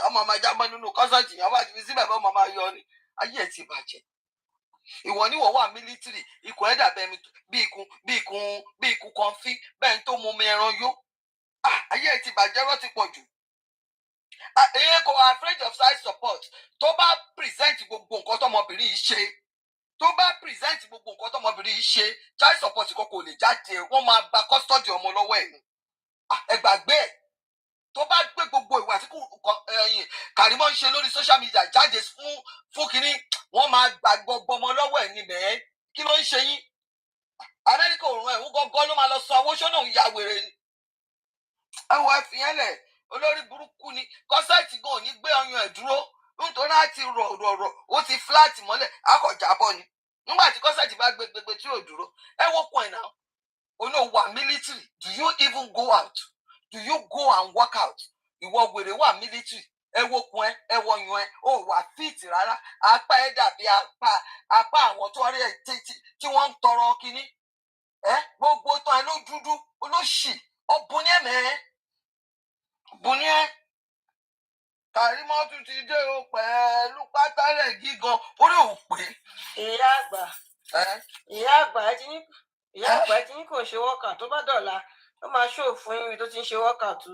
Ọmọ máa jábọ́ nínú kọ́sẹ̀tì yẹn wá ti fi síbẹ̀ bọ́ ọmọ máa yọ ni. Ayé ẹ̀ ti bàjẹ́. Ìwọ ni wọ́n wà mílítírì ikùn ẹ̀dà bẹ́ẹ̀ bí ikùn kan fí bẹ́ẹ̀ tó mú mi ẹran yó. Ayé ẹ̀ ti bàjẹ́ rọ́ ti pọ̀ jù. Èyí kò afraid of side support tó bá present gbogbo nǹkan tọmọbìnrin yìí ṣe child support kan kò lè jáde wọ́n máa gba custody ọmọ lọ́wọ́ ẹ̀ ni. Ẹ gbàgbé ẹ̀ tó bá gbé gbogbo ìwà tí Karimot ń ṣe lórí social media jáde fún kínní wọ́n máa gba gbogbo ọmọ lọ́wọ́ ẹ̀ ni mẹ́ẹ́ kí ló ń ṣe yín. Amẹ́ríkà òrùn ẹ̀ ń gọ́gọ́ ló máa lọ sọ owó ṣọ́nà ìyá wèrè ni. Ẹ wọ ẹ fi yẹn lẹ̀ olórí burúkú ni kọ́sẹ́ẹ̀tì gan ò ní gbé ọyàn ẹ̀ dúró nítorí láti rọ̀rọ̀ ó ti flat mọ́lẹ̀ akọ̀jábọ̀ ni nígbà tí kọ́sẹ́ẹ̀tì bá gbégbé tí ò dúró ẹ wọ́pọ̀ ẹ̀ náà olóòwà military do you even go out do you go and work out ìwọ wèrè wà military ẹ wọ́pọ̀ ẹ wọ̀nyàn ẹ ò wà fit rárá apá ẹ dàbí apá àwọn tó rí ẹ tí wọ́n ń tọrọ kínní gbogbo tán ẹ ló dúdú olóṣì ọ̀bùn ní ẹ̀mẹ́ bùn ní ẹ. Karimot ti dé o pẹ̀lú pátálẹ̀ gígan orí òpè. ìyá àgbà ẹ ti ní kò ṣe wọ́kà tó bá dọ̀la ó máa ṣó fún yín tó ti ń ṣe wọ́kà tó.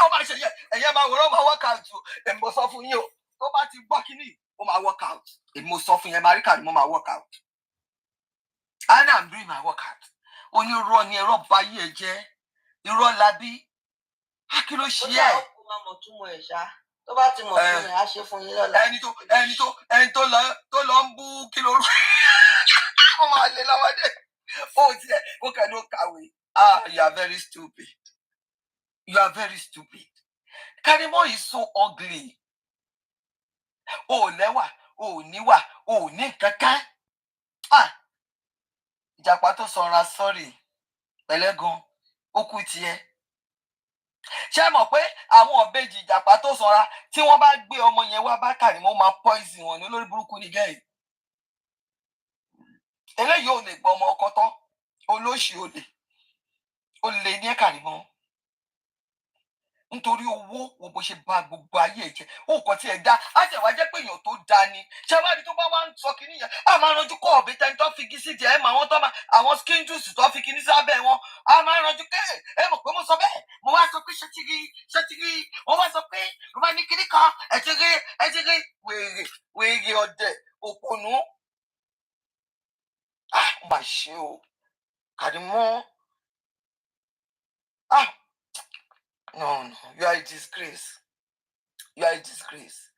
Ó máa ṣe ẹ̀yẹ́ máa wọ̀rọ̀ máa work out èmi mo sọ fún yín o tó bá ti gbọ́ kínní ó máa work out èmi mo sọ fún yín máa rí Karimot máa work out. And I'm doing my work out. Onírọ́ ni ẹ̀rọ bá yí ẹ jẹ́ irọ́ labí kí ló ṣe ẹ́. ó máa mọ̀ túmọ̀ ẹ̀ ṣá tó bá ti mọ̀ fún yẹn á ṣe fún yín lọ́la. ẹni tó lọ ń bú kí ló rú ó máa lè lọ́wọ́dé ó tiẹ̀ ó kẹ́ni ó kàwé. You are very stupid. You are very stupid. Karimot is so ugly. O lẹ́wà o níwà o ní kankan. Ìjàpá tó sanra sọ́ọ̀rì pẹ̀lẹ́gan ó kú tiẹ̀. Ṣé mọ̀ pé àwọn ọ̀bẹ́jì ìjàpá tó sanra tí wọ́n bá gbé ọmọ yẹn wá bá Karimot máa poison wọn ní olórí burúkú ní gẹ́ẹ̀. Eléyìí ò lè gbọ́ ọmọ ọkọ tán olóṣì ó lè ní Karimot nítorí owó wo bó ṣe bá gbogbo ayé ẹ jẹ ó kàn tí ẹ dá á sì wá jẹ́ pé èèyàn tó dá ni ṣáwárí tó bá wá ń sọ kínní yẹn á máa ranjú kọ ọbẹ tẹni tó fi gí sí jẹ ẹ mọ àwọn tó máa àwọn skin juice tó fi kíní sábẹ́ wọn á máa ranjú kẹ ẹ mọ̀ pé mo sọ bẹ́ẹ̀ mo wá sọ pé ṣètìgì wọn wá sọ pé mo bá ní kíní kan ẹtìgì wèrè ọdẹ òpònú mà ṣe o Karimot No, you are a disgrace. You are a disgrace.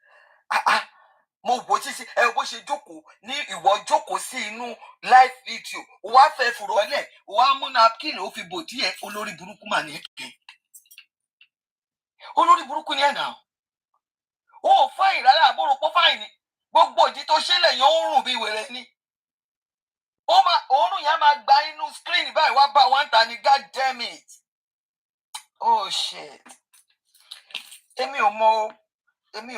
Mo bó ṣe ẹ bó ṣe jókòó ní ìwọ jókòó sí inú live video ó wá fẹ́ fùrọ̀ lẹ̀ ó wá mú napkin ó fi bò díẹ̀ olórí burúkú mà ní ẹ̀kẹ́. Olórí burúkú ni ẹ̀ náà. Ó fáìn rárá àbúrò pọ́ fáìn ni gbogbo ìdí tó ṣẹlẹ̀ yẹn ó rùn bí wèrè ni. Òórùn yẹn máa gba inú screen báyìí wá bá wá ń ta ni God damn it. Oh shit. Èmi ò mọ̀ èmi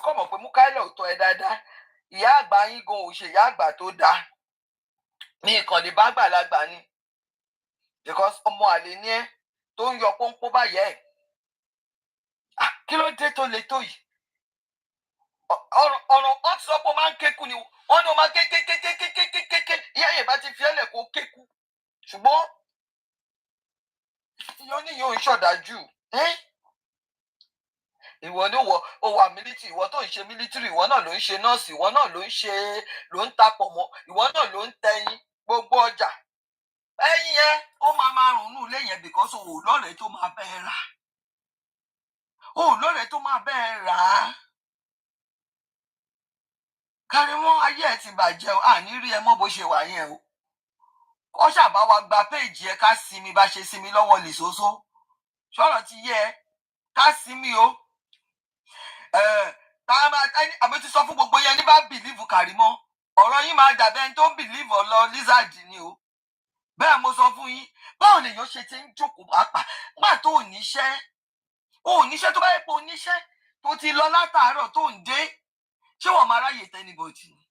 kò mọ̀ pé Mukaila ò tọ́ ẹ dáadáa. Ìyá àgbà yín gan ò ṣe ìyá àgbà tó dáa. Mi kàn lè bá àgbàlagbà ni. Because ọmọ àlè ni ẹ tó ń yọ pọ́npọ́ báyẹ̀ ẹ̀. Kí ló dé tó le tó yìí? Ọ̀rọ̀ wọn ti sọ pé ó máa ń kéku ni wọ́n ní ó máa kékékékékékékéké ìyá yẹn bá ti fi ẹlẹ̀ kó kéku. Ṣùgbọ́n ìyọ́ ní yóò ń ṣọ̀dájú. Ìwọ ni ó wà mílítírì ìwọ tó ń ṣe mílítírì ìwọ náà ló ń ṣe nọ́ọ̀sì ìwọ náà ló ń tapọ̀ mọ́ ìwọ náà ló ń tẹyin gbogbo ọjà. Ẹyin yẹn ó máa rùn nù ilé yẹn because òwò lọ́rẹ̀ẹ́ tó máa bẹ́ẹ̀ rà. ó lóore tó máa bẹ́ẹ̀ rà á. Karimot, ayé ẹ ti bàjẹ́ o, àní rí ẹ mọ́ bó ṣe wà yẹn o. Kọ́ ṣàbá wa gba péèjì ẹ ká sinmi bá ṣe sinmi lọ́wọ́ lìṣoṣo. Ṣọ́rọ̀ ti yẹ ẹ ká sinmi o. Àbí ti sọ fún gbogbo yẹn ní bá bìlíìfù Karimot. Ọ̀rọ̀ yín máa dàbẹ́ ẹni tó bìlíìfù ọ̀lọ́ lizard ni o. Bẹ́ẹ̀ mo sọ fún yín, báwo lèèyàn ṣe ti ń jókòó pàápàá nígbà tó ò níṣẹ́. Ó níṣẹ́ tó bá yẹ pé ó níṣẹ́ tó ti lọ látàárọ̀ tó ń dé. Ṣé wọ́n máa ráyè tẹ́nibọ̀dì ni?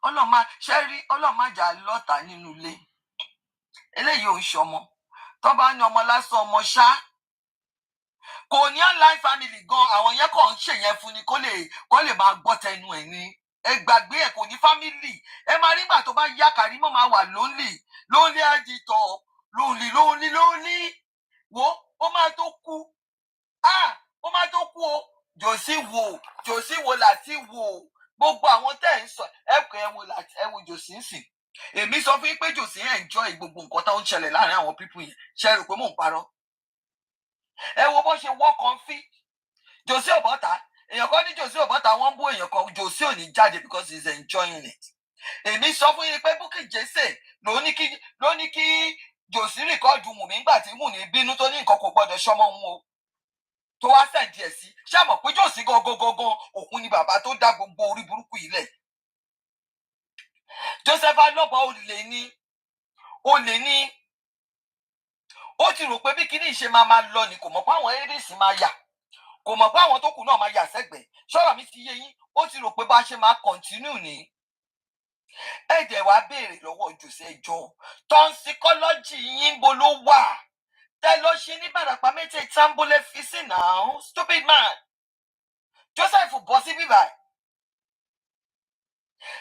Ọlọ́run má jà lọ́tà nínú ilé. Eléyìí ò ń ṣọmọ. Tó bá ní ọmọ lásán ọmọ ṣá. Kò ní online family gan, àwọn yẹn kàn ń ṣèyẹn fún ni kó lè máa gbọ́ tẹnu ẹ̀ ni. Ẹ gbàgbé ẹ̀ kò ní family. Ẹ máa rí ìgbà tó bá yá Karimot máa wà lonely editor, lonely. Wo ó máa tó kú. Ó máa tó kú o. Jòsí wo láti wò. Gbogbo àwọn tẹ́ ń sọ ẹ wo Jòsí ń sìn. Èmi sọ fún yín pé Jòsí enjoy gbogbo nǹkan tó ń ṣẹlẹ̀ láàrin àwọn people yẹn. Ṣé rò pé mò ń parọ́? Ẹ wo bó ṣe wọ́ kan fí. Jòsí ò bọ́ta. Èèyàn kan ní Jòsí ò bọ́ta, wọ́n bú èèyàn kan. Jòsí ò ní jáde because he's enjoying it. Èmi sọ fún yín pé Bukky Jesse ló ní kí Jòsí rìkọ́ọ̀dù Wùmí nígbà tí Wùmí bínú tó ní nǹkan kò gbọ́dọ̀ ṣọmọ òun o. Tó wá sẹ̀dí ẹ̀ sí. Ṣé àmọ̀ pé Jòsí gangan òun ni bàbá tó dá gbogbo orí burúkú yìí lẹ̀. Joseph Alọ́ba olè ní. Ó ti rò pé bí kíní ìṣe máa lọ ni kò mọ̀ pé àwọn areas máa yà. Kò mọ̀ pé àwọn tó kù náà máa yà sẹ́gbẹ̀ẹ́. Ṣọ́rọ̀ mi ti yé yín. Ó ti rò pé bá ṣe máa continue ni. Ẹ̀dẹ̀ wá béèrè lọ́wọ́ Jòsí ẹjọ́. Toxicology yín bo ló wà. Tẹ́ lọ ṣe ní Bàràpá mẹ́tẹ̀ẹ̀ta ń bólẹ̀ fi sí náà. Stupid man. Joseph bọ́ sí bíbá.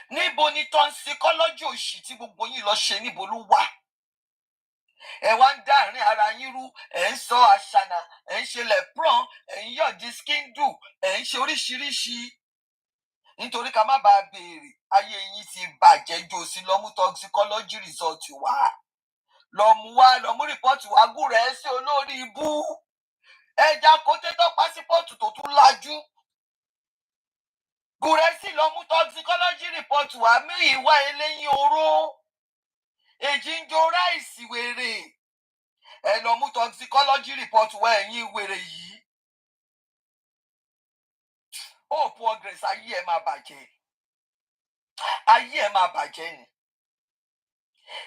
Níbo ni toxicology òṣì tí gbogbo yín lọ ṣe níbo ló wà? Ẹ wá ń dá àárín ara yín rú, ẹ ń sọ àṣànà, ẹ ń ṣe lẹ̀pọ̀n, ẹ ń yọ̀dí skíndù, ẹ ń ṣe oríṣiríṣi. Nítorí ká má bàa béèrè, ayé yín ti bàjẹ́. Jòsí lọ mú toxicology result wá. Lọ mú rìpọ́ọ̀tì wá gúrẹ́ ẹ sí olórí ibú. Ẹja kó tẹ́tọ́ pásípọ̀tù tó tún lajú. Gúrẹ́ sí lọ mú toxicology report wá mí ìwà eléyìn oró. Èjì ń jo ráìsì wèrè. Ẹ lọ mú toxicology report wá ẹ̀yìn wèrè yìí. Ó progress ayé ẹ máa bàjẹ́. Ayé ẹ máa bàjẹ́ ni.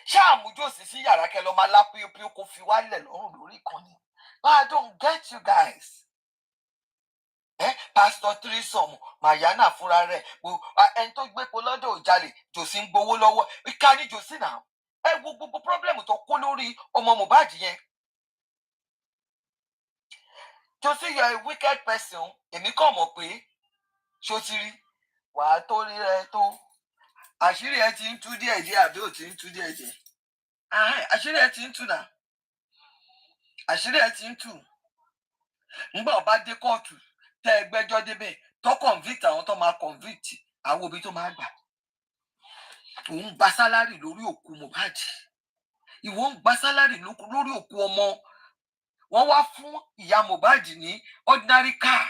Ṣáà mú Jòsí sí yàrá kẹ lọ máa lá píopíó kó fi wálẹ̀ lọ́rùn lórí ìkànnì. I don't get you guys. Pastor Trisom Mayana fúnra rẹ̀ ẹni tó gbépo lọ́dọ̀ òjàlè Jòsí ń gbowó lọ́wọ́. Ìka ní Jòsí náà. Ẹ wo gbogbo problem tó kó lórí ọmọ Mohbad yẹn. Jòsí, you are a wicked person. Èmi kàn mọ̀ pé ṣó ti rí wàá tó rí rẹ tó. Àṣírí ẹ ti ń tú díẹ̀díẹ̀ àbí ò ti ń tú díẹ̀díẹ̀? Àṣírí ẹ ti ń tú náà. Àṣírí ẹ ti ń tú. Ńgbà ọba dé kóòtù tẹ ẹgbẹ́jọ́ débẹ̀ tó convict àwọn tó máa convict àwọn òbí tó máa gbà. Òun gba sálárì lórí òkú Mohbad. Ìwọ ń gba sálárì lórí òkú ọmọ. Wọ́n wá fún ìyá Mohbad ní ordinary car.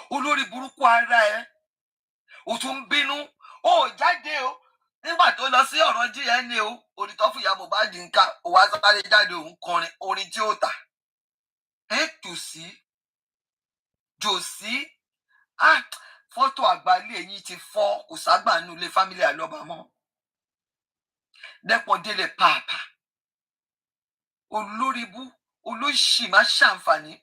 Olórí burúkú ara ẹ. O tún ń bínú. Ó jáde o. Nígbà tó lọ sí ọ̀rọ̀ DNA o. Onítọ́ fún ìyá Mohbad ń ká. Ó wá sáré jáde òun kọrin orin tí ó tà. Jòsí. Fọ́tò àgbálẹ̀ ẹ̀yìn ti fọ́ kò ságbà nínú ilé fámílì Alọ́ba mọ́. Dẹ́pọ̀ délé pàápàá. Olóríbú olóṣì máa ṣàǹfààní.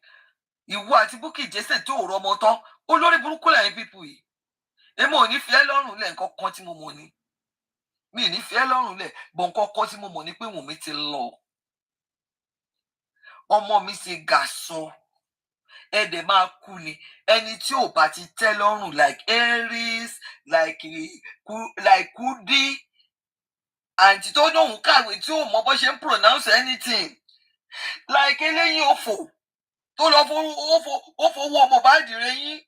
Ìwọ àti Bukky Jesse tó rọ ọmọ tán. Olórí burúkú lẹ́yìn pípù yìí. Èmi ò ní fi ẹ́ lọ́rùn lẹ̀ nǹkan kan tí mo mọ̀ ni. Mi ò ní fi ẹ́ lọ́rùn lẹ̀ bọ̀ nǹkan kan tí mo mọ̀ ni pé Wùmí ti lọ. Ọmọ mi ṣe gàṣọ. Ẹ̀dẹ̀ máa kú ni. Ẹni tí ò bá ti tẹ́ lọ́rùn like Aries, like Kudi. Àǹtí tó lóhùn kàwé tí ò mọ bó ṣe ń pronounce anything. Like eléyìí òfò. Tó lọ fowó Mohbad rẹ̀ yín.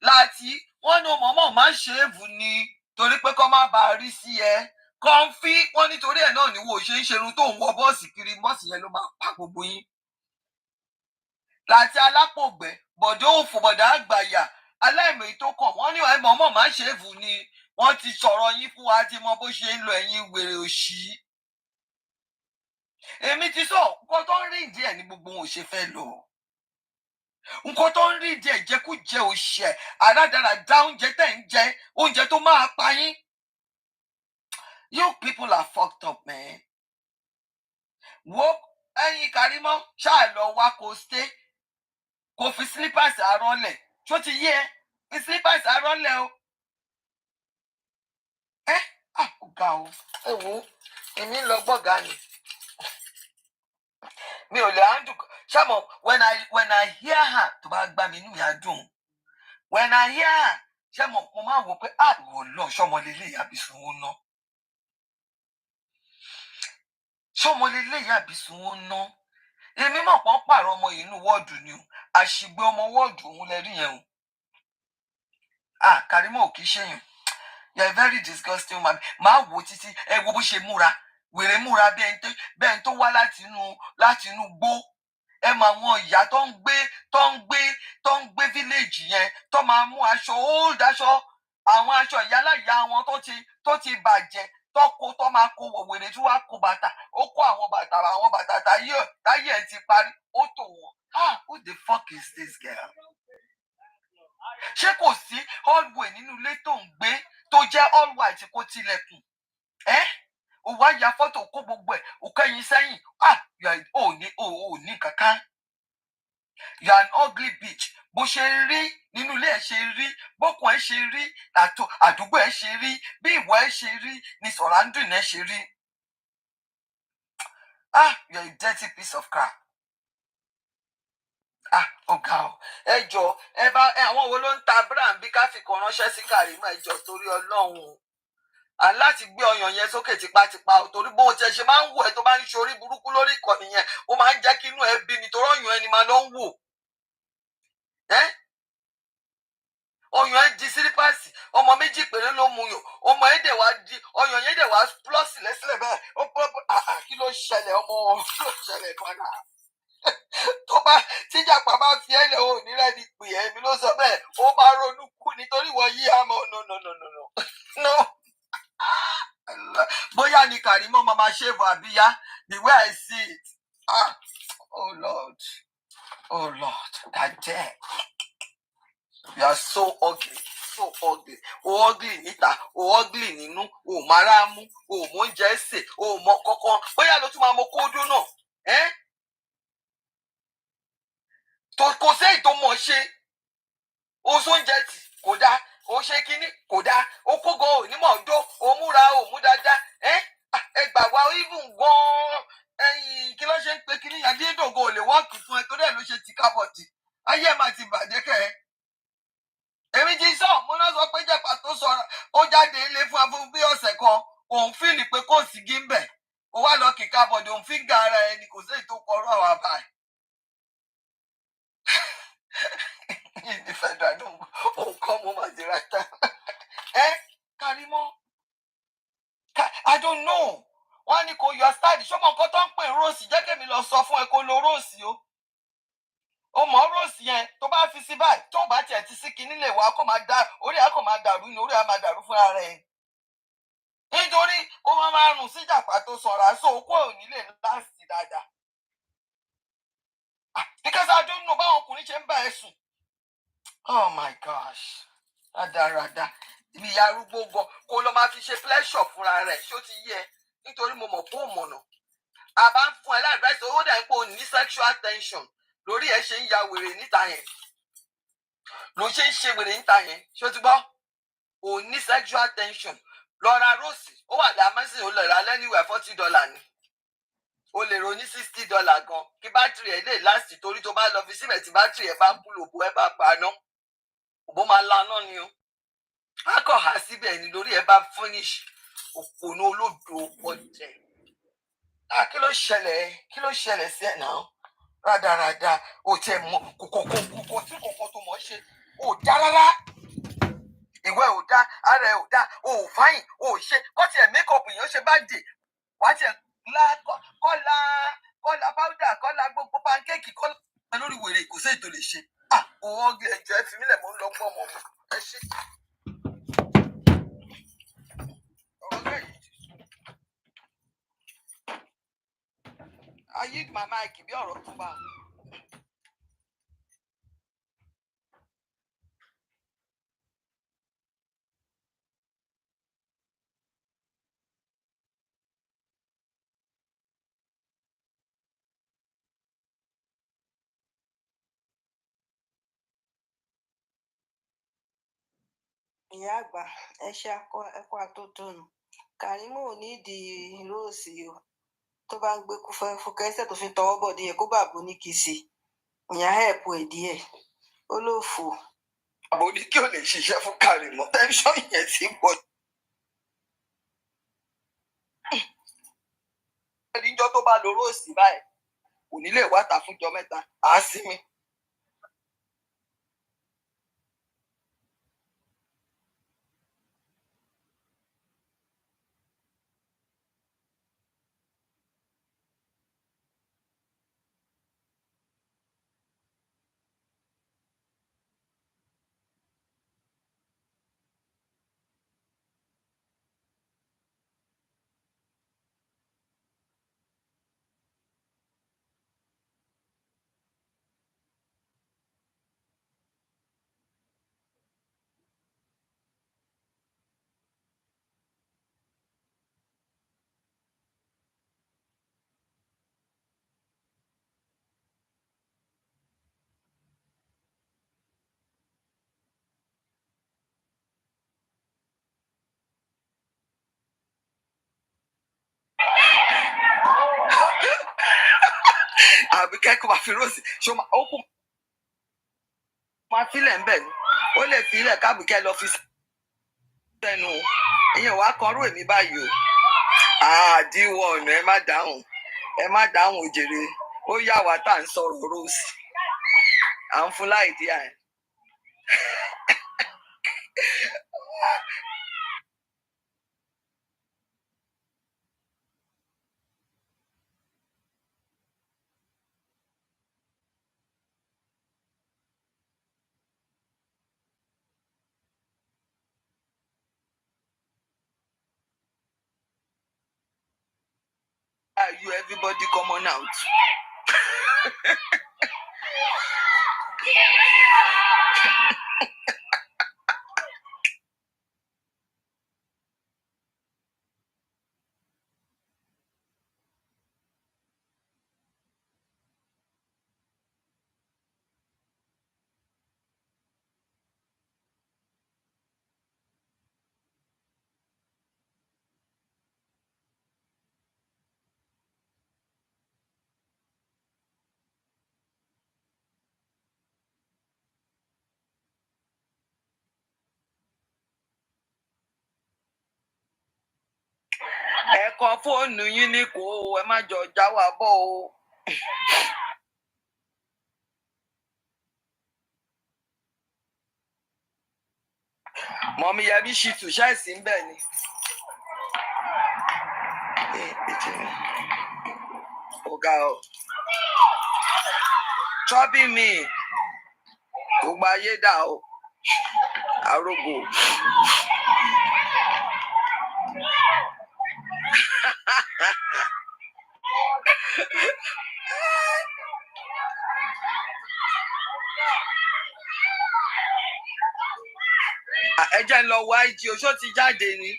Láti wọ́n ní mọ̀mọ́ máa ṣèèbù ni torí pé kọ́ má bàa rí sí ẹ kọ́ńfì wọn nítorí ẹ̀ náà ni wo ṣe ń ṣerun tó ń wọ bọ́ọ̀sì kiri bọ́ọ̀sì yẹn ló máa pa gbogbo yín láti alápògbẹ bọ̀dọ̀ òfò bọ̀dọ̀ àgbàyà aláìmọ̀ tó kàn wọ́n ní ẹ̀mọ́ ọmọ máa ṣe é fún ni wọ́n ti sọ̀rọ̀ yín fún wa ti mọ bó ṣe ń lọ ẹ̀yin wèrè òṣì èmi ti sọ nǹkan tó ń rí ìdí ẹ̀ ní gbogbo wọn ò ṣe fẹ́ lọ nǹkan tó ń rí ìdí ẹ̀ jẹkújẹ òṣì àdádáradá oúnjẹ tẹ̀ ń jẹ oúnjẹ tó máa pa yín. You people are fucked up, man. Wo ẹ̀yin Karimot ṣáà lọ wá kó stay kó fi slippers àrọ́lẹ̀ ṣó ti yé ẹ fi slippers àrọ́lẹ̀ o. Ọ̀gá o ẹ wo èmi ń lọ gbọ́gà ni mi ò lè handle ṣàmọ̀ when I hear her tó bá gbá mi inú mi á dùn when I hear her ṣàmọ̀ mo máa wò pé ìwọ lọ ṣọmọ lélẹ́yìí àbísùn ó ná ṣọmọ lélẹ́yìí àbísùn ó ná èmi mọ̀ pọ́n pààrọ̀ ọmọ yìí inú wọ́ọ̀dù ni o àṣìgbé ọmọ wọ́ọ̀dù òun lẹ rí yẹn o Karimot ò kì í ṣèyàn you are very disgusting woman máa wò títí ẹ wo bó ṣe múra wèrè múra bẹ́ẹ̀ tó wá láti inú gbó ẹ mọ àwọn ìyá tó ń gbé village yẹn tó máa mú aṣọ old aṣọ àwọn aṣọ ìyáláyà wọn tó ti bàjẹ́ tó máa kó wèrè tí wàá kó bàtà ó kó àwọn bàtà táyé ẹ ti parí ó tò wọn who the fuck is this girl? ṣé kò sí hallway nínú ilé tó ń gbé tó jẹ́ all white kó tilẹ̀kùn ó wá ya fọ́tò kó gbogbo ẹ̀ ó kẹ́yìn sẹ́yìn ò ní kankan you are an ugly bitch bó ṣe rí nínú ilé ẹ̀ ṣe rí bókun ẹ̀ ṣe rí àdúgbò ẹ̀ ṣe rí bí ìwọ ẹ̀ ṣe rí ni surrounding ẹ̀ ṣe rí you are a dirty piece of crap. Ọ̀gá o ẹ jọ àwọn wo ló ń ta brand bí káfíkan ránṣẹ́ sí Karimot ẹ jọ torí Ọlọ́run aláti gbé ọyàn yẹn sókè tipátipá torí bó tẹ ṣe máa ń wò ẹ tó bá ń ṣorí burúkú lórí ìkànnì yẹn ó máa ń jẹ́ kí inú ẹ bí nítorí ọyàn ẹni máa lọ ń wò ọyàn ẹ di sírípàsì ọmọ méjì péré ló mu yàn ọmọ ẹ dẹ̀ wá di ọyàn yẹn dẹ̀ wá plọ́sì lẹ́sílẹ̀ bẹ́ẹ̀ kí ló ṣẹlẹ̀ ọmọ kí ló ṣẹlẹ̀ padà tó bá tíjàpá bá fi ẹlẹ ò ní rẹ ní pè ẹ mi ló sọ bẹ́ẹ̀ ó máa ronú kú nítorí wọ́n yí àmọ́ no bóyá ni Karimot máa ṣèbọ̀ àbíyá the way I see it oh Lord that day you are so ugly o ugly níta o ugly nínú o mara mú o mọ oúnjẹ ẹsẹ o mọ kankan bóyá ló tún máa mọ kóódó náà kò sẹ́yìn tó mọ̀ ṣe o sóúnjẹ tì kò dáa o ṣe kínní kò dáa o kógo onímọ̀ ọdọ́ o múra o mú dáadáa ẹ gbà wá even gan ẹ̀yìn kí ló ṣe ń pe kínní adédògo ò lè wọ́ọ̀kì fún ẹ tó dẹ̀ ló ṣe ti kábọ̀tì ayé ẹ̀ máa ti bàjẹ́ kẹ́ ẹ. èmi ti sọ mo náà sọ pé jẹ́pà tó sọ̀rọ̀ ó jáde ilé fún afún bí ọ̀sẹ̀ kan òun fíìlì pé kò sí gímbẹ̀ ó wá lọ kí kábọ̀dì òun fi ń ga ara ẹni kò sí èyí tó kọrọ àwọn àbá ẹ̀. Defender no come home at the right time. Karimot I don't know wọ́n ní kò yọ style ṣọmọ nǹkan tó ń pè rose jẹ́ kẹ́mi lọ sọ fún ẹ kó lo rose o mọ rose yẹn tó bá fi sí báyìí tó bá tiẹ̀ ti sí kinní lè wá kó máa dá orí ẹ̀ kó máa dàrú ni orí ẹ̀ máa dàrú fúnra rẹ̀ nítorí ó máa rùn síjàpá tó sanra so okó ò ní lè láàsì dáadáa because I don't know báwọn ọkùnrin ṣe ń bá ẹ sùn. Oh my gosh rádaràda ìyá arúgbó gan kó lọ máa fi ṣe pleasure fúnra rẹ̀ ṣó ti yẹ nítorí mo mọ̀ pé ó mọ̀nà àbá ń fún ẹ láìpẹ́ ó dà pé ó ní sexual tension lórí ẹ ṣe ń ya wèrè níta yẹn ló ṣe ń ṣe wèrè níta yẹn ṣó ti gbọ́ ó ní sexual tension lọ ra rose ó wà lámẹ́sìn ó lọ ra lẹ́niwẹ̀ $40 ni o lè ro ní $60 gan kí bátìrì ẹ lè láti torí tó bá lọ fi síbẹ̀ tí bátìrì ẹ bá kú lòbó ẹ bá paná òbó máa laná ni o á kọ̀ há síbẹ̀ ni lórí ẹ bá finish òpònú olódo ọ̀jẹ̀ kí ló ṣẹlẹ̀ sí ẹ̀ náà rádaràda ò tiẹ̀ mọ kòkó tí kòkó tó mọ̀ ṣe ò já rárá ìwé ò dá ara ẹ ò dá o ò fáyìn o ò ṣe kọ́ tiẹ̀ mékọ̀pù yẹn ó ṣe bá dè wá tiẹ̀ kọ́la páúdà kọ́la gbogbo pankéèkì kọ́la lórí wèrè kò sí ètò lè ṣe òun ọgbẹ ẹjọ ẹ fi mílẹ̀ mọ́ ń lọ gbọ́ ọmọ ẹ ṣe. I yield my mic bí ọ̀rọ̀ tó bá. ìyá àgbà ẹ ṣe ẹkọ àtótónu Karimot ò nídìí róòsì o tó bá ń gbé fúkẹsẹ tó fi tọwọ́ bọ̀ díẹ̀ kó bàbá ní kìsì ìyá ẹ̀pù ẹ̀ díẹ̀ ó ló fò. àbò ní kí o lè ṣiṣẹ́ fún Karimot tẹ́ńṣọ̀n yẹn ti pọ̀ jù. níjọ́ tó bá lo róòsì báyìí kò ní lè wá ta fúnjọ́ mẹ́ta àá sinmi. àbí kẹ́kọ̀ọ́ máa fi róòsì ṣé ó kù máa filẹ̀ ńbẹ̀ ni ó lè filẹ̀ kábùkẹ́ lọ fi sẹ́nu ìyẹn wàá kan rú èmi báyìí o àdìwọ̀ ọ̀nà ẹ má dáhùn òjèrè ó yà wá tá à ń sọ̀rọ̀ róòsì à ń fún láì díà ẹ̀. You everybody come on out. ẹ̀kọ́ fóònù yín ní kò ẹ má jọ já wa bọ́ o. mọ̀mí yẹbí ṣìtù ṣáìsì ń bẹ̀ ni. ọ̀gá o trọ́bì mi gbogbo ayé dà o arógo. ẹ jẹ́ ń lọ wá ìjì oṣó ti jáde ni.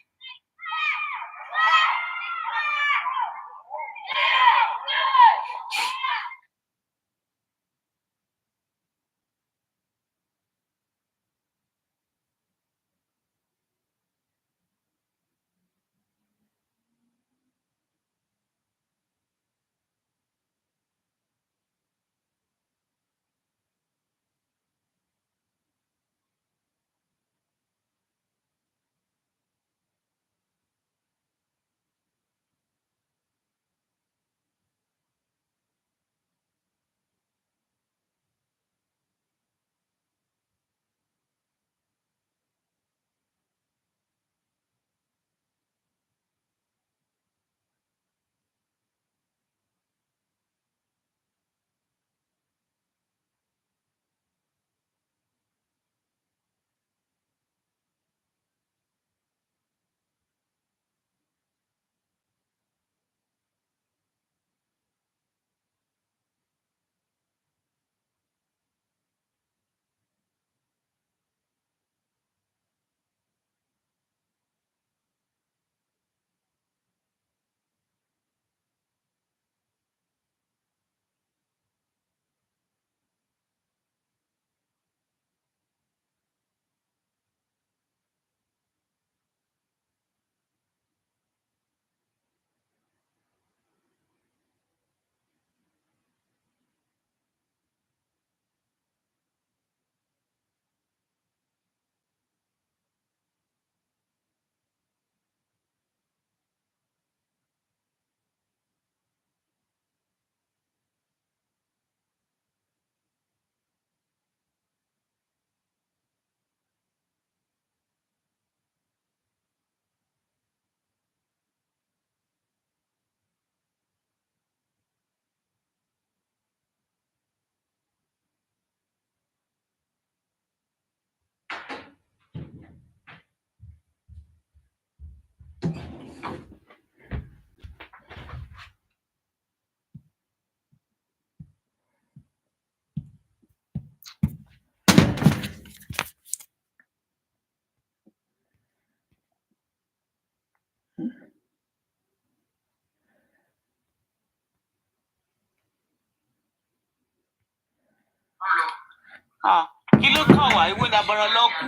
Kí ló kàn wá ìwé dàbọ̀rọ̀ lọ́kù?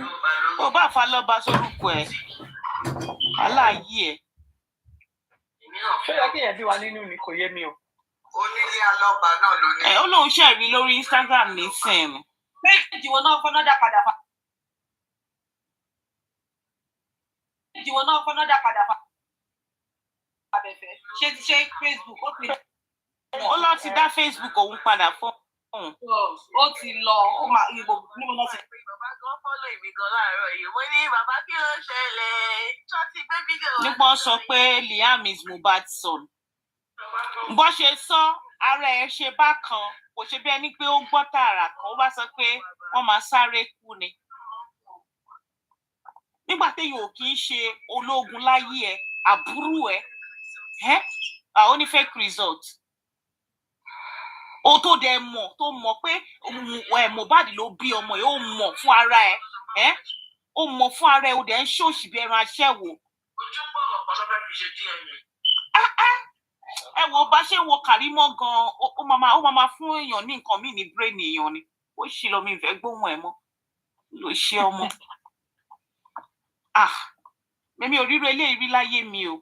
Ó bá fa lọ́ba sórúkọ ẹ̀. Aláàyè ẹ̀. Ṣé yẹ kí yẹn bí wa nínú ni kò yé mi o. Onílé alọ́ba náà ló ní. Ó lóun ṣẹ̀rí lórí Instagram ní sim. Méjì wo náà fọ́nà dá padà fa. Méjì wo náà fọ́nà dá padà fa. Abẹ́fẹ́ ṣé Facebook ó ti. Ó lọ ti dá Facebook òun padà fún. Ó ti lọ ó máa ìbò níbo náà ti. Bàbá gan fọ́lọ̀ èmi gan láàárọ̀ yìí. Mo ní bàbá kí ló ṣẹlẹ̀? Ṣọ́ọ̀tì gbé fídíò wa. Nípa sọ pé Liam is Mohbad's son. Bó ṣe sọ ara ẹ̀ ṣe bákan kò ṣe bí ẹni pé ó gbọ́ tààrà kan ó bá sọ pé wọ́n máa sáré kú ni. Nígbà téèyàn ò kì í ṣe ológun láyé ẹ̀ àbúrò ẹ̀ ó ní fake result. O tó dẹ̀ mọ̀ tó mọ̀ pé Mohbad ló bí ọmọ ẹ̀ ó mọ̀ fún ara ẹ̀ ó mọ̀ fún ara ẹ̀ ó dẹ̀ ń ṣòṣì bí ẹran aṣẹ́wó. Ojúbọ̀ ọ̀pọ̀lọpọ̀ fi ṣe DNA. Ẹ wo bá ṣe wo Karimot gan ó máa fún èèyàn ní nǹkan míì ní brain èèyàn ni ó ṣì lọ mi ìfẹ́ gbóhùn ẹ̀ mọ́ ló ṣe ọmọ. Mẹ́mi ò ríro eléyìí rí láyé mi o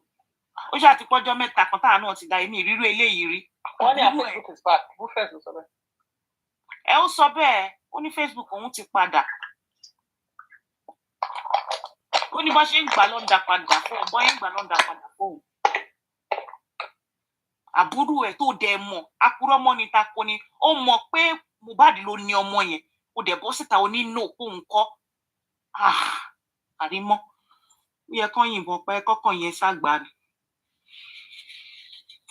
ó ṣáà ti pọ́jọ́ mẹ́ta kan táà náà ti da èmi ìrírò eléyìí rí. Wọ́n ní Facebook is back. Who first ló sọ bẹ́ẹ̀? Ó sọ bẹ́ẹ̀ ó ní Facebook òun ti padà. Ó ní bá ṣe ń gbà lọ́ndà padà fóun bọ́ yẹn ń gbà lọ́ndà padà fóun. Àbúrò ẹ̀ tó dẹ̀ mọ̀ àkúrọ́ mọ́ ni tako ni ó mọ̀ pé Mohbad ló ní ọmọ yẹn ó dẹ̀ bọ́ síta ó ní no kóun kọ́. Karimot ó yẹ kán yìnbọn pẹ́ kọ́kàn yẹn ságbá ni.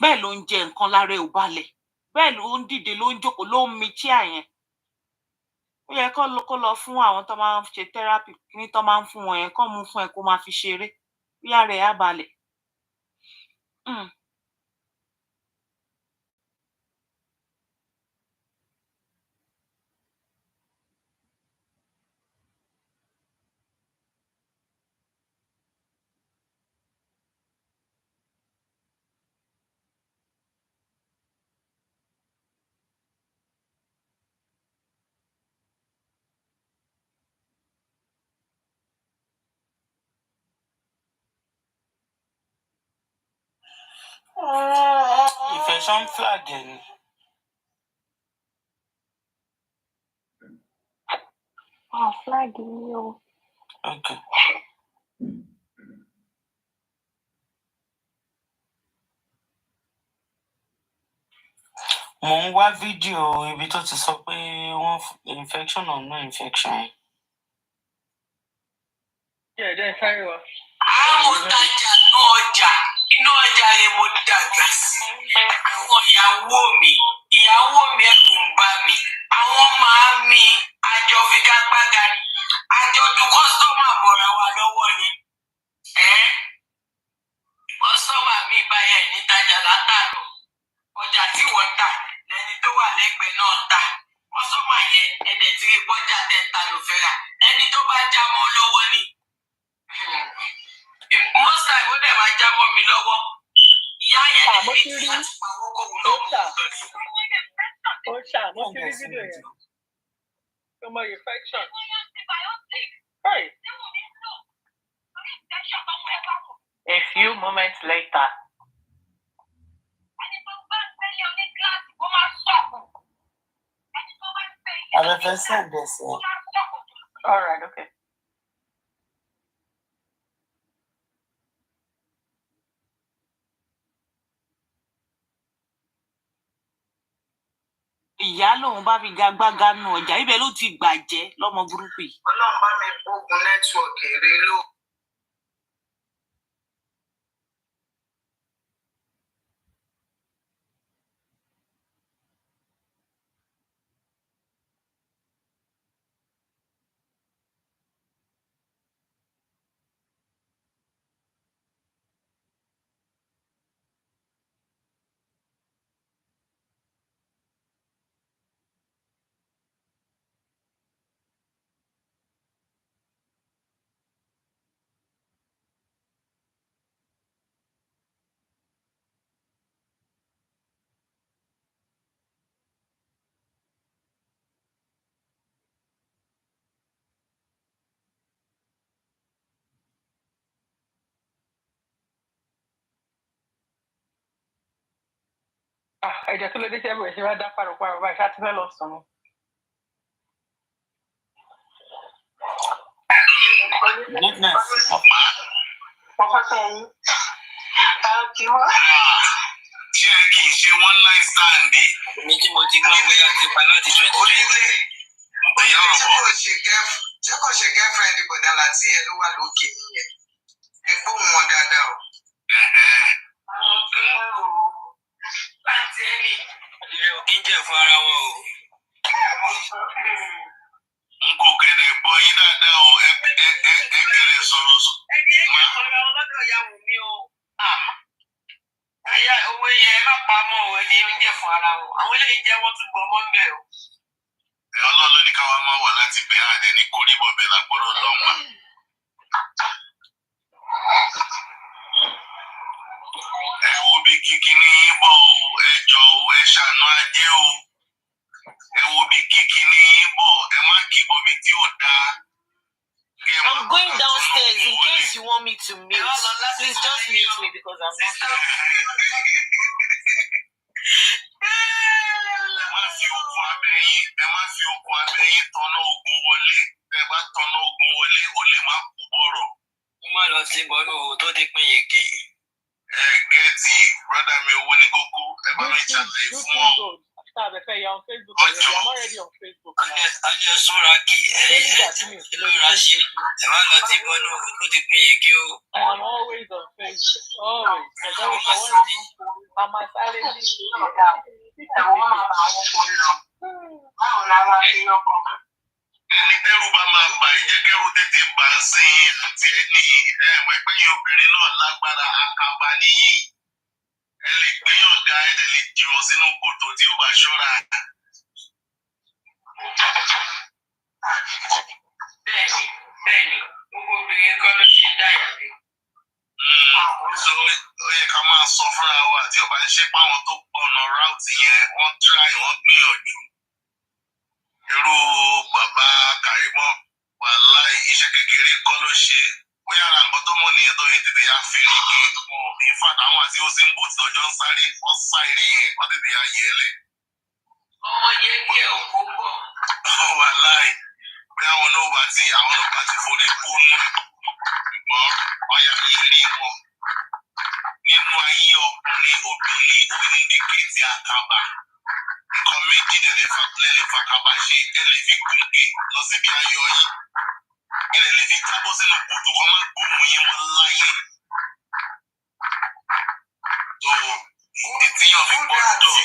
Bẹ́ẹ̀ ló ń jẹ nǹkan lára ẹ̀ ò balẹ̀ bẹ́ẹ̀ ló ń dìde ló ń jókòó ló ń mi chíà yẹn. Ó yẹ kó lọ fún àwọn tó máa ń ṣe therapy kíní tó máa ń fún wọn yẹn kán mú fún ẹ kó máa fi ṣeré bí ara ẹ̀ á balẹ̀. Infection flag ẹ̀ ni. Flag ni o. Okay. Mo ń wá fídíò ibi tó ti sọ pé wọ́n infection or no infection. Dẹ́ sáré wa. Àwọn òtajà inú ọjà yẹn mo dàgbà sí. Àwọn ìyàwó mi ẹ̀rù ń bà mí. Àwọn máa mi àjọ figagbága ni. Àjọ̀dún kọ́sítọ́mà bọ̀ra wa lọ́wọ́ ni. Kọ́sítọ́mà mi báyẹ̀ nítajà látàrọ̀. Ọjà tí wọ́n tà lẹni tó wà lẹ́gbẹ̀ẹ́ náà tà. Kọ́sítọ́mà yẹn ẹ̀dẹ̀ tí rí bọ́jà tẹ̀ta ló fẹ́ rà. Ẹni tó bá já mọ́ lọ́wọ́ ni. Most time ó dẹ̀ máa já mọ́ mi lọ́wọ́. Ìyá yẹn lè fi tí láti pawó kóhun náà mú un lọ sí. Ó ṣà mo ti rí fídíò yẹn. Ọmọ infection. Hey. A few moments later. Abẹ́fẹ́ sẹ́ǹdẹ̀ sí. All right, okay. Ìyá lòun bá fi gagbága nù ọjà ibẹ̀ ló ti gbàjẹ́ lọ́mọ burúkú yìí. Ọlọ́run bá mi gbógun nẹ́tíwọ̀kì rẹ ló. ẹ̀jẹ̀ tó lè dé sẹ́bù ẹ̀ ṣe wá dá pàrọ̀pàrọ̀ báyìí ṣáà ti fẹ́ lọ sùn. Goodness. Ṣé kì í ṣe one night stand? Mi tí mo ti gbọ́ bóyá ti pa láti 20. Ìyá ọ̀rọ̀ ṣé kò ṣe girlfriend bọ̀dá láti ẹ̀ ló wà lókè yẹn? Ẹ gbóhùn wọn dáadáa o. Láti ẹni. Ilé ò kí ń jẹ́ fún ara wọn o. N kò kẹ̀lẹ̀ gbọ́ yín dáadáa o, ẹ kẹ̀lẹ̀ sọ̀rọ̀ sọ. Ẹni ẹ jẹ́ ọ̀rọ̀ ọlọ́dọ̀ ìyá Wùmí o. Àyà owó yẹn má pa mọ́ o, ẹni ó ń jẹ́ fún ara wọn. Àwọn eléyìí jẹ́ wọ́n tún gbọ́ ọmọ ń bẹ̀ o. Ọlọ́run ló ní káwa máa wà láti bẹ̀ àdẹ̀ ní kórìbọ̀ bẹ̀ lágbọ́dọ̀ lọ́wọ́. Ẹ wo bí kíkiní yín bọ̀ o, ẹ jọ o, ẹ ṣàánú ajé o. Ẹ wo bí kíkiní yín bọ̀, ẹ má kìbọ̀ bí tí ò dáa. I'm going downstairs in case you want me to mute. Please just mute me because I'm not here. Ẹ má fi okùn abẹ́ yín tọ́nà ogun wọlé. Ẹ bá tọ́nà ogun wọlé, ó lè má kú bọ̀rọ̀. Ó má lọ sí bọ́ọ̀lù tó ti pín yèké. Gẹ́tì brọ́dà mi owó ní kókó. Ẹ bá mi ṣàlàyé fún ọ. Ajẹ́ sọ́ra kì í ló ra ṣe. Ẹ má lọ sí bọ́ọ̀lù tó ti pín yèké o. I'm always on Facebook. Always. Ẹni tẹ́rù bá máa bà í jẹ́ kẹ́rù tètè bá ń sìn àti ẹni ẹ̀mọ́ ẹgbẹ́ yẹn obìnrin náà lágbára àkàbà níyì. Ẹ lè gbéyàn ga ẹ lè jìwọ̀ sínú kòtò tí ó bá ṣọ́ra. Bẹ́ẹ̀ni, gbogbo obìnrin kọ́ ló ṣe ń dáyà bí. So ó yẹ ká máa sọ fúnra wa tí ó bá ń ṣe pé àwọn tó pọ̀ ọ̀nà ráùtì yẹn wọ́n try wọ́n gbìyànjú. Irú bàbá Karimot wàláì iṣẹ́ kékeré kọ́ ló ṣe. Bóyá ara nǹkan tó mọ̀ nìyẹn tó yẹ tètè yá fi rí kí wọn ìfàdà àwọn àti ó sì ń bùtì lọ́jọ́ ń sáré wọ́n sá eré yẹn wọ́n tètè yá yẹ lẹ̀. Ọmọ yẹn kí ẹ̀ òkú bọ̀. Wàláì bí àwọn náà bá ti forí kónú ṣùgbọ́n ọ̀yà yẹ rí wọn. Nínú ayé ọkùnrin obìnrin onídìkejì àkàbà. Nǹkan méjì lè fa kàbà ṣe ẹ lè fi gòkè lọ síbi ayọ̀ yín. Ẹ lè fi jábọ́ sínú kòtò kan má gbóhùn yín mọ́ láyé. So ìdí tí yàn fi gbọ́dọ̀.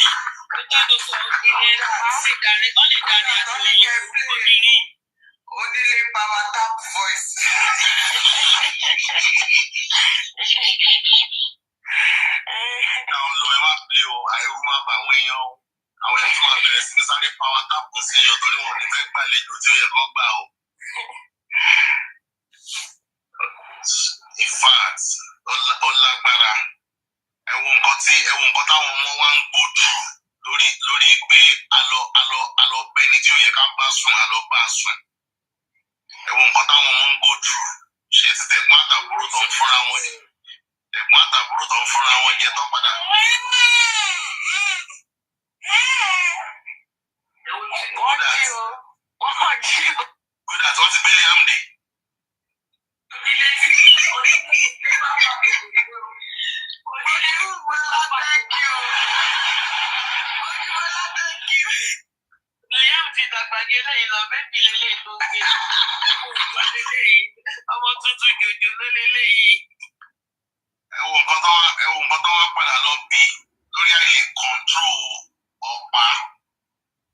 Ó jáde sọ ilé ṣe dàrí ó lè dàrí àtòyìn obìnrin. Onílé power tap voice. Àwọn lọ ẹ má play o, àìrú máa bá àwọn èèyàn o. Àwọn èèyàn tún máa bẹ̀rẹ̀ sí ní sáré power tap sí èèyàn torí wọn kò fẹ́ gbàlejò tí ó yẹ kó gbà o. In fact, ó lágbára. Ẹ wo nǹkan táwọn ọmọ wa ń go through lórí pé alọ bẹ́ni tí ó yẹ ká bá sùn alọ bá sùn. Ẹ wo nǹkan táwọn ọmọ ń go through. Ṣé ti tẹ̀gbọ́n àtàbúrò tó ń fúnra wọn jẹ? Tẹ̀gbọ́n àtàbúrò tó ń fúnra wọn jẹ tán padà. Good at wọ́n ti bẹ́lẹ̀ àmì. Liam ti dàgbàgé lẹ́yìn lọ bẹ́bí lélẹ̀ tó gbé. Ọmọ tuntun jòjò ló lélẹ́yìí. Ẹ wo nǹkan tó wá padà lọ bí lórí àìlè kọ̀ǹtró ọ̀pá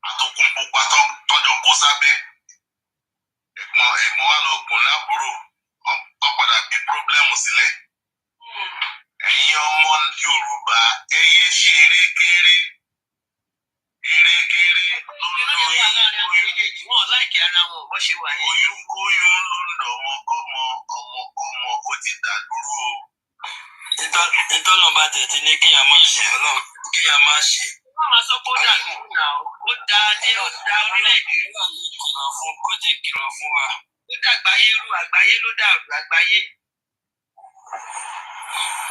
àtòkùn pupa tọ́jọ́ kó sábẹ́. Ẹ̀gbọ́n wa lọ gùn láàbúrò ó padà bí pírọ́blẹ́mù sílẹ̀. Ẹ̀yin ọmọ Yorùbá ẹ yé ṣe erékeré wọn láìkí ara wọn bó ṣe wà yẹn. Oyún kóyún ló ń lọ ọmọkọ́mọ ó ti dàdúró o. Ìtọ́nà bá tẹ̀tí ní kéèyàn máa ṣe ọlọ́run kéèyàn máa ṣe. Wọ́n máa sọ pé ó dàdúró náà ó da orílẹ̀-èdè rú àmì ìkìlọ̀ fún kó ti kìlọ̀ fún wa. Ó dàgbáyé rú àgbáyé ló dàrú àgbáyé.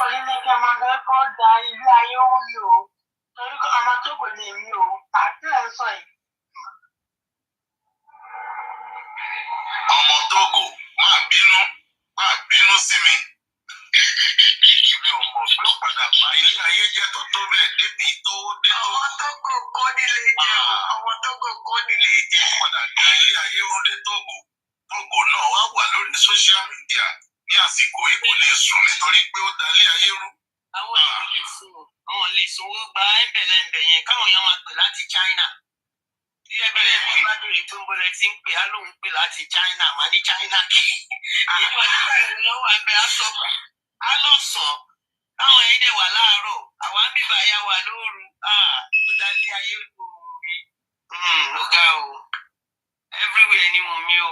Onílẹ̀kẹ̀ máa fẹ́ kọ́ da ilé ayé ó rí o. Orúkọ ọmọ Tógò ni èmi o. Àti ẹ̀ ń sọ yìí. Ọmọ Tógò, má bínú sí mi. Mi ò mọ̀ pé ó padà bà ilé ayé jẹ́ tó tó bẹ́ẹ̀ débi tó dé tó. Ọmọ Tógò kọ́ nílé jẹ́ o. Ọmọ Tógò kọ́ nílé jẹ́. Ó padà da ilé ayé rú dé Tógò. Tógò náà wá wà lórí social media ní àsìkò yìí kò lè sùn nítorí pé ó da ilé ayé rú. Àwọn èèyàn lè sùn, àwọn lè sùn ó gba ẹ̀ńbẹ̀lẹ̀ńbẹ̀ yẹn káwọn èèyàn máa pè láti China. Bí ẹgbẹ́rẹ́ mi bá béèrè tó ń bọ́lẹ̀ tí ń pè á lóun pè láti China, màá ní China kì í. Ìwọ nígbà ìwé lọ́wọ́ àgbẹ̀ á sọ á lọ́sàn-án. Táwọn ẹ̀yìn dẹ̀ wà láàárọ̀, àwa ń bíbá ya wà lóru. Ó dá ilé ayé rú. Ó ga o. Everywhere ni mo mi o.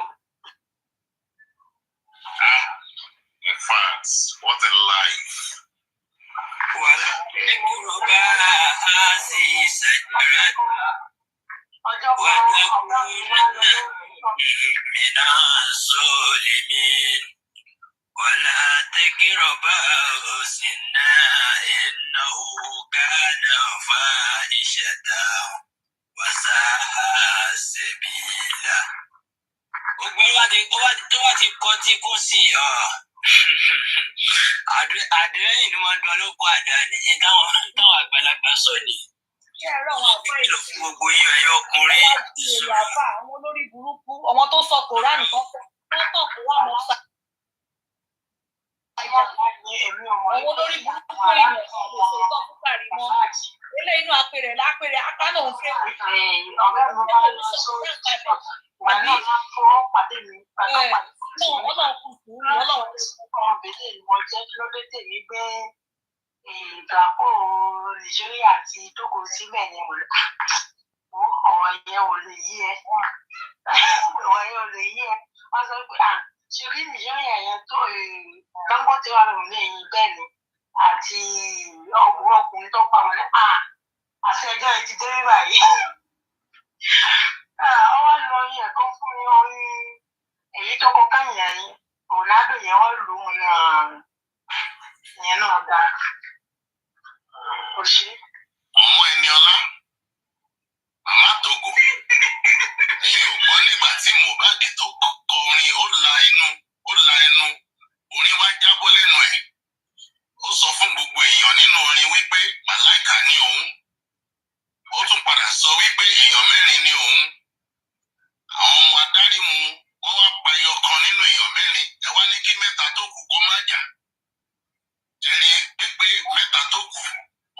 In fact, what a life. Wàhálà ẹ̀kúrò bá a sì ṣàjọra. Ọjọ́ kan ọ̀gá mi máa ń lọ من الظالمين ولا تقربا الزنا إنه كان فاحشة وساء سبيلا. Gbogbo tó wá ti kọ́ tí kò sí àdéhùn ni wọ́n dán lóko àdáni táwọn àgbàlagbà sọ ni. Ṣé ẹ̀rọ àwọn àfáà Kìlọ̀ fún gbogbo yín ẹ̀yọ́ ọkùnrin. ìṣòro àfáà àwọn olórí burúkú ọmọ tó sọ Kòránì kan fẹ́ wọ́n tàn kó wà lọ sá. Àwọn olórí burúkú èèyàn kò sòótọ́ fún Karimot. Ilé inú apèrè lápèrè akánà òun fẹ́ wò. Ọ̀gá mi bá lọ sórí ìgbà náà máa fọwọ́ pàdé mi pátápátá. Ọlọ́run kù sùúrù Ọlọ́run. Ọ̀bẹ̀lẹ̀ ni mo jẹ́ kí ló dé tèmi gbé ìgbàpọ̀ Nàìjíríà àti Tógò síbẹ̀ ni mo lè ọ̀rọ̀ yẹn ò lè yí ẹ. Ọ̀rọ̀ yẹn ò lè yí ẹ. Wọ́n sọ pé ṣebí Nàìjíríà yẹn tó Dangote wà lóun ní ẹ̀yìn bẹ́ẹ̀ ni àti ọkùnrin tó pa wọn ní àṣẹjọ́ ẹ ti dé báyìí. Ọwọ́ lọ yẹn kan fún mi orí èyí tó kọ káyìn ẹ̀yìn Ronaldo yẹn wọ́n lù ú yẹn náà ga. Kò ṣe. Ọmọ Ẹniọlá, màmá Tógò, ẹ̀yin ò gbọ́ nígbà tí Mohbad tó kọ orin ó la ẹnu orin wá jábọ́ lẹ́nu ẹ̀. Ó sọ fún gbogbo èèyàn nínú orin wípé màláìkà ni òun. Ó tún padà sọ wípé èèyàn mẹ́rin ni òun. Àwọn ọmọ adáríhun wọ́n wá pa ẹyọ kan nínú èèyàn mẹ́rin. Ẹ wá ní kí mẹ́ta tó kù kó má jà. Jẹ́rí pípé mẹ́ta tó kù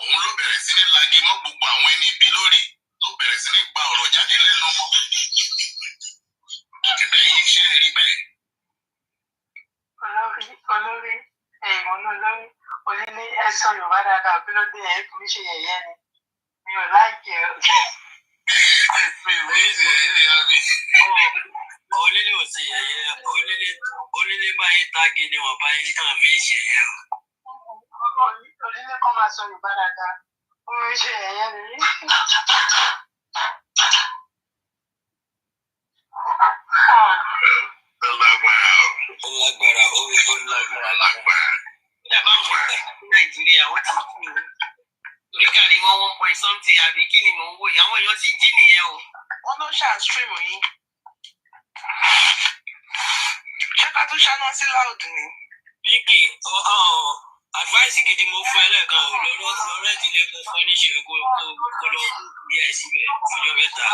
òun ló bẹ̀rẹ̀ sí ní lagi mọ́ gbogbo àwọn ẹni ibi lórí ló bẹ̀rẹ̀ sí ní gba ọ̀rọ̀ jáde lẹ́nu wọn. Àtìlẹ́yìn iṣẹ́ rí bẹ́ẹ̀. Olórí onílé ẹ̀sọ́ Yorùbá dáadáa bí ló dé ẹ̀ kò ní ṣe yẹ̀yẹ́ ni. Mi ò láìkẹ́ ẹ̀. Mi ò ní ṣe yẹ̀yẹ́ mi. Onílé ò sí yẹ̀yẹ́, onílé báyìí tági ni wọ́n báyìí tàn fi ṣe yẹ̀ o. Onílé kan máa sọ Yorùbá dáadáa. Ó ń ṣe yẹ̀yẹ́ ni. Lágbára. Ilé bá wọn ní Nàìjíríà wọ́n ti kú o. Torí Karimot 1 point something àbí kí ni mò ń wò yìí, àwọn èèyàn ti jí nìyẹn o. Wọ́n ló ṣáà stream yín. Ṣé ká tún ṣáná sí loud ni? Bíkì, advice gidi mo fún ẹ lẹ́ẹ̀kan o, lọ́rẹ́ ti lé kó fún ẹ níṣẹ́ kó lọ yẹ ẹ síbẹ̀ fọjọ́ mẹ́ta.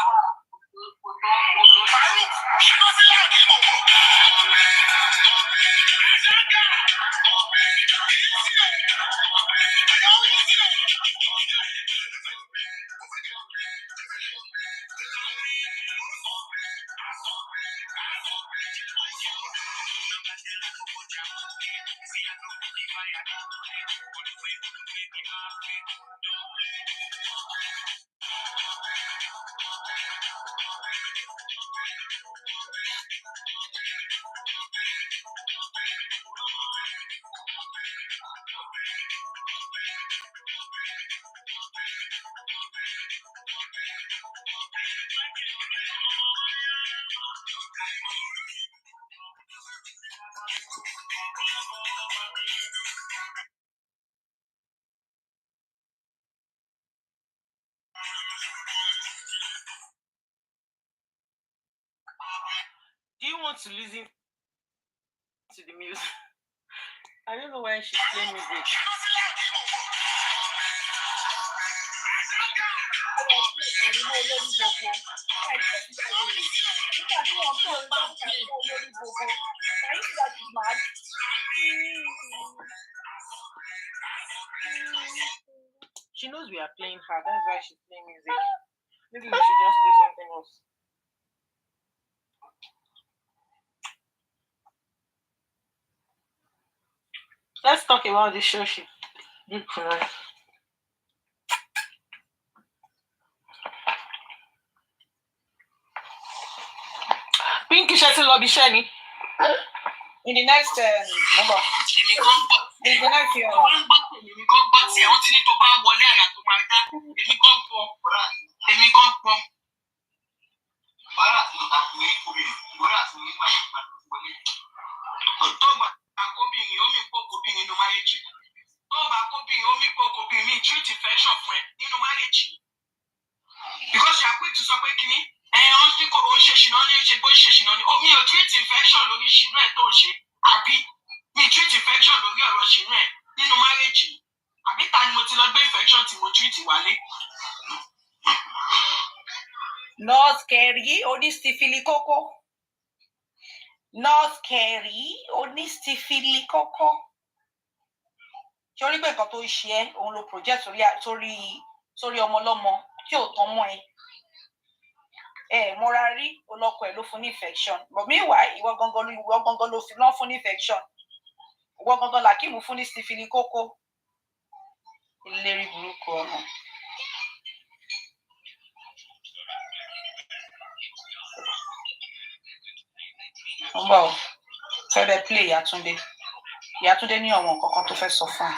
Do you want to listen to the music? I don't know why she's playing music. She knows we are playing her. That's why she's playing music. Maybe we should just play something else. Let's talk about the show she did tonight. Pinky Shetty Lobby Shani. In the next number. In the next year. Treat infection for nínú marriage because you are quick to sọ pé kíní ọ̀n tí kò ń ṣe ṣìnà ní ṣe bó ṣe ṣìnà ní mi ò treat infection lórí ṣìnà ẹ̀ tó ṣe àbí mi treat infection lórí ọ̀rọ̀ ṣìnà ẹ̀ nínú marriage àbí ta ni mo ti lọ gbé infection tí mo treat wálé. North Kerry onístífìlì kókó. North Kerry onístífìlì kókó. Sórí pé nǹkan tó ń ṣe ẹ́ òun ló project sórí ọmọ ọlọ́mọ tí ò tán mọ́ ẹ. Mọ́ra rí olọ́kọ ẹ̀ ló fún ní infection. But meanwhile ìwọ gangan ló fi lọ́ fún ní infection. Ìwọ gangan làkíìmù fún ní stífìlì kókó. Ìlérí burúkú ọmọ. Ọmọ fẹ́rẹ̀ play Yàtúndé. Yàtúndé ní ọmọ kankan tó fẹ́ sọ fún ẹ.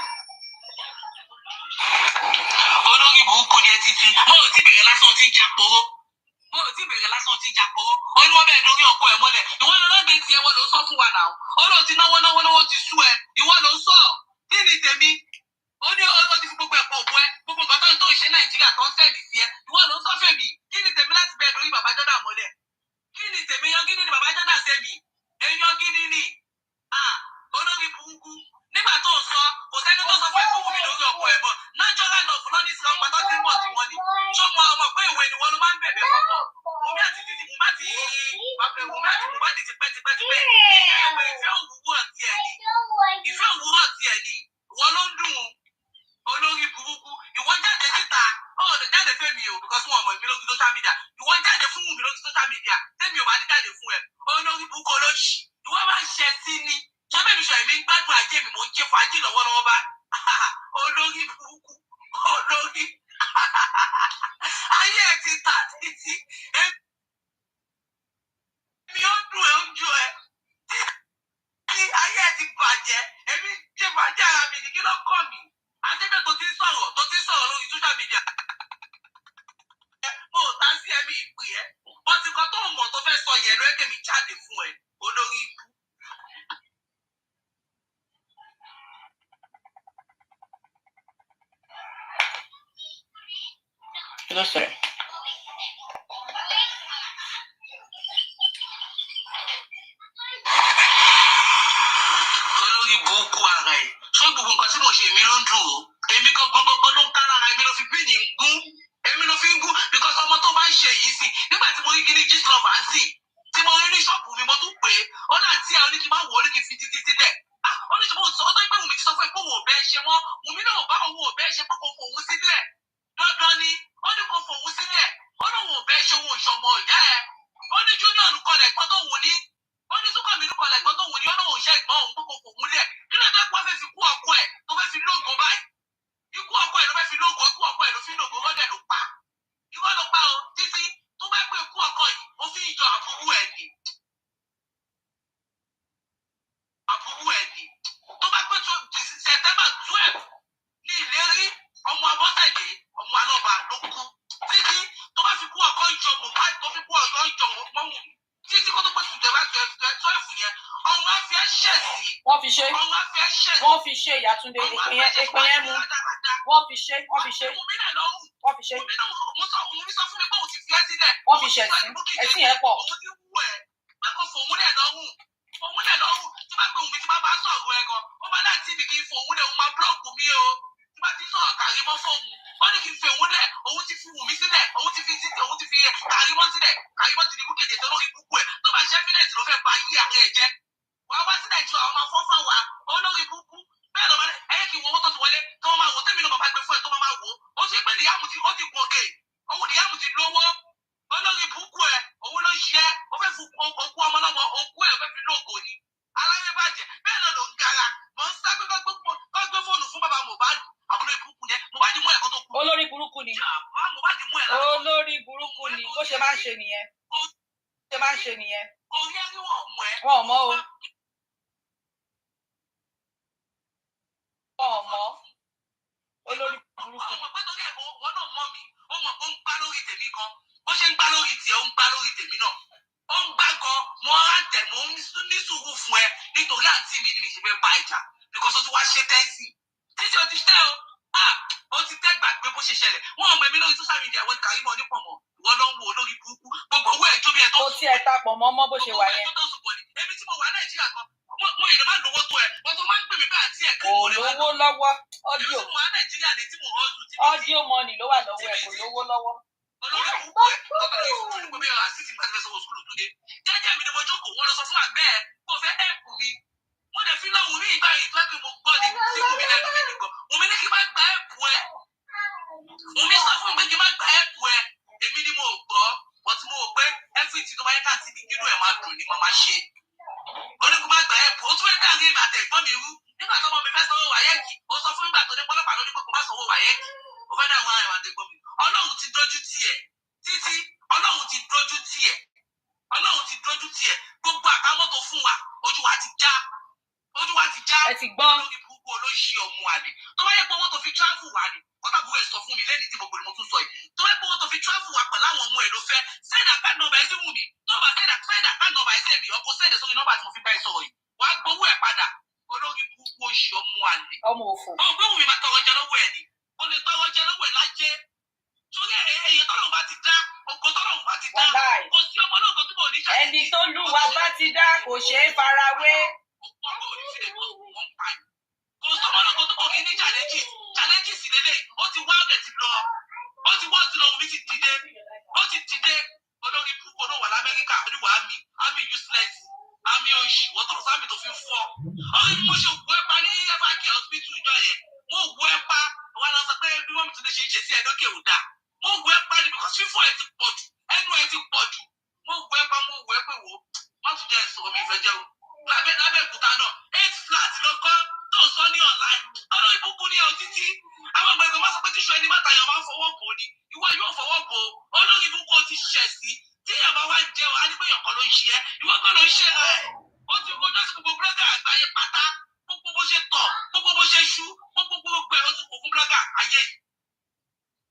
Olórí burúkú ni ẹ ti fi mo ò tí bẹ̀rẹ̀ lásán tí jà poró ó ní wọ́n bẹ̀rẹ̀ lórí ọkọ ẹ̀ mọ́lẹ̀ ìwọ ló lọ́gbẹ̀ tí ẹwọ́ ló sọ fún wa náà ó lóò ti náwó ti sú ẹ ìwọ ló ń sọ kí ni tèmi ó ní ó ti fi gbogbo ẹ̀pọ̀ òbú ẹ gbogbo nǹkan tó ń ṣe Nàìjíríà tó ń sẹ́ẹ̀dì sí ẹ ìwọ ló ń sọ fèmí kí ni tèmi láti bẹ̀rẹ̀ lórí bàbá Jọ́dá mọ́lẹ̀ kí ni tèmi yan gidi ni bàbá Jọ́dá sẹ́mi èèyàn gidi ni olórí burúkú nígbà tó ń sọ kò sẹ́ni tó sọ fún ẹ̀kọ́ Wùmí lórí ọkọ ẹ̀ bọ̀ natural love lọ́ní sí ọgbà tó ti ń bọ̀ sí wọn ni ṣó mọ ọmọ pé ìwé ni wọn ló máa ń bẹ̀bẹ̀ kọ̀kọ̀ Wùmí àti títí Wùmí àti tipẹ́tipẹ́ ìfẹ́ òwúrọ̀ tiẹ̀ ni wọ́n ló ń dùn olórí burúkú ìwọ jáde síta ọ̀ọ́dọ̀ jáde fẹ́mi o because wọn mọ̀ mí lórí social media ìwọ jáde fún Wùmí lórí social media tẹ́mi ò bá ní jáde fún ẹ olórí burúkú olóṣì ìwọ máa ń ṣẹ sí ni ṣẹ́bẹ̀ mi sọ èmi ń gbádùn ajé mi mò ń jẹ́ fàájì lọ́wọ́lọ́wọ́ bá olórí burúkú olórí ayé ẹ ti ta títí èmi ó dùn ẹ ń jọ ẹ tí ayé ẹ ti bàjẹ́ èmi ṣe bàjẹ́ ara mi ní kí ló kọ́ mi àtẹ́gbẹ́ tó ti sọ̀rọ̀ lórí social media mo ta sí ẹ̀mí ìpè ẹ́ wọ́n ti kọ́ tó mọ̀ tó fẹ́ sọ yẹn lóye kèmí jáde fún ẹ olórí ibú. Ló sọ ẹ̀. Olórí burúkú ara ẹ̀ ṣé gbogbo nǹkan tí mo ṣe èmi ló ń dùn o èmi gangan ló ń ká lára èmi ló fi píìnì ń gún èmi ló fi ń gún because ọmọ tó bá ń ṣe yìí sí nígbà tí mo rí kíní gist lover ń sìn tí mo rí ní ṣọ́ọ̀bù mi mo tún pè é ó náà tí ẹ oníkì máa wò ó ní kí n fi títí sílẹ̀ ó ní ṣùgbọ́n ó tó pé Wùmí ti sọ fún ẹ pé òun ò bẹ́ẹ̀ ṣe mọ́ Wùmí náà bá òun ò bẹ́ẹ̀ ṣe pé kò fòun sílẹ̀ dandan ni ó ní kò fòun sílẹ̀ ó lóun ò bẹ́ẹ̀ ṣe òun ìṣọmọ ìyá ẹ ó ní junior kọlẹ̀ ẹ̀gbọ́n tó wù ní ó ní súnkọ̀ mi kọlẹ̀ ẹ̀gbọ́n tó wù ní ó lóun ṣe ẹ̀gbọ́n òun tó kò fòun lẹ̀ kí ló dé pọ́n fẹ́ fi kú ọkọ ẹ̀ tó fẹ́ fi lóògùn báyìí ikú ọkọ ẹ̀ ló fẹ́ fi lóògùn ikú ọkọ ẹ̀ ló fi lóògùn lọ́dẹ̀ ló pa ìwọ ló pa o títí tó bá gbé ikú ọkọ yìí ó fi ìjọ àbúrú ẹ̀ ní tó bá gbé September 12 ní ìlérí ọmọ Abọ́sẹ̀dé ọmọ alọ́ba ló kú títí tó bá fi kú ọkọ ìjọ Mohbad tó fi kú ọyọ ìjọ mọ́wù títí kó tó pé September 12 yẹn ọ̀run á fi ẹ́ ṣẹ̀ sí. Wọ́n fi ṣe Yàtúndé ìpín yẹn mú wọ́n fi ṣe. Wọ́n fi ṣe. Wùmí sọ fún mi pé òun ti fi ẹ́ sílẹ̀. Wọ́n fi ṣẹ̀sín. Ẹ̀sìn yẹn pọ̀. Òun ti wú ẹ̀. Pé kò fòun lẹ̀ lọ́rùn. Fòun lẹ̀ lọ́rùn. Tí bá gbé Wùmí tí bá bá sọ̀rọ̀ ẹ̀ gan. Ó máa láti ibi kì í fòun lẹ̀, òun máa búlọ́ọ̀kù mi o. Tí bá ti sọ̀rọ̀ Kàrímọ́ fóun. Ó ní kì í fi òun lẹ̀, òun ti fi Wùmí sílẹ̀, òun ti fi Kàrímọ́ sílẹ̀. Kàrímọ́ ti di búkèjì tó lórí búkú ẹ̀. Tó bá ṣẹ́ fílẹ̀tì ló fẹ́ ba yí àárẹ̀ ẹ̀ jẹ́. Wàá wá sí Nàìjíríà, àwọn máa fọ́ fà wá. Olórí búkú. Bẹ́ẹ̀ ló máa ẹ̀yẹ́ kí n wo owó tó ti wọlé tó máa wò tẹ́mi náà máa gbé fún ẹ̀ tó máa wò. Ó ṣe pé Liam ti gòkè. Owó Liam ti lówó. Olórí búkú ẹ̀, òun ló ṣe é. Ó fẹ́ fún okú ọmọ lọ́mọ, okú ẹ̀ fẹ́ fi lóògùn ni. Aláyé bàjẹ́. Bẹ́ẹ̀ náà ló ń gara. Mò ń sá pé kó gbé fóònù fún bàbá Mohbad. Àbúrò ìbúkú ni. Mohbad mú ẹ̀kọ́ tó kú. Olórí burúkú ni. Mohbad mú ẹ̀ lára. Olórí burúkú ni. Bó ṣe máa ń ṣe nìyẹn. Orí ẹni wọ̀n mú ẹ. Wọ́n mọ̀ o. Ọmọ olórí burúkú. Ọmọ pé torí ẹ̀kọ́ wọn náà mọ̀ mí, ó mọ̀ pé ó ń gbá lórí tèmi gan. Bó ṣe ń gbá lórí tiẹ̀, ó ń gbá lórí tèmi náà. Ó ń gbá gan, mo á tẹ̀, mo ń ní sùúrù fún ẹ nítorí àǹtí mi ni mi ṣe fẹ́ bá ìjà. Because ó ti wá ṣe tẹ́sì. Títí o ti tẹ́ o, ó ti tẹ́ gbàgbé bó ṣe ṣẹlẹ̀. Wọ́n ọmọ mi lórí social media wọ́n Kàrímọ́ nípò mọ́. Ìwọ ló ń wo olórí burúkú. Gbogbo owó ẹ̀ jó bí ẹ tó. Kò tiẹ̀ tapọ̀ mọ́ bó ṣe wà yẹn. Èmi tí mo wà Nàìjíríà gan, mo ìlú máa lówó tó ẹ. Wọ́n tó máa ń pè mí bá àǹtí ẹ̀ kí Kò lówó lọ́wọ́. Ọ́díò mọ́nì ló wà lọ́wọ́ ẹ̀, kò lówó lọ́wọ́. Olórí burúkú ẹ̀ ọ̀gá lórí fún mi pé ọ̀rọ̀ àti ti máa fẹ́ sanwó sùkúlù tó dé. Jẹ́jẹ́ mi ni mo jókòó, wọ́n lọ sọ fún àgbẹ̀ ẹ̀ kó fẹ́ ẹ̀kú mi. Mo dẹ̀ fi lọ́wọ́ ní ìgbà yìí pé mo gbọ́ ni tí Wùmí lẹ́nu mi nìkan. Wùmí ní kí n má gba ẹ̀kú ẹ̀. Wùmí sọ fún mi pé kí n má gba ẹ̀kú ẹ̀. Èmi ni mo gbọ́, wọ́n ti mo wò pé everything tó bá yẹ ká ti di kínú ẹ̀ máa dùn ni mo máa ṣe. Ó ní kó má gba ẹ̀kú, ó tún fẹ́ dàrí èmi àtẹ̀gbọ́n mi rú. Nígbà tó ọmọ mi fẹ́ sanwó wáyẹ́ẹ̀kì, ó sọ fún nígbà tó dé pọ́lọ́pàá lórí pé kó má sanwó wáyẹ́ẹ̀kì. Ó fẹ́ dà wọn àrẹwà àtẹ̀gbọ́n mi. Ọlọ́run ti dójú tì ẹ́. Títí Ọlọ́run ti dójú tì ẹ́. Ọlọ́run ti dójú tì ẹ́. Gbogbo àkámọ́ tó fún wa, ojú wa ti já. Ẹ ti gbọ́. Olórí burúkú olóṣì ọmọ àlè. Tó bá yẹ pé owó tó fi travel wà ní, ọ̀tá àbúrò ẹ̀ sọ fún mi lẹ́yìn tí mo gbòdì mo tún sọ yìí. Tó bá yẹ pé owó tó fi travel wà pẹ̀lú àwọn ọmọ ẹ̀ ló fẹ́. Send account number ẹ sí Wùmí. Tó bá send account number ẹ sí èmi, ọkọ̀ send sórí nọ́mbà tí mo fi bá ẹ sọ̀rọ̀ yìí. Wà á gbowó ẹ̀ padà. Olórí burúkú oṣì ọmọ àlè. Ọmọ òfò. Ó gbé Wùmí máa tọrọ jẹ lọ́wọ́ ẹ̀ ni. O lè tọrọ jẹ lọ́wọ́ ẹ̀ lájẹ́. Torí èyí tọ́lọ́run bá ti dá, ògo tọ́lọ́run bá ti dá. Kò sí ọmọ náà tó túbọ̀ níjà. Ẹni tó lùwà bá ti dá kò ṣeé farawé. Kò sọ́mọ náà tó túbọ̀ ní challenges lélẹ̀. Ó ti wá ọ̀rẹ́ ti lọ. Ó ti wọ́n ti lọ Wùmí ti dìde. Ó ti dìde. Olórí púpọ̀ náà wà l'Amẹ́ríkà. Ó ní wà ámì useless. Àmì oṣù wọ́n tó lọ sáàmì tó fi ń fọ́. Ọ̀rẹ́ ni mo ṣe òkú ẹ̀pá ní ẹ̀fàkì hospital ìjọ yẹn. Mo òkú ẹ̀pá. Wọ́n lọ sọ pé bí wọ́n mi ti lè ṣe é ṣe sí ẹ̀ lókè òdà. Mo òkú ẹ̀pá ni because fífọ́ ẹ̀ ti pọ̀ jù. Ẹnu ẹ̀ ti pọ̀ jù. Mo òkú ẹ̀pá mo òkú ẹ̀pẹ̀ wò. Má tún jẹ́ ìsọ̀rọ̀ mi ìfẹ́ jẹ́ o. Lábẹ́òkúta náà 8 flat ló kọ́ tó sọ ní online. Ọlọ́run ìbùkún ní ọ̀ títí. Àwọn ọmọ ẹgbẹ́ máa sọ pé tíṣù ẹni máta yọ̀ máa ń fọwọ́ bò ni. Ìwọ yóò fọwọ́ bò. Olórí ìbùkún ti ṣẹ̀ sí. Tí ìyàbá wá jẹ́ o, anígbèyàn kan ló ń ṣe ẹ́. Ìwọ kan ló ń ṣe rẹ̀. Ó ti kó dọ́sí gbogbo blọ́gà àgbáyé pátá. Gbogbo bó ṣe tọ̀, gbogbo bó ṣe ṣú, gbogbo ẹ̀ ó ti kó fún blọ́gà ayé.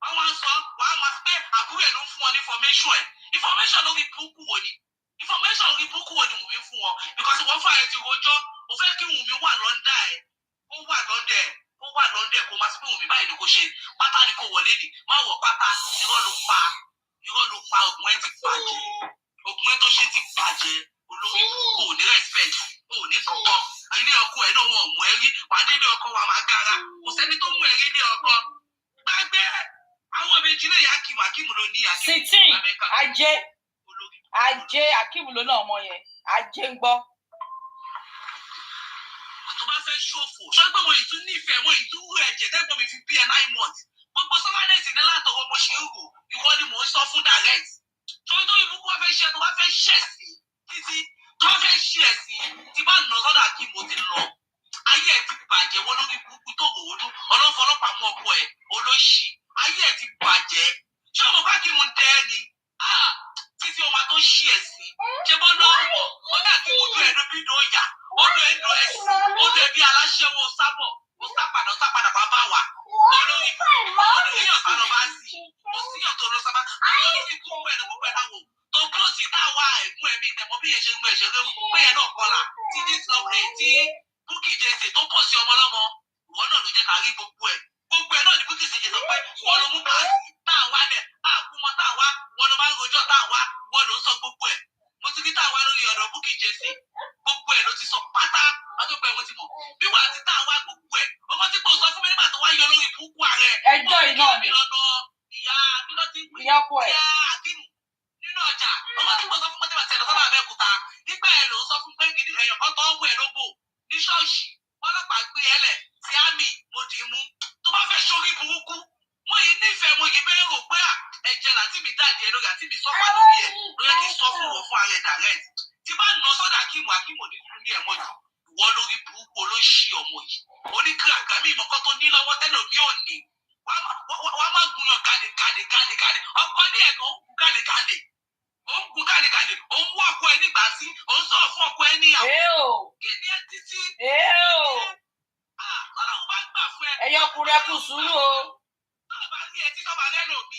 Àwọn sọ wàá máa pé àbúrò ẹ̀ ló ń fún wọn ní information ẹ̀. Information lórí burúkú wo ni? Information lórí burúkú wo ni Wùmí fún wọn? Because wọ́n fà ẹ́ ti rojọ́, ó fẹ́ kí Wùmí wà lọ́ndà ẹ̀. Ó wà lọ́ndà ẹ̀ kó máa sọ pé Wùmí báyìí ni kò ṣe. Pátá ni kò wọlé ni. Má wọ̀ pátá, irọ́ ló pa, ògùn ẹ̀ ti bàjẹ́. Ògùn ẹ̀ tó ṣe ti bàjẹ́. Olórí burúkú ò ní respect, ò ní kọ̀kọ́. Ilé ọkọ ẹ̀ náà wọn ò mú ẹ rí. Wà á dé ilé ọkọ wa máa gara. Kò sẹ́ni tó mú ẹ rí ilé ọkọ. Gbàgbé àwọn méjì náà yà Akíìmù ló ní Akíìmù. Sitin ajé Akíìmù ló náà ọmọ yẹn. Ajé ń gbọ́. Tó bá fẹ́ ṣòfò. Ṣé pé mo ìtún nífẹ̀ẹ́ mo ìtún wú ẹ̀jẹ̀ tẹ́gbọ́n mi fi bí ẹ 9 months. Gbogbo sọ́mánẹ́sì ní látọwọ́ mo ṣe ń rò. Ìwọ ni mò ń sọ fún direct. Torí tó ibùkún wá fẹ́ ṣe tó wá fẹ́ ṣẹ̀ sí títí tó wá fẹ́ ṣẹ̀ sí tí bá nà sọ́dọ̀ Akíìmù ti lọ. Ayé ẹ̀ ti bàjẹ́ wọ́n lórí burúkú tó wò ó lú. Ọlọ́fọlọ́pàá mú ọkọ ẹ̀ olóṣì. Ayé ẹ̀ ti bàjẹ́. Ṣé ọmọ bá kí mo dẹ́ ẹ ni? Títí ọmọ tó ṣí ẹ̀ sí. Ṣé bọ́ lọ́wọ́? Ó dà kí mo dún ẹ̀dùn bí dùn yà. Ó dún ẹ̀dùn ẹ̀sìn. Ó dún ẹbí aláṣẹ́wó sábọ̀. Ó sápadà bá wà. Olórí burúkú èèyàn sá lọ bá sí. Ó síyàn tó lọ sábà. Olórí burúkú pẹ̀lú gbogbo ẹ̀ láwò. Tó bóòsì táwa ẹ̀gbọ́n ẹ̀mí ìtẹ̀mọ́ bí yẹn ṣe ń mú ẹ̀ṣẹ̀ lórí. Pé yẹn náà kọlà. Tí Bukky Jesse tó bóòsì ọmọ lọ́mọ. Ìwọ náà ló jẹ́ ká rí gbogbo ẹ̀. Gbogbo ẹ̀ náà ni Bukky Jesse sọ pé wọ́n ló mú báàsì táà wálẹ̀ àkú Ìyọkọ ẹ̀. Nínú ọjà, ọmọ tí mo sọ fún mọ́tẹ́mà tẹ̀lé sọ́nà Abẹ́òkúta, nígbà ẹ̀ ló sọ fún pé gidi èèyàn kan tó ń wẹ̀ lóbò ní ṣọ́ọ̀ṣì, ọlọ́pàá gbé ẹlẹ̀ sí àmì mo dì í mú. Tó bá fẹ́ ṣorí burúkú, mo yìí nífẹ̀ẹ́ mo yìí bẹ́ẹ̀ rò pé ẹ̀jẹ̀ làtí mi dáàdì ẹ̀ lórí àti mi sọ́fà lórí ẹ̀ lórí kí n sọ fún wọn fún ara ẹ̀ direct. Tí bá nà sọ́dà Akíìmù Akíìmù ní fún ní ẹ̀wọ̀n jù, ìwọ lórí burúkú olóṣì ọmọ yìí. Oníkìràkà mi ìmọ̀kọ́ tó ní lọ́wọ́ tẹ́lẹ̀ ní òní. Wàá má gúnyàn gàlè. Ọkọ ní ẹ̀kọ́ ń kú gàlè. Ó ń kú gàlè. Ó ń wọ́ ọkọ ẹ nígbà tí ó ń sọ̀rọ̀ fún ọkọ ẹ níyàwó. Kí ni ẹ títí? Ọlọ́run bá gbà fún ẹ. Ẹ̀yin ọkùnrin ẹ kú sùúrù o. Ọlọ́run bá ní ẹtí sọ́ba lẹ́nu mi.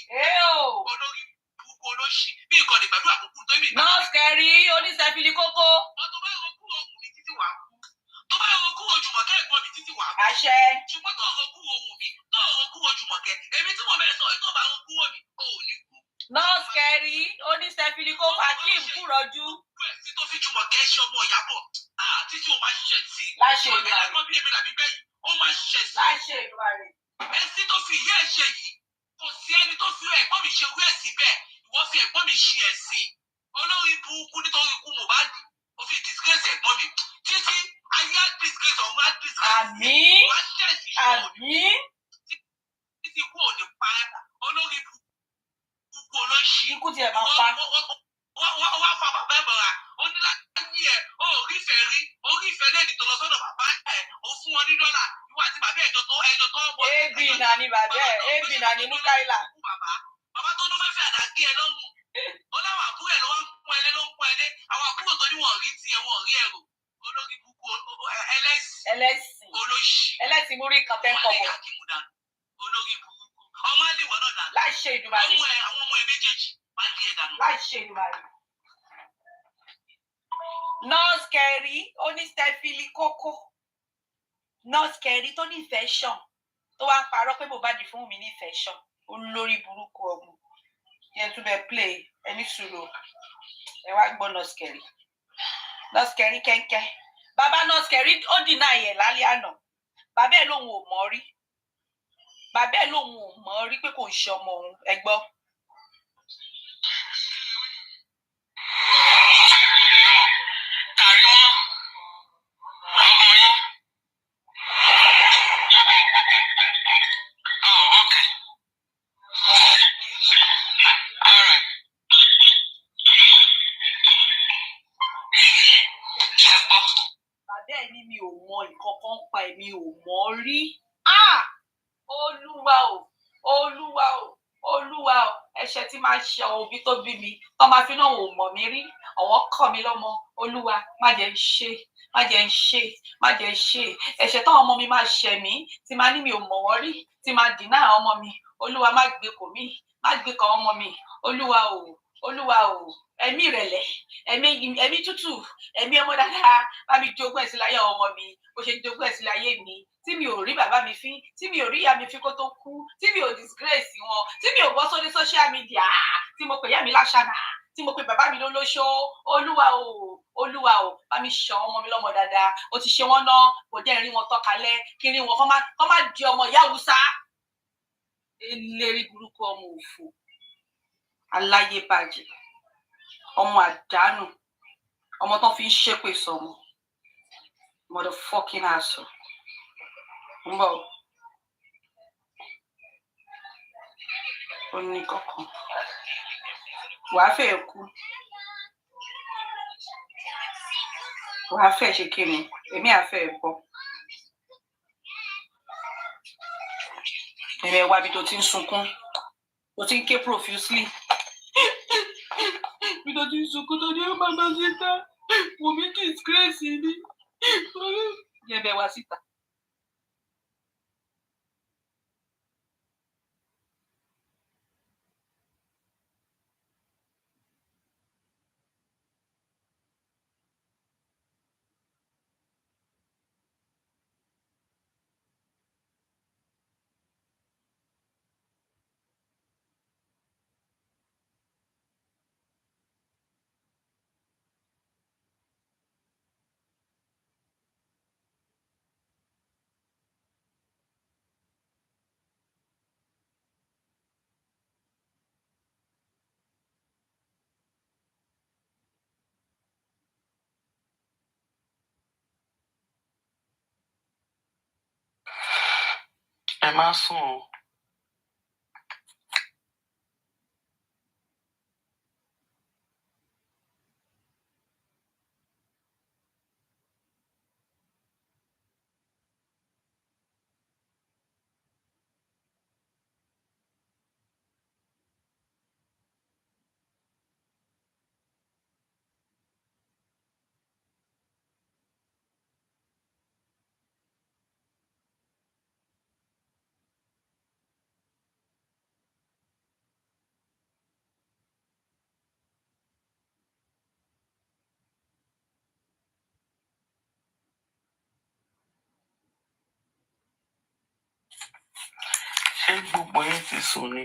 Olórí burúkú olóṣì bí nǹkan lè gbàdúrà kúkú tó mi. Nọ́ọ̀sì kẹrí oníṣẹ́fìlì kókó. Tó bá yọ kúrò ohun mi títí wà kú. Tó bá yọ kúrò Jùmọ̀kẹ́ ẹ̀gbọ́n mi títí wà kú. Àṣẹ. Ṣùgbọ́n tó yọ kúrò ohun mi, tó yọ kúrò Jùmọ̀kẹ́, èmi tí mo bẹ́ẹ̀ sọ tó bá yọ kúrò mi, ò ní kú. Nọ́ọ̀sì kẹrí oníṣẹ́fìlì kókó Akeem kúrọ̀jú. Tí tó fi Jùmọ̀kẹ́ ṣe ọmọ Ìyábọ̀, títí ó máa ṣiṣẹ́ sí. Láṣẹ ìlú rẹ̀. Ẹ̀gbọ́n bí èmi làbí gbẹ̀yìn, ó máa ṣiṣẹ́ sí. Láṣẹ ìlú rẹ̀. Ẹ̀sìn tó fi ìyá ẹ̀ ṣe yìí, kò sí ẹni tó fi ẹ̀gbọ́n mi ṣe wí ẹ̀sìn bẹ́ẹ̀, ìwọ fi ẹ̀gbọ́n mi ṣe ẹ̀sìn. Olórí burúkú nítorí ikú Mohbad, ó fi disgrace ẹ̀gbọ́n mi. Títí ayé á disgrace ọ̀hún á disgrace. Àmín. Wá ṣẹ̀sì Àmín. Títí ikú ò ní pa olórí burúkú olóṣì. Ikú tiẹ̀ máa pa. Wá fa bàbá ẹ̀ bọ̀ra. Ó ní láti ẹ̀ ó rí ìfẹ́ rí. Ó rí ìfẹ́ lẹ́ni tó lọ sọ́dọ̀ bàbá ẹ̀. Ó fún wọn ní $1. Ìwọ àti bàbá ẹ̀jọ̀ tó bọ̀. Ebi náà ni bàbá ẹ̀. Ebi náà ni Mukaila. Bàbá tó ní fẹ́fẹ́ àdá gé ẹ lọ́rùn. Ó láwọn àbúrò ẹ̀ ló ń pọ́n ẹlé ló ń pọ́n ẹlé. Àwọn àbúrò tó ní wọ́n rí tiẹ̀ wọ́n rí ẹ̀rù. Olórí burúkú ẹlẹ́sìn. Olóṣì. Ẹlẹ́sìn múrí kan tẹ́ ń kọ̀ wọ̀. Olórí burúkú. Ọmọ àlè wọ̀ náà dànù. Láṣẹ Èdùmàrè. Àwọn ọmọ ẹ̀ méjèèjì máa ń lé ẹ̀ dànù. Láṣẹ Èdùmàrè. Nọ́ọ̀sì kẹrí oníṣẹ́fìlì kókó. Nọ́ọ̀sì kẹrí tó ní infection tó wá ń parọ́ pé Mohbad fún mi ní infection. Olórí burúkú ọmọ. Yẹn tún bẹ play ẹni sùúrù. Ẹ wá gbọ́ nọ́ọ̀sì kẹrí. Nọ́ọ̀sì kẹrí kẹ́ńkẹ́. Bàbá nọ́ọ̀sì kẹrí ó dìnnà ẹ̀ lálẹ́ àná. Bàbá ẹ̀ lòun ò mọ̀ rí. Bàbá ẹ̀ lòun ò mọ̀ rí pé kò ń ṣe ọmọ òun. Ẹ gbọ́. Karimot, ọmọ yín. Oh, okay. All right. Ṣé gbọ́? Bàbá ẹ̀ ní mi ò mọ nǹkan kan pa ẹ̀ mi ò mọ̀ rí. Olúwa o. Ẹ̀ṣẹ̀ tí máa ṣe àwọn òbí tó bí mi. Tọ́ máa fi náà ò mọ̀ mí rí. Ọ̀wọ́n kọ̀ mí lọ́mọ. Olúwa má jẹ́ ń ṣe. Ẹ̀ṣẹ̀ táwọn ọmọ mi máa ṣẹ̀ mí. Tí máa ní mi ò mọ̀ wọ́n rí. Tí máa dìnnà àwọn ọmọ mi. Olúwa má gbé kò mí. Má gbé kan ọmọ mi. Olúwa o. Ẹ̀mí ìrẹ̀lẹ̀. Ẹ̀mí tútù. Ẹ̀mí ọmọ dáadáa. Bá mi jogún ẹ̀ sí láyé àwọn ọmọ mi. Bó ṣe jogún ẹ̀ sí láyé mi. Tí mi ò rí bàbá mi fín. Tí mi ò rí ìyá mi fín kó tó kú. Tí mi ò disgrace wọn. Tí mi ò bọ́ sórí social media. Tí mo pè yá mi láṣánà. Tí mo pè bàbá mi lólóṣó. Olúwa o. Bá mi ṣọ́ ọmọ mi lọ́mọ dáadáa. Ó ti ṣe wọ́n náà. Kò jẹ́ rí wọn tọ́kalẹ̀. Kí rí wọn kọ́ má di ọmọ ìyá Hausa. Eléri burúkú ọmọ òfò. Aláyé bàjẹ́. Ọmọ àdánù. Ọmọ tán fi ń ṣépè sọmọ. Motherfucking asshole. Mbọ. Ó ní kankan. Wàá fẹ́ kú. Wàá fẹ́ ṣe kí ni? Èmi àfẹ́ bọ́. Ẹ̀rẹ̀ wá bí tó ti ń sunkún. Tó ti ń ké profusely. Bí tó ti ń sunkún tó ní ó máa lọ síta. Wùmí disgrace ni. Yẹ̀bẹ̀ wá síta. ẹ má sùn o. ṣé gbogbo yín ti sùn ni?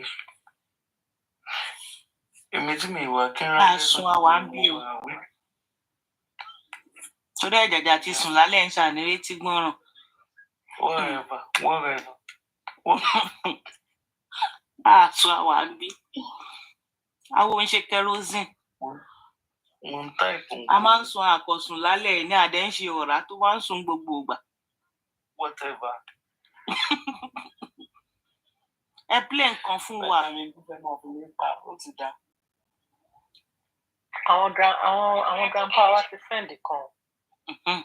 èmi tí mi ìwà kí n ráyè àsùn àwa ń bí o torí ẹ̀jẹ̀jà ti sùn lálẹ́ ń ṣànírétí gbọ́ràn. whatever. àsùn àwa ń bí àwọn ń ṣe kerosene. a máa ń sun àkọsùn lálẹ́ ní àdé ń ṣe ọ̀rá tó máa ń sun gbogbo ìgbà. whatever. ẹ play nǹkan fún wa. ó ti dá. àwọn grandpa wa ti send kan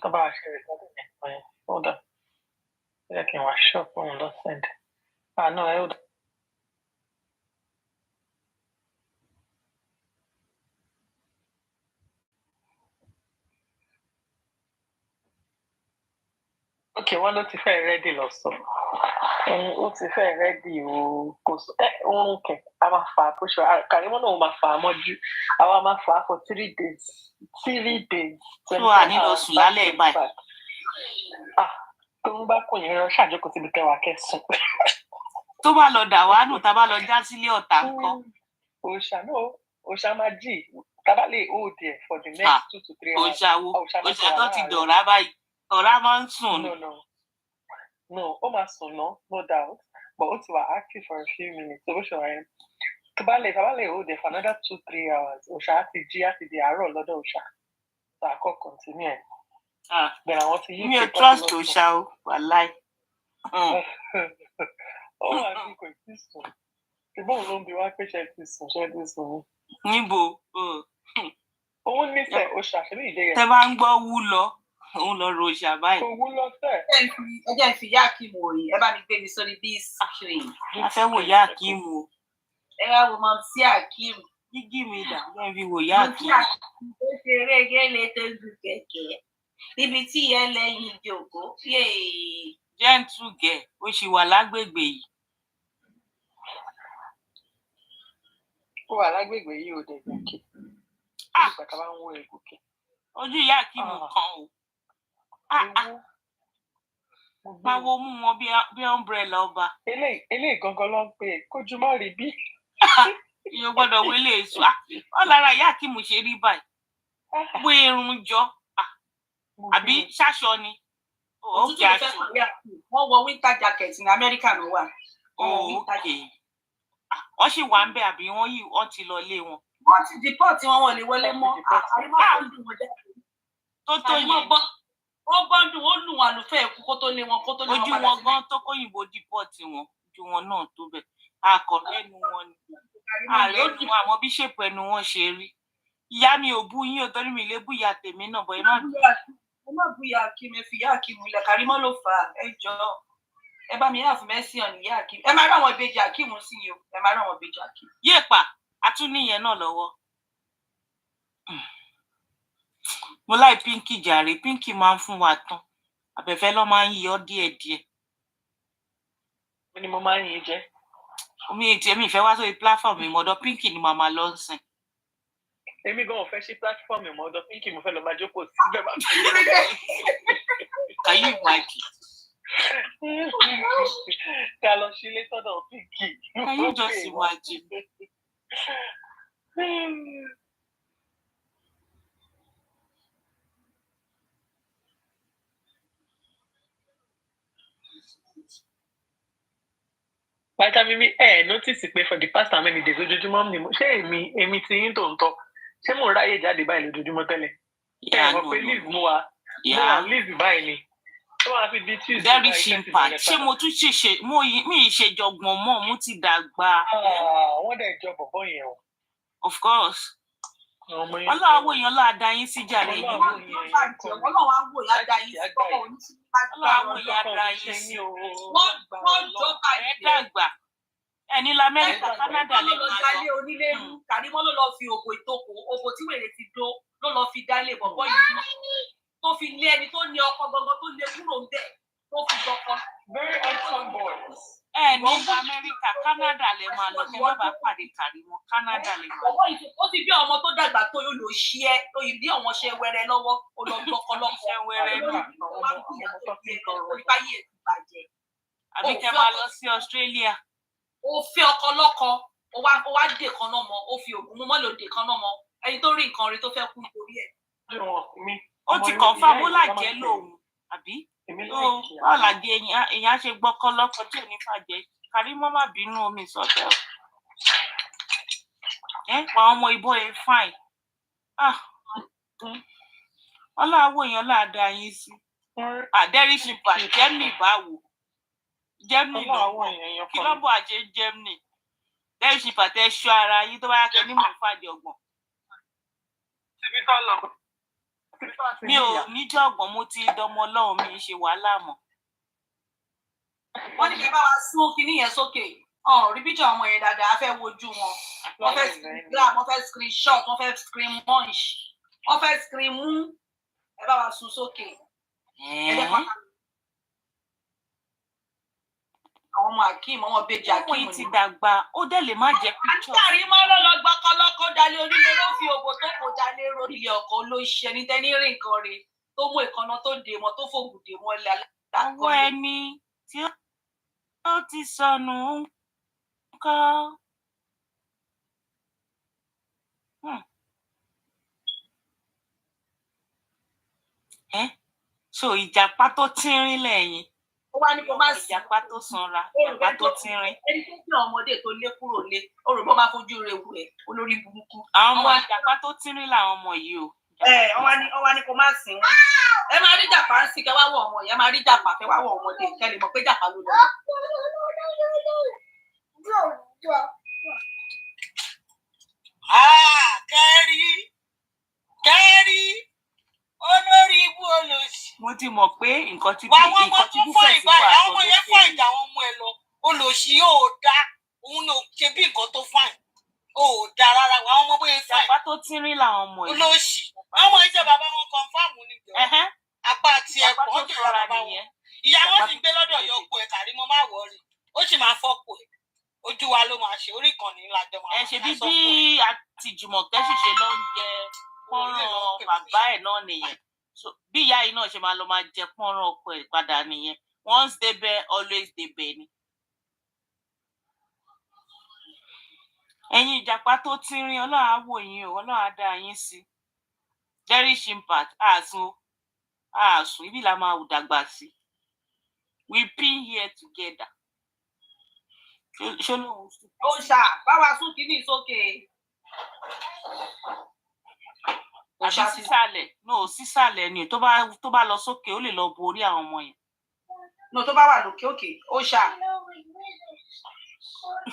tó bá ṣe ìtọ́jú nípa ẹ̀ hold on ẹ kí n wá ṣọ́ọ̀pù òun lọ send no hold on. Okay, wọ́n ló ti fẹ́ rẹ́dì lọ sọ. Ó ti fẹ́ rẹ́dì o. Kò sọ oorun kẹ̀, a máa fà á kóṣù. Karimot náà máa fà á mọ́jú. Àwa máa fà á for 3 days. 3 days. tó wà nínú sùn lálẹ́ báyìí. Tó ń bá kò yẹn rán ṣàjókòó síbi kẹwàá kẹsùn. tó bá lọ dà wá nù tá a bá lọ já sílé ọ̀tá nǹkan. Òòṣà máa jì. Tá a bá lè hold there for the next 2 to 3 hours. òòṣà tó ti dọ̀rá báyìí. ọ̀rá máa ń sùn. No, ó máa sùn náà, no doubt. But ó ti wà active for a few minutes. So bó ṣe wà yẹn. Tá a bá lè hold there for another 2-3 hours. Òòṣà á ti jí á ti di àárọ̀ lọ́dọ̀ òòṣà. So I can continue ẹ̀. Then I want to use mi ò trust òòṣà o wàláì. Ó wà ní kò tí sùn. Ṣùgbọ́n òun ló ń bi wá pé ṣe ti sùn ní. níbo. Òun nífẹ̀ẹ́ òòṣà ṣe ní ìdí yẹn. tẹ bá ń gbọ́ wú lọ òun lọ ro òòṣà báyìí. Kò wú lọ fẹ́. ẹ jẹ́ fi yá kí mo rìn ẹ bá mi gbé mi sórí bí screen. a fẹ́ wò yá Akeem o. ẹ wá wo mọ sí Akeem. jíjí mi dà bẹ́ẹ̀ fi wò yá Akeem. ó ṣe eré gẹ́lẹ́ tó ju kẹ̀kẹ́ níbi tí ìyá ẹlẹ́yin ìjòkó. gentle girl ó ṣì wà lágbègbè yìí. Ó wà lágbègbè yìí ò dẹ̀ gòkè. Ìgbà tá a bá ń wo ègòkè. ojú ìyá Akeem kan o. máa wo mú wọn bí umbrella ọba. eléyìí gangan ló ń pè é kójú má rí bí. ìyẹn gbọ́dọ̀ wọlé èso wọn lára ìyá Akeem ṣe rí báyìí wọ irun jọ àbí ṣaṣọ ni. òtútù ló fẹ́ pàdé Akeem wọ́n wọ winter jacket ní Amẹ́ríkà ló wà. wọ́n sì wà ń bẹ̀ àbí wọ́n ti lọ lé wọn. wọ́n ti deport wọn wọ́n lè wọlé mọ́ àríwá kan dùn wọ́n jáde. tó yẹn ó gbọ́dún ó lù wọn àlùfẹ́ ẹ̀kú kó tó lé wọn padà sí. ojú wọn gan tó kóyìnbó dìpọ́ọ̀tì wọn ojú wọn náà tó bẹ̀ àkọ́lé ẹnu wọn ni ààrẹ ẹnu wọn àmọ́ bí ṣèpù ẹnu wọn ṣe rí. ìyá mi ò bú yín o torí mi lè bú ìyá tèmi náà bọ̀ ẹ má bú ìyá Akeem ẹ fi ìyá Akeem ilẹ̀ Karimot ló fà á ẹ jọ ẹ bá mi yá fún mẹ́sì ọ̀nì ìyá Akeem ẹ máa rí àwọn ìbejì Akeem sí yìí o ẹ máa rí àwọn ìbejì Akeem. yéèpà àtúníyẹn náà lọ́wọ́. mo láì pínkì jàre pínkì máa ń fún wa tán àbẹ̀fẹ́ ló máa ń yọ díẹ̀díẹ̀. ni mo máa ń yin jẹ. èmi ìfẹ́ wá sórí platform mi mọ̀dọ̀ pínkì ni màmá lọ ń sìn. èmi gan ò fẹ́ sí platform mi mọ̀dọ̀ pínkì mo fẹ́ lọ máa jókòó síbẹ̀ máa fi lé. Can you imagine? ká lọ sílé sọ́dọ̀ pínkì. Can you just imagine? Vitamin B notice pé for the past how many days ojoojúmọ́ ni mo ṣé èmi ti yín tó ń tọ́ ṣé mo ráyè jáde báyìí lójoojúmọ́ tẹ́lẹ̀. Ẹ mọ̀ pé leave mo wà leave báyìí ni Very simple. Ṣé mo tún ṣe mi ìṣèjọgbọ̀n mọ́ mo ti dàgbà. Wọ́n dẹ̀ jọ bọ̀bọ̀ yẹn o. Of course. Ọlọ́wọ́ èèyàn láàdá yín sí jàre yìí. Ọlọ́wọ́ èèyàn láàdá yín sí. Ọlọ́wọ́ èèyàn láàdá yín sí. Wọ́n jọ bàjẹ́ dàgbà. Ẹni l'Amẹ́ríkà, Canada lè máa lọ. Dalé onílé rú. Karimot ló lọ fi ògò ìtòkò, ògò tí wèrè ti dó ló lọ fi dálé bọ̀bọ̀ yìí. Tó fi lé ẹni tó ní ọkọ gangan tó lé kúrò ń bẹ̀ tó fi dọkọ. Very handsome boy. Ní Amẹ́ríkà, Canada lè máa lọ kí wọ́n bá pàdé Karimot, Canada lè máa lọ. Ó ti bí ọmọ tó dàgbà tó yóò lò ṣí ẹ́ tó yìí bí ọmọ ṣe wẹrẹ lọ́wọ́ ó lọ gbọ́kọ lọ́wọ́. Ṣe wẹrẹ náà. Àbí kẹ́ máa lọ sí Australia. Ó fi ọkọ lọ́kọ, ó wá dè kan náà mọ́, ó fi ògùn mọ́ lò dè kan náà mọ́. Ẹni tó rí nǹkan rí tó fẹ́ kú nítorí ẹ̀. Ó ti confirm ó làjẹ́ lòun, àbí? Ó làjẹ́ èèyàn ṣe gbọ́kọ́ lọ́kọ tí ò ní fàjẹ́. Karimot má bínú omi sọ́tẹ̀ o. Pa ọmọ ìbọn yẹn fine. Ọlọ́wọ́ èèyàn láàdá yín sí. Àdẹ́rì ṣìpà Germany báwo? Germany lọ́wọ́ kí lọ́bọ̀ àjẹ́ Germany. Àdẹ́rì ṣìpà tẹ ṣọ́ ara yín tó bá yá kẹ́ ní mọ̀ fàjẹ́ ọgbọ̀n. Mi ò níjọ̀gbọ̀n mo ti dọmọ Ọlọ́run mi ṣe wàhálà mọ́. Wọ́n ní kí ẹ bá wa sún kinní yẹn sókè. Rí píṣọ ọmọ yẹn dáadáa, a fẹ́ wojú wọn. Wọ́n fẹ́ screen grab, wọ́n fẹ́ screen shot, wọ́n fẹ́ screen munch, wọ́n fẹ́ screen mú. Ẹ bá wa sún sókè. Àwọn ọmọ Akeem, ọmọ Bèjì Akeem. Wọ́n ti dàgbà, ó dẹ̀ lè má jẹ́ picture. Karimot ló lọ gbọ́kọ́lọ́kọ́ dalé onílé ló fi ògbó tó kò dalé ro ilé ọkọ̀ olóṣè ní tẹ́ni rí nǹkan rẹ̀ tó mú ìkànnà tó dè mọ́ tó fògùn dè mọ́ lákọ̀ọ́. Àwọn ẹni tí ó ti sọnù ńkọ́. So ìjàpá tó tínrín lẹ́yìn. Ó wá ní kó má sí ìjàpá tó sanra, ìjàpá tó tínrín. Ẹni tó jẹ́ ọmọdé tó lé kúrò lé, ó rò bó máa fojú rẹ̀ wù ẹ́ olórí burúkú. Àwọn ọmọ ìjàpá tó tínrín làwọn ọmọ yìí o. Wọ́n wá ní kó má sìn wọ́n. Ẹ máa rí jàpá ń sìn kẹ́ wá wọ ọmọ yẹn, máa rí jàpá kẹ́ wá wọ ọmọdé kẹ́ lè mọ̀ pé jàpá ló lọ. Kẹ́rí olórí ibú olóṣì. Mo ti mọ̀ pé nǹkan tí bísẹ̀ sí wà àwọn ọmọ yẹn fún ìjà àwọn ọmọ ẹ lọ olóṣì yóò dá òun ló ṣe bí nǹkan tó fáìn ò dá rárá àwọn ọmọ bóyá fáìn. Ìjàpá tó tínrín làwọn ọmọ yìí. Olóṣì àwọn ìjẹ bàbá wọn kọnfàmù ni jọ apá àti ẹ̀gbọ́n jẹ bàbá wọn ìyá wọn sì gbé lọ́dọ̀ yọ ọkọ ẹ Karimot má wọrí ó sì máa fọkọ ẹ ojú wa ló máa ṣe orí ìkànnì ńlájọ máa. Ẹ ṣe bí àti Jùmọ̀kẹ́ sì ṣe ló ń jẹ pọ́nrán bàbá ẹ̀ náà nìyẹn bí ìyá yìí náà ṣe máa lọ máa jẹ pọ́nrán ọkọ ẹ̀ padà nìyẹn once débẹ̀ always débẹ̀ ni. Ẹ̀yin ìjàpá tó tínrín Ọlọ́run á wò yín o Ọlọ́run á dá yín sí. Very simple àásùn ibi la máa dàgbà sí. We pin here together. Ó ṣá báwa sún kínní sókè. Àṣà sísàlẹ̀ sísàlẹ̀ ni tó bá lọ sókè ó lè lọ borí àwọn ọmọ yẹn. Tó bá wà lókè òkè ó ṣá.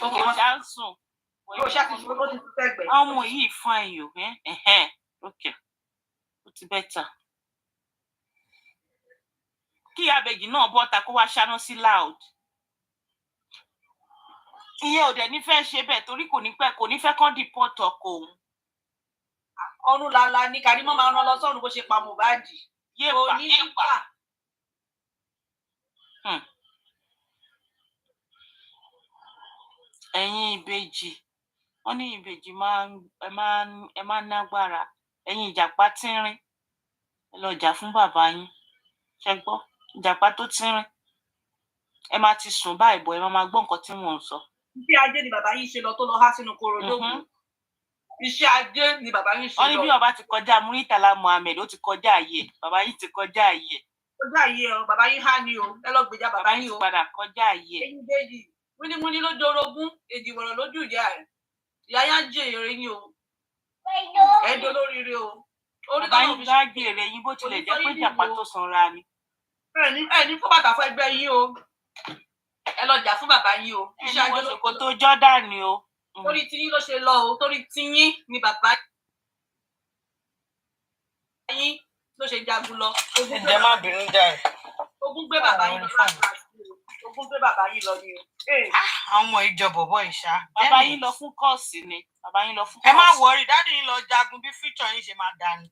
Ó ṣá ń sùn. Ó ṣá ti sùn ó ti tún fẹ́ gbẹ. Àwọn ọmọ yìí fine o okay ó ti bẹ́tà. Kí Abẹ́jì náà bọ́ta kó wá ṣáná sí loud. Ìyẹn ò dẹ̀ ní fẹ́ ṣe bẹ́ẹ̀ torí kò ní fẹ́ kán dìpọ́tù ọkọ òun. Ọrùn lala ní Karimot máa rán lọ sọ́run bó ṣe pa Mohbad. Yéèpà. Ẹ̀yin ìbejì wọ́n ní ìbejì ẹ máa nágbára ẹ̀yin ìjàpá tínrín ẹ lọ jà fún bàbá yín ṣe gbọ́ ìjàpá tó tínrín ẹ máa ti sùn báyìí bọ̀ ẹ máa gbọ́ nǹkan tí mò ń sọ. Iṣẹ́ ajé ni bàbá yín ṣe lọ tó lọ há sínú korodóògùn. Iṣẹ́ ajé ni bàbá yín ṣe lọ. Wọ́n ní bí ọba ti kọjá Muritala Muhammed ó ti kọjá ayé bàbá yín ti kọjá ayé. Kọjá ayé o bàbá yín há ni o ẹ lọ gbèjà bàbá yín o. Padà kọjá ayé. Ẹyin bèjì múnímúní ló dorogún èjì wọ̀rọ̀ lójú ìyá ẹ̀ ìyá yá jèrè yín o ẹ̀dọ́ lóríire o. Bàbá yín bá jèrè yín bó tilẹ̀ jẹ́ pé ìjàpá tó sanra ni. ẹni fún bàtà fún ẹgbẹ́ yín o. Ẹ lọ jà fún bàbá yín o. Iṣẹ́ àjọṣepọ̀ tó Jordan ni o. Torí tiyín ló ṣe lọ o. Torí tiyín ni bàbá yín ló ṣe jagun lọ. Ẹ má bínú jàre. Ogun gbé bàbá yín lọ ogun gbé bàbá yín lọ ni o. Àwọn ọmọ ìjọ bọ̀bọ̀ ìṣá. Bàbá yín lọ fún kọ́ọ̀sì ni. Bàbá yín lọ fún ẹ kọ́ọ̀sì. má wọrí dáàdì yín lọ jagun bí fíjọ yín ṣe máa dání.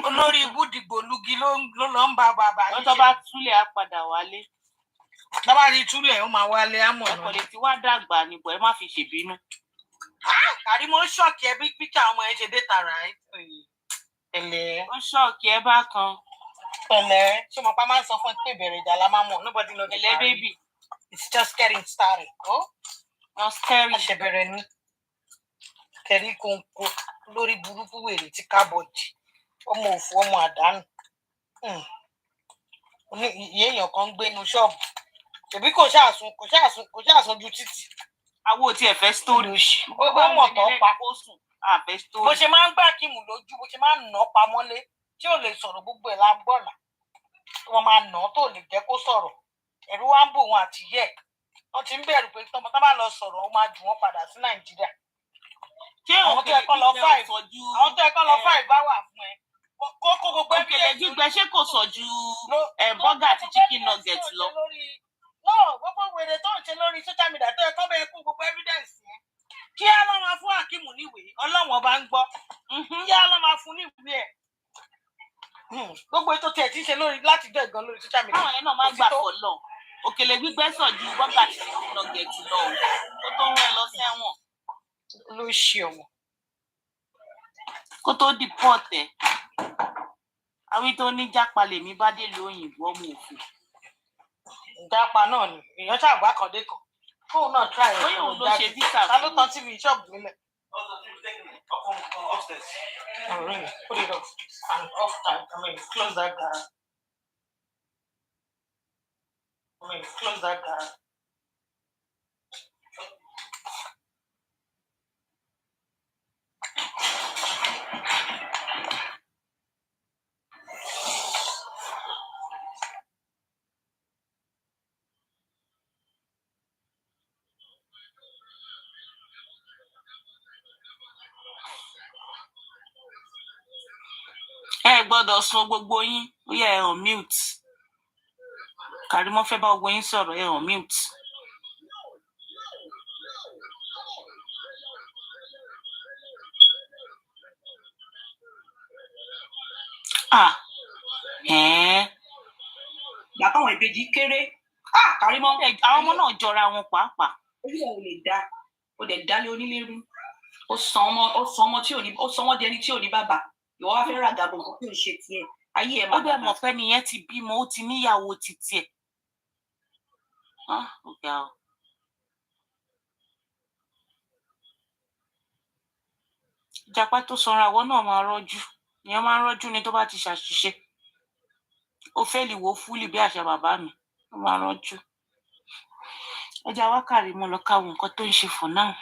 Olórí ibú dìgbòlugi ló lọ ń bá bàbá yín ṣe. Tó bá túlẹ̀ á padà wálé. Tó bá rí túlẹ̀ ó máa wálé ámọ̀ náà. Ẹ̀kọ́ lè ti wá dàgbà ni bọ̀ ẹ má fi ṣèbínú. Karimot ṣọ́ọ̀kì ẹ bí píkà ọmọ ẹ ṣe dé tààrà ẹ. Ẹlẹ́. Ó ṣọ́ọ̀kì ẹ bá kan. Ẹlẹ́. Ṣé mo pa máa ń sọ fún ẹ pé ìbẹ̀rẹ̀ ìjà la máa mọ̀? Nobody knows the Ẹlẹ́ baby. It's just getting started. Oh? Not scary. Àṣẹbẹ̀rẹ̀ ni. Kẹ̀rí kòǹkò lórí burúkú wèrè tí kábọ̀dì. Ọmọ òfu ọmọ àdánù. Ìyé èèyàn kan ń gbé inú ṣọ́ọ̀bù. Tèbí kò ṣàṣun ju títì. Àwo tí ẹ fẹ́ sítórì. Ó mọ̀ tó pa. Bó ṣe máa ń gbá kíìmù lójú, bó ṣe máa ń nà á pamọ́lé, tí ò lè sọ̀rọ̀ gbogbo ẹ̀ lágbọ̀nà. Wọ́n máa nà á tó lè jẹ́ kó sọ̀rọ̀. Ẹ̀rù wá ń bò wọn àti yẹ̀. Wọ́n ti ń bẹ̀rù pé tọ́mọ tá bá lọ sọ̀rọ̀, ó máa jù wọ́n padà sí Nàìjíríà. Àwọn tó ẹ̀kọ́ lọ fáì bá wà fún ẹ. Kókó gbogbo òkèlè gbígbẹ ṣé kò sọ ju bọ́gà àti chicken nugget lọ. No, gbogbo wèrè tó ń ṣe lórí social media tó ẹ̀kọ́ bẹ́ẹ̀ kún gbogbo evidence yẹn. Kí á lọ́ máa fún Hakeem níwèé, Ọlọ́run ọba ń gbọ́. Kí á lọ́ máa fún níwèé ẹ̀. Gbogbo ètò tiẹ̀ ti ṣe lórí láti jẹ́ ìgan lórí social media. Àwọn yẹn náà máa gbà pọ̀ lọ. Òkèlè gbígbẹ sọ ju bọ́gà àti chicken nugget lọ o. Kó tó ń rẹ lọ sẹ́wọ̀n. Ló ṣe ọmọ. Kó tó deport ẹ̀. Àwí tó ní jápa lèmi bá dé lu òyìnbó ọmọ òfin. Jápa náà ni èèyàn ṣàgbá kan dé kan. Fóun náà try ẹ̀. Bóyá òun ló ṣe visa. Ta ló tan TV ṣọ́ọ̀bù nílẹ̀? Upstairs. Oh, really? Put it off. And off time. Close that garage. Close that garage. Ẹ gbọ́dọ̀ sun gbogbo yín. Ó yẹ ẹ on mute. Karimot fẹ́ bá gbogbo yín sọ̀rọ̀ ẹ on mute. Ìgbà táwọn ìbejì kéré. Karimot. Àwọn ọmọ náà jọra wọn pàápàá. Orí ẹ̀ ò lè dá. Ó dẹ̀ dálé onílé rú. Ó sọ ọmọ di ẹni tí ò ní bàbá. Ìwọ wá fẹ́ ràgàbọ̀ nǹkan tí ò ṣe tiẹ̀. Ayé ẹ̀ máa dẹ̀ mọ̀ pé nìyẹn ti bímọ, ó ti níyàwó títí ẹ̀. Ọ̀gá o. Ìjàpá tó sanra àwọ̀ náà máa rọ́jú. Ìyẹn máa ń rọ́jú ni tó bá ti ṣàṣìṣe. Ó fẹ́ lè wo fúlì bí àṣà bàbá mi. Ó máa rọ́jú. Ẹ jẹ́ wá Karimot lọ káwọn nǹkan tó ń ṣe for now.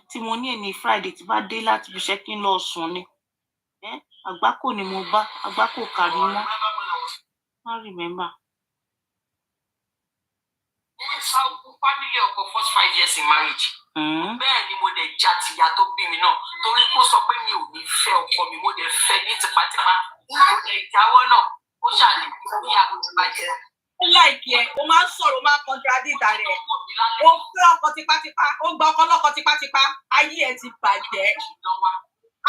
Tí mo ní ẹni Friday tí bá dé láti fi ṣẹ́ kí n lọ sùn ni. Àgbákò ni mo bá, àgbákò Karimot. Má remember. Family ọkọ first 5 years in marriage. Bẹ́ẹ̀ ni mo dẹ̀ já tìyá tó bí mi náà. Torí kó sọ pé mi ò ní fẹ́ ọkọ mi, mo dẹ̀ fẹ́ ní tipátipá. Mo dẹ̀ jáwọ́ náà. Ó ṣàlè fún ìyàwó ti bàjẹ́. Ó láìkí ẹ, ó máa ń sọ̀rọ̀, ó máa ń contradict rẹ̀. Ó fẹ́ ọkọ tipátipá, ó gba ọkọ lọ́kọ tipátipá. Ayé ẹ ti bàjẹ́.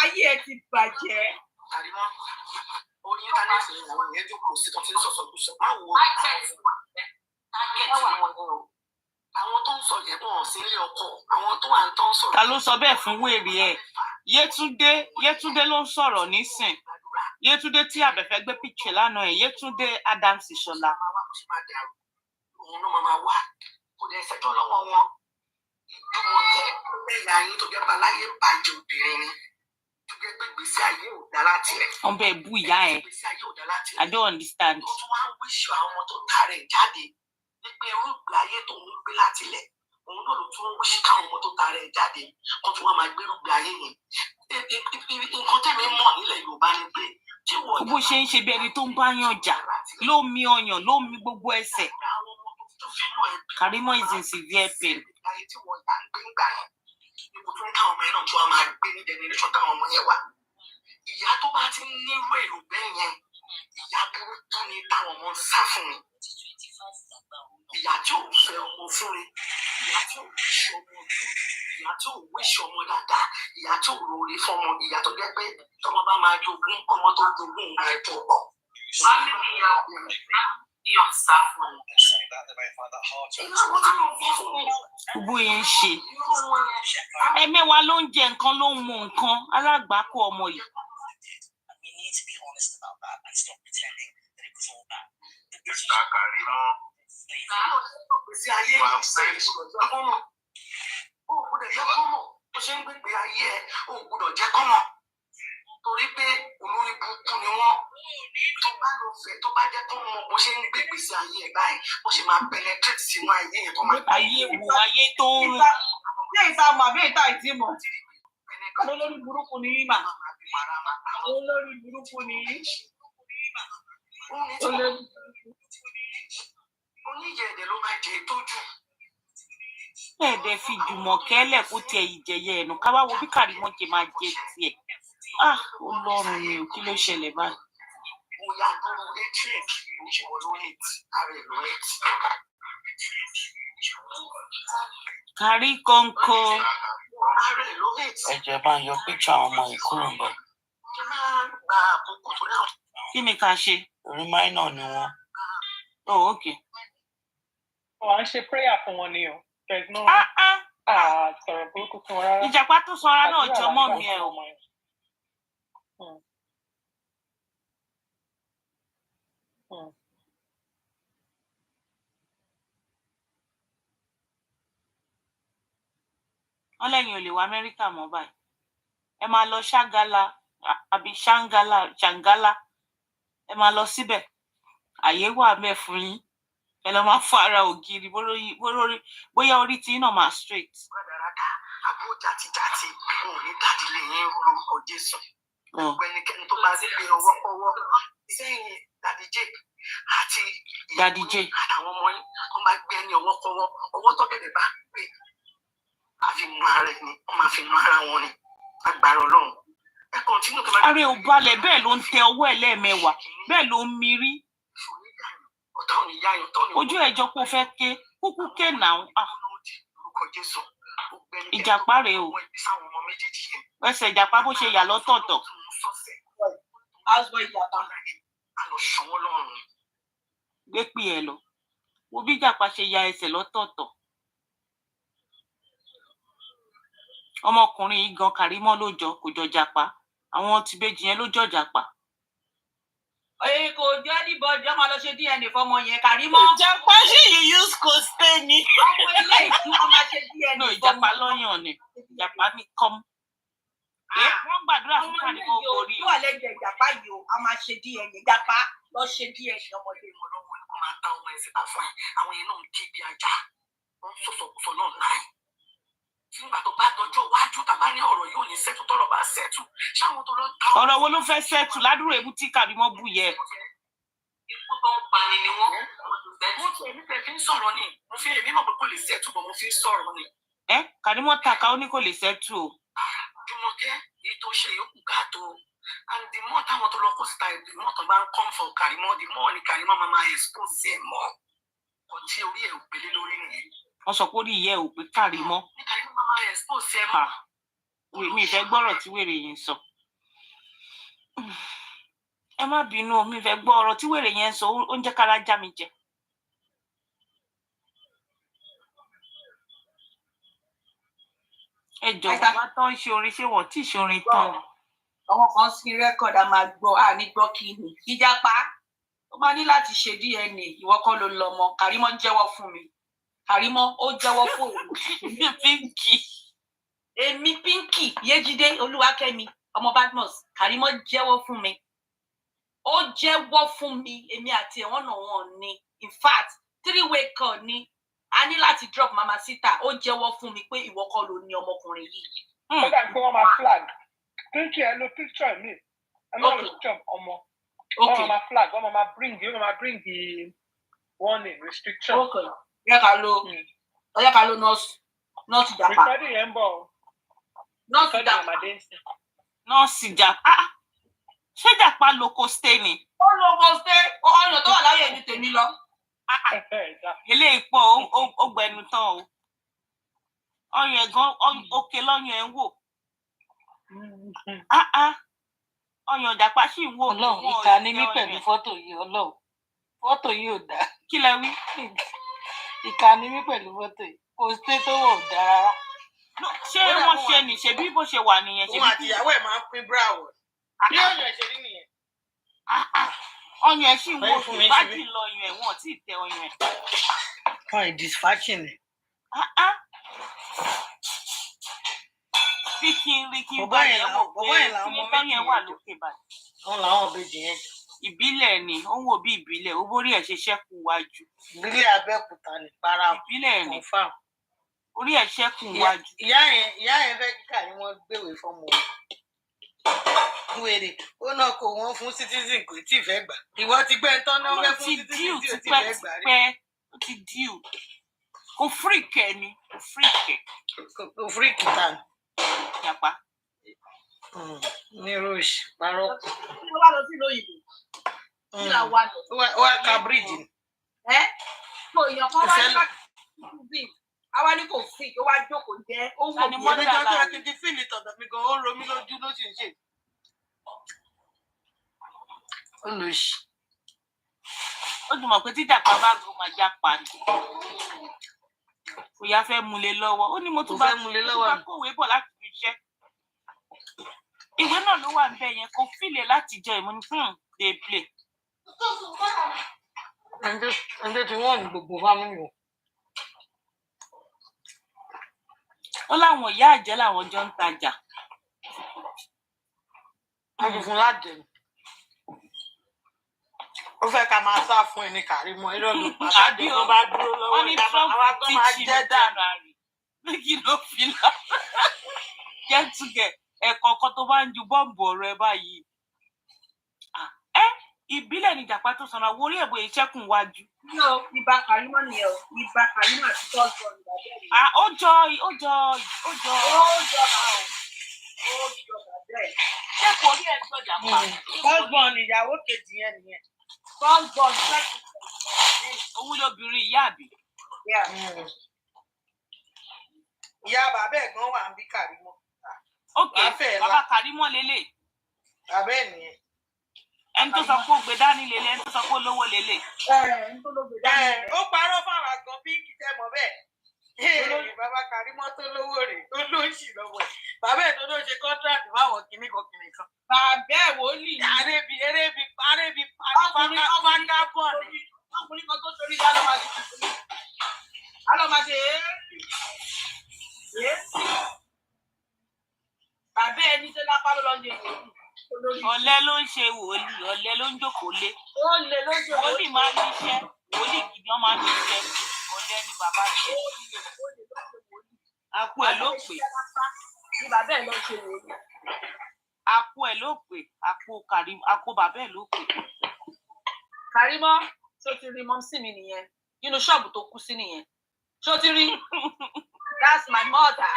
Ayé ẹ ti bàjẹ́. Karimot, orí íńtánẹ́ẹ̀tì ni àwọn èèyàn jókòó sí tó ti ń sọ̀sọ̀ gbùsọ̀. Báwo tágẹ́tì wọn ni o? Àwọn tó ń sọ yẹn wọn ò sí ilé ọkọ. Àwọn tó wà ń tán sọ̀rọ̀. Ta ló sọ bẹ́ẹ̀ fún wèrè ẹ̀? Yétúndé ló ń sọ̀rọ̀ nísìn. Yétúndé tí Àbẹ̀fẹ́ gbé picture lánàá ẹ̀. Yétúndé Adams Ìṣọ̀lá. Òun ló máa wá. Kò dẹ̀ ṣẹjọ́ lọ́wọ́ wọn. Ìdúmọ̀tẹ́ ẹ̀yà yín tó jẹ́ baláyé bàjẹ́ obìnrin ni. Tó jẹ́ pé gbèsè ayé ò dá láti rẹ̀. Wọ́n bẹ́ẹ̀ bú ìyá ẹ̀. I don't understand. Tó tún wá ń wíṣọ àwọn ọmọ tó tara ẹ̀ jáde. Wípé irúgbìn ayé tó ń gbé láti lẹ̀. Òun náà ló tún ń wíṣí káwọn ọmọ tó tara ẹ̀ jáde. Kó tún wá máa gbé irúgbìn ayé yẹn. Nǹkan tẹ̀mí mọ̀ nílẹ̀ Yorùbá ni pé bó ṣe ń ṣe bí ẹni tó ń bá yàn jà ló mi ọyàn ló mi gbogbo ẹsẹ̀. Karimot is in severe pain. Ìyá tó bá ti nírú èrò bẹ́ẹ̀ yẹn, ìyá burúkú ni táwọn ọmọ ń sá fún mi. Ìyá tí ò fẹ́ ọmọ fún mi, ìyá tí ò wíṣọ ọmọ ojú, ìyá tí ò wíṣọ ọmọ dáadáa, ìyá tí ò rọrí fọmọ, ìyá tó jẹ́ pé tọmọ bá máa jogún, ọmọ tó jogún máa jọ̀bọ̀. Fámìlì ìyá ọkùnrin ní ọ̀sá fún mi. Gbogbo yẹn ń ṣe. Ẹ̀mẹ́wàá ló ń jẹ nǹkan ló ń mu nǹkan alágbàákò ọmọ yìí. Mr. Karimot. Torí pé olórí burúkú ni wọ́n tó bá lọ fẹ́ tó bá jẹ́ tó mọ bó ṣe ń gbé gbèsè ayé ẹ̀ báyìí bó ṣe máa penetrate sínú ayé yẹn tó máa. Ayé wo ayé tó ń rìn. Ṣé ìta mọ̀ àbí ìta ìtì mọ̀? Olórí burúkú ni yín mà. Olórí burúkú ni yín. Oníyẹ̀dẹ̀ ló máa jẹ ìtọ́jú. Ẹ̀ẹ́dẹ̀ fi Jùmọ̀kẹ́ lẹ̀ kó tiẹ̀ ìjẹyẹ ẹ̀nu ká wá wo bí Karimot ṣe máa jẹ tiẹ̀. Ọlọ́run mi ò kí ló ṣẹlẹ̀ báyìí. Bóyá gbọ́dọ̀ létí ẹ̀ kí ní ṣe wọ́n lórí ààrẹ ìlú ẹ̀ tí. Kárí kọ́ńkọ́. Ààrẹ ìlú ẹ̀ tí. Ẹ̀jẹ̀ bá ń yọ píkṣọ àwọn ọmọ yìí kúrò ńbẹ̀. Kí máa gba àkókò tó náà. Kí ni ká ṣe? Orí máìnà ni wọ́n. Oh, okay. À ń ṣe prayer fún wọn ni o. Sọ̀rọ̀ burúkú fún wọn rárá. Ìjàpá tó sanra náà jọmọ́ mi ẹ̀ o. Wọ́n lẹ́yìn ò lè wá Amẹ́ríkà mọ́ báyìí. Ẹ máa lọ Ṣàngálà àbí Ṣàngálà. Ẹ máa lọ síbẹ̀. Àyè wà mẹ́ fún yín. Ẹ lọ máa fọ́ ara ògiri bóyá orí tí náà máa straight. Àbúrò jàtijàti wọn ò ní dádìlé yín lórúkọ Jésù. Gbogbo ẹnikẹ́ni tó bá gbé ọwọ́ kọ́wọ́ sẹ́yìn dàdíjé àti àtàwọn ọmọ yín wọ́n máa gbé ẹni ọwọ́ kọ́wọ́ ọwọ́ tọ́gẹ̀dẹ̀ bá gbé àfihàn ara ẹni wọ́n máa fi mú ara wọn ni agbára Ọlọ́run. Ẹ kọ́ntínú tó máa. Ààrẹ ò balẹ̀ bẹ́ẹ̀ ló ń tẹ ọwọ́ ẹ̀ lẹ́ẹ̀mẹwàá bẹ́ẹ̀ ló ń mirí. Ojú ẹ̀jọ́ kó fẹ́ ké kúkú ké náà. Ìjàpá rèé o. Ẹsẹ̀ ìjàpá bó ṣe yà lọ́tọ̀ọ̀tọ̀. Gbé pì ẹ lọ. Wo bí ìjàpá ṣe ya ẹsẹ̀ lọ́tọ̀ọ̀tọ̀. Ọmọkùnrin yìí gan Karimot ló jọ kò jọ jàpá. Àwọn tìbejì yẹn ló jọ jàpá. Èyí kò jẹ́ anybody ọmọ lọ ṣe DNA fọmọ yẹn Karimot. Ìjàpá ṣì yìí use kò stay ni. Ọmọ ilé ìtú ọmọ ṣe DNA fọmọ. Ìjàpá lọ́yàn ni. Ìjàpá ní kọ́m. Wọ́n gbàdúrà fún Karimot borí. Ọmọ yóò lẹ́jẹ̀ ìjàpá yìí o, a máa ṣe DNA ìjàpá lọ ṣe DNA ọmọdé wọn lọ́wọ́ ní kò máa ta ọmọ ẹ̀ síta fún ẹ̀. Àwọn yẹn náà ń ké bí ajá. Wọ́n sọ̀sọ̀kùsọ náà láì. Nígbà tó bá dọjọ́ iwájú tàbá ní ọ̀rọ̀ yóò ní sẹ́tù tọ́rọ̀ bá sẹ́tù. Ṣáwọn tó lọ ta ọ̀rọ̀ wo ló fẹ́ sẹ́tù ládùúrò ebú tí Karimot bù yẹ. Ikú tó ń pani ni wọ́n. Mo ti èmi fẹ́ fi ń sọ̀rọ̀ ni. Mo fi èmi mọ̀ pé kò lè sẹ́tù bọ̀ mo fi ń sọ̀rọ̀ ni. Karimot taka ó ní kò lè sẹ́tù o. Jùmọ̀kẹ́ èyí tó ṣe yòókù káàtó. And the more táwọn tó lọ kó síta the more tó bá ń come for Karimot the more ni Karimot máa expose ẹ̀ mọ́. Kò tí orí ẹ̀ ò pélé lórí nìyẹn. Wọ́n sọ pé orí ìyẹ́ ò pé Karimot. Ní Karimot máa expose ẹ̀ mọ́. Mi ìfẹ́ gbọ́rọ̀ tí wèrè yẹn sọ. Ẹ má bínú o, mi ìfẹ́ gbọ́ ọ̀rọ̀ tí wèrè yẹn sọ ó ń jẹ́ kára já mi jẹ. Ẹ jọ̀wọ́ bá tán ṣe orin ṣé wọ́n tí ṣe orin tán. Àwọn kan sí rẹ́kọ̀d a máa gbọ́ àní gbọ́ kí ni. Ìjàpá ó máa ní láti ṣe DNA ìwọ kọ́ ló lọ́mọ Karimot jẹ́wọ́ fún mi. Karimot ó jẹ́wọ́ fún èmi Pinky. Èmi Pinky Yéjídé Olúwakẹ́mi ọmọ Badmus Karimot jẹ́wọ́ fún mi. Ó jẹ́wọ́ fún mi èmi àti ẹ̀wọ̀n náà wọ́n ní. In fact 3-way call ni a ní láti drop mama sita ó jẹ́wọ́ fún mi pé ìwọ kọ́ ló ní ọmọkùnrin yìí. Ó dà pé wọ́n máa flag. Pinky ẹ lo picture mi. I'm not restriction. Okay. My flag. Bring the warning restriction. Okay. Yeah, Carlo. Yeah, Carlo not Japa. Recording Embo. Not Japa. Not Japa. Ṣé Japa loco stay ni? Ó loco stay. Ọ̀nà tó wà láyé ní tèmi lọ. Eléyìí pọ̀ ó gbẹnu tán o. Ọyàn ẹ̀gán òkè lọ́yàn ẹ̀ ń wò. Ọyàn Japa sì ń wò. Ọlọ́run ìkà ni mí pẹ̀lú fọ́tò yìí Ọlọ́run. Fọ́tò yìí ò dáa. Kí lẹ wí? Ìkà ni mí pẹ̀lú fọ́tò yìí. Kò sí tó wọ̀ ò dáa rárá. Ṣé wọ́n ṣe ní ṣe bí bó ṣe wà nìyẹn? Òun àti ìyàwó ẹ̀ máa ń pín bíráwò. Bí ọ̀nà ẹ̀ ṣe rí nìyẹn. Ọyàn ẹ̀ sì ń wò ìbájì lọ ọyàn ẹ̀ wọ́n tí ì tẹ ọyàn ẹ̀. Kan ìdísfàchìn ni. Bí kí n bá yẹn wò pé kí tán yẹn wà lókè báyìí. Wọ́n làwọn òbejì yẹn jù. Ìbílẹ̀ ni ó ń wò bí ìbílẹ̀ ó bórí ẹ̀ ṣe ṣẹ́kù wájú. Ìbílẹ̀ Abẹ́òkúta ní para ìbílẹ̀ ni confam. Orí ẹ̀ ṣẹ́kù wájú. Ìyá yẹn fẹ́ kíkà ni wọ́n gbéwèé fọ́mọ wèrè ó náà kò wọ́n fún citizen kò tí ì fẹ́ gbà. Ìwọ ti gbẹ́ tán náà fẹ́ fún citizen tí ò tí ì fẹ́ gbà rí. Ó ti díù. Kò fíríkẹ̀ ni kò fíríkẹ̀. Kò fíríkì tán. Japa. Ní Roche parọ́. Kí ló wá lọ sí lóyìnbó? Kí ló wá lọ? Wá ka bíríìjì. Kò yàn kán wá ní káàkiri. Àwa ní kò fi ó wá jókòó jẹ́ ó wò mí. Èmi jọ tó ẹ ti di fíìlì tọ̀dọ̀ mi gan, ó ń ro mí lójú ló sì ń ṣe. Ó lọ sí. Ó ti mọ̀ pé tí Japa bá gbọ́ máa jápa ni. Kò yá fẹ́ múlé lọ́wọ́. Ó ní mo tún bá kówé bọ̀ láti fi iṣẹ́. Ìwé náà ló wà níbẹ̀ yẹn kò fìlè láti jẹ ìmọ̀ ní dey play. Ẹjọ́ tí wọ́n ní gbogbo fámìlì o. Ó láwọn ìyá àjẹ́ làwọn jọ ń tajà. Fún láti ó fẹ́ ká máa sá fún ẹni Karimot irọ́ ló pa láti tó bá dúró lọ́wọ́ àwa tó máa jẹ́ dára rẹ̀. Kí ló fi là? Jẹ́tùgẹ̀ ẹ̀kọ́ kan tó bá ń ju bọ́ǹbù ọ̀rọ̀ ẹ báyìí. Ìbílẹ̀ ni Japa tó sanra wo orí ẹ̀bù èyí ṣẹ́kùn wájú. Ibà Karimot nìyẹn o. Ibà Karimot àti tọ́jú ọ̀nà bẹ́ẹ̀. Ó jọ. Bẹ́ẹ̀. Ṣé kò rí ẹ̀gbọ́n Japa? Bọ́ọ̀gbọ̀n ìyàwó kejì yẹn nìyẹn. Bọ́ọ̀gbọ̀n òun lóbìnrin ìyá àbí. Ìyá bàbá ẹ̀gbọ́n wà ń bí Karimot. Ok, bàbá Karimot lélẹ̀. Bàbá ẹ̀ nìyẹn. Ẹni tó sọ pé ó gbé dání lélẹ̀, ẹni tó sọ pé ó lówó lélẹ̀. Ó parọ́ fáwọn àgbọn bí kìtẹ́ mọ́ bẹ́ẹ̀. Bàbá Karimot tó lówó rẹ̀ tó lóṣì lọ́wọ́ ẹ̀. Bàbá ẹ̀ tó ló ṣe kọ́ńtráàtì fáwọn kìnnìkan. Bàbá ẹ̀ wòlíì. Arébi fákábọ̀n. Ọkùnrin kan tó torí alọ́màdé bàbá ẹ̀ ní sẹ́lá pálọ́ lọ́jọ́ ìwòlíì. Ọ̀lẹ ló ń ṣe wòlíì, ọ̀lẹ ló ń jókòó lé. Wòlíì máa ń níṣẹ́, wòlíì gidi wọn máa ń níṣẹ́. Ọ̀lẹ ni bàbá ṣe. Àpò ẹ̀ ló pè. Ní bàbá ẹ̀ lọ ṣe wòlíì. Àpò ẹ̀ ló pè, àpò bàbá ẹ̀ ló pè. Karimot ṣó ti rí mọ́mísì mi nìyẹn nínú ṣọ́ọ̀bù tó kú sí nìyẹn. Ṣó ti rí? That's my mother.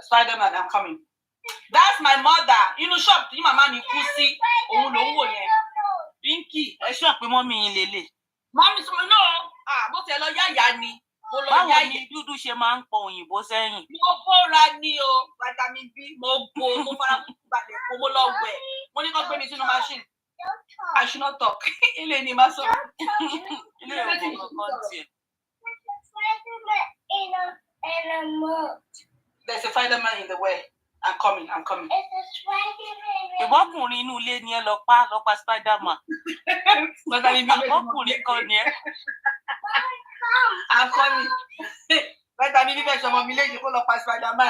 Spider-Man, I'm coming. That's my mother. Inú ṣọ́ọ̀bù tí màmá mi kú sí, òun ló ń wò yẹn. Bínkì, ẹ ṣọ́ pé mọ́mí yín lélẹ̀. Mọ́mí sọ náà, bó ti ẹ lọ yáyà ni. Báwo ni dúdú ṣe máa ń pọ òyìnbó sẹ́yìn? Mo bóra ní o, vitamin B, mo fara balẹ̀ kó mo lọ wẹ̀. Mo ní kó gbé mi sínú machine. I should not talk. Ilé ni màá sọ. Ilé ìwé kankan tiẹ̀. There's a Spider-Man in the way. I'm coming. Ìwọ́kùnrin inú ilé ni ẹ lọ pa Spider-Man. Ìwọ́kùnrin kan ni ẹ. I'm coming. Bẹ́ẹ̀ta mi níbẹ̀ ṣọmọ mi léyìn kó lọ pa Spider-Man.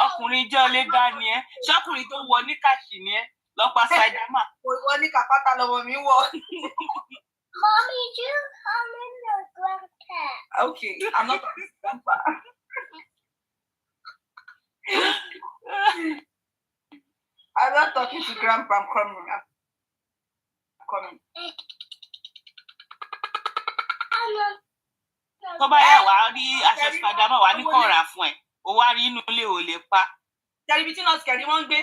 Ọkùnrin jẹ́ ọlé dá ni ẹ. Ṣọ́kùnrin tó wọ ní kàṣì ni ẹ lọ pa Spider-Man. Wọ́n ní kàpátá lọ́wọ́ mi wọ̀. Mommy, you come in the grandpa. Okay, I'm not grandpa. I'm not talking to Grandpa. I'm coming. Tó bá yà wá rí aṣọ Spiderman wá ní kọ̀ọ̀rà fún ẹ, ó wá rí inú ilé ò lè pa. Tẹ̀lifí tí nọ́ọ̀sì kẹ̀rí wọ́n ń gbé.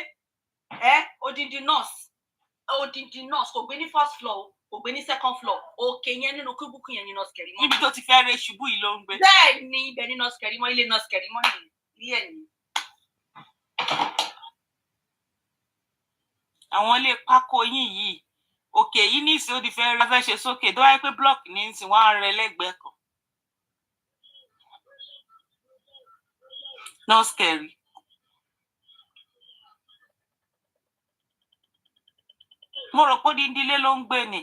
Odindi nọ́ọ̀sì kò gbé ní first floor, kò gbé ní second floor. Òkè yẹn nínú kúbùkù yẹn ní nọ́ọ̀sì kẹ̀rí mọ́. Níbi tó ti fẹ́ rẹ ṣubú yìí ló ń gbé. Bẹ́ẹ̀ ni ibẹ̀ ní nọ́ọ̀sì kẹ̀rí mọ́, ilé nọ́ọ̀sì kẹ̀rí mọ́ nìyẹn. Ilé ẹ̀ ni. Àwọn ilé pákó yín yìí, òkè yìí ní ìsìn ó ti fẹ́ ṣe sókè, tó wáyé pé blọọkì ní ìsìn wọ́n á rẹ lẹ́gbẹ̀ẹ́ kan. Nọ́ọ̀sì kẹ̀rí. Mo rò pé odindi ilé ló ń gbé ni.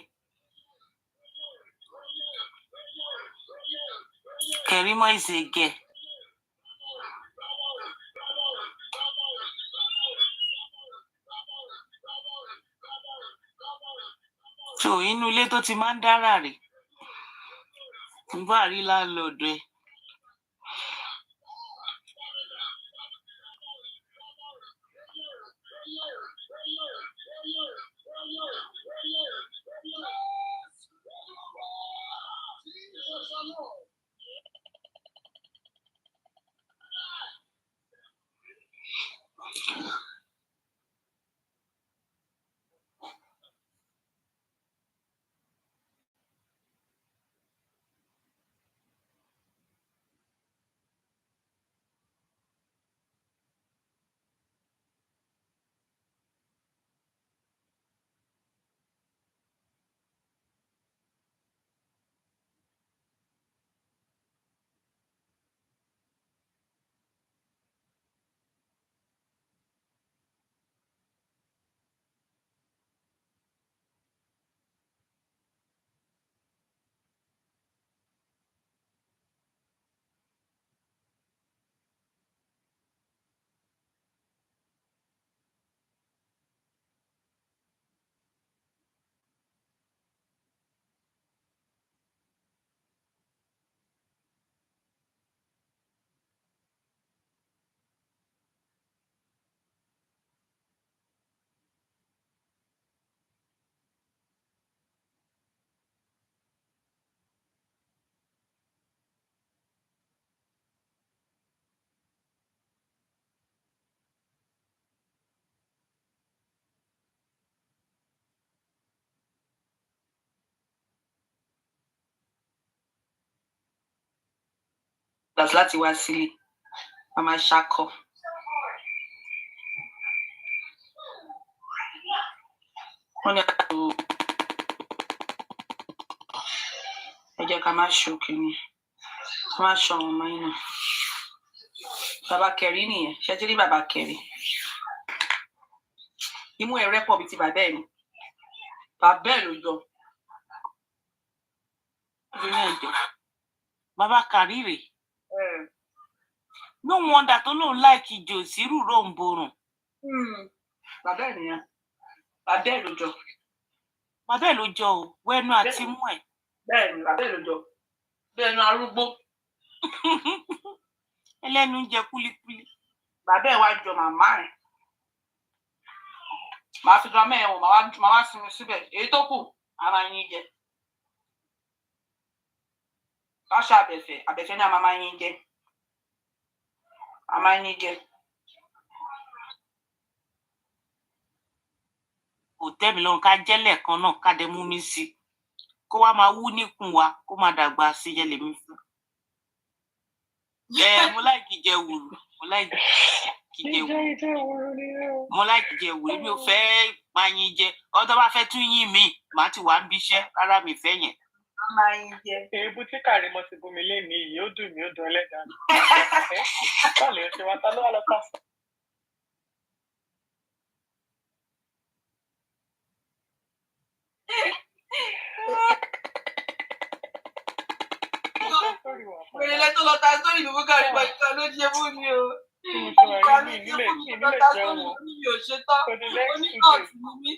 Karimot is a girl. So inú ilé tó ti máa ń dára rè. N bá rí láńlọ́ọ̀dù ẹ̀. Láti wá sílé, a máa ṣakọ. Wọ́n ní àtò ẹ jẹ́ ká má ṣòkè ni, ká má ṣọ àwọn ọmọ yín náà. Bàbá kẹ̀rí nìyẹn, ṣé ti rí bàbá kẹ̀rí? Imú ẹ̀ rẹ́pọ̀ bíi ti bàbá ẹ̀ ni. Bàbá ẹ̀ ló jọ. Bàbá Kàrírè. No wonder tó lóun láìkì jò sírù ròǹborùn. Bàbá ẹ̀ nìyẹn. Bàbá ẹ̀ ló jọ. Bàbá ẹ̀ ló jọ o, wẹ́nu àti mú ẹ̀. Bẹ́ẹ̀ ni bàbá ẹ̀ ló jọ. Bí ẹnu arúgbó. Ẹlẹ́nu ń jẹ kúlíkúlí. Bàbá ẹ̀ wá jọ màmá ẹ̀. Màá fi dán mẹ́ẹ̀ wọ̀n, màá wá sinmi síbẹ̀. Èyí tó kù, ara yín jẹ. Láṣà àbẹ̀fẹ́ ní a máa yín jẹ. A máa yín jẹ. Kò tẹ́ mi lọ́rùn ká jẹ́lẹ̀ kan náà ká dẹ mú mi sí. Kó wá máa wú níkùn wa, kó máa dàgbà sí yẹ lèmi fún. Mo láìkì jẹ wùrù. Mo láìkì jẹ wùrù. Mo láìkì jẹ wùrù. Èmi ò fẹ́ máa yín jẹ. Ọ̀dọ́ bá fẹ́ tún yín mi, màá ti wà ń bíṣẹ́. Rárá mi fẹ́ yẹn. A máa yín jẹ. Èébú tí Karimot ti bú mi lénìí yìí, ó dùn mí, ó dùn ẹlẹ́dàá mi. Báwo lè ṣe wá ta ló wà lọ pàṣẹ? Wèrè tó lọ ta sórí ìlú Karimot ìkan ló ṣe fún mi o. Ìkan ló ṣe fún mi lọ ta sórí ìlú mi ò ṣe tán. Oníkọ̀ọ̀tì ni mí.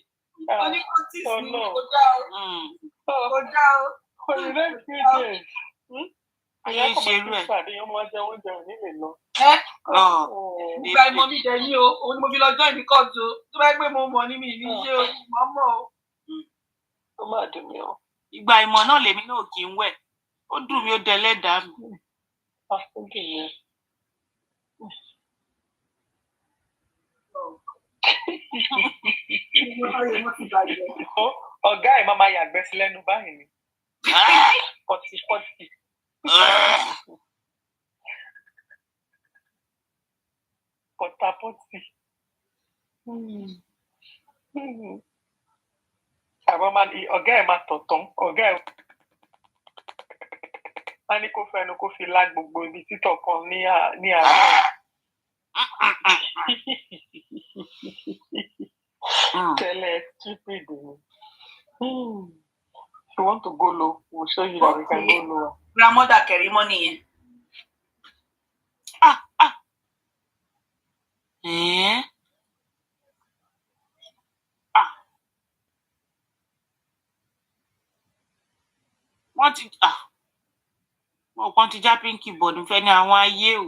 Oníkọ̀ọ̀tì ni kò dá o. Kò dá o. For the next 3 days. ayé ṣerú ẹ̀. Ìgbà ìmọ̀ mi jẹ ní o, òun ni mo fi lọ join ní kóòtù o. Tó bá gbé mo mọ̀ ní mi ní ṣé o, mọ̀ mọ̀ o. Ó máa dùn mí o. Ìgbà ìmọ̀ náà lèmi náà kì í wẹ̀. Ó dùn mí ó dẹlẹ́dàá mi. Ó dùn mí. Ọ̀gá ẹ̀ máa yàgbẹ́ sí lẹ́nu báyìí ni. Pọ̀tì. Pọ̀tàpọ̀tì. Ọ̀gá ẹ̀ máa tọ̀tàn. Ọ̀gá ẹ̀ máa ní kó fẹnu kó fi lá gbogbo ibi títọ̀ kan ní àárọ̀. Tẹ́lẹ̀ stupid ni. If you want to go low, we'll show you that we can go lower. Grandmother Karimot nìyẹn. Wọ́n ti já pínkì bọ̀dún fẹ́ ní àwọn ayé o.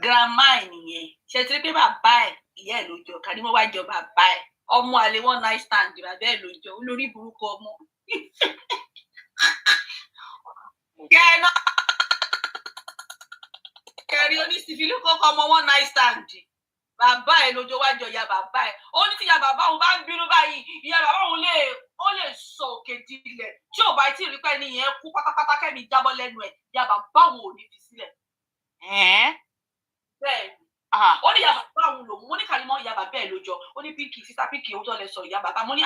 Grandma ẹ̀ nìyẹn. Ṣé ti rí pé bàbá ẹ̀ ìyá ẹ̀ ló jọ Karimot wá jọ bàbá ẹ̀. Ọmọ àlè one night stand bàbá ẹ̀ ló jọ olórí burúkú ọmọ. Kẹrí oníṣìfìlú kọ́kọ́ ọmọ one night stand. Bàbá ẹ̀ ló jọ wá jọ ìyá bàbá ẹ̀. Ó ní tí ìyá bàbá òun bá ń bínú báyìí, ìyá bàbá òun lè sọ òkè dilẹ̀. Tí ò bá tí ì rí pẹ́ nìyẹn kú pátápátá kẹ́mi jábọ́ lẹ́nu ẹ̀, ìyá bàbá òun ò ní fi sílẹ̀. Bẹ́ẹ̀ni. Ó ní ìyá bàbá òun lòun, mo ní Karimot ìyá bàbá ẹ̀ ló jọ. Ó ní Pinky sísá Pinky òun tó lè sọ ìyá bàbá. Mo ní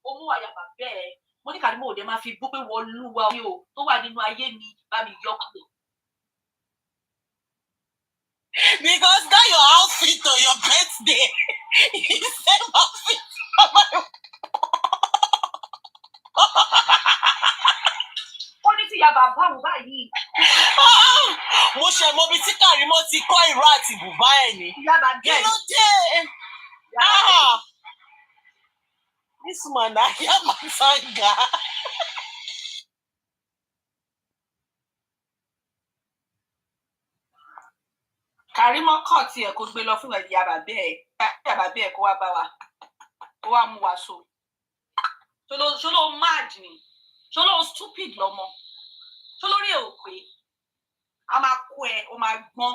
ó mú ìyá bàbá ẹ̀. Mo ní Karimot òde máa fi bú pé wọ́n lúwa mi o tó wà nínú ayé mi bá mi yọ kúrò. Because that your outfit on your birthday is same outfit for my ó ní tí ìyá bàbá òun báyìí. Mo ṣe mọ bí tí Karimot ti kọ́ ìró àti bùbá ẹ̀ ni. Ìyá bàbá ẹ̀. Kí ló dé? This man na Yamatanga. Karimot kọ̀ tiẹ̀ kó gbé lọ fún ìyá bàbá ẹ̀ kó wá bá wa kó wá mú wa so. Ṣó ló mad ni? Ṣó ló stupid lọ́mọ? Ṣó lórí ẹ̀ ò pé? A máa kó ẹ, ó máa gbọ́n.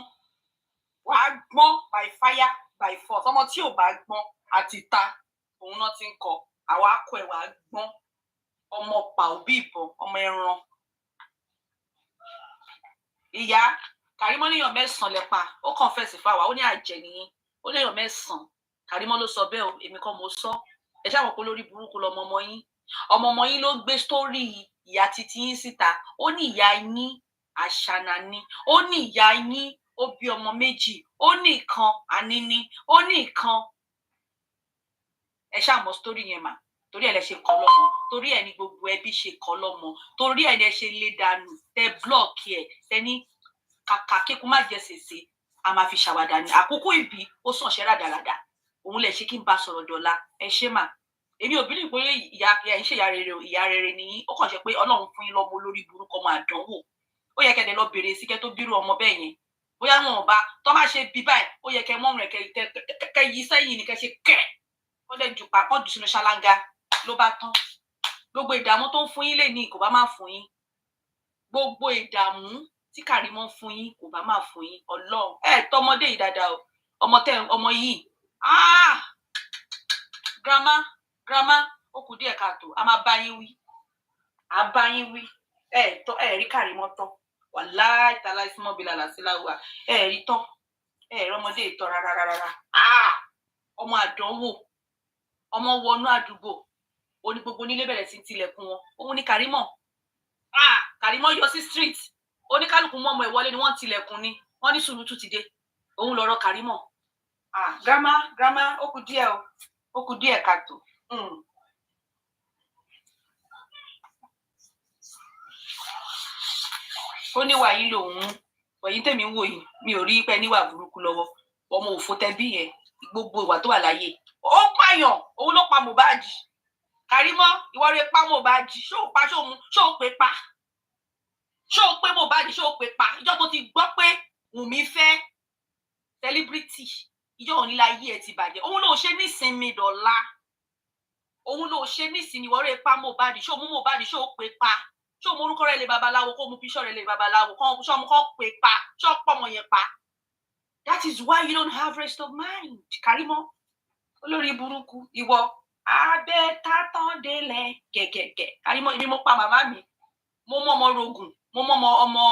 Wà á gbọ́n by fire by force. Ọmọ tí ò bá gbọ́n àti ta òun náà ti ń kọ. Àwa kọ ẹ̀ wà á gbọ́n. Ọmọ pa òbí ìbọn, ọmọ ẹran. Ìyá Karimot níyàn 9 lẹ́pa. Ó confess fáwa, ó ní àjẹ́ nìyí. Ó níyàn 9. Karimot ló sọ bẹ́ẹ̀ o, èmi kọ́ mo sọ. Ẹ ṣáà mọ̀ pé lórí burúkú lọmọ ọmọ yín. Ọmọ ọmọ yín ló gbé sítórì ìyá titi yín síta. Ó ní ìyá yín àṣànà ni. Ó ní ìyá yín ó bí ọmọ 2. Ó ní ìkan àníní. Ó ní ìkan. Ẹ ṣáà mọ̀ sítórì yẹn mà. Torí ẹ̀ lẹ ṣe kọ́ lọ́mọ. Torí ẹ̀ ni gbogbo ẹbí ṣe kọ́ lọ́mọ. Torí ẹ̀ lẹ ṣe lé dànù. Tẹ blọọkì ẹ̀. Tẹ ní kàkà kíkún má jẹ sèse. A máa fi ṣàwàdà ní. Àkókò ìbí ó sàn ṣẹ́ ràdàràdà. Òun lẹ ṣe kí n bá sọ̀rọ̀ dọ̀la. Ẹ ṣé mà. Èmi ò believe pé ìyá ń ṣe ìyá rere o, ìyá rere ni ó kàn ṣe pé Ọlọ́run fún yín lọ́mọ olórí burúkú ọmọ àdánwò. Ó yẹ kẹ́ dẹ̀ lọ bèrè sí kẹ́ tó bírú ọmọ bẹ́ẹ̀ yẹn. Bóyá wọn ò bá tó má ṣe bí báyìí, ó yẹ kẹ́ mọ́rùn rẹ̀ kẹ́ yí sẹ́yìn ni kẹ́ ṣe kẹ́. Ó dẹ̀ jù pa kọ́ jù sínú ṣáláńgá ló bá tán. Gbogbo ìdààmú tó ń fún yín lè ní kò bá má fún yín. Gbogbo ìdààmú tí Karimot fún yín kò bá má fún yín. Ọlọ́run tọmọdé yìí dáadáa o. Ọmọ yìí. Grandma ó kù díẹ̀ káàtó. A máa bá yín wí. A bá yín wí. Rí Karimot tán. Wàláì tàláì símọ́ bí lálàsí láwùwà. Rí tán. Rí ọmọdé ìtọ́ rárá. Ọmọ àdánwò. Ọmọ wọnú àdúgbò. Ó ní gbogbo nílé bẹ̀rẹ̀ sí tilẹ̀kùn wọn. Òun ní Karimot. Karimot yọ sí street. Oníkálùkù mọ́ ọmọ ẹ̀ wọlé ni wọ́n tilẹ̀kùn ni. Wọ́n ní sùúrù ti dé. Òun lọ̀rọ̀ Karimot. Grandma ó kù díẹ̀ o. Ó kù díẹ̀ káàtó. Ó ní wàyí lòun wọ̀nyí tèmi ń wò yìí mi ò rí pé níwà burúkú lọ́wọ́ ọmọ òfò tẹbí yẹn gbogbo ìwà tó wà láyé ó pààyàn òun ló pa Mohbad. Karimot ìwọ rẹ pa Mohbad ṣó pa ṣó mu ṣó pé pa ṣó pé pa ìjọ tó ti gbọ́ pé Wùmí fẹ́ celebrity ìjọ òní láyé ẹ ti bàjẹ́ òun ló ṣe nísinmi dọ̀la òun ló ṣe nísinmi wọ́rẹ́ pa Mohbad ṣó mú Mohbad ṣó pé pa ṣó mú orúkọ rẹ̀ lé babaláwo kó mú píṣọ́ rẹ̀ lé babaláwo ṣó mú kó pé pa ṣó pọ̀ mọ́ yẹn pa. That is why you don't have rest of mind. Karimot olórí burúkú ìwọ abẹ́ tátán délẹ̀ gẹ̀gẹ̀gẹ̀ Karimot ibi mo pa màmá mi mo mọ ọmọ rogun mo mọ ọmọ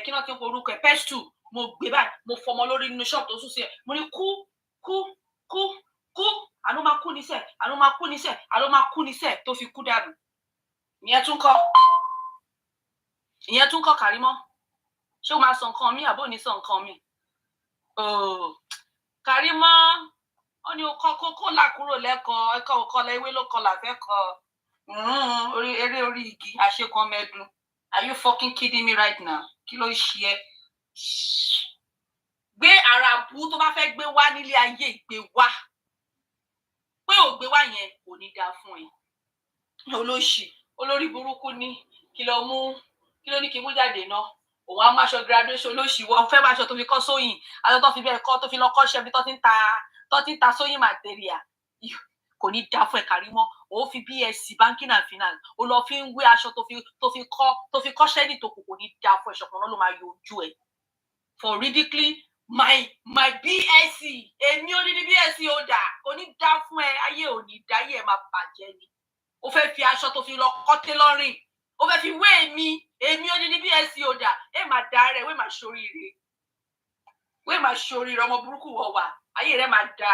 kí náà ti ń pe orúkọ ẹ̀ Pestu mo gbé báyìí mo fọmọ lórí nínú ṣọ́ọ̀bù tó sùn sí ẹ̀ mo ní kú àló máa kú níṣẹ́ tó fi kú dànù ìyẹn tún kọ́ Karimot ṣé o máa sọ nǹkan mi àbó ní sọ nǹkan mi Karimot ó ní kókó là kúrò lẹ́kọ̀ọ́ ẹ̀kọ́ òkọlẹ̀ ewé ló kọlà fẹ́kọ̀ọ́ eré orí igi àṣekàn mẹ́dùn. Are you fucking kidding me right now? Kí ló ṣe ẹ́? Gbé àràbù tó bá fẹ́ gbé wá nílé ayé ìgbé wá pé ò gbé wá yẹn kò ní dáa fún ẹ. Olóṣì olórí burúkú ní kí ló ní kí mú jáde náà òun á máṣọ graduation olóṣì wọ́n fẹ́ máṣọ tó fi kọ́ sóyìn àti tó fi bẹ́ẹ̀ kọ́ tó fi lọ kọ́ṣẹ́ bí tó ti ń ta sóyìn material kò ní dáa fún ẹ Karimot ó fi BSc banking and finance ó lọ fi ń wé aṣọ tó fi kọ́ṣẹ́ ní tòkù kò ní dáa fún ẹ ṣọ̀kan ló máa yọjú ẹ for ridiculing my BSc èmi ò ní BSc ó dà kò ní dáa fún ẹ ayé ò ní dá ayé ẹ máa bàjẹ́ ni ó fẹ́ fi aṣọ tó fi lọ kọ́ tailoring ó fẹ́ fi wé èmi ò ní BSc ó dà ẹ máa dá rẹ wé máa ṣoríire ọmọ burúkú wọ̀ wá ayé rẹ máa dá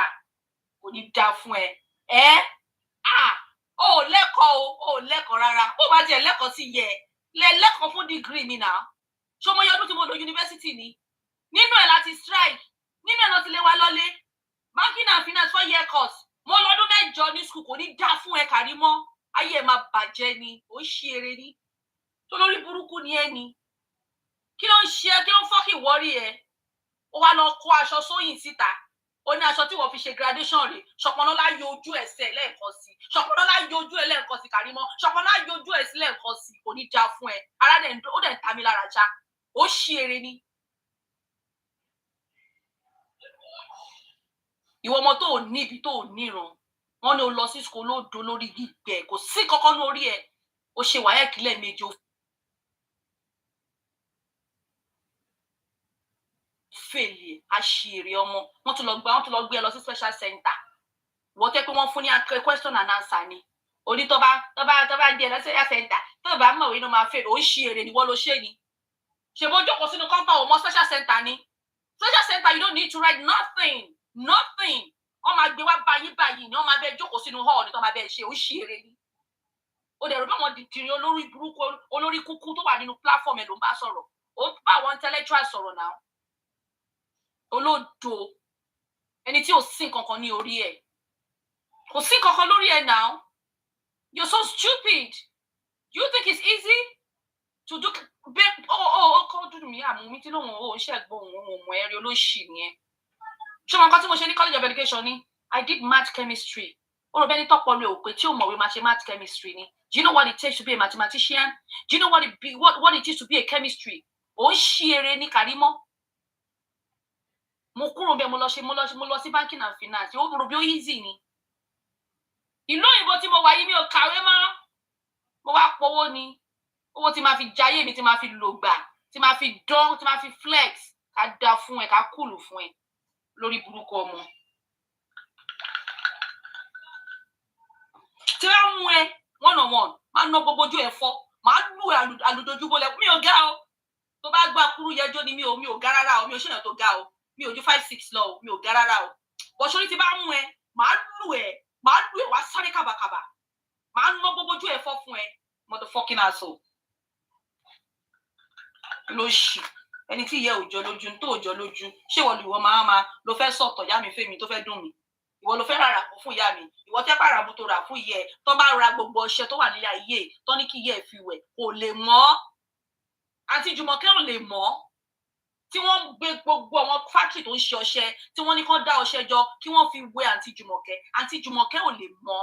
kò ní dáa fún ẹ ó lẹ́kọ̀ọ́ rárá ó bá tiẹ̀ lẹ́kọ̀ọ́ sí yẹ lẹ́kọ̀ọ́ fún degree mi náà ṣé ọmọ yọdún tí mo lọ yunifásitì ni nínú ẹ̀ láti strike nínú ẹ̀ láti lé wa lọ́lé banking and finance 4-year course mo lọ́dún 9 ní school kò ní dá fún ẹ Karimot ayé ẹ máa bàjẹ́ ni ó ṣe eré ní tó lórí burúkú ni ẹ ni kí ló ń ṣe kí ló ń fọ́kì wọ́rí ẹ ó wá lọ kó aṣọ sóyìn síta ó ní aṣọ tí wọ́n fi ṣe graduation rẹ̀ ṣọpọnọlá yọ ojú ẹsẹ̀ lẹ́ẹ̀kan sí ṣọpọnọlá yọ ojú ẹ lẹ́ẹ̀kan sí Karimot ṣọpọnọlá yọ ojú ẹ sí lẹ́ẹ̀kan sí kò ní já fún ẹ ara ó dẹ̀ ń ta mi lára já ó ṣí eré ni. ìwọ ọmọ tó ò ní ibi tó ò níran wọn ní o lọ sí school lóòdó lórí gbígbẹ kò sí kankan lórí ẹ ó ṣe wáyẹ̀kì lẹ́ẹ̀mejì ó fèlè àṣírí ọmọ wọn tún lọ gbé ẹ lọ sí special center wọ́n tẹ́ pé wọ́n fún ní question and answer ni oní tó bá di ẹ lọ sí special center tó bá mọ̀ inú máa fèrè ó ṣí èrè ni wọ́n ló ṣe ni ṣe bó jókòó sínú compound ọmọ special center ni special center you don't need to write nothing wọ́n máa gbé wá báyìí ni wọ́n máa bẹ jókòó sínú hall ni tó máa bẹ ṣe ó ṣí èrè ni ó dẹ̀ rò báwọn dìtìrín olórí burúkú olórí kúkú tó wà nínú platform ẹ̀ ló ń bá sọ̀rọ̀ ó bá àwọn intellectual sọ̀rọ̀ náà olódo ẹni tí ò sí nǹkankan ní orí ẹ̀ kò sí nǹkankan lórí ẹ̀ now you're so stupid you think it's easy to do kọ́ dúdú mi àmú mi tí lóun ò ń ṣẹ̀gbọ́n òun ò mọ̀ ẹ̀rí olóṣì nìyẹn ṣé wọn kọ́ tí mo ṣe ní college of education ni I did math chemistry ó rò bẹ́ẹ̀ ní tọ́pọ̀ mi ò pé tí ò mọ̀wé máa ṣe math chemistry ni do you know what it takes to be a mathematician do you know what it is to be a chemistry ó ń ṣí eré ní Karimot mo kúrò bẹ́ẹ̀ mo lọ sí banking and finance ó rò bí ó easy ni ìlú òyìnbó tí mo wà yìí mi ò kàwé mọ́ mo wá powó ni owó tí máa fi jayé mi tí máa fi lò gbà tí máa fi dán tí máa fi flex ká da fún ẹ ká kùlù fún ẹ lórí burúkú ọmọ tí wọ́n mú ẹ one on one máa ná gbogbo ojú ẹ fọ́ máa lù ẹ àlùdojúbọlẹ̀ mi ò ga o tó bá gbá kúrú yẹjọ́ ni mi ò ga rárá o mi ò ṣèyàn tó ga o mi ò ju 5'6" lọ o mi ò ga rárá o bọ́sọ̀rí ti bá mú ẹ máa lù ẹ wá sáré kàbàkàbà máa ná gbogbo ojú ẹ fọ́ fún ẹ motherfucking asshole lóṣì ẹni tí ìyẹ́ òjò lójú tó òjò lójú ṣé ìwọ lùwọ́ máa ló fẹ́ sọ̀tọ̀ yá mi fèmí tó fẹ́ dùn mí ìwọ ló fẹ́ rárá fún ìyá mi ìwọ tẹ́ pàràbù tó rà fún ìyẹ́ tó bá ra gbogbo ọṣẹ tó wà nílé ayé tó ní kí ìyẹ́ fi wẹ̀ kò lè mọ́ àǹtí Jùmọ̀kẹ́ ò lè mọ́ tí wọ́n gbé gbogbo àwọn fáktírì tó ń ṣe ọṣẹ tí wọ́n ní kán dá ọṣẹ jọ kí wọ́n fi wẹ̀ àǹtí Jùmọ̀kẹ́ ò lè mọ́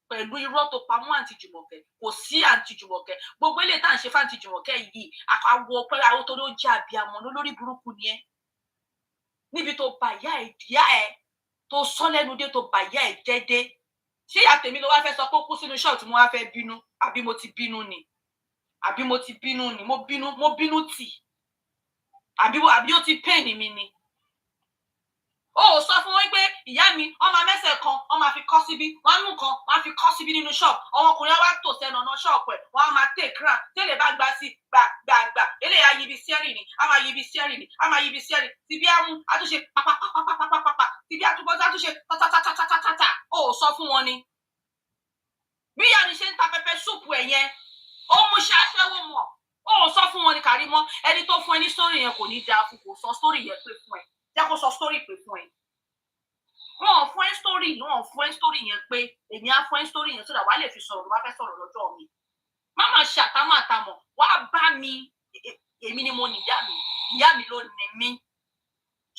pẹ̀lú irọ́ tó pamọ́ àǹtí Jùmọ̀kẹ́ kò sí àǹtí Jùmọ̀kẹ́ gbogbo ilé tá à ń ṣe fáǹtí Jùmọ̀kẹ́ yìí àwọ̀ pé àwọn tó ló jẹ́ àbíamọ lórí burúkú ni ẹ́ níbi tó bà ìyá ẹ̀ tó sọ lẹ́nu dé tó bà ìyá ẹ̀ jẹ́ dé ṣé ìyá tèmi ló wá fẹ́ sọ pé ó kú sínú ṣọ́ọ̀tì mo wá fẹ́ bínú àbí mo ti bínú ni mo bínú tì àbí ó ti pain mi ni ó sọ fún wọn pé ìyá mi ọmọ mẹ́sẹ̀ kan ọmọ fi kọ́ síbí wọ́n mú kan wọ́n fi kọ́ síbí nínú ṣọ́ọ̀bù àwọn ọkùnrin wa tò sẹ́nu ọ̀nà ṣọ́ọ̀bù ẹ̀ wọ́n á máa take round tẹ́lẹ̀ bá gba sí gbàgbàgbà eléyà yibi sẹ́rìn ni a máa yibi sẹ́rìn ni a máa yibi sẹ́rìn tìbí amú àtúnṣe pàpàpàpàpàpàpà tìbí àtúbọ̀tà àtúnṣe tàtàtàtàtàtà ó sọ fún wọn ni bí ìyá mi ṣe ń ta pẹpẹ súùpù ẹ̀ yẹn ó mú ṣe aṣẹ́wó mọ̀ ó sọ fún wọn ni Karimot ẹni tó fún ẹ ní sórí yẹn kò ní dáa fún kò sọ sórí yẹn pé fún ẹ jẹ́ kó sọ sórí pé fún ẹ wọn ò fún ẹ sórí yẹn pé èmi á fún ẹ sórí yẹn sódà wàá lè fi sọ̀rọ̀ ló bá fẹ́ sọ̀rọ̀ lọ́jọ́ mi má máa ṣe àtàmọ̀ wá bá mi èmi ni mo ní ìyá mi ló ní mí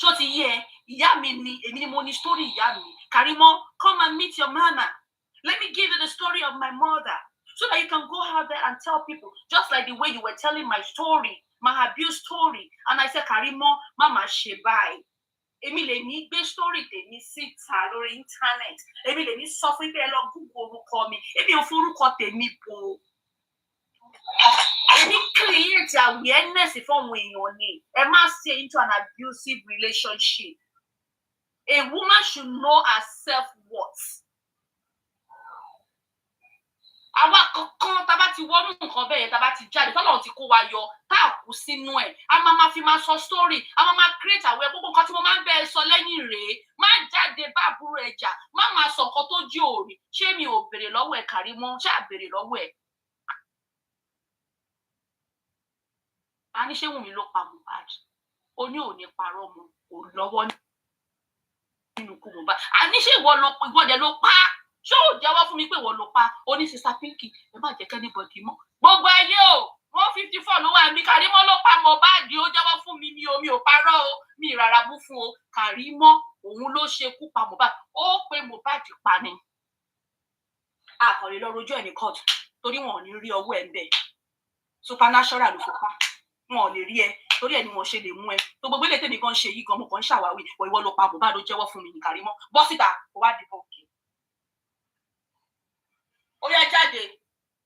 ṣó ti yé ẹ ìyá mi ni èmi ni mo ní sórí ìyá mi Karimot come and meet your mama let me give you the story of my mother so that you can go out there and tell people just like the way you were telling my story my abuse story and I said Karimot mama ṣe báyìí èmi lè ní gbé story tèmi síta lórí internet èmi lè ní sọ fún pé ẹ lọ Google orúkọ mi èmi ò forúkọ tèmi bò èmi create awareness fún àwọn èèyàn ni ẹ má ṣe into an abusive relationship a woman should know her self-worth. Àwa kankan tá bá ti wọnú nǹkan bẹ́ẹ̀ yẹn tá bá ti jáde tọ́lọ́run ti kó wa yọ tá a kú sínú ẹ̀ a máa fi máa sọ story a máa create àwẹ̀ gbogbo nǹkan tí mo máa ń bẹ́ẹ̀ sọ lẹ́yìn rèé má jáde bá àbúrò ẹ̀ jà má máa sọ nǹkan tó jí òòrì ṣé mi ò béèrè lọ́wọ́ ẹ̀ Karimot ṣé à béèrè lọ́wọ́ ẹ̀. a ní ṣé Wùmí ló pa Mohbad ó ní òní parọ́ mọ́ kò lọ́wọ́ nínú kú Mohbad a ní ṣé ìwọ́dẹ ló pa ṣé ò jẹ́wọ́ fún mi pé wọ́n ló pa ó ní sísá Pinky ẹ má jẹ́ kẹ́nìbọ̀dì mọ́ gbogbo ayé o 154 ló wà ní Karimot ló pa Mohbad ó jẹ́wọ́ fún mi ni omi ò parọ́ o mi rárá bú fún o Karimot òun ló ṣekú pa Mohbad ó pe Mohbad pa ni àkànlè lọ rojọ́ ẹ̀ ní court torí wọn ò ní rí ọwọ́ ẹ̀ ń bẹ̀ supernatural ló fi pa wọn ò lè rí ẹ torí ẹ ni wọn ṣe lè mú ẹ tó gbogbo ilé tèmi kan ṣe yìí gan mo kàn ń ṣàwáwí ìwọ ló pa Mohbad ó jẹ́wọ́ fún mi ní Karimot bọ́ síta kó wá dìbò òkè ó yá jáde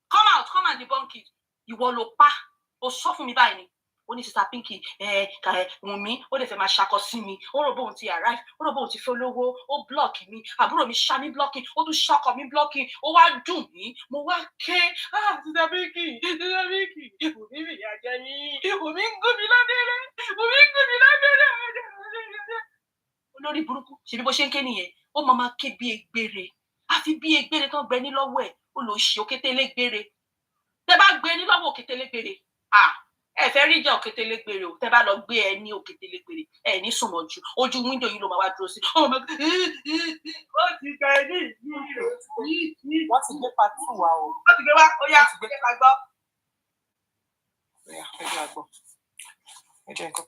come and debunk it ìwọ ló pa ó sọ fún mi báyìí ni ó ní sísá Pinky Wùmí ó lè fẹ́ máa ṣakọ sí mi ó rò bóun ti arrive ó rò bóun ti fẹ́ olówó ó blọọkì mi àbúrò mi ṣá mi blọọkì ó tún ṣọkọ mi blọọkì ó wá dùn mí mo wá ké sísá Pinky Wùmí mi ìyá jẹ mí Wùmí ń gún mi lábẹ́rẹ́ olórí burúkú ṣèbí bó ṣe ń ké nìyẹn ó máa ké bí egbére àfi bí egbére tán gbẹ ní lọ́wọ́ ẹ̀ ó lọ ṣe òkétélégbére tẹ bá gbé ní lọ́wọ́ òkétélégbére ẹ fẹ́ rí ìjà òkétélégbére o tẹ bá lọ gbé ẹ ní òkétélégbére ẹ ní sùnmọ́ ju ojú wíńdò yìí ló máa wá dúró sí ọmọ wọ́n ti gbẹ ní ìlú wọ́n ti gbé pàtó wa o wọ́n ti gbé wá ó yá ẹ ká gbọ́. ẹ ká gbọ́ ẹ jẹ́ nǹkan.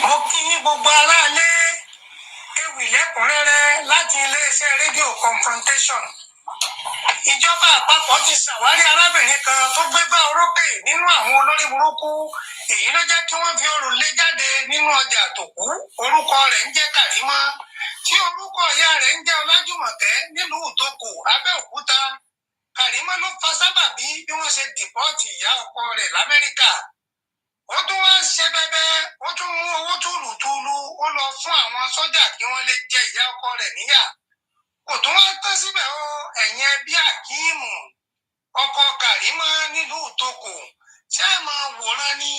Mo kí gbogbo aráalé ewì lẹ́kùnrẹ́rẹ́ láti iléeṣẹ́ rédíò Confrontation. Ìjọba àpapọ̀ ti ṣàwárí arábìnrin kan tó gbégbá orókè nínú àwọn olórí burúkú. Èyí ló jẹ́ kí wọ́n fi orò lé jáde nínú ọjà àtòkú. Orúkọ rẹ̀ ń jẹ́ Karimot, tí orúkọ ìyá rẹ̀ ń jẹ́ Ọlájùmọ̀kẹ́ nílùú Ìtòkò, Abẹ́òkúta. Karimot ló fa sábàbí bí wọ́n ṣe dìpọ́ọ̀tì ìyá ọkọ rẹ̀ l'Amẹ́ríkà. Ó tún wá ń ṣe bẹ́bẹ́, ó tún mú owó túlùtúlù, ó lọ fún àwọn sọ́jà kí wọ́n lè jẹ ìyá ọkọ rẹ̀ níyà. Kò tún wá tán síbẹ̀ o, ẹ̀yin ẹbí Àkíìmù, ọkọ Karimot nílùú Ìtòkò. Ṣé ẹ máa wòran ni?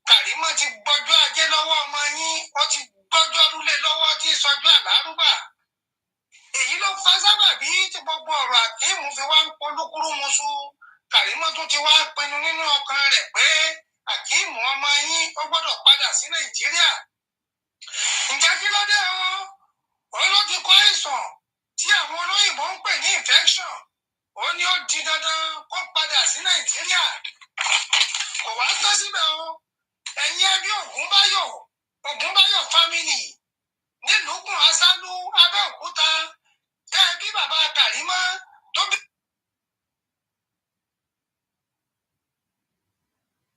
Karimot ti gbọ́jọ́ ajé lọ́wọ́ ọmọ yín, ó ti gbọ́jọ́ lúlé lọ́wọ́ tí sọjọ́ àlárúbà. Èyí ló fa sábàbí tí gbogbo ọ̀rọ̀ Àkíìmù fi wá ń polúkúrú muṣu. Karimot tún ti wá pinnu nínú ọkàn rẹ̀ pé Akeem ọmọ yín ó gbọ́dọ̀ padà sí Nàìjíríà. Ǹjẹ́ kí ló dé o? Òun ló ti kó àìsàn tí àwọn olóyìnbó ń pè ní infection. Ó ní ó di dandan kó padà sí Nàìjíríà. Kò wá tán síbẹ̀ o. Ẹ̀yin ẹbí Ògúnbáyọ̀ family nílùúkùn Asálú Abẹ́òkúta tẹ́ ẹ bí bàbá Kàrímọ́ tó bí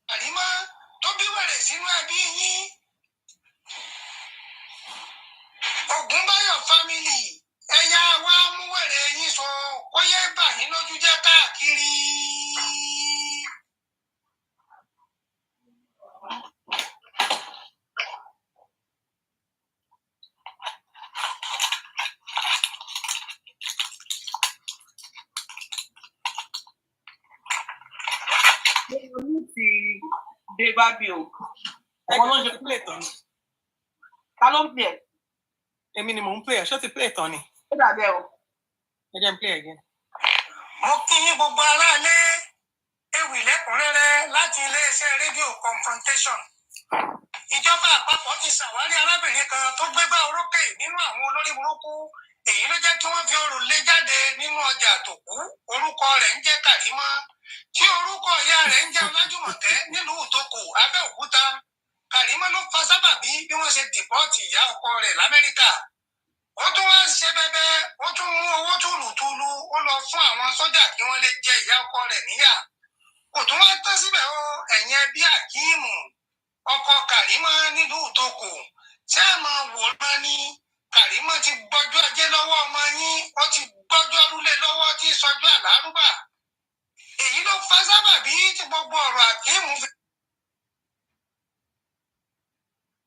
Kàrímọ́ tó bí wèrè sínú ẹbí yín. Ògúnbáyọ̀ family ẹ̀yà wa mú wèrè yín sọ kó yẹ bà yín lójú jẹ́ káàkiri. Dé bá bí o. Ọmọ ló ń ṣe play tán ni. Ta ló ń play ẹ̀? Èmi ni mò ń play ẹ̀. Ṣé o ti play tán ni? Ó dàbí ẹ o. Ẹ jẹ́ n play again. Mo kí yín gbogbo aráalé ewì lẹ́kùnrẹ́rẹ́ láti iléeṣẹ́ rédíò Confrontation. Ìjọba àpapọ̀ ti ṣàwárí arábìnrin kan tó gbégbá orókè nínú àwọn olórí burúkú. Èyí ló jẹ́ kí wọ́n fi orò lé jáde nínú ọjà àtòkú. Orúkọ rẹ̀ ń jẹ́ Kàrímọ́. Tí orúkọ ìyá rẹ̀ ń jẹ́ Ọlájùmọ̀kẹ́ nílùú Ìtòkò Abẹ́òkúta. Kàrímọ́ ló fa sábàbí bí wọ́n ṣe dìpọ́ọ̀tì ìyá ọkọ rẹ̀ l'Amẹ́ríkà. Ó tún wá ń ṣe bẹbẹ, ó tún mú owó túlùtúlù, ó lọ fún àwọn sójà kí wọ́n lè jẹ ìyá ọkọ rẹ̀ níyà. Kò tún wá tán síbẹ̀ o, ẹ̀yin ẹbí Àkíìmù, ọkọ Kàrímọ́ nílùú Ìtòkò. Ṣé ẹ máa wòran ni? Kàrímọ́ ti gbọ́jọ́ ajé lọ́wọ́ ọmọ yín, ó ti gbọ́jọ́ rúlé lọ́wọ́ tí sọjọ́ àlárúbà. Èyí ló fa sábàbí tí gbogbo ọ̀rọ̀ Àkíìmù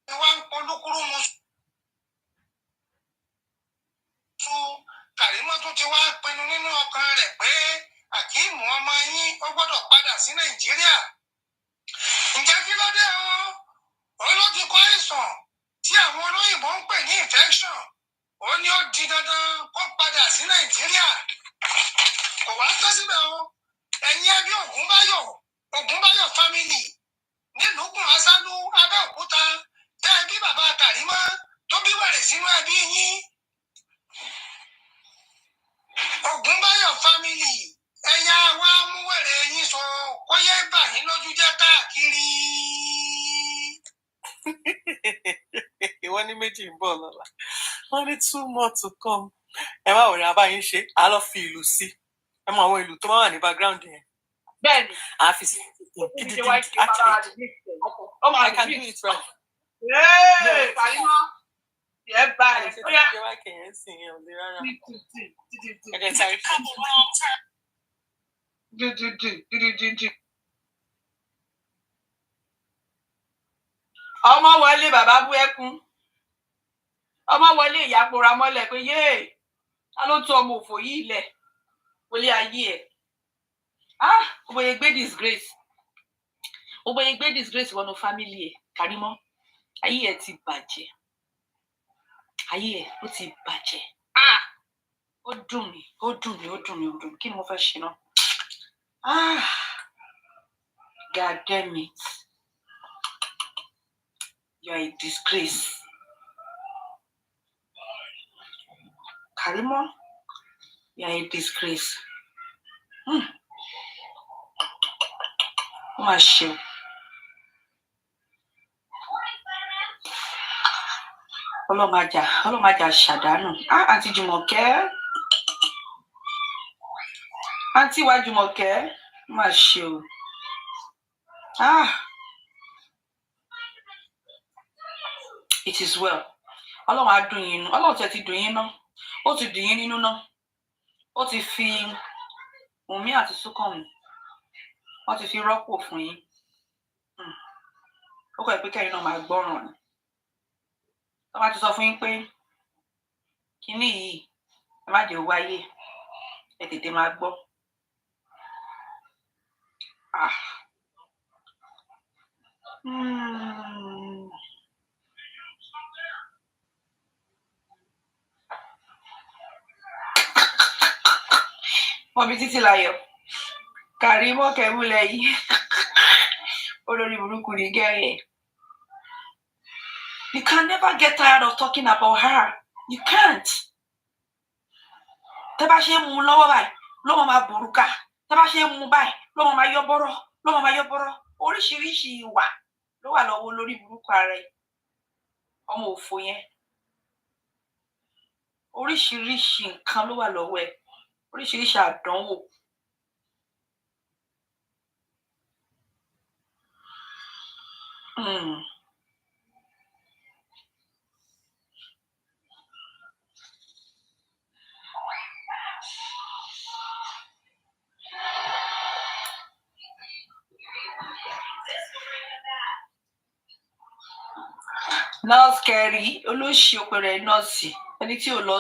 fi wá ń polúkúrú mu sùn. Kàrímọ́ tún ti wá pinnu nínú ọkàn rẹ̀ pé Àkíìmù ọmọ yín ó gbọ́dọ̀ padà sí Nàìjíríà. Ǹjẹ́ kí ló dé o? Òun ló ti kó àìsàn tí àwọn olóyìnbó ń pè ní infection. Ó ní ó di dandan kó padà sí Nàìjíríà. Kò wá tán síbẹ̀ o. Ẹ̀yin ẹbí Ògúnbáyọ̀ family nílùúkùn Asálú Abẹ́òkúta tẹ́ ẹ bí bàbá Kàrímọ́ tó bí wèrè sínú ẹbí yín. Ògúnbáyọ̀ family ẹ̀yà wa mú wèrè yín sọ kó yẹ bà yín lójú jẹ́ káàkiri. Wọ́n ní méjì ń bọ̀ lọ́la. Wọ́n ní 2 more to come. Ẹ má wòrán abáyín ṣe, a lọ fi ìlú sí. Ẹ mọ àwọn ìlú tó máa wà ní background yẹn. Bẹ́ẹ̀ni. A fi sí. Actually, I can do it right. Hey, Kàrímọ́. Yeah, bye. Oh, yeah. Ọmọ wọlé bàbá bú ẹkún. Ọmọ wọlé ìyá pora mọ́lẹ̀ pé yéè, ta ló tú ọmọ òfò yìí lẹ̀? Wọlé ayé ẹ̀. Òbòye gbé disgrace. Òbòye gbé disgrace wọnú family ẹ̀, Kàrímọ́. Ayé ẹ̀ ti bàjẹ́. Ayé ẹ̀ ó ti bàjẹ́. Ó dùn mí. Kí ni mo fẹ́ ṣe náà? God damn it. You are a disgrace. Karimot, you are a disgrace. Ó mà ṣe o. Ọlọ́màjà ṣàdánù. Àǹtí Jùmọ̀kẹ́. Àǹtí wa Jùmọ̀kẹ́. Ó mà ṣe o. It is well. Ọlọ́run á dùn yín nínú. Ọlọ́run tẹ̀ ti dùn yín ná. Ó ti dùn yín nínú ná. Ó ti fi Wumi àti Súnkànmí. Wọ́n ti fi rọ́pò fún yín. Ó kọ̀ pé kẹ́rin náà máa gbọ́ràn ni. Wọ́n bá ti sọ fún yín pé kíní yìí ẹ má jẹ́ wáyé. Ẹ tètè máa gbọ́. Wọ́n bí títí láyọ̀. Karimot kẹ́múlẹ̀ yìí. Olórí burúkú ni girl. You can never get tired of talking about her. You can't. Tẹ́ bá ṣe mú lọ́wọ́ báyìí, ló máa burúkà. Tẹ́ bá ṣe mú báyìí, ló máa yọ bọ́rọ̀. Oríṣiríṣi ìwà ló wà lọ́wọ́ olórí burúkú ara ẹ̀. Ọmọ òfò yẹn. Oríṣiríṣi nǹkan ló wà lọ́wọ́ ẹ̀. Oríṣiríṣi àdánwò. Nurse Kerry, olóṣì òpèrè nọ́ọ̀sì, ẹni tí ò lọ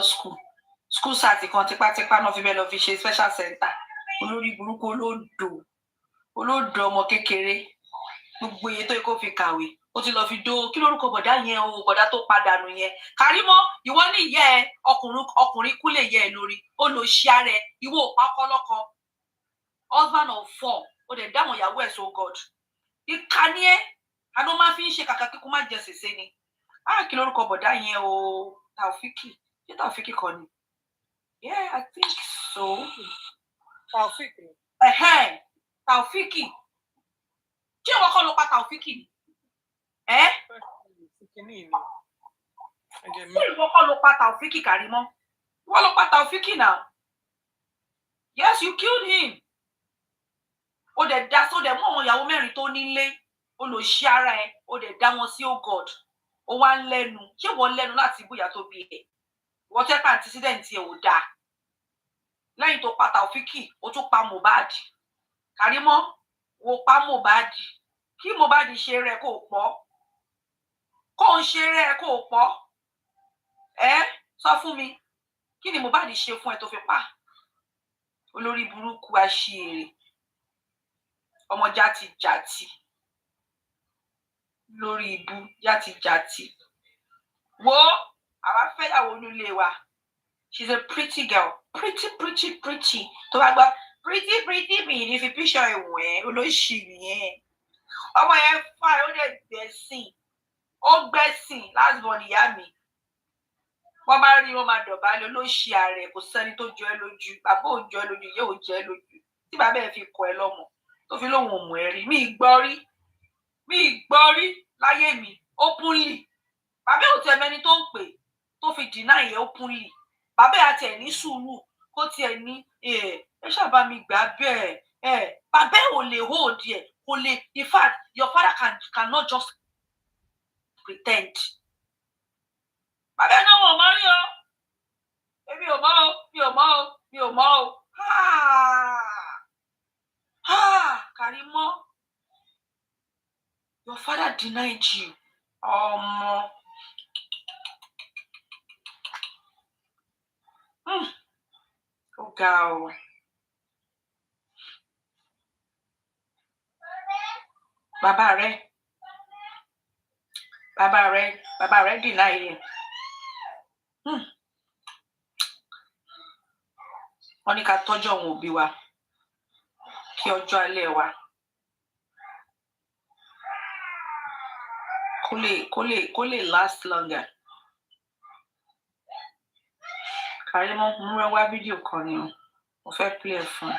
school sat kan tipátipá náà fi bẹ́ẹ̀ lọ fi ṣe special center. Olórí burúkú olódò ọmọ kékeré, gbogbo iye tó yẹ kó fi kàwé, ó ti lọ fi dó kí lórúkọ bọ̀dá yẹn o, bọ̀dá tó padànù yẹn. Karimot, ìwọ ní ìyá ẹ ọkùnrin kú lè yẹ ẹ lórí, ó lọ ṣí ara ẹ, ìwọ òpá kọ́lọ́kọ, husband of 4, ó dẹ̀ dáwọn ìyàwó ẹ̀ so God. Ìkànnì ẹ, àná máa fi ń ṣe kàkà kíkú má jẹ sèse ni. Kí lórúkọ bọ̀dá yẹn o, Taofiki. Ṣé Taofiki kọ́ ni? Yeah, I think so. Taofiki. Taofiki. Ṣé ìwọ kọ́ ló pa Taofiki ni? Ṣé ìwọ kọ́ ló pa Taofiki, Karimot? Ìwọ ló pa Taofiki now. Yes, you killed him. Ó dẹ̀ dá sódẹ̀ mú àwọn ìyàwó mẹ́rin tó nílé, ó lọ ṣí ara ẹ̀, ó dẹ̀ dá wọn sí God. Ó wá ń lẹ́nu. Ṣé wọ́n lẹ́nu láti bóyá tó bí ẹ̀? Wọ́n tẹ́ pa antecedent ẹ̀ ò dáa. Lẹ́yìn tó pa Taofiki, ó tún pa Mohbad. Karimot, wo pa Mohbad. Kí Mohbad ṣe rẹ̀ kó pọ̀. Kó ń ṣe rẹ̀ kó pọ̀. Sọ fún mi. Kí ni Mohbad ṣe fún ẹ tó fi pa? Olórí burúkú aṣièrè. Ọmọ játijàti. Lórí ibu játijàti. Wo àwa fẹ́yàwó nílé wa. She's a pretty girl. Pretty. Tó bá gbọ́ pretty mi ní fi picture ẹ̀wọ̀n olóṣì yẹn. Ọmọ yẹn fà ó dẹ̀ gbẹ̀sìn. Ó gbẹ̀sìn last born ìyá mi. Wọ́n bá rí wọn máa dọ̀bálẹ̀ olóṣì ààrẹ kò sẹ́ni tó jọ ẹ́ lójú. Bàbá ò jọ ẹ́ lójú, ìyá ò jọ ẹ́ lójú. Tí bàbá ẹ̀ fi kọ ẹ lọ́mọ tó fi lóhùn òmù ẹ̀ rí. Mi gbọ́ rí láyé mi openly. Bàbá ò tẹ̀ mẹ́ni tó ń pè tó fi deny ẹ̀ openly. Bàbá àti ẹ̀ ní sùúrù kó tiẹ̀ ní ẹ ṣàbá mi gbà bẹ́ẹ̀. Bàbá ò lè hold ẹ̀, kò lè. In fact, your father cannot just pretend. Bàbá náà wọ́n mọ́ rí o. Èmi ò mọ̀ o. Karimot, your father denied you. Ó ga o. Bàbá rẹ̀ deny ẹ̀. Wọ́n ní ká tọ́jú àwọn òbí wa kí ọjọ́ alẹ́ wa kó lè last longer. Karimot, mú rẹ wá fídíò kan ni o. Mo fẹ́ play ẹ̀ fún ẹ.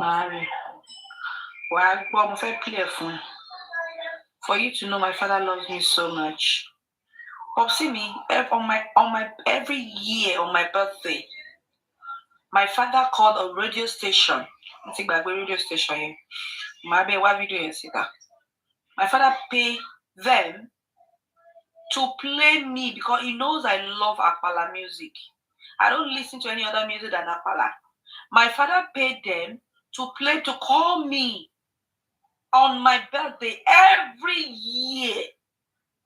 Mari, wàá gbọ́, mo fẹ́ play ẹ̀ fún ẹ. For you to know my father loves me so much. Popsi me, on my every year on my birthday, my father called a radio station. I think back radio station here. Maybe what video you see that? My father paid them to play me because he knows I love Apala music. I don't listen to any other music than Apala. My father paid them to call me on my birthday every year.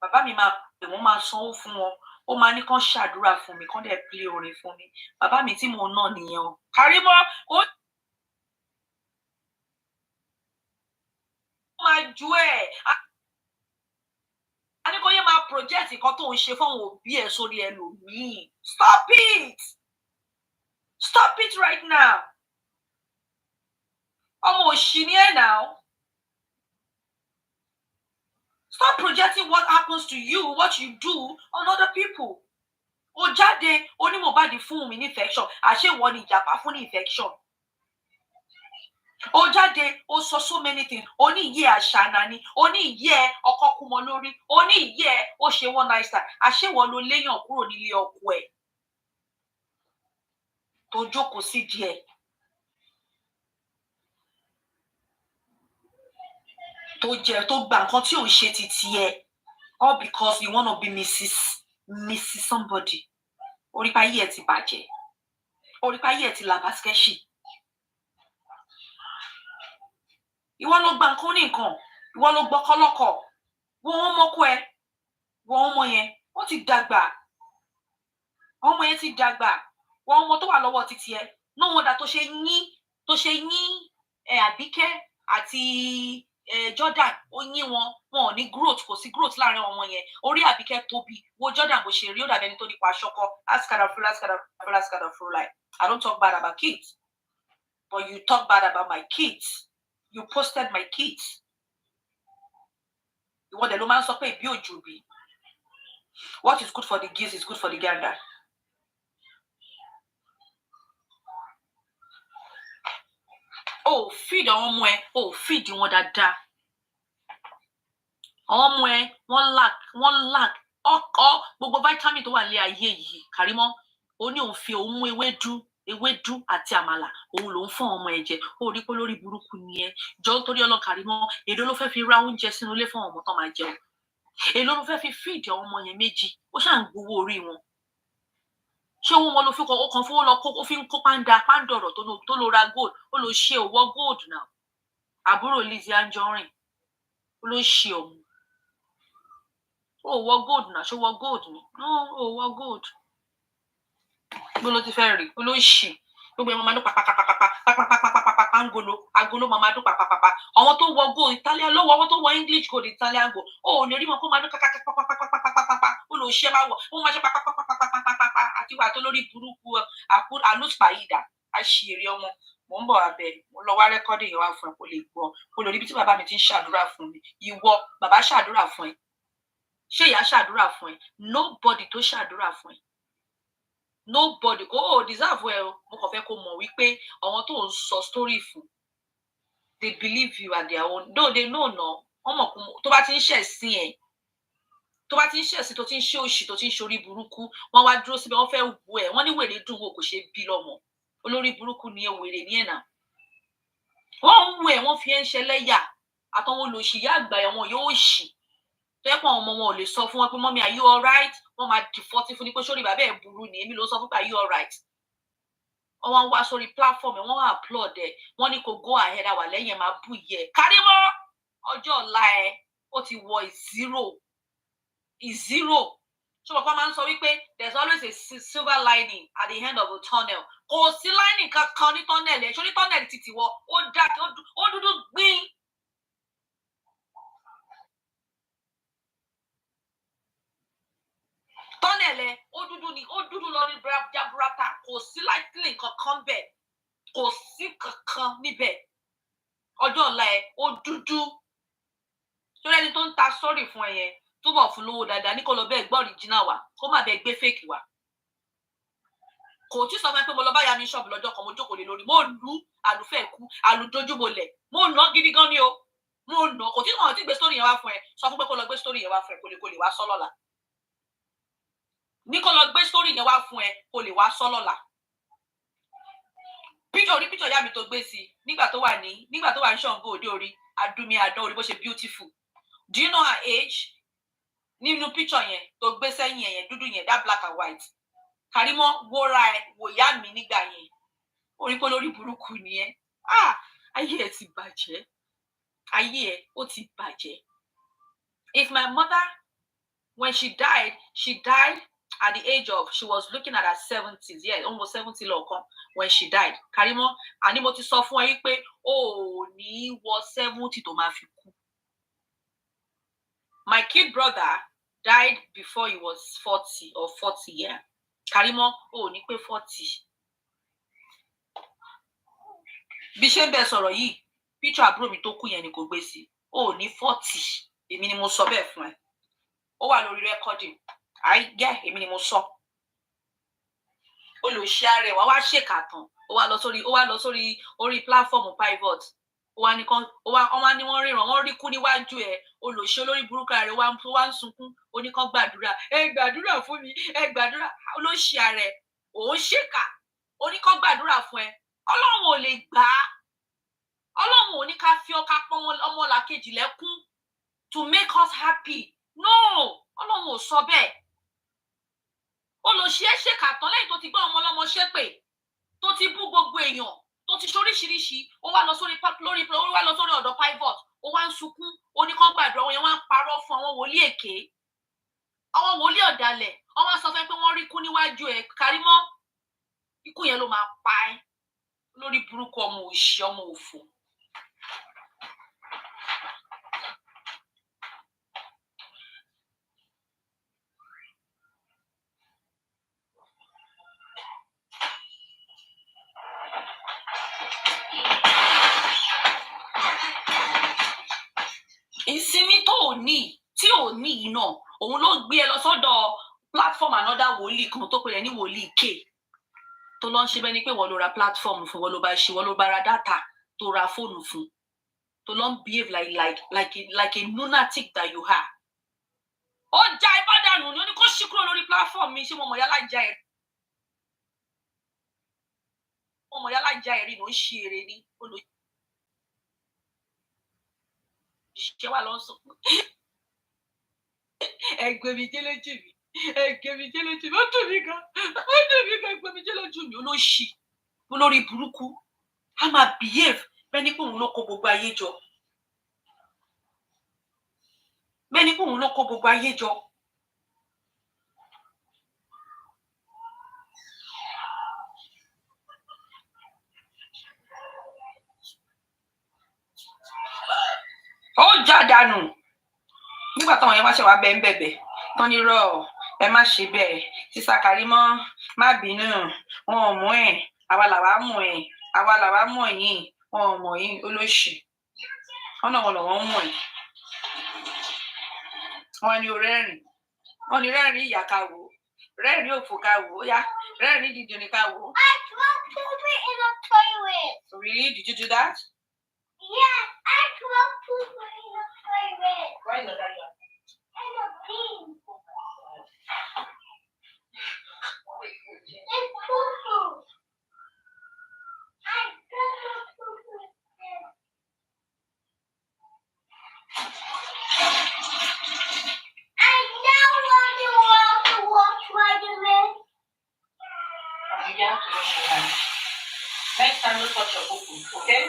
Bàbá mi máa pè wọ́n máa sanwó fún wọn. Ó máa ní kán ṣàdúrà fún mi, kán dẹ̀ play orin fún mi. Bàbá mi tí mo ná nìyẹn o. Karimot, ó máa ju ẹ̀. A ní kó yẹ máa project nǹkan tó ń ṣe fún àwọn òbí ẹ̀ sórí ẹlòmíì. Stop it! Stop it right now. Almost now. Stop projecting what happens to you, what you do on other people. Ó jáde, ó ní Mohbad fún mi ní infection. Àṣé wọ́n ní ìjàpá fún ní infection. Ó jáde, ó sọ so many things. Ó ní ìyẹ́ àṣànà ni, ó ní ìyẹ́ ọkọ kú mọ́ lórí, ó ní ìyẹ́ ó ṣe one night stand. Àṣé wọ́n ló léyàn kúrò nílé ọkọ ẹ̀. Tó jókòó sí díẹ̀. Tó jẹ tó gba nǹkan tí ò ń ṣe ti tiẹ̀. All because you want to be Mrs. somebody. Orí pa yẹ ti bàjẹ́. Orí pa yẹ ti làbàskẹ́ṣì. Ìwọ ló gba nǹkan ní nǹkan. Ìwọ ló gbọ́kọ́ lọ́kọ̀. Wọ́n ọmọ kú ẹ. Wọ́n ọmọ yẹn. Ó ti dàgbà. Ọmọ yẹn ti dàgbà. Wọ́n ọmọ tó wà lọ́wọ́ títí ẹ. No wonder tó ṣe yín Àbíkẹ́ àti Jordan ó yín wọn ò ní growth, kò sí growth láàrin ọmọ yẹn. Orí Àbíkẹ́ tóbi, wo Jordan bó ṣe rí, ó dàbí ẹni tó nípa aṣọkọ. Askadafula. I don't talk bad about kids, but you talk bad about my kids. You posted my kids. Ìwọ dẹ̀ ló máa ń sọ pé ìbí òjò bí. What is good for the geese is good for the gander. Oh, feed àwọn ọmọ ẹ, oh, feed wọn dáadáa. Àwọn ọmọ ẹ, wọ́n lack ọkọ gbogbo vitamin tó wà ní ayé yìí. Karimot, ó ní òun fi òun mú ewédú àti àmàlà, òun ló ń fún ọmọ ẹ jẹ. Ó rí pé lórí burúkú ni ẹ. Jọ nítorí Ọlọ́run Karimot, èló ló fẹ́ fi ra oúnjẹ sínú ilé fún ọmọ tó máa jẹun. Èló ló fẹ́ fi feed àwọn ọmọ yẹn méjì. Ó ṣà ń gbowó orí wọn. Ṣé wọn ló fi kan fún lọ kó fi ń kó pàǹdọ̀rọ̀ tó lọ ra gold, ó lọ ṣe òwò gold náà. Àbúrò Lizzy Anjorin ó lọ ṣe òun. Ó wọ gold náà, ṣó wọ gold ni? No, ó wọ gold. Bó ló ti fẹ́ rí? Ó lọ ṣì. Gbogbo ẹ̀mọ́ máa dún pàpàpàpàpàpàpàpàpàpàpà agolo máa dún pàpàpàpà. Àwọn tó wọ gold Italian ló wọ, àwọn tó wọ English gold Italian gold. Ó lè rí wọn kó máa dún pàpàpàpàpàpàpàpà. Ó lọ ṣe máa wọ̀, ó máa ṣe pàpàpàpàpàpàpà àti wà tó lórí burúkú àlùsùpàyídà. Àṣírí ọmọ. Mo ń bọ̀ abẹ́, mo lọ wá rẹ́kọ́dì yẹn wá fún ẹ kó lè gbọ́. Kó lórí ibi tí bàbá mi ti ń ṣàdúrà fún mi. Ìwọ, bàbá ṣàdúrà fún ẹ. Ṣé ìyá ṣàdúrà fún ẹ? Nobody tó ṣàdúrà fún ẹ. Nobody. Oh, deserve well. Mo kàn fẹ́ kó mọ̀ wípé àwọn tó ń sọ story fún, they believe you and their own. No, they know no. Wọ́n mọ̀ kó tó bá ti ń ṣẹ̀sìn ẹ̀. Tó bá ti ń ṣẹ̀sìn tó ti ń ṣe òṣì tó ti ń ṣorí burúkú, wọ́n wá dúró síbẹ̀, wọ́n fẹ́ wù ẹ̀. Wọ́n ní wèrè dùn wò kò ṣe bí lọ́mọ. Olórí burúkú ni ẹ wèrè ní ẹ̀nà. Wọ́n ń wù ẹ̀, wọ́n fi ẹ́ ń ṣẹlẹ́yà. Àtàwọn olóṣì ìyá àgbà ẹ̀ wọn yóò ṣì. Tẹ́pọ̀ ọmọ wọn ò lè sọ fún wọn pé mọ́mí are you alright? Wọ́n máa dìfọ́tí fún ní pé sórí bàbá ẹ̀ burú ni, èmi ló sọ fún pé are you alright? Wọ́n wá ń wá sórí platform ẹ̀, wọ́n wá applaud ẹ̀, wọ́n ní kó go ahead àwà lẹ́yìn ẹ̀ máa bú yẹ. Karimot, ọjọ́ ọ̀la ẹ̀ ó ti wọ zero. Ṣé ọ̀pọ̀ máa ń sọ wípé there's always a silver lining at the end of the tunnel. Kò sí lining kankan ní tunnel ẹ̀, sórí tunnel títí wọ, ó dákẹ́, ó dúdú gbín. Tọ́nẹ̀lẹ̀ ó dúdú lọ ní jaburata, kò sí lightning kankan bẹ̀, kò sí kankan níbẹ̀. Ọjọ́ ọ̀la ẹ̀ ó dúdú. Sórí ẹni tó ń ta sọ́ọ̀rì fún ẹ yẹn túbọ̀ fún lówó dáadáa ní kó lọ bẹ́ẹ̀ gbọ́ original wa, kó má bẹ́ẹ̀ gbé fake wa. Kò tí sọ fún ẹ pé mo lọ bá ya mi ṣọ́ọ̀bù lọ́jọ́ kan, mo jókòó lé lórí, mo lù àlùfẹ́ kú, àlùdójúbolẹ̀, mo nà gidi gan ni o. Mo nà, kò tí wọ́n ti gbé story yẹn wá fún ẹ, sọ fún pé kó lọ gbé story yẹn wá fún ẹ kó lè wá sọ́ lọ́la. Ní kó lọ gbé story yẹn wá fún ẹ kó lè wá sọ lọ́la. Picture ìyá mi tó gbé sí nígbà tó wà ní Ṣàngó òde orí, adúmí àdán orí bó ṣe beautiful. Do you know her age? Nínú picture yẹn tó gbé sẹ́yìn yẹn dúdú yẹn, that black and white. Karimot, wóra ẹ wò ìyá mi nígbà yẹn. Orí pé lórí burúkú ni ẹ. Ayé ẹ ti bàjẹ́. Ayé ẹ ó ti bàjẹ́. If my mother, when she died at the age of, she was looking at her 70s, yeah, almost 70 lọ́kàn when she died. Karimot, àní mo ti sọ fún ẹ pé ó ní wọ 70 tó máa fi kú. My kid brother died before he was 40 or 40, yeah. Karimot, ó ní pé 40. bí ṣe ń bẹ sọ̀rọ̀ yìí picture àbúrò mi tó kú yẹn ni kò gbé sí ó ní 40 èmi ni mo sọ bẹ́ẹ̀ fún ẹ ó wà lórí recording àìgẹ́ èmi ni mo sọ olùṣe ààrẹ wá ṣèkà tán ó wá lọ sórí orí platform private ó wá ní wọ́n ríran wọ́n rí kú níwájú ẹ olùṣe olórí burúkú ààrẹ wá ń sunkún ó ní kán gbàdúrà ẹ gbàdúrà fún mi ẹ gbàdúrà olùṣe ààrẹ òun ṣèkà ó ní kán gbàdúrà fún ẹ Ọlọ́run ò lè gbà á Ọlọ́run ò ní ká fi ọkà pọ́n ọmọlàkejì lẹ́kún to make us happy no Ọlọ́run ò sọ bẹ́ẹ̀ olùṣe ṣèkà tán lẹ́yìn tó ti gbọ́ ọmọ ọlọ́mọ ṣépè tó ti bú gbogbo èèyàn tó ti ṣoríṣiríṣi ó wá lọ sórí ọ̀dọ̀ pivot ó wá ń sunkún ó ní kán gbàdúrà wọn yẹn wá ń parọ́ fún àwọn wòlíì èké àwọn wòlíì ọ̀dàlẹ̀ wọ́n wá sọ fẹ́ pé wọ́n rí kú níwájú ẹ̀ Karimot ikú yẹn ló máa pa ẹ́ lórí burúkú ọmọ òṣì ọmọ òfò. ìsinmi tí ò ní yìí náà òun ló gbé ẹ lọ sọ́dọ̀ platform another wòlíì kan tó pè é ní wòlíì K tó lọ ń ṣe bẹ́ẹ̀ ni pé wọ́n ló ra platform fún wọ́n ló bá ṣe wọ́n ló bá ra data tó ra fóònù fún tó lọ ń behave like a lunatic that you are. ó já ẹ bá dànù ni ó ní kó ṣí kúrò lórí platform mi ṣé mo mọ̀ yálà já ẹ rí ló ń ṣe eré ní olùṣe wà lọ sọ ẹgbẹ́ mi jẹ́ lójú mi ó dùn mí gan ẹgbẹ́ mi jẹ́ lójú mi olóṣì olórí burúkú a máa behave bẹ́ẹ̀ ni pé òun ló kó gbogbo ayé jọ ó já dànù nígbà táwọn yẹn wá ṣe wá bẹ́ẹ̀ ń bẹ̀bẹ̀ wọ́n ní rọ ẹ má ṣe bẹ́ẹ̀ sísá Karimot má bínú wọn ò mú ẹ̀ àwa làwa mú ẹ̀yìn wọn ò mọ̀ yín olóṣì wọn náà wọn lọ́wọ́ ń mọ̀ ẹ̀ wọn ní orẹ́rìn wọn ní rẹ́rìn ìyá ká wò rẹ́rìn òfò ká wò ó yá rẹ́rìn dídì ní ká wò. I dropped poopy in the toilet. Really? Did you do that? Yes, I dropped poopy in the toilet. Why not that? In the bin. It's poo-poo. I dropped poopy there. I now want to watch Spider-Man. You have to wash your hands. Next time, don't touch your poo-poo, okay?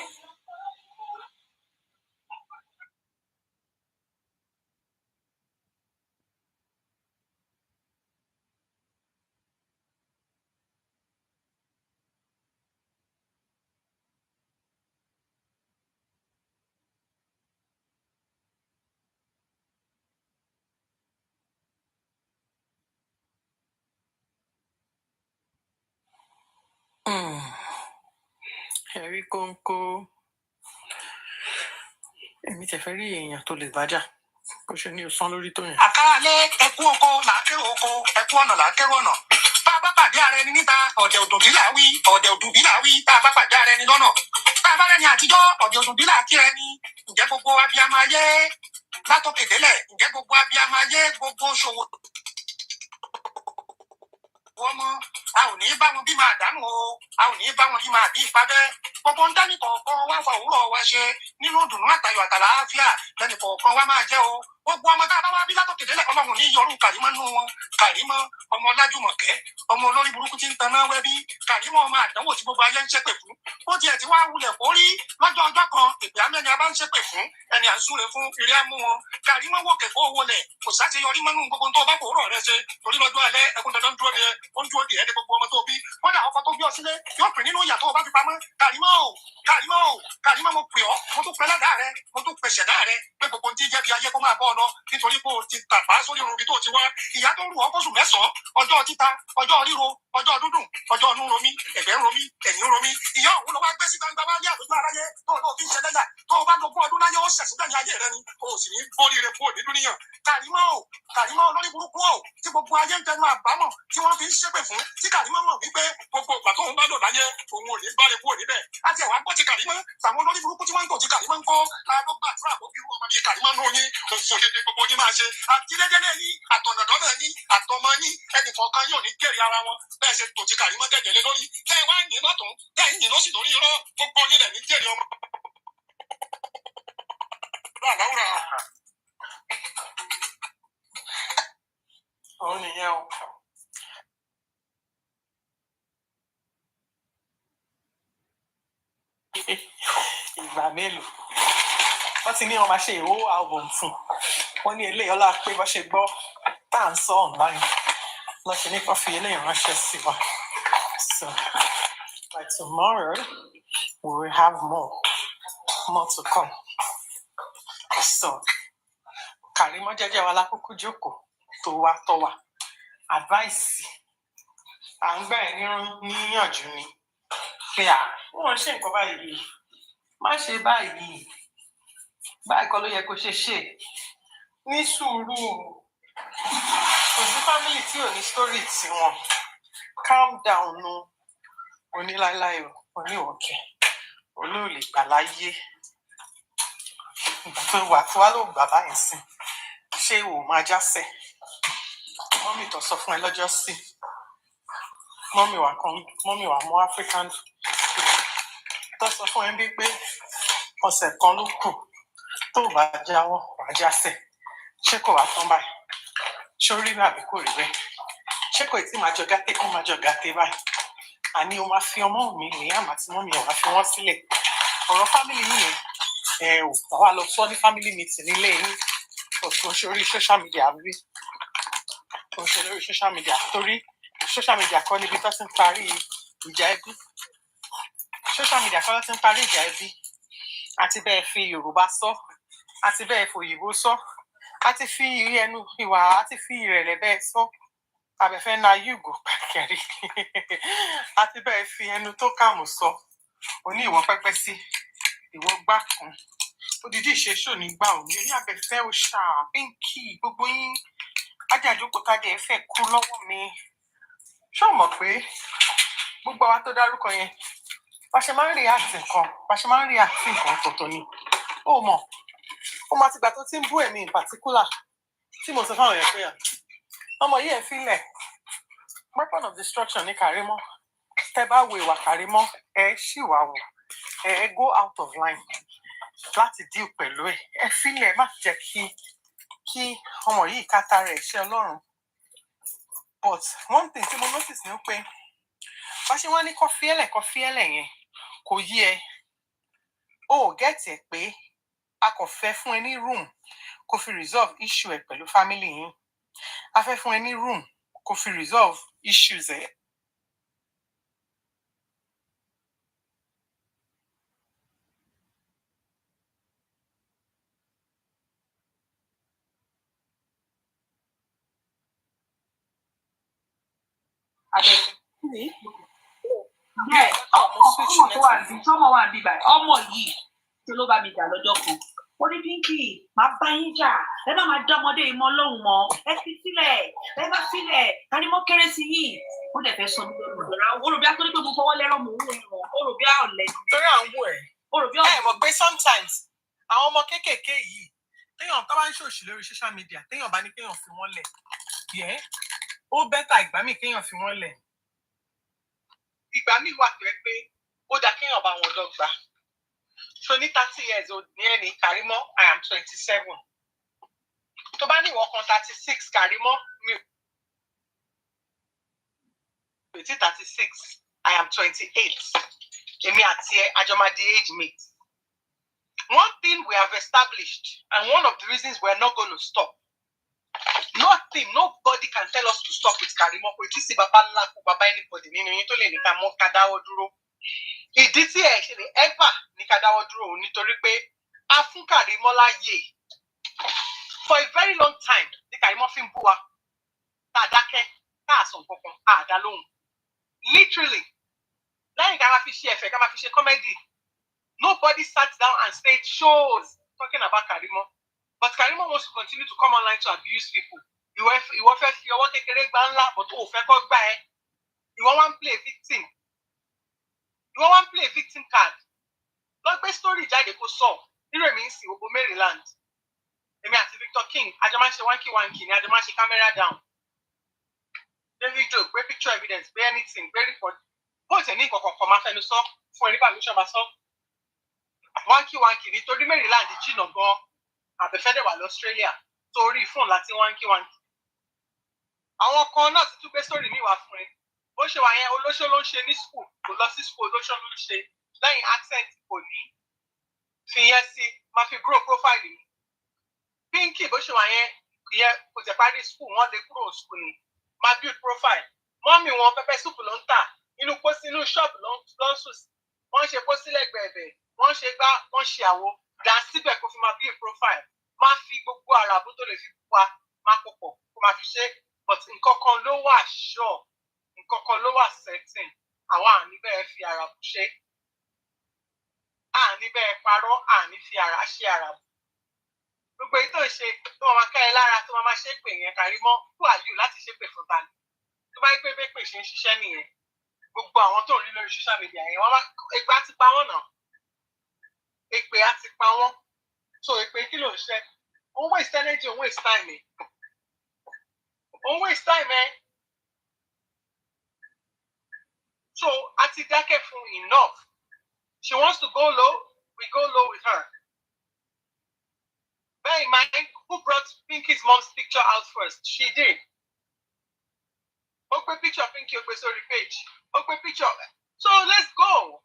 ẹ̀rí kóńkó èmi tẹ̀ fẹ́ rí èèyàn tó lè bájà bó ṣe ní òsán lórí tó yẹn. àkàlẹ́ ẹkú oko làákẹ́rù oko ẹkú ọ̀nà làákẹ́rù ọ̀nà bá a bá pàdé ara ẹni níta ọ̀dẹ̀ òdòbí là wí ọ̀dẹ̀ òdòbí là wí bá a bá pàdé ara ẹni lọ́nà bá a bá rẹ́ni àtijọ́ ọ̀dẹ̀ òdòbí là kí ẹni ǹjẹ́ gbogbo abiyamọ ayé látòkè délẹ̀ ǹjẹ́ gbogbo abiyamọ ayé gbogbo ṣòwò ọmọ a ò ní bá wọn bí máa dànù o a ò ní bá wọn bí máa bí ìpàdé gbogbo ń dání kọ̀ọ̀kan wá fa òwúrọ̀ wa ṣe nínú ìdùnnú àtayọ̀ àtàlàáfíà lẹ́nu kọ̀ọ̀kan wá máa jẹ́ o gbogbo ọmọ tá a bá wá bí látòkè délẹ̀ Ọlọ́run ní yọrù Karimot nù wọn Karimot ọmọ Ọlájùmọ̀kẹ́ ọmọ olórí burúkú tí ń taná wẹ́bí Karimot ọmọ àdánwò tí gbogbo ayé ń ṣépè fún ó tiẹ̀ ti wá wulẹ̀ kó rí lọ́jọ́ ọjọ́ kan èpè amẹ́ni abá ń ṣépè fún ẹni à ń súre fún eré amú wọn Karimot wò kẹ̀kọ́ owó lẹ̀ kò sáṣeyọrí mọ́nú gbogbo tó bá kòórọ̀ rẹ ṣe torí lọ́jọ́ alẹ́ ẹkún dandan dúró de ó ń dúró de ẹni gbogbo ọmọ tó bí kódà ọkọ tó bí ọ sílé yóò pè nínú ìyàtọ̀ ọba fi pamọ́ Karimot mo pè ọ́ mo tún pẹ́ ládàá rẹ mo tún pẹ̀ṣẹ̀ dáa rẹ pé gbogbo tí jẹ́ bí ayé kó máa bọ́ ọ lọ nítorí pé o ti tàpá sórí irun ibi tó ti wá ìyá tó ń rù ọ́ kóṣù mẹ́sàn-án ọjọ́ títa ọjọ́ ríro ọjọ́ dúdùn ọjọ́ ọdún romi ẹ̀gbẹ́ ń romi ẹ̀yìn ń romi ìyá òun ló wá gbé sí gbangba wá ní àdójú aráyé tó o fi ń ṣe lẹ́yà tó o bá lógún ọdún láyé ó ṣẹ̀sùn bẹ́ẹ̀ ní ayé rẹ ni o sì ní bórí rẹ kúrò ní dúníyàn Kàrímọ́ olórí burúkú o tí gbogbo ayé ń tẹnu àbámọ̀ tí wọ́n fi ń ṣépè fún tí Kàrímọ́ mọ̀ wípé gbogbo ìgbà tóun bá lò láyé òun ò ní bá rẹ kúrò níbẹ̀ àti ẹ̀wà gbọ́ ti Kàrímọ́ tàwọn olórí burúkú tí wọ́n ń tò ti Kàrímọ́ ń kọ́ àdógbàdúrà kó fi ọmọ bíi Kàrímọ́ nù yín òfò dédé gbogbo yín máa ṣe àtìlẹ́dẹ́lẹ́ yín àtọ̀nàdọ́nà yín àtọmọ yín ẹnì kọ̀ọ̀kan yóò ní jẹ́rìí ara wọn bẹ́ẹ̀ ṣe tò ti Kàrímọ́ tẹ̀jẹ̀lé lórí tẹ́ ẹ wá yìn lọ́tún tẹ́ ẹ yìn lọ́sì lórí irọ́ gbogbo yín lẹ̀ ní jẹ́rìí ọmọ. òun nìyẹn o. ìgbà mélòó wọ́n ti ní wọ́n máa ṣe ìwó album fún wọ́n ní eléyìí ọlá pé bọ́ ṣe gbọ́ tá à ń sọ online lọ ṣe ní kó fi eléyìí ránṣẹ́ sí wa so by tomorrow we will have more to come so Kàrímọ́ jẹ́jẹ́ wa lákòókò jókòó tó wá tọ́ wa advice à ń gbà ẹ́ níyànjú ni pé wọ́n ṣe nǹkan báyìí má ṣe báyìí kọ́ ló yẹ kó ṣe ní sùúrù kò sí family tí ò ní story tiwọn calm down nu oníláíláí oníwọ̀kẹ́ olóòlè gbà láyé ìgbà tó wà tó wá ló gbà báyìí sí ṣé ò máa jásẹ̀ mọ́mì tó sọ fún ẹ lọ́jọ́ sí mọ́mì wà mọ́ African tó sọ fún ẹ bí pé ọ̀sẹ̀ kan ló kù tó bá jáwọ́ wàá jásẹ̀ ṣé kò wá tán báyìí ṣó rí bẹ́ẹ̀ àbí kò rí bẹ́ẹ̀ ṣé kò tí máa jọ gàtẹ́ kó máa jọ gàtẹ́ báyìí àní o máa fi ọmọ mi Liam àti mọ́mì ẹ̀ wá fi wọ́n sílẹ̀ ọ̀rọ̀ family yìí yẹn ò wá lọ sọ ní family meeting nílé yín òtún ṣe orí social media rí òtún ṣe lórí social media torí social media kọ́ níbi tó ti ń parí ìjà ẹbí social media kọ́ ló ti ń parí ìjà ẹbí àti bẹ́ẹ̀ fi Yorùbá sọ àti bẹ́ẹ̀ fòyìnbó sọ àti fi ẹnu ìwà àti fi ìrẹ̀lẹ̀ bẹ́ẹ̀ sọ abẹ́fẹ́ na yúgò pàkẹ́rì àti bẹ́ẹ̀ fi ẹnu tó kàmù sọ oní ìwọ pẹ́pẹ́ sí ìwọ gbá kan odidi ìṣeṣò nígbà òní oní abẹ́fẹ́ òṣà pínkì gbogbo yín ajájókòó tádé ẹ fẹ́ kú lọ́wọ́ mi ṣé o mọ̀ pé gbogbo àwa tó dárúkọ yẹn bá ṣe máa ń react nǹkan tọ̀tọ̀ ni ó mọ̀ àti ìgbà tó ti ń bú ẹ̀mí in particular tí mo sọ fáwọn èèyàn pé ọmọ yìí ẹ̀ fílẹ̀ weapon of destruction ní Kàrímọ́ tẹ́ bá wo ìwà Kàrímọ́ ẹ ṣì wà wò ẹ go out of line láti deal pẹ̀lú ẹ fílẹ̀ má jẹ́ kí ọmọ yìí kátà rẹ̀ ṣe Ọlọ́run but one thing tí mo notice ni pé bá ṣe wá ní kọfíẹ́lẹ̀ yẹn kò yí ẹ ó gẹ́tì ẹ̀ pé a kò fẹ́ fún ẹ ní room kó fi resolve issue ẹ pẹ̀lú family yín a fẹ́ fún ẹ ní room kó fi resolve issues ẹ. ọmọ yìí tó ló bá mi jà lọ́jọ́ kan ó ní Pinky máa bá yín jà ẹ bá máa dá ọmọdé ìmọ̀ Ọlọ́run mọ́ ẹ fi sílẹ̀ ẹ bá sílẹ̀ Kàrímọ́ kéré sí yìí ó dẹ̀ fẹ́ sọ mí lọ́rùn oròbíà tó ní pé mo fọwọ́ lẹ́rọ̀ mò ń wò ìwọ̀n oròbíà ọ̀lẹ́ torí à ń wò ẹ mọ̀ pé sometimes àwọn ọmọ kéékèèké yìí téèyàn tó bá ń ṣòṣì lórí social media téèyàn bá ní kéèyàn fi wọ́n lẹ̀ yẹ ó bẹ́tà ìgbà míì kéèyàn fi wọ́n lẹ̀ ìgbà míì wà tó ẹ pé ó dá kéèyàn bá wọn dọ́gba so ní 30 years old ní ẹni Kàrímọ́ I am 27 tó bá ní ìwọ kan 36 Kàrímọ́ mi ò tí 36 I am 28 èmi àti ẹ àjọmọdé age mate one thing we have established and one of the reasons we are not going to stop nobody can tell us to stop with Kàrímọ́ kò tí sí bàbá ńlá kó bàbá anybody nínú yín tó lè ní ká dáwọ́ dúró ìdí tí ẹ ṣe lè ever ní ká dáwọ́ dúró òun nítorí pé a fún Kàrímọ́ láàyè for a very long time ní Karimot fi ń bú wa tá a dákẹ́ tá a sọ nǹkan kan a dá lóhùn literally lẹ́yìn ká máa fi ṣe ẹ̀fẹ̀ ká máa fi ṣe comedy nobody sat down and stayed shows talking about Karimot but Karimot wants to continue to come online to abuse people ìwọ fẹ́ fi ọwọ́ kékeré gbá ńlá but o fẹ́ kọ́ gbá ẹ ìwọ wá ń play victim card lọ gbé story jáde kó sọ nínú èmi ń sìn gbogbo Maryland èmi àti Victor King àjọ máa ń ṣe wanky ni àjọ máa ń ṣe camera down gbé video gbé picture evidence gbé anything gbé report bó tẹ̀ ní nǹkan kan máa fẹnu sọ fún ẹni permission máa sọ wanky nítorí Maryland jìnnà gan àbẹ̀fẹ́dẹ̀ wà l'Australia torí fóònù láti wanky àwọn kan náà ti tún gbé story mi wá fún ẹ bó ṣe wà yẹn olóṣó ló ń ṣe ní school kò lọ sí school olóṣó ló ń ṣe lẹ́yìn accent kò ní fi yẹn sí máa fi grow profile mi Pinky bó ṣe wà yẹn kò tẹ̀ parí school wọ́n lè kúrò school ni máa build profile mọ́mì wọn pẹpẹ soup ló ń tà inú pósí inú shop ló ń sùn sí wọ́n ṣe pósí lẹ́gbẹ̀ẹ́bẹ̀ wọ́n ṣe gbá wọ́n ṣe àwo dá síbẹ̀ kó fi máa build profile máa fi gbogbo àràbù tó lè fi pa máa kó pọ̀ kó máa fi ṣe but nǹkan kan ló wà sure nǹkan kan ló wà certain àwa àní bẹ́ẹ̀ fi àràbù ṣe àní bẹ́ẹ̀ parọ́ àní fi àrà ṣe àràbù gbogbo èyí tó ń ṣe tó máa ká ẹ lára tó máa ṣe pè yẹn Karimot who are you láti ṣe pè fún ta ni tó bá yẹ pé bẹ́ẹ̀ pè ṣe ń ṣiṣẹ́ nìyẹn gbogbo àwọn tó ń rí lórí social media yẹn wọ́n èpè á ti pa wọ́n náà èpè á ti pa wọ́n so èpè kí ló ń ṣe òun waste energy òun waste time òun waste time so a ti dákẹ́ fún enough she wants to go low we go low with her. Bear in mind, who brought Pinky's mom's picture out first? She did. Okay, picture of Pinky, okay, sorry, page. Okay, picture. So let's go.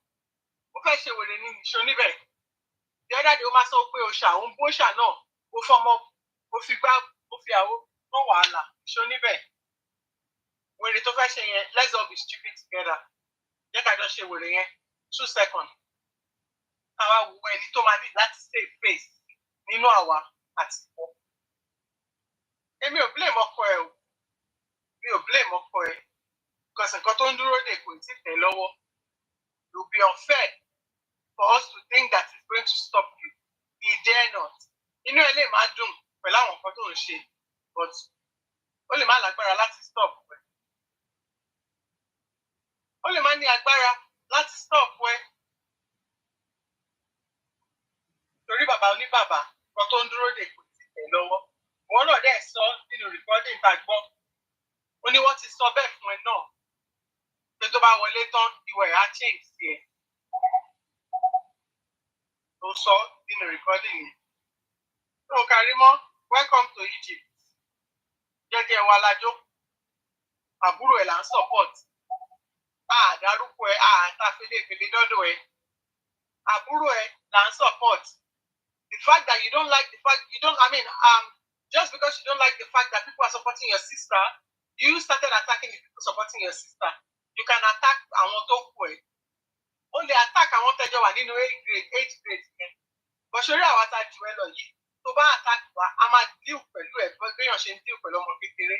Okay, she will need show me back. The other day, Oma saw Osha, Osha no, Ofomo, Ofiba, Ofiao, no wala, show me back. When the talk saying, let's all be stupid together. Let I just show you 2 seconds. When it told me let's stay face. Nínú àwa àti ìwọ èmi ò blame ọkọ ẹ o mi ò blame ọkọ ẹ because nǹkan tó ń dúró dè kò tí tẹ̀ lọ́wọ́ it will be unfair for us to think that it's going to stop you it dare not inú ẹ lè máa dùn pẹ̀lú àwọn nǹkan tó ń ṣe but ó lè má lágbára láti stop ẹ ó lè má ní agbára láti stop ẹ torí bàbá oníbàbá kan tó ń dúró dè kò tí tẹ̀ lọ́wọ́ wọn náà dẹ̀ sọ nínú recording tá a gbọ́ ó ní wọ́n ti sọ bẹ́ẹ̀ fún ẹ náà pé tó bá wọlé tán ìwọ ẹ̀ á change sí ẹ tó sọ nínú recording yìí tó Karimot welcome to Egypt jẹ́jẹ́ wa lájọ́ àbúrò ẹ̀ là ń support àdárúkọ ẹ̀ àtàfẹ́lẹ́fẹ́lẹ́ dọ́dọ̀ ẹ̀ àbúrò ẹ̀ là ń support. The fact that you don't like the fact just because you don't like the fact that people are supporting your sister, you started attacking the people supporting your sister. You can attack àwọn tó kù ẹ. O lè attack àwọn tẹjọ wà nínú 8th grade yẹn. Bọ̀ṣọ́rí àwọn tá a jù ẹ lọ yìí. Tó bá attack wa, a máa deal pẹ̀lú ẹ̀ béèyàn ṣe ń deal pẹ̀lú ọmọ kékeré.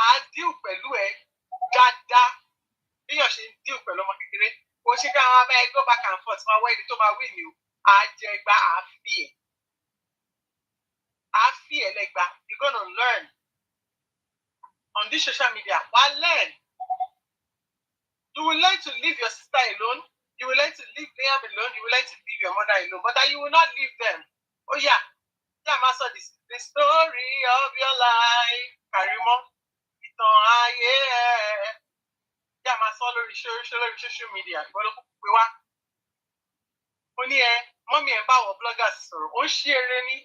A deal pẹ̀lú ẹ̀ dáadáa béèyàn ṣe ń deal pẹ̀lú ọmọ kékeré. Kò ṣe ká àwọn abẹ́ go back and forth máa wá ẹni tó máa wí ni o. Àjẹgbá àfi ẹlẹgba you're gonna learn on this social media learn you will learn to leave your sister alone you will learn to leave Liam alone you will learn to leave your mother alone but that you will not leave them the story of your life Karimot ìtàn ayé ẹ máa sọ lórí social media ìgbọ́dọ̀ kúkú pé wá ó ní mọ́mí ẹ̀ bá àwọn bloggers sọ̀rọ̀ ó ń ṣí eré ní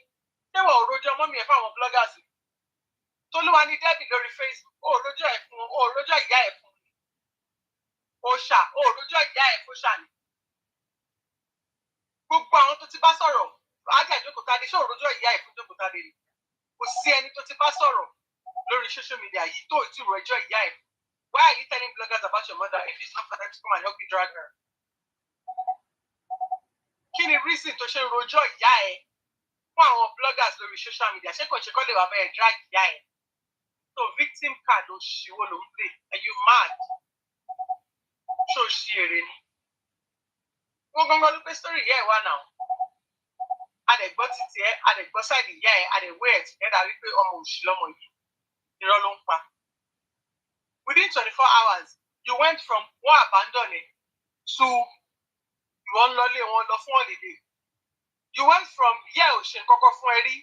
ṣéwọ̀ òrojọ́ mọ́mí ẹ̀ fáwọn bloggers Tolúwa ní Debbie lórí Facebook òrojọ́ ẹ̀ fún òrojọ́ ìyá ẹ̀ fún òòṣà òrojọ́ ìyá ẹ̀ fún ṣàní gbogbo àwọn tó ti bá sọ̀rọ̀ ájà ìjókòtadé ṣé òrojọ́ ìyá ẹ̀ fún jókòtadé ni kò sí ẹni tó ti bá sọ̀rọ̀ lórí social media yìí tó ti rọjọ́ ìyá ẹ̀ why are you telling bloggers about your mother if it's not for them to come and help you drag her? Kí ni reason tó ṣe ń rojọ́ ìyá ẹ̀ fún àwọn bloggers lórí social media ṣé kò ṣe kọ́ lè wà bẹ́ẹ̀ drag ìyá ẹ̀ so victim card òṣìwò ló ń pè are you mad ṣó ṣí èrè ni wọ́n gbọ́ngàn ló pé story ìyá ẹ̀ wà náà adẹ̀gbọ́ títí ẹ̀ adẹ̀gbọ́ sáìdì ìyá ẹ̀ adẹ̀wé ẹ̀ tìkẹ́dà wípé ọmọ òṣì lọ́mọ yìí irọ́ ló ń pa within 24 hours you went from one abandon it to ìwọ ń lọlé wọn lọ fún holiday you went from yẹ ò ṣe kọ́kọ́ fún ẹ rí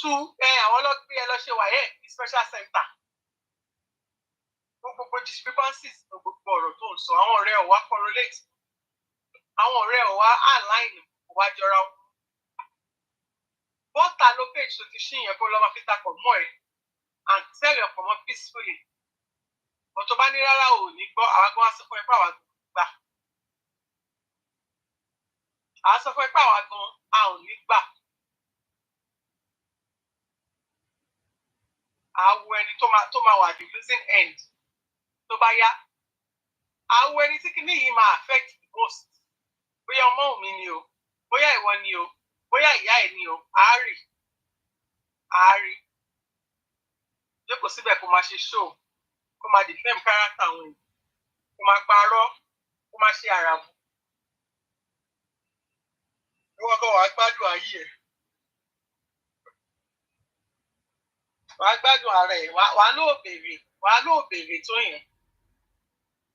to àwọn ọlọ́gbé ẹ lọ ṣe wáyé ní special center gbogbo discrepancies gbogbo ọ̀rọ̀ tó ń sọ àwọn ọ̀rẹ́ ọ̀ wá correlate àwọn ọ̀rẹ́ ọ̀ wá align ọ̀ wá jọra wọn bọ́tà ló page tó ti ṣí yẹn kó lọ́ọ́ máa fi takọ̀ mọ́ ẹ and tell your ọmọ peacefully ọ̀tọ̀ bá ní rárá ò ní gbọ́ àwọn agbọ́n á sọ fún ẹ pé àwọn gbà á sọ fún ẹ pé àwọn agbọ́n a ò ní gbà àwọ ẹni tó máa wà the losing end tó bá yá àwọ ẹni tí kìíní yìí máa affect the most bóyá ọmọ mi ni o bóyá ìwọ ni o bóyá ìyá ẹ ni o àárí jókòó síbẹ̀ kó máa ṣe show kó máa defend character àwọn èèyàn kó máa parọ́ kó máa ṣe àràbù ìwọ kan wàá gbádùn ayé ẹ̀ wàá gbádùn ara ẹ̀ wàá lóò béèrè tó yẹn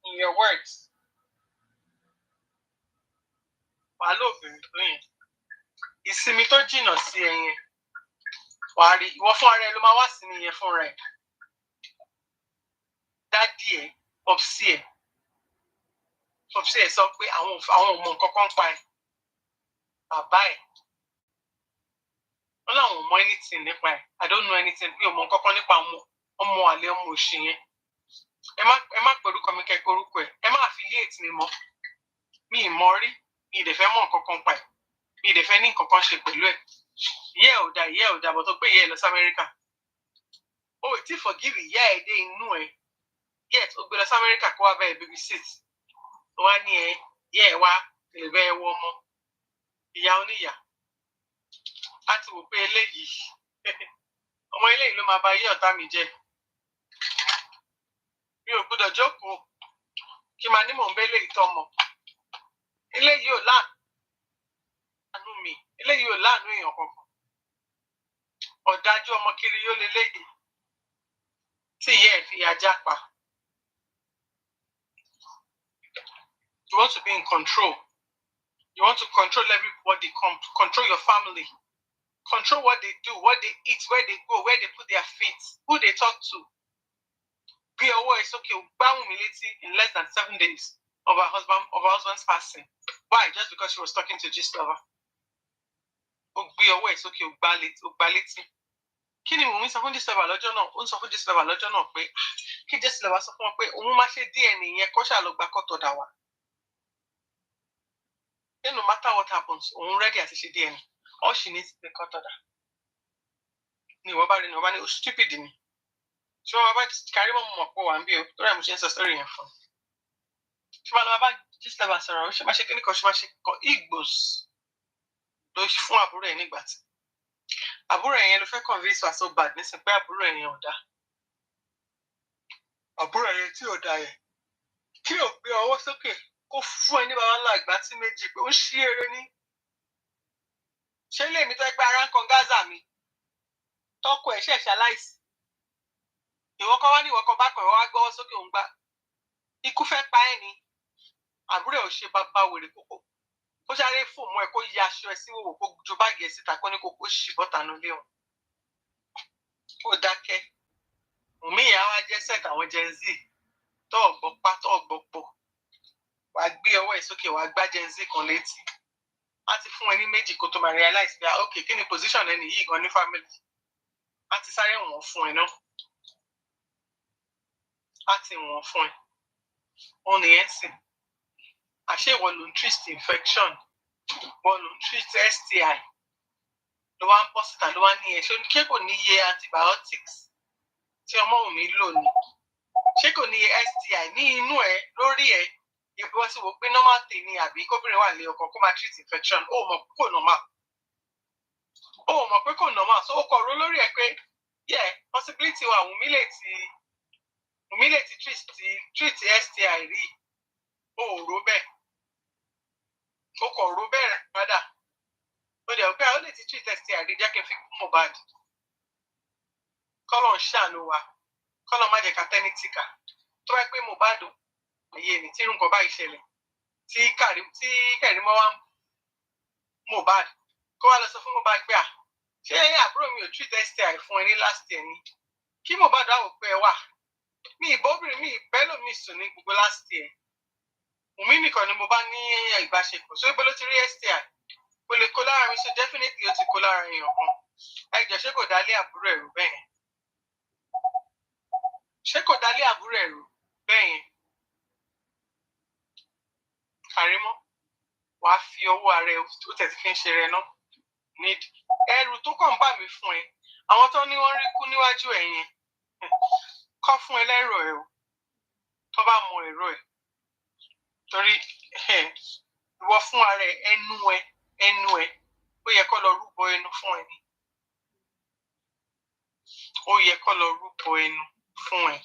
in your words wàá lóò béèrè tó yẹn ìsinmi tó jìnnà sí ẹ̀yẹn wàá rí ìwọ fún ara ẹ ló máa wá sí nìyẹn fúnra ẹ dádì ẹ pọpsí ẹ sọ pé àwọn ò mọ nǹkan kan pa ẹ bàbá ẹ wọn làwọn ò mọ anything nípa ẹ I don't know anything pé ọmọ nǹkan kan nípa ọmọ àlè ọmọ òṣì yẹn ẹ má pẹ̀lúkọ mi kẹ́kọ̀ọ́ orúkọ ẹ má affiliate mi mọ́ mi ì mọ rí mi ì dẹ̀ fẹ́ mọ nǹkan kan pa ẹ mi ì dẹ̀ fẹ́ ní nǹkan kan ṣe pẹ̀lú ẹ ìyá ẹ̀ ò dà bọ̀ tó gbé ìyá ẹ̀ lọ sí Amẹ́ríkà o ì tí forgive ìyá ẹ̀ dé inú ẹ yet ó gbé lọ sí Amẹ́ríkà kó wá bẹ́ẹ̀ baby sit wá ní ìyá ẹ̀ wá lè bẹ́ẹ̀ wọ ọmọ ìyá oníyà láti wò pé eléyìí ọmọ eléyìí ló máa ba yé ọ̀tá mi jẹ́ mi ò gbọ́dọ̀ jókòó kí máa ní mò ń bẹ́ eléyìí tọmọ eléyìí ò láàánú mi eléyìí ò láàánú èèyàn kankan ọ̀dájú ọmọ kiri yóò lé léyìí tí ìyá ẹ̀ fi ajá pa you want to be in control you want to control everybody control your family control what they do what they eat where they go where they put their feet who they talk to gbé ọwọ́ ẹ̀ sókè ó gbáhùn mi létí in less than 7 days of her husband's passing why just because she was talking to gist lover ó gbé ọwọ́ ẹ̀ sókè ó gbá létí kí ni Wùmí sọ fún gist lover lọ́jọ́ náà ó ń sọ fún gist lover lọ́jọ́ náà pé kí gist lover sọ fún wọn pé òun máa ṣe DNA yẹn kó ṣáà lọ gba kọ́tọ̀ dà wá no matter what happens òun ready àti ṣe DNA all she needs is the kọ́tọ̀ dà ni ìwọ bá rí ni ìwọ bá ní ó stupid ni ṣé wọn bá Karimot mọ̀ pọ̀ wá ń bí o tó rẹ̀ mo ṣe ń sọ story yẹn fún ṣé wọn lọ bá gist lover sọ̀rọ̀ ó ṣe máa ṣe kíní kan ṣe máa ṣe kọ igbos ló fún àbúrò ẹ̀ nígbà tí àbúrò ẹ̀ yẹn ló fẹ́ convince wa so bad nísìnyí pé àbúrò ẹ̀ yẹn ò dá àbúrò ẹ̀ yẹn tí ò dá yẹn kí ò gbé ọwọ́ sókè kó fún ẹ ní baba ńlá àgbà tí méjì pé ó ṣí eré ní ṣé lèmi tó gbé ara ń kan Gaza mi tọkọ ẹ̀ ṣẹ̀ṣẹ̀ aláìsí ìwọ kan wá ní ìwọ kan bá kàn wá gbọ́wọ́ sókè òun gbà ikú fẹ́ pa ẹ́ ni àbúrò ẹ̀ ò ṣe bàbá wèrè kókó kó sáré fòmù ẹ̀ kó yí aṣọ ẹ̀ sí wòwò kó ju báàgì ẹ̀ síta kó ní kó ṣì bọ́ta nílé wọn kó dákẹ́ Wùmí ìyá wa jẹ́ set àwọn Gen Z tó ọ̀gbọ́ pa tó ọ̀gbọ́ pọ̀ wàá gbé ọwọ́ ẹ̀ sókè wàá gbá Gen Z kan létí á ti fún ẹ ní méjì kó tó máa realize pé ok kí ni position ẹni yìí gan ní family á ti sáré wọ̀n fún ẹ náà á ti wọ̀n fún ẹ òun nìyẹn sìn àṣé ìwọ ló ń treat infection ìwọ ló ń treat STI ló wá ń bọ́ síta ló wá ní ẹ ṣé kò ní iye antibiotics tí ọmọ òun mi lò ní ṣé kò ní iye STI ní inú ẹ lórí ẹ ibi wọ́n ti wò pé normal thing ni àbí kóbìnrin wà lé ọkọ kó máa treat infection ó mọ̀ kó normal ó mọ̀ pé kò normal so ó kọ̀ ro lórí ẹ̀ pé yeah possibility wà Wùmí lè ti treat STI rí ó rò bẹ́ẹ̀ ó kọ̀ ro bẹ́ẹ̀ padà ó dẹ̀ pé ó lè ti treat STI rí jẹ́ kí n fi kún Mohbad kọ́lọ̀ ń ṣàánú wa kọ́lọ̀ má jẹ́ ká tẹ́ni tìkà tó bá pé Mohbad ayé ni tí nǹkan báyìí ṣẹlẹ̀ tí Karimot wá Mohbad kó wá lọ sọ fún Mohbad pé ṣé àbúrò mi ò treat STI fún ẹ ní last year ni kí Mohbad wá wò pé ẹ wà mi ìbọ́bìnrin mi ìbẹ́lòmí sùn ní gbogbo last year Wùmí nìkan ni mo bá ní ìbáṣepọ̀ so ibo ló ti rí STI kò lè kó lára mi so definitely ó ti kó lára èèyàn kan ẹ jẹ́ ṣé kò dálé àbúrò ẹ̀rù bẹ́ẹ̀ yẹn ṣé kò dálé àbúrò ẹ̀rù bẹ́ẹ̀ yẹn Karimot wàá fi ọwọ́ ara ẹ ó tẹ̀sí fi ń ṣe rẹ náà nídìí ẹrù tó kàn ń bà mí fún ẹ àwọn tó ní wọ́n rí kú níwájú ẹ yẹn kọ́ fún ẹ lẹ́rọ ẹ o tó bá mọ ẹ̀rọ ẹ torí ìwọ fún ara ẹ ẹnu ẹ ó yẹ kó lọ rúbọ ẹnu fún ẹ ni ó yẹ kó lọ rúbọ ẹnu fún ẹ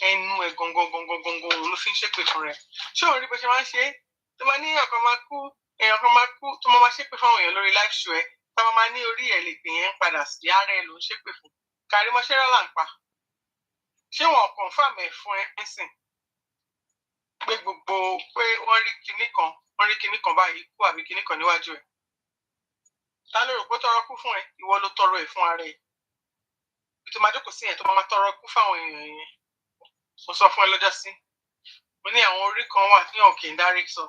ẹnu ẹ gangan òun ló fi ń ṣépè fún rẹ ṣé òun rí bó ṣe máa ń ṣe é tó máa ní èèyàn kan máa kú tó máa ṣépè fáwọn èèyàn lórí live show ẹ tó máa ní orí ẹ lè pè yẹn ń padà sí ara ẹ ló ń ṣépè fún Karimot ṣẹlẹ là ń pa ṣé wọn confirm ẹ fún ẹ ẹsìn pé gbogbo pé wọ́n rí kinní kan báyìí kú àbí kinní kan níwájú ẹ ta ló rò pé tọrọ kú fún ẹ ìwọ ló tọrọ ẹ fún ara ẹ ètò máa jókòó sí yẹn tó máa tọrọ kú fáwọn èèyàn yẹn mo sọ fún ẹ lọ́jọ́ sí mo ní àwọn orí kan wà tí òkè ń dárí sọ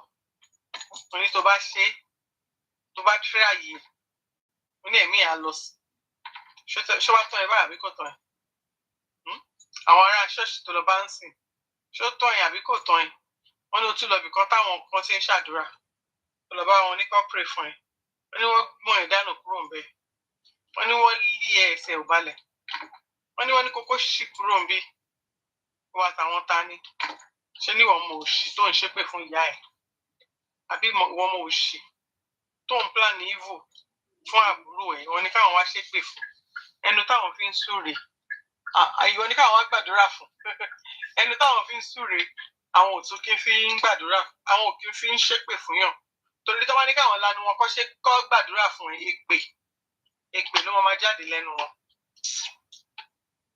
mo ní tó bá ṣe tó bá tẹ́ àyè mo ní ẹ̀mí à lọ sí ṣó wá tán ẹ báyìí àbí kò tán ẹ àwọn ará ṣọ́ọ̀ṣì tó lọ bá ń sìn ṣó tán ẹ àbí kò tán ẹ wọ́n ní o tún lọ bìkan táwọn kan ti ń ṣàdúrà tó lọ bá wọn ní kọ́ pray fún ẹ wọ́n ní wọ́n gbọ́n ẹ dànù kúrò ńbẹ̀ wọ́n ní wọ́n lé ẹsẹ̀ ò balẹ̀ wọ́n ní kókó ṣì kúrò ńbí wọ́n àtàwọn ta ni ṣé ní ìwọ̀n mo òṣì tó ń ṣépè fún ìyá ẹ̀ àbí ìwọ̀n mo òṣì tó ń plan evil fún àbúrò ẹ̀ wọ́n ní káwọn wá ṣépè fún ẹnu táwọn fi ń súre ìwọ ní káwọn wá gbàdúrà fún ẹnu táwọn fi ń súre àwọn ò tún kí n fi ń gbàdúrà àwọn ò kí n fi ń ṣépè fún yàn torí tó bá ní káwọn lanu wọn kọ́ gbàdúrà fún èpè ló máa jáde lẹ́nu wọn.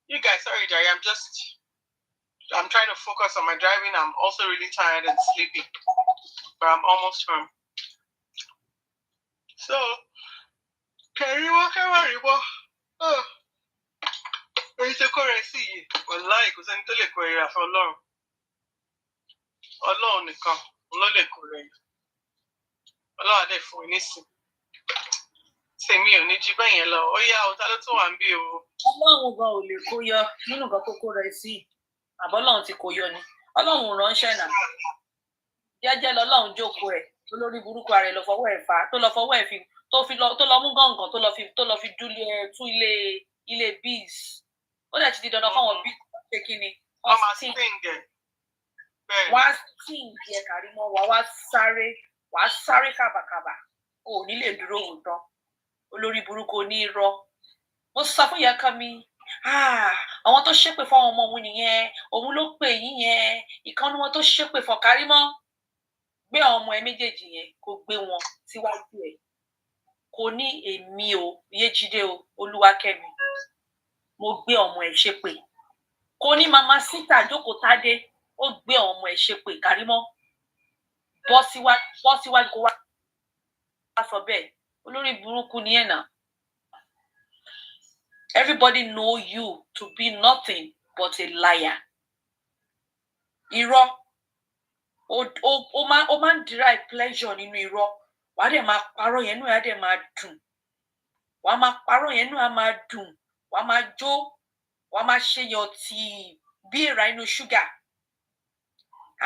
You guys, sorry, Jerry, I'm trying to focus on my driving. I'm also really tired and sleepy, but I'm almost home. So, Karimot. Èyí tó kọ́ rẹ̀ sí yìí, wàláhì kò sẹ́ni tó lè kọ ìrà fún Ọlọ́run. Ọlọ́run nìkan ló lè kọ rẹ̀. Ọlọ́run á dẹ̀ fún mi nísìn. Tèmi ò ní jí bẹ́ẹ̀ yẹn lọ. Ó yá o, ta ló tún wà ń bí o? Ọlọ́run gan ò lè kó yọ nínú nǹkan tó kó rẹ̀ sí. Àbọ́lọ́run ti kó yọ ni. Ọlọ́run ránṣẹ́ náà. Jẹ́jẹ́ lọ́lọ́run jókòó ẹ̀ tó lórí burúkú ara ẹ̀ lọ fọwọ́ ẹ̀ fà á tó lọ fọwọ́ ẹ̀ fi tó lọ mú gàngàn tó lọ fi tú ilé bees. Ó dẹ̀ ti di dandan fáwọn bees ṣe kí ni? Wọ́n máa stíǹgẹ̀. Wọ́n á stíǹgẹ̀ Karimot wàá sáré kàbàkàbà. O ò ní lè dúró wò tán. Olórí burúkú onírọ́. Mo sọ fún ìyá kan mi àwọn tó ṣépè fún ọmọ òun nìyẹn òun ló pè yín yẹn ìkan ní wọn tó ṣépè fún Karimot gbé àwọn ọmọ ẹ méjèèjì yẹn kó gbé wọn síwájú ẹ kò ní èmi o Yéjídé o Olúwakẹ́mi mo gbé ọmọ ẹ ṣépè kò ní mama síta jókòó tádé ó gbé ọmọ ẹ ṣépè Karimot bọ́ síwájú kó wá sọ bẹ́ẹ̀ olórí burúkú ni ẹ̀ náà. Everybody know you to be nothing but a liar. Irọ́. Ó máa ń derive pleasure nínú irọ́. Wàá dẹ̀ máa parọ́ yẹn nú ẹ̀ á dẹ̀ máa dùn. Wàá máa parọ́ yẹn nú ẹ̀ á máa dùn. Wàá máa jó. Wàá máa ṣe yàn tí bí èèrà inú ṣúgà.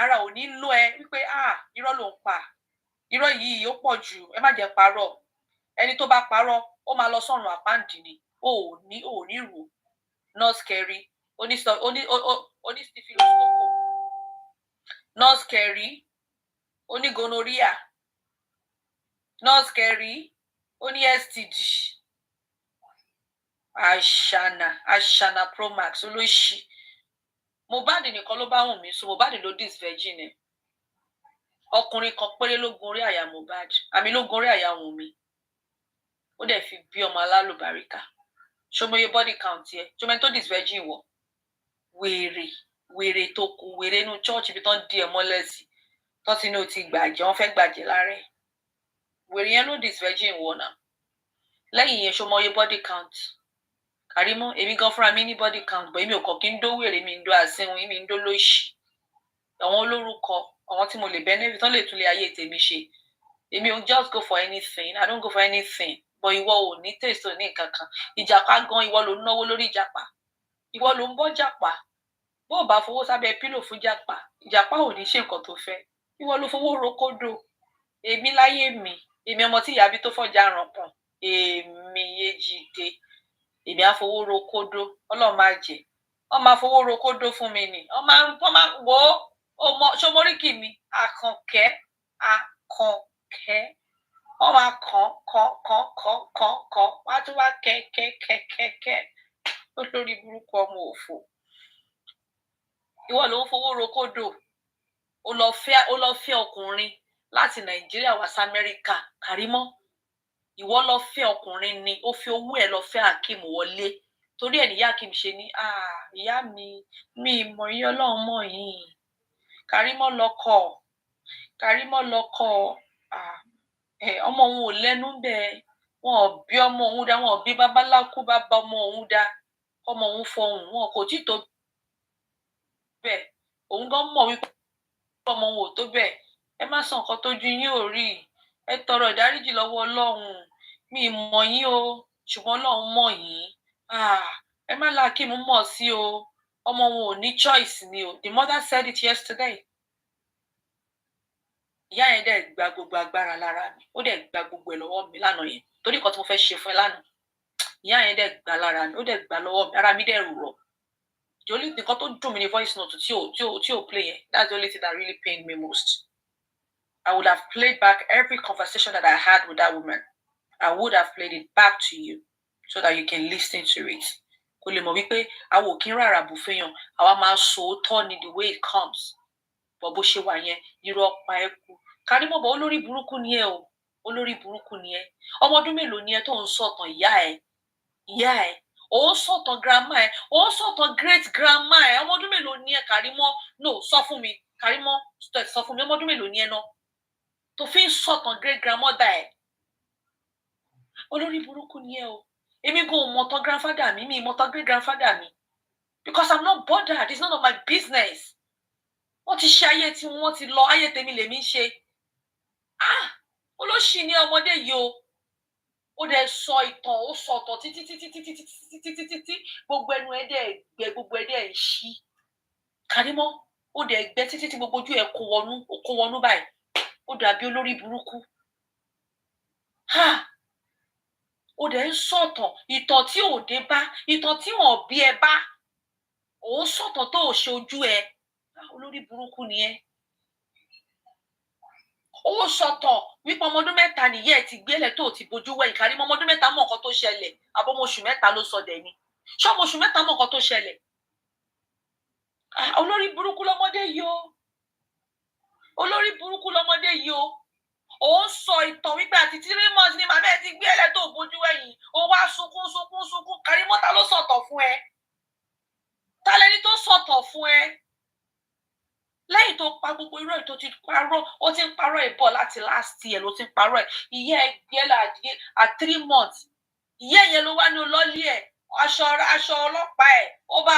Ara ò ní lọ ẹ wípé irọ́ ló ń pa. Irọ́ yìí ó pọ̀ jù ẹ má jẹ́ parọ́. Ẹni tó bá parọ́ ó máa lọ sọ́run àpáǹdì ni. O ní rò nurse Kerry oní staphylococcus nurse Kerry oní gonorrhea nurse Kerry ó ní STD Ashana Pro Max olóṣì. Mohbad nìkan ló bá wùn mí, so Mohbad ló dis virgin ẹ̀. Ọkùnrin kan péré ló gun orí àyà Mohbad, àmì ló gun orí àyà Wùnmí. Ó dẹ̀ fi bí ọmọ alálùbáríkà. Ṣọmọye body count yẹ, ṣọmọ tó dis virgin wọ̀. Wèrè tó kù, wèrè inú church ibi tán di ẹ̀ mọ́lẹ̀ sí. Tán ti ní o ti gbàjẹ́, wọ́n fẹ́ gbàjẹ́ lára ẹ̀. Wèrè yẹn ló dis virgin wọ̀ náà. Lẹ́yìn yẹn ṣọmọye body count. Karimot, èmi gan fúnra mi ní body count, but èmi ò kàn kí n dó wèrè, mi ń dó àsínwín, mi ń dó lóṣì. Àwọn olórúkọ, àwọn tí mo lè benefit, tán lè tún lé ayé tèmi ṣe. Èmi ò just go for anything, I don't go for anything. But ìwọ ò ní taste ò ní nǹkan kan. Ìjàpá gan ìwọ ló ń náwó lórí ìjàpá. Ìwọ ló ń bọ́ jàpá. Bó bá fowó sábẹ́ pílò fún jàpá, ìjàpá ò ní ṣe nǹkan tó fẹ́. Ìwọ ló fowó rokodo. Èmi láyé mi, èmi ọmọ tí ìyá bí tó fọjá ràn pọ̀n. Èmi Yéjídé. Èmi á fowó rokodo. Ọlọ́run má jẹ́. Wọ́n máa fowó rokodo fún mi ni. Wọ́n máa wò ó ṣọmọríkì mi. Àkànkẹ́. Wọ́n máa kàn. Wọ́n á tún wá kẹ́. Olórí burúkú ọmọ òfò. Ìwọ ló ń fowó rokodo. Ó lọ fẹ́ ọkùnrin láti Nàìjíríà wá sí Amẹ́ríkà. Karimot. Ìwọ lọ fẹ́ ọkùnrin ni, ó fi owó ẹ̀ lọ fẹ́ Hakeem wọlé. Torí ẹ̀ ní ìyá Hakeem ṣe ní, ìyá mi ìmọ̀ yín Ọlọ́run mọ̀ yín. Karimot lọ́kọ. Ọmọ òun ò lẹ́nu bẹ́ẹ̀. Wọn ò bí ọmọ òun dá, wọn ò bí babaláku bàbá ọmọ òun dá. Ọmọ òun fọhùn, wọn kò tí tó bẹ́ẹ̀. Òun gan mọ̀ wípé ọmọ òun ò tó bẹ́ẹ̀. Ẹ má sọ nǹkan tójú yín ò rí. Ẹ tọrọ ìdáríjì lọ́wọ́ Ọlọ́run. Mi mọ̀ yín o, ṣùgbọ́n Ọlọ́run mọ̀ yín. Ẹ má la Hakeem mọ̀ sí o. Ọmọ òun ò ní choice ni o. The mother said it yesterday. Ìyá yẹn dẹ̀ gba gbogbo agbára lára mi. Ó dẹ̀ gba gbogbo ẹ̀ lọ́wọ́ mi lánàá yẹn. Torí nǹkan tí mo fẹ́ ṣe fún ẹ lánàá. Ìyá yẹn dẹ̀ gba lára mi. Ó dẹ̀ gba lọ́wọ́ mi. Ara mi dẹ̀ rọ̀. The only thing nǹkan tó dùn mí ní voice note tí ò play yẹn. That's the only thing that really pained me most. I would have played back every conversation that I had with that woman. I would have played it back to you so that you can listen to it. Kò lè mọ̀ wípé àwọn ò kí ń rárá bù fẹ́yàn. Àwa máa sọ òótọ́ ni the way it comes. But bó ṣe wà yẹn, irọ́ pa ẹ́ kú. Karimot bọ̀ olórí burúkú ni ẹ o. Olórí burúkú ni ẹ. Ọmọ ọdún mélòó ni ẹ tó ń sọ̀tàn ìyá ẹ? Ó ń sọ̀tàn grandma ẹ. Ó ń sọ̀tàn great grandma ẹ. Ọmọ ọdún mélòó ni ẹ Karimot? No, sọ fún mi. Karimot, sọ fún mi. Ọmọ ọdún mélòó ni ẹ náà? Tó fi ń sọ̀tàn great grandmother ẹ. Olórí burúkú ni ẹ o. Èmi go mọ̀ tán grandfather mi mọ̀ tán great grandfather mi. Because I'm not bothered. It's none of my business. Wọ́n ti ṣe ayé tí wọ́n ti lọ, ayé tèmi lèmi ń ṣe. Olóṣì ni ọmọdé yìí o. Ó dẹ̀ sọ ìtàn, ó sọ̀tàn títí gbogbo ẹnu ẹ̀ dẹ̀ gbẹ, gbogbo ẹ̀ dẹ̀ ń ṣí. Karimot, ó dẹ̀ gbẹ títí gbogbo ojú ẹ̀ kó wọnú báyìí. Ó dàbí olórí burúkú. Ó dẹ̀ ń sọ̀tàn ìtàn tí ò dé bá, ìtàn tí wọ́n bí ẹ bá. Ó ń sọ̀tàn tó ò ṣe ojú ẹ. Olórí burúkú ni ẹ. Ó sọ̀tàn wípé ọmọ ọdún mẹ́ta nìyẹ́ ẹ ti gbélé tó ti bojú wẹ̀yìn. Karimot ọmọ ọdún mẹ́ta mọ̀ nǹkan tó ṣẹlẹ̀. Àbọ̀mọ oṣù mẹ́ta ló sọ dẹ̀ ni. Ṣé ọmọ oṣù mẹ́ta mọ̀ nǹkan tó ṣẹlẹ̀? Olórí burúkú lọmọdé yìí o. Olórí burúkú lọmọdé yìí o. Ó ń sọ ìtàn wípé àti 3 months ni màmá ẹ ti gbélé tó bojú wẹ̀yìn. Ó wá sunkún. Karimot ta ló sọ̀tàn fún ẹ? Ta lẹni tó sọ̀tàn fún ẹ? Lẹ́yìn tó pa gbogbo irọ́ tó ti parọ́, ó ti ń parọ́ ẹ̀ bọ̀ láti last year ló ti ń parọ́ ẹ̀. Ìyá ẹ gbélé at 3 months. Ìyá yẹn ló wá ní olólì ẹ̀. Aṣọ ọlọ́pàá ẹ̀ ó bá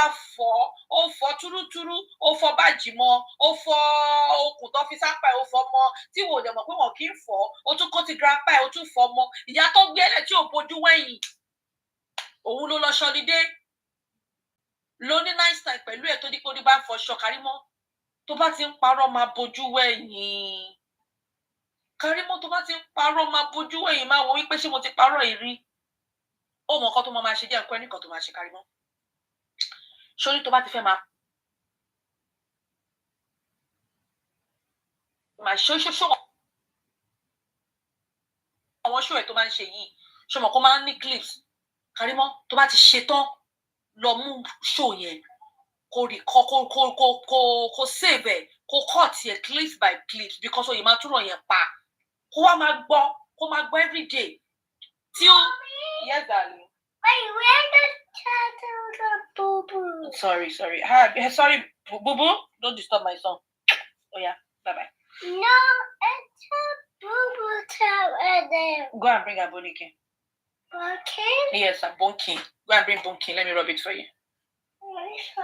fọ́ túrútúrú, ó fọ́ bàjì mọ́, ó fọ́ okùn tó fi sápá ẹ̀ ó fọ́ mọ́, tí wò dẹ̀ mọ̀ pé wọn kì í fọ́, ó tún kó ti grandpa ẹ̀ ó tún fọ́ mọ́. Ìyá tó gbélé tí ò bojú wẹ̀yìn. Òun ló lọ ṣọlidé. Ló ní nice time pẹ̀lú ẹ̀ tó dípò ní bá ń fọṣọ. Karimot, tó bá ti ń parọ́ máa bojú wẹ̀yìn. Karimot, tó bá ti ń parọ́ máa bojú wẹ̀yìn, máa wò wípé ṣé mo ti parọ́ ìrí. Ó mọ nǹkan tó máa ṣe jẹ́ nǹkan ẹnìkan tó máa ṣe Karimot. Sórí tó bá ti fẹ́ máa ṣó àwọn show ẹ̀ tó máa ń ṣe yìí ṣé mo kó máa ń ní clips Karimot tó bá ti ṣe tán lọ mú show yẹn kó save ẹ̀ kó cut ẹ̀ clips by clips because oye máa túrọ̀ yẹn pa kó wá máa gbọ́ everyday tí ó. Yes, darling. Wait, where does turtle boo boo? Sorry. Sorry, boo boo. Don't disturb my son. Oh yeah, bye. No, it's a boo boo towel there. Go and bring a boniki. Okay. Yes, a bonki. Go and bring bonki. Let me rub it for you.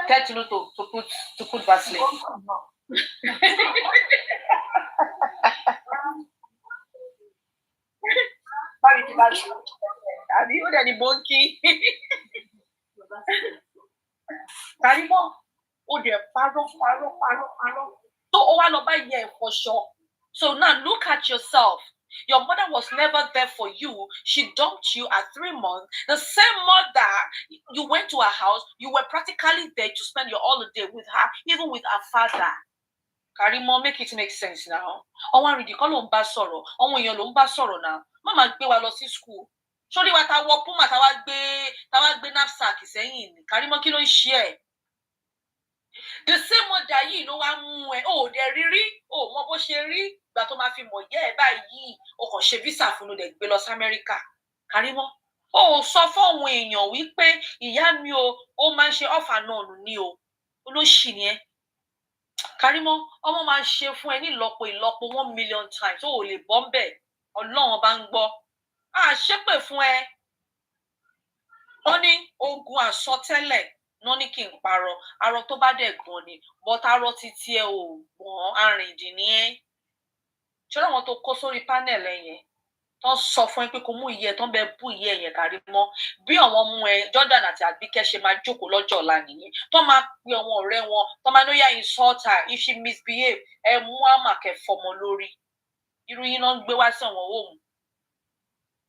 Tell Tinu to put Vaseline. Have you heard any bonki? Karimot, oh dear, paro. So for sure. So now look at yourself. Your mother was never there for you. She dumped you at 3 months. The same mother, you went to her house. You were practically there to spend your holiday with her, even with her father. Karimot, make it make sense now. Ọwọ́n àrìndì kọ́ ló ń bá sọ̀rọ̀. Ọmọ èèyàn ló ń bá sọ̀rọ̀ now. Mama gbé wa lọ sí school. Sórí wa ta wọ Puma ta wá gbé knapsack sẹ́yìn ni. Karimot kí ló ń ṣe ẹ́? The same mother yìí ló wá mú ẹ. O dẹ̀ rírí. O mọ bó ṣe rí. Ìgbà tó máa fi mọ̀ yẹ́ ẹ̀ báyìí. O kàn ṣe visa fún un dẹ̀ gbé lọ sí Amẹ́ríkà. Karimot. O sọ fún àwọn èèyàn wípé ìyá mi o, ó máa ń ṣe off and on ni o. Olóṣì ni ẹ́. Karimot, ọmọ máa ń ṣe fún ẹ ní ìlọ́po 1 million times. O ò lè bọ́ ń bẹ̀. Ọlọ́run bá ń gbọ́. A ṣépè fún ẹ. Wọ́n ní ogun àsọtẹ́lẹ̀ náà ní kí n parọ́. Arọ tó bá dẹ̀ gbọ́n ni. But arọ títí ẹ ò gbọ́n arìndìn ni ẹ́. Ṣọ́ra àwọn tó kó sórí panel ẹ yẹn. Tó sọ fún ẹ pé kó mú iye tó ń bẹ bú iye yẹn Karimot. Bí àwọn ọmọ ẹ Jordan àti Àbíkẹ́ ṣe máa jókòó lọ́jọ́ ọ̀la nìyẹn. Tó máa pe àwọn ọ̀rẹ́ wọn. Tó máa lóyà insult her if she misbehave. Ẹ mú àmàkẹ́ fọmọ lórí. Irú yín náà ń gbé wá sí àwọn òun.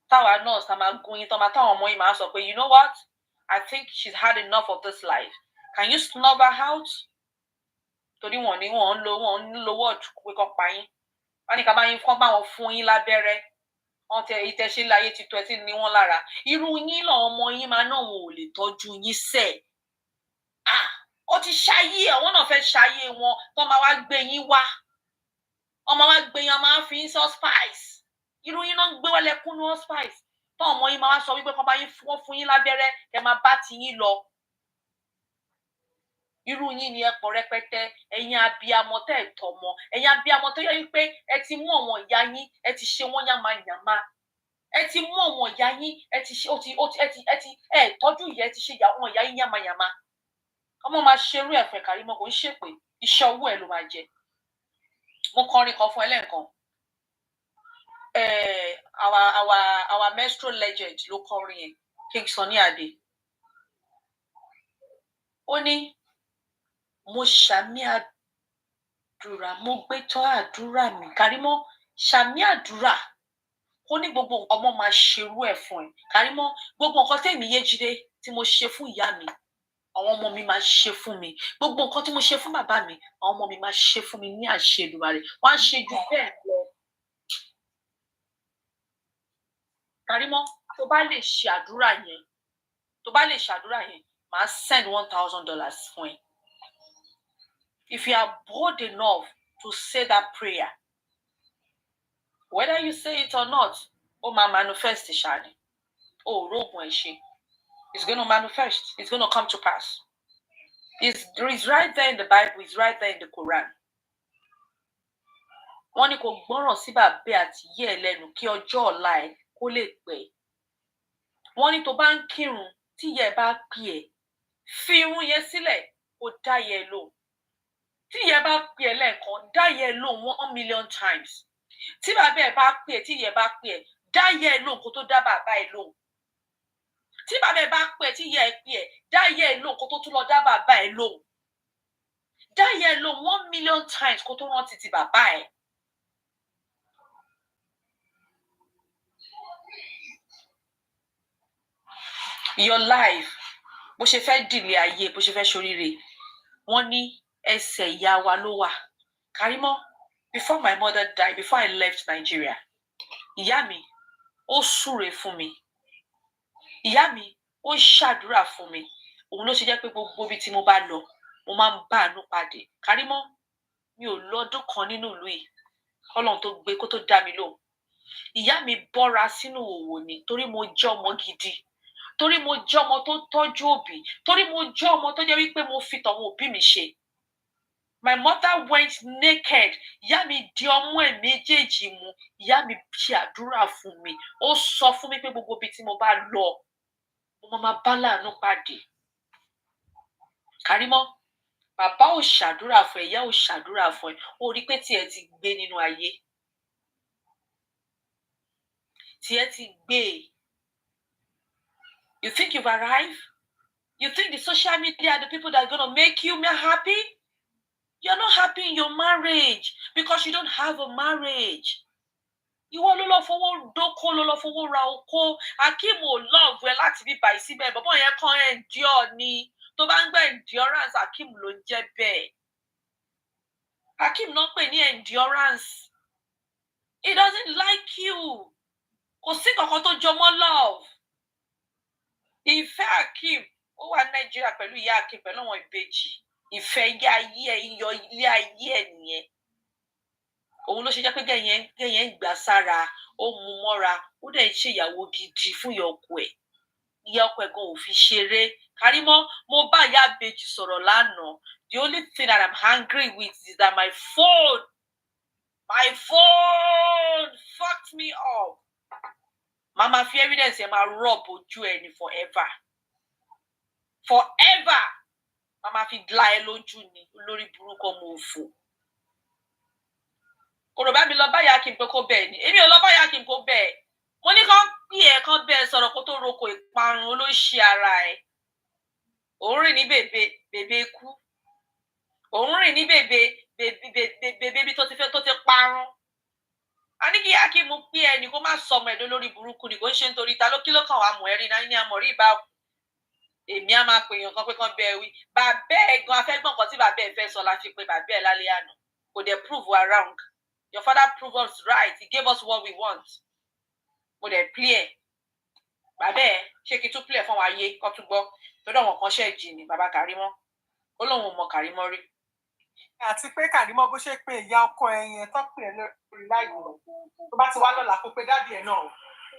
Táwa náà sá máa gún yín. Táwọn ọmọ yín máa sọ pé you know what? I think she's had enough of this life. Can you snub her out? Torí wọ́n ń lo word pé kọ́ pa yín. Wọ́n ní ká bá yín kọ́ bá wọn fún yín lábẹ́rẹ́. Wọ́n tẹ ìtẹ̀ṣe láyé ti tó ẹ tí ní wọ́n lára. Irú yín làwọn ọmọ yín máa náà wọn ò lè tọ́jú yín sẹ̀. Ó ti ṣayé àwọn náà fẹ́ ṣayé wọn tó máa wá gbé yín wá. Ọmọ wa gbé yín máa fi yín sọ spice. Irú yín náà ń gbé wọlé kúnnú spice. Tó ọmọ yín máa wá sọ wípé kọ́ bá yín fún yín lábẹ́rẹ́ kẹ́ máa bá ti yín lọ. Irú yín ni ẹ pọ̀ rẹpẹtẹ. Ẹ̀yin abiyamọ tẹ́ ẹ̀ tọ́mọ. Ẹ̀yin abiyamọ tó yẹ wípé ẹ ti mú àwọn ìyá yín, ẹ ti ṣe wọ́n yàmàyàmà. Ẹ ti mú àwọn ìyá yín, ẹ ti tọ́jú ìyá, ẹ ti ṣe àwọn ìyá yín yàmàyàmà. Ọmọ máa ṣerú ẹ̀fẹ̀ Karimot kò ń ṣèpè. Iṣẹ́ owó ẹ̀ ló máa jẹ. Mo kọrin kan fún ẹ lẹ́ẹ̀kan. Our menstrual legend ló kọrin yẹn. King Sunny Adé. Ó ní mo ṣàmì àdúrà mo gbé tọ́ àdúrà mi Karimot ṣàmì àdúrà ó ní gbogbo ọmọ máa ṣerú ẹ̀ fún ẹ Karimot gbogbo nǹkan tèmi Yéjídé tí mo ṣe fún ìyá mi àwọn ọmọ mi máa ṣe fún mi gbogbo nǹkan tí mo ṣe fún bàbá mi àwọn ọmọ mi máa ṣe fún mi ní àṣẹ Èdùmàrè wọ́n á ṣe jù bẹ́ẹ̀ lọ. Karimot tó bá lè ṣe àdúrà yẹn màá send $1,000 fún ẹ. If you are bold enough to say that prayer, whether you say it or not, ó máa manifest ṣáni. Ó rògùn ẹ̀ ṣe. It's going to manifest. It's going to come to pass. It's right there in the Bible. It's right there in the Quran. Wọ́n ní kó gbọ́ràn sí bàbá àti ìyá ẹ lẹ́nu kí ọjọ́ ọ̀la ẹ kó lè pẹ́. Wọ́n ní tó bá ń kírun tí ìyá ẹ bá pè ẹ́ fi irun yẹn sílẹ̀ kó dá ìyá ẹ lóhùn. Tí ìyá ẹ bá pè ẹ́ lẹ́ẹ̀kan dá ìyá ẹ lóhùn 1 million times. Tí bàbá ẹ bá pè ẹ́ tí ìyá ẹ bá pè ẹ́ dá ìyá ẹ lóhùn kó tó dá bàbá ẹ lóhùn. Tí bàbá ẹ bá pè ẹ́ tí ìyá ẹ pè ẹ́ dá ìyá ẹ lóhùn kó tó tún lọ dá bàbá ẹ lóhùn. Dá ìyá ẹ lóhùn 1 million times kó tó rántí ti bàbá ẹ. Your life bó ṣe fẹ́ dìlé ayé bó ṣe fẹ́ ṣoríire wọ́n ní ẹsẹ̀ ìyá wa ló wà. Karimot, before my mother died, before I left Nigeria, ìyá mi ó súre fún mi. Ìyá mi ó ṣàdúrà fún mi. Òun ló ṣe jẹ́ pé gbogbo ibi tí mo bá lọ mo máa ń bá àánú pàdé. Karimot, mi ò lọ́dún kan nínú ìlú yìí kọ́lọ́run tó gbé kó tó dá mi lóhùn. Ìyá mi bọ́ra sínú òwò ni torí mo jẹ́ ọmọ gidi, torí mo jẹ́ ọmọ tó tọ́jú òbí, torí mo jẹ́ ọmọ tó jẹ́ wípé mo fi tọ̀wọ̀n òbí mi ṣe. My mother went naked. Ìyá mi di ọmú ẹ̀ méjèèjì mú. Ìyá mi ṣe àdúrà fún mi. Ó sọ fún mi pé gbogbo ibi tí mo bá lọ mo máa bá láàánú pàdé. Karimot, bàbá ò ṣàdúrà fún ẹ, ìyá ò ṣàdúrà fún ẹ. Ó rí pé tiẹ̀ ti gbé nínú ayé. Tiẹ̀ ti gbé. You think you've arrived? You think the social media are the people that are going to make you happy? You're not happy in your marriage because you don't have a marriage. Ìwọ ló lọ fowó dóko, ló lọ fowó ra oko. Akeem ò love ẹ láti bí báyìí síbẹ̀. Bàbá yẹn kàn endure ni. Tó bá ń gbọ́ endurance, Akeem ló ń jẹ́ bẹ́ẹ̀. Akeem náà pè ní endurance. He doesn't like you. Kò sí kankan tó jọmọ́ love. Ìfẹ́ Akeem ó wà Nàìjíríà pẹ̀lú ìyá Akeem pẹ̀lú àwọn ìbejì. Ìfẹ́ ilé ayé ẹ̀, iyọ̀ ilé ayé ẹ̀ nìyẹn. Òun ló ṣe jẹ́ pé gẹ̀yẹn ń gbà sára, ó mú mọ́ra, ó dẹ̀ ń ṣe ìyàwó gidi fún ìyá ọkọ ẹ̀. Ìyá ọkọ ẹ̀ gan ò fi ṣeré. Karimot, mo bá ìyá ìbejì sọ̀rọ̀ lánàá. The only thing that I'm angry with is that my phone fucked me up. Mama fi evidence ẹ máa rub ojú ẹ ní forever. Forever. Mama fi gla ẹ lójú ni lórí burúkú ọmọ òfò. Kòròbá mi lọ bá ìyá Akeem pé kó bẹ́ẹ̀ ni. Èmi ò lọ bá ìyá Akeem kó bẹ́ẹ̀. Mo ní kán pè ẹ́ kán bẹ́ẹ̀ sọ̀rọ̀ kó tó roko ìparun olóṣì ara ẹ̀. Òun rìn ní bèbè ikú. Òun rìn ní bèbè bí tó ti parun. A ní kí ìyá Akeem pè ẹ́ ni kó má sọmọ ẹ̀dọ́ lórí burúkú ni kò ń ṣe nítorí ta ló kí ló kàn wá mọ̀ ẹ́rìn náà ní àmọ̀rí ìbá. Èmi á máa pè èèyàn kan pé kán bẹ́ẹ̀ wí. Bàbá ẹ̀ gan afẹ́gbọ̀n kan tí bàbá ẹ̀ fẹ́ sọ la fi pé bàbá ẹ̀ lálẹ́ àná. Kò dẹ̀ prove wa wrong. Your father proved us right. He gave us what we want. Mo dẹ̀ clear. Bàbá ẹ̀ ṣé kí tún clear fún wa yé kó tún gbọ́. Torí àwọn kan ṣẹ̀ jì ní bàbá Karimot. Ó lóun ò mọ Karimot rí. Àti pé Karimot bó ṣe pé ìyá ọkọ ẹ yẹn tó pè é lórí láìwò tó bá ti wá lọ́la kó pe dádì ẹ náà.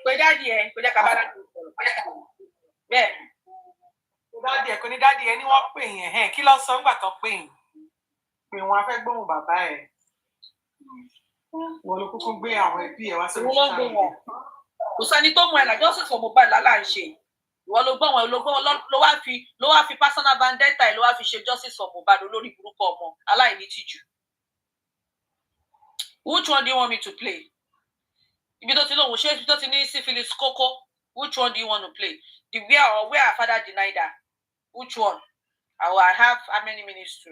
Pe dádì ẹ kó jẹ́ ká bá dádì ẹ sọ̀rọ̀. Bẹ́ẹ̀. Pe dádì ẹ kò ní dádì ẹ ní wọ́n pè yẹn kí ló sọ nígbà tó pè yín. Pé wọn á fẹ́ gbóhùn bàbá ẹ̀. Wọ́n ló kúkú gbé àwọn ẹbí ẹ̀ wá sórí social media. Kò sẹ́ni tó mú ẹ lájọ́ sì fọ mobile lálá ń ṣe. Ìwọ ló gbọ́ wọn ló wá fi personal vendetta ẹ̀ ló wá fi ṣe justice for Mohbad olórí burúkú ọmọ aláìní tìjú. Which one do you want me to play? Ibi tó ti lóhùn ṣé ibi tó ti ní syphilis kókó. Which one do you want to play? The where our father denied her. Which one? I have how many minutes to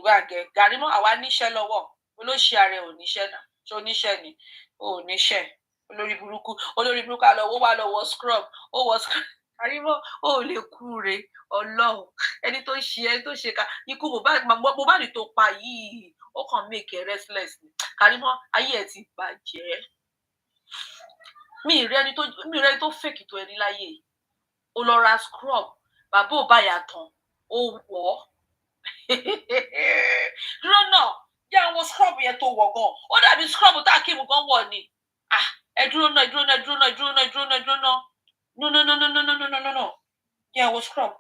go and get Karimot àwa níṣẹ́ lọ́wọ́. Olóṣì ààrẹ ò níṣẹ́ náà. Ṣé oníṣẹ́ ni? Ò níṣẹ́. Olórí burúkú àlọ́ owó wà lọ́wọ́ scrub. Ó wọ scrub. Karimot ó lè kú re Ọlọ́run. Ẹni tó ṣe ká ikú Mohbad tó pa yìí ó kàn make it restless ni. Karimot ayé ẹ̀ ti bàjẹ́. Mi rí ẹni tó fake tó ẹni láyé. Ó lọ ra scrub. Bàbá ò bá yà tán. Ó wọ̀. Dúró náà. Jẹ́ àwọn scrub yẹn tó wọ̀ gan. Ó dàbí scrub tá Akeem gan wọ̀ ni. Ẹ dúró náà. No. Jẹ́ àwọn scrub.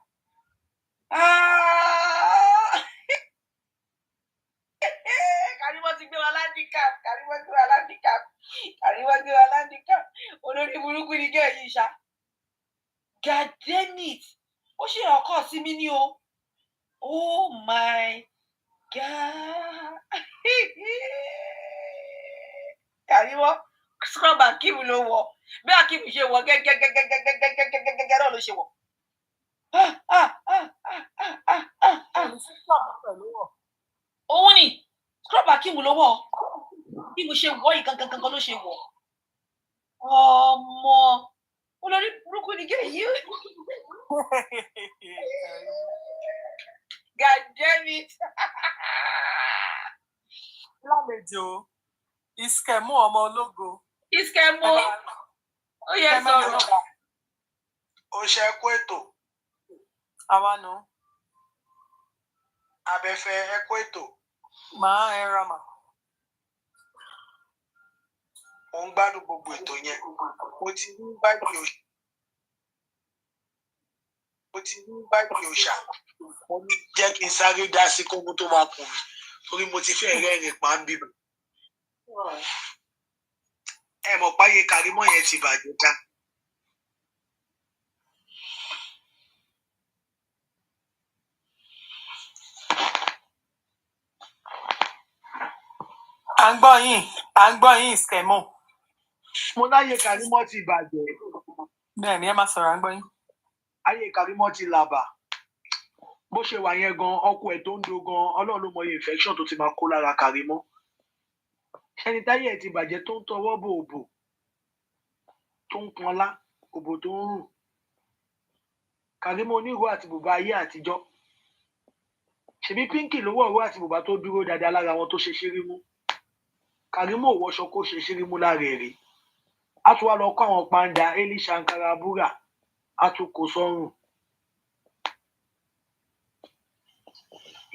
Karimot ti gbé wa landicap. Olórí burúkú ni jẹ́ èyí ṣá. God damn it. Ó ṣe ọkọ̀ sí mi ní o. Oh my God. Karimot scrub Akeem ló wọ̀. Bí Akeem ṣe wọ̀ gẹ́gẹ́gẹ́gẹ́gẹ́gẹ́gẹ́gẹ́ náà ló ṣe wọ̀. Òun ni scrub Akeem ló wọ̀. Bí mo ṣe wọ̀ yìí gangan ló ṣe wọ̀. Ọmọ olórí burúkú ni gẹ́ yìí. God damn it. Lálejò Iskemu ọmọ ológo. Iskemu. ó yẹ sọ̀rọ̀. Ó ṣe kú ètò. Àwa nù. Abẹ́fẹ́ ẹ kú ètò. Màá ẹ ra mà. Mo ń gbádùn gbogbo ètò yẹn. Mo ti ní báyìí òòṣà. Mo ní jẹ́ kí n sáré dá sí kókó tó máa kù mí. Torí mo ti fẹ́ rẹ́rìn pa ń bíbẹ̀. Ẹ mọ̀ páyé Karimot yẹn ti bàjẹ́ já. À ń gbọ́ yín Skemo. Mo láyé Karimot ti bàjẹ́. Bẹ́ẹ̀ ni ẹ máa sọ̀rọ̀ à ń gbọ́ yín. Ayé Karimot ti làbà. Bó ṣe wà yẹn gan ọkọ ẹ̀ tó ń do gan Ọlọ́run ló mọ iye infection tó ti máa kó lára Karimot. Ẹni táyé ẹ̀ ti bàjẹ́ tó ń tọwọ́ bò òbò tó ń pọnlá òbò tó ń rùn. Karimot onírò àti bùbá ayé àtijọ́. Ṣèbí Pínkì ló wọ̀ ìró àti bùbá tó dúró dáadáa lára wọn tó ṣe ṣírímú. Karimot wọṣọ kó ṣe ṣírímú lára èrè. A tún wá lọ kó àwọn pàǹdà Eli Shankara Búrà a tún kó sọ́rùn.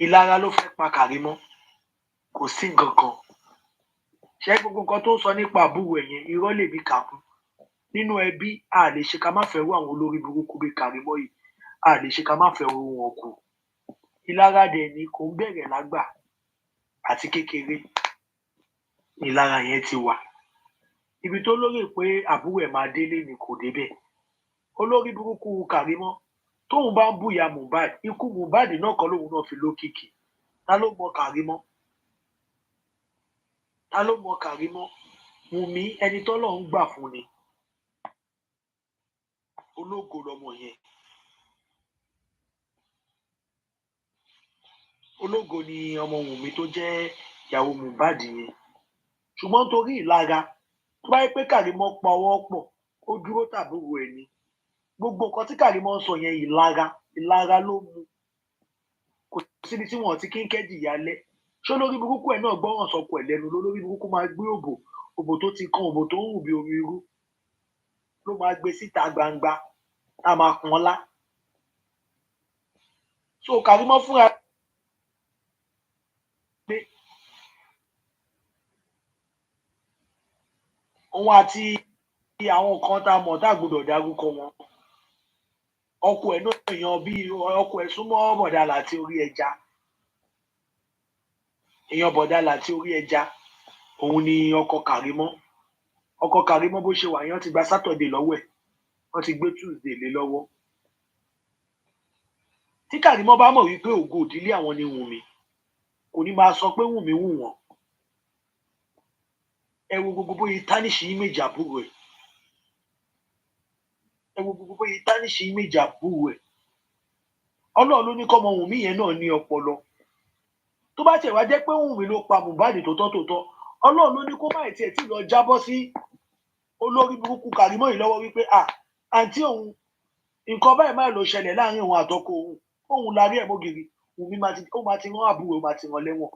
Ìlara ló fẹ́ pa Karimot. Kò sí nǹkan kan. Ṣé gbogbo nǹkan tó ń sọ nípa àbúrò ẹ̀yẹn irọ́ lè bí kàkún. Nínú ẹbí a lè ṣe ká má fẹ́ rú àwọn olórí burúkú bíi Karimot yìí. A lè ṣe ká má fẹ́ rú wọn kù. Ìlara dẹ̀ ni kò ń bẹ̀rẹ̀ lágbà àti kékeré. Ìlara yẹn ti wà. Ibi tó lórí pé àbúrò ẹ̀ máa délé ni kò débẹ̀. Olórí burúkú Karimot tóun bá ń búya Mohbad ikú Mohbad náà kan lóun náà fi lókìkí. Ta ló mọ Karimot? Ta ló mọ Karimot? Wumi ẹni tọ́lọ̀ ń gbà fún ni. Ológo lọmọ yẹn. Ológo ni ọmọ Wumi tó jẹ́ ìyàwó Mohbad yẹn. Ṣùgbọ́n torí ìlara tó bá yẹ pé Karimot pa ọwọ́ pọ̀ ó dúró tàbúrò ẹ̀ ni. Gbogbo nǹkan tí Karimot ń sọ yẹn ìlara ló mú. Kò síbi tí wọ́n ti kí ń kẹ́jì yálẹ̀. Ṣé olórí burúkú ẹ̀ náà gbọ́ràn sọkọ ẹ̀ lẹ́nu lólórí burúkú máa gbé òbò tó ti kan òbò tó ń rùn bí omi irú ló máa gbé síta gbangba tá a máa pọ́n ọ́lá. So Karimot fúnra pé òun àti àwọn kan tá a mọ̀ tá a gbọ́dọ̀ dárúkọ wọn. Ọkọ ẹ̀ náà èèyàn bíi ọkọ ẹ̀ súnmọ́ bọ̀dà láti orí ẹja. Èèyàn bọ̀dà láti orí ẹja òun ni ọkọ Karimot. Ọkọ Karimot bó ṣe wà yẹn ti gba Saturday lọ́wọ́ ẹ̀ wọ́n ti gbé Tuesday lé lọ́wọ́. Tí Karimot bá mọ̀ wípé ògo ìdílé àwọn ni Wùmí kò ní máa sọ pé Wùmí wù wọ́n. Ẹ wo gbogbo bóyá tánìṣì image àbúrò ẹ̀. Ẹ wo gbogbo bóyá tánìṣì image àbúrò ẹ̀. Ọlọ́run ló ní kọ́mọ Wùmí yẹn náà ní ọpọlọ. Tó bá tiẹ̀ wá jẹ́ pé Wùmí ló pa Mohbad tòótọ́ Ọlọ́run ló ní kó má tiẹ̀ tí lọ jábọ́ sí olórí burúkú Karimot yìí lọ́wọ́ wípé àǹtí òun nǹkan báyìí máa lọ ṣẹlẹ̀ láàrin òun àtọkọ òun la rí ẹ̀ mọ́gìrì Wùmí ó máa ti rán àbúrò ó máa ti rán lẹ́wọ̀n.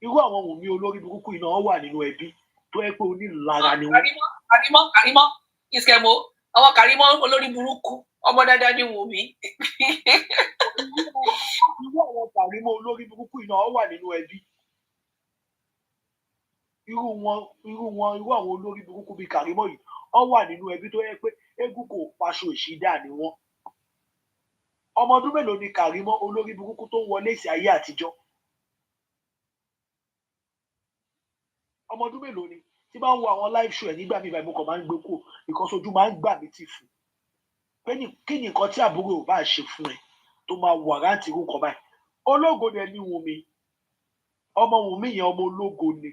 Irú àwọn Wùmí olórí burúkú yìí náà wà nínú ẹbí tó yẹ pé onílara ni wọ́n. Karimot Skemo àwọn Karimot olórí burúkú ọmọ dáadáa ni Wùmí. Irú àwọn Karimot olórí burúkú yìí náà wà nínú ẹbí. Irú àwọn olórí burúkú bíi Karimot yìí wọ́n wà nínú ẹbí tó yẹ pé eégún kò paṣọ ìṣídà ni wọ́n. Ọmọ ọdún mélòó ni Karimot olórí burúkú tó ń wọlé sí ayé àtijọ́? Ọmọ ọdún mélòó ni tí bá ń wo àwọn live show ẹ̀ nígbà míì báyìí mo kàn máa ń gbé kú because ojú máa ń gbà mí tì fún. Pé kí ni nǹkan tí àbúrò ò bá ṣe fún ẹ tó máa wà rántí irú nǹkan báyìí. Ológo dẹ̀ ni Wùmí. Ọmọ Wùmí yẹn ọmọ ológo ni.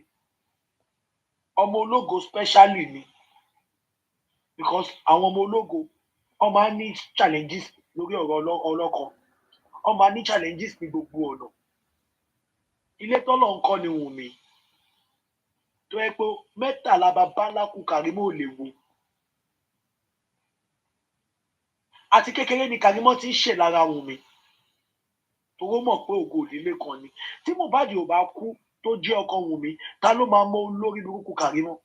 Ọmọ ológo specially ni because àwọn ọmọ ológo wọ́n máa ń ní challenges lórí ọ̀rọ̀ ọlọ́kan wọ́n máa ń ní challenges ní gbogbo ọ̀nà. Ilé tọ́lọ̀ ń kọ́ ni Wùmí tó yẹ pé mẹ́tàlá bàbá ńlá kú Karimot ò lè wo. Àti kékeré ni Karimot ti ń ṣe lára Wùmí tówó mọ̀ pé ògo ìdílé kan ni. Tí Mohbad ò bá kú tó jẹ́ ọkọ Wùmí ta ló máa mọ olórí burúkú Karimot?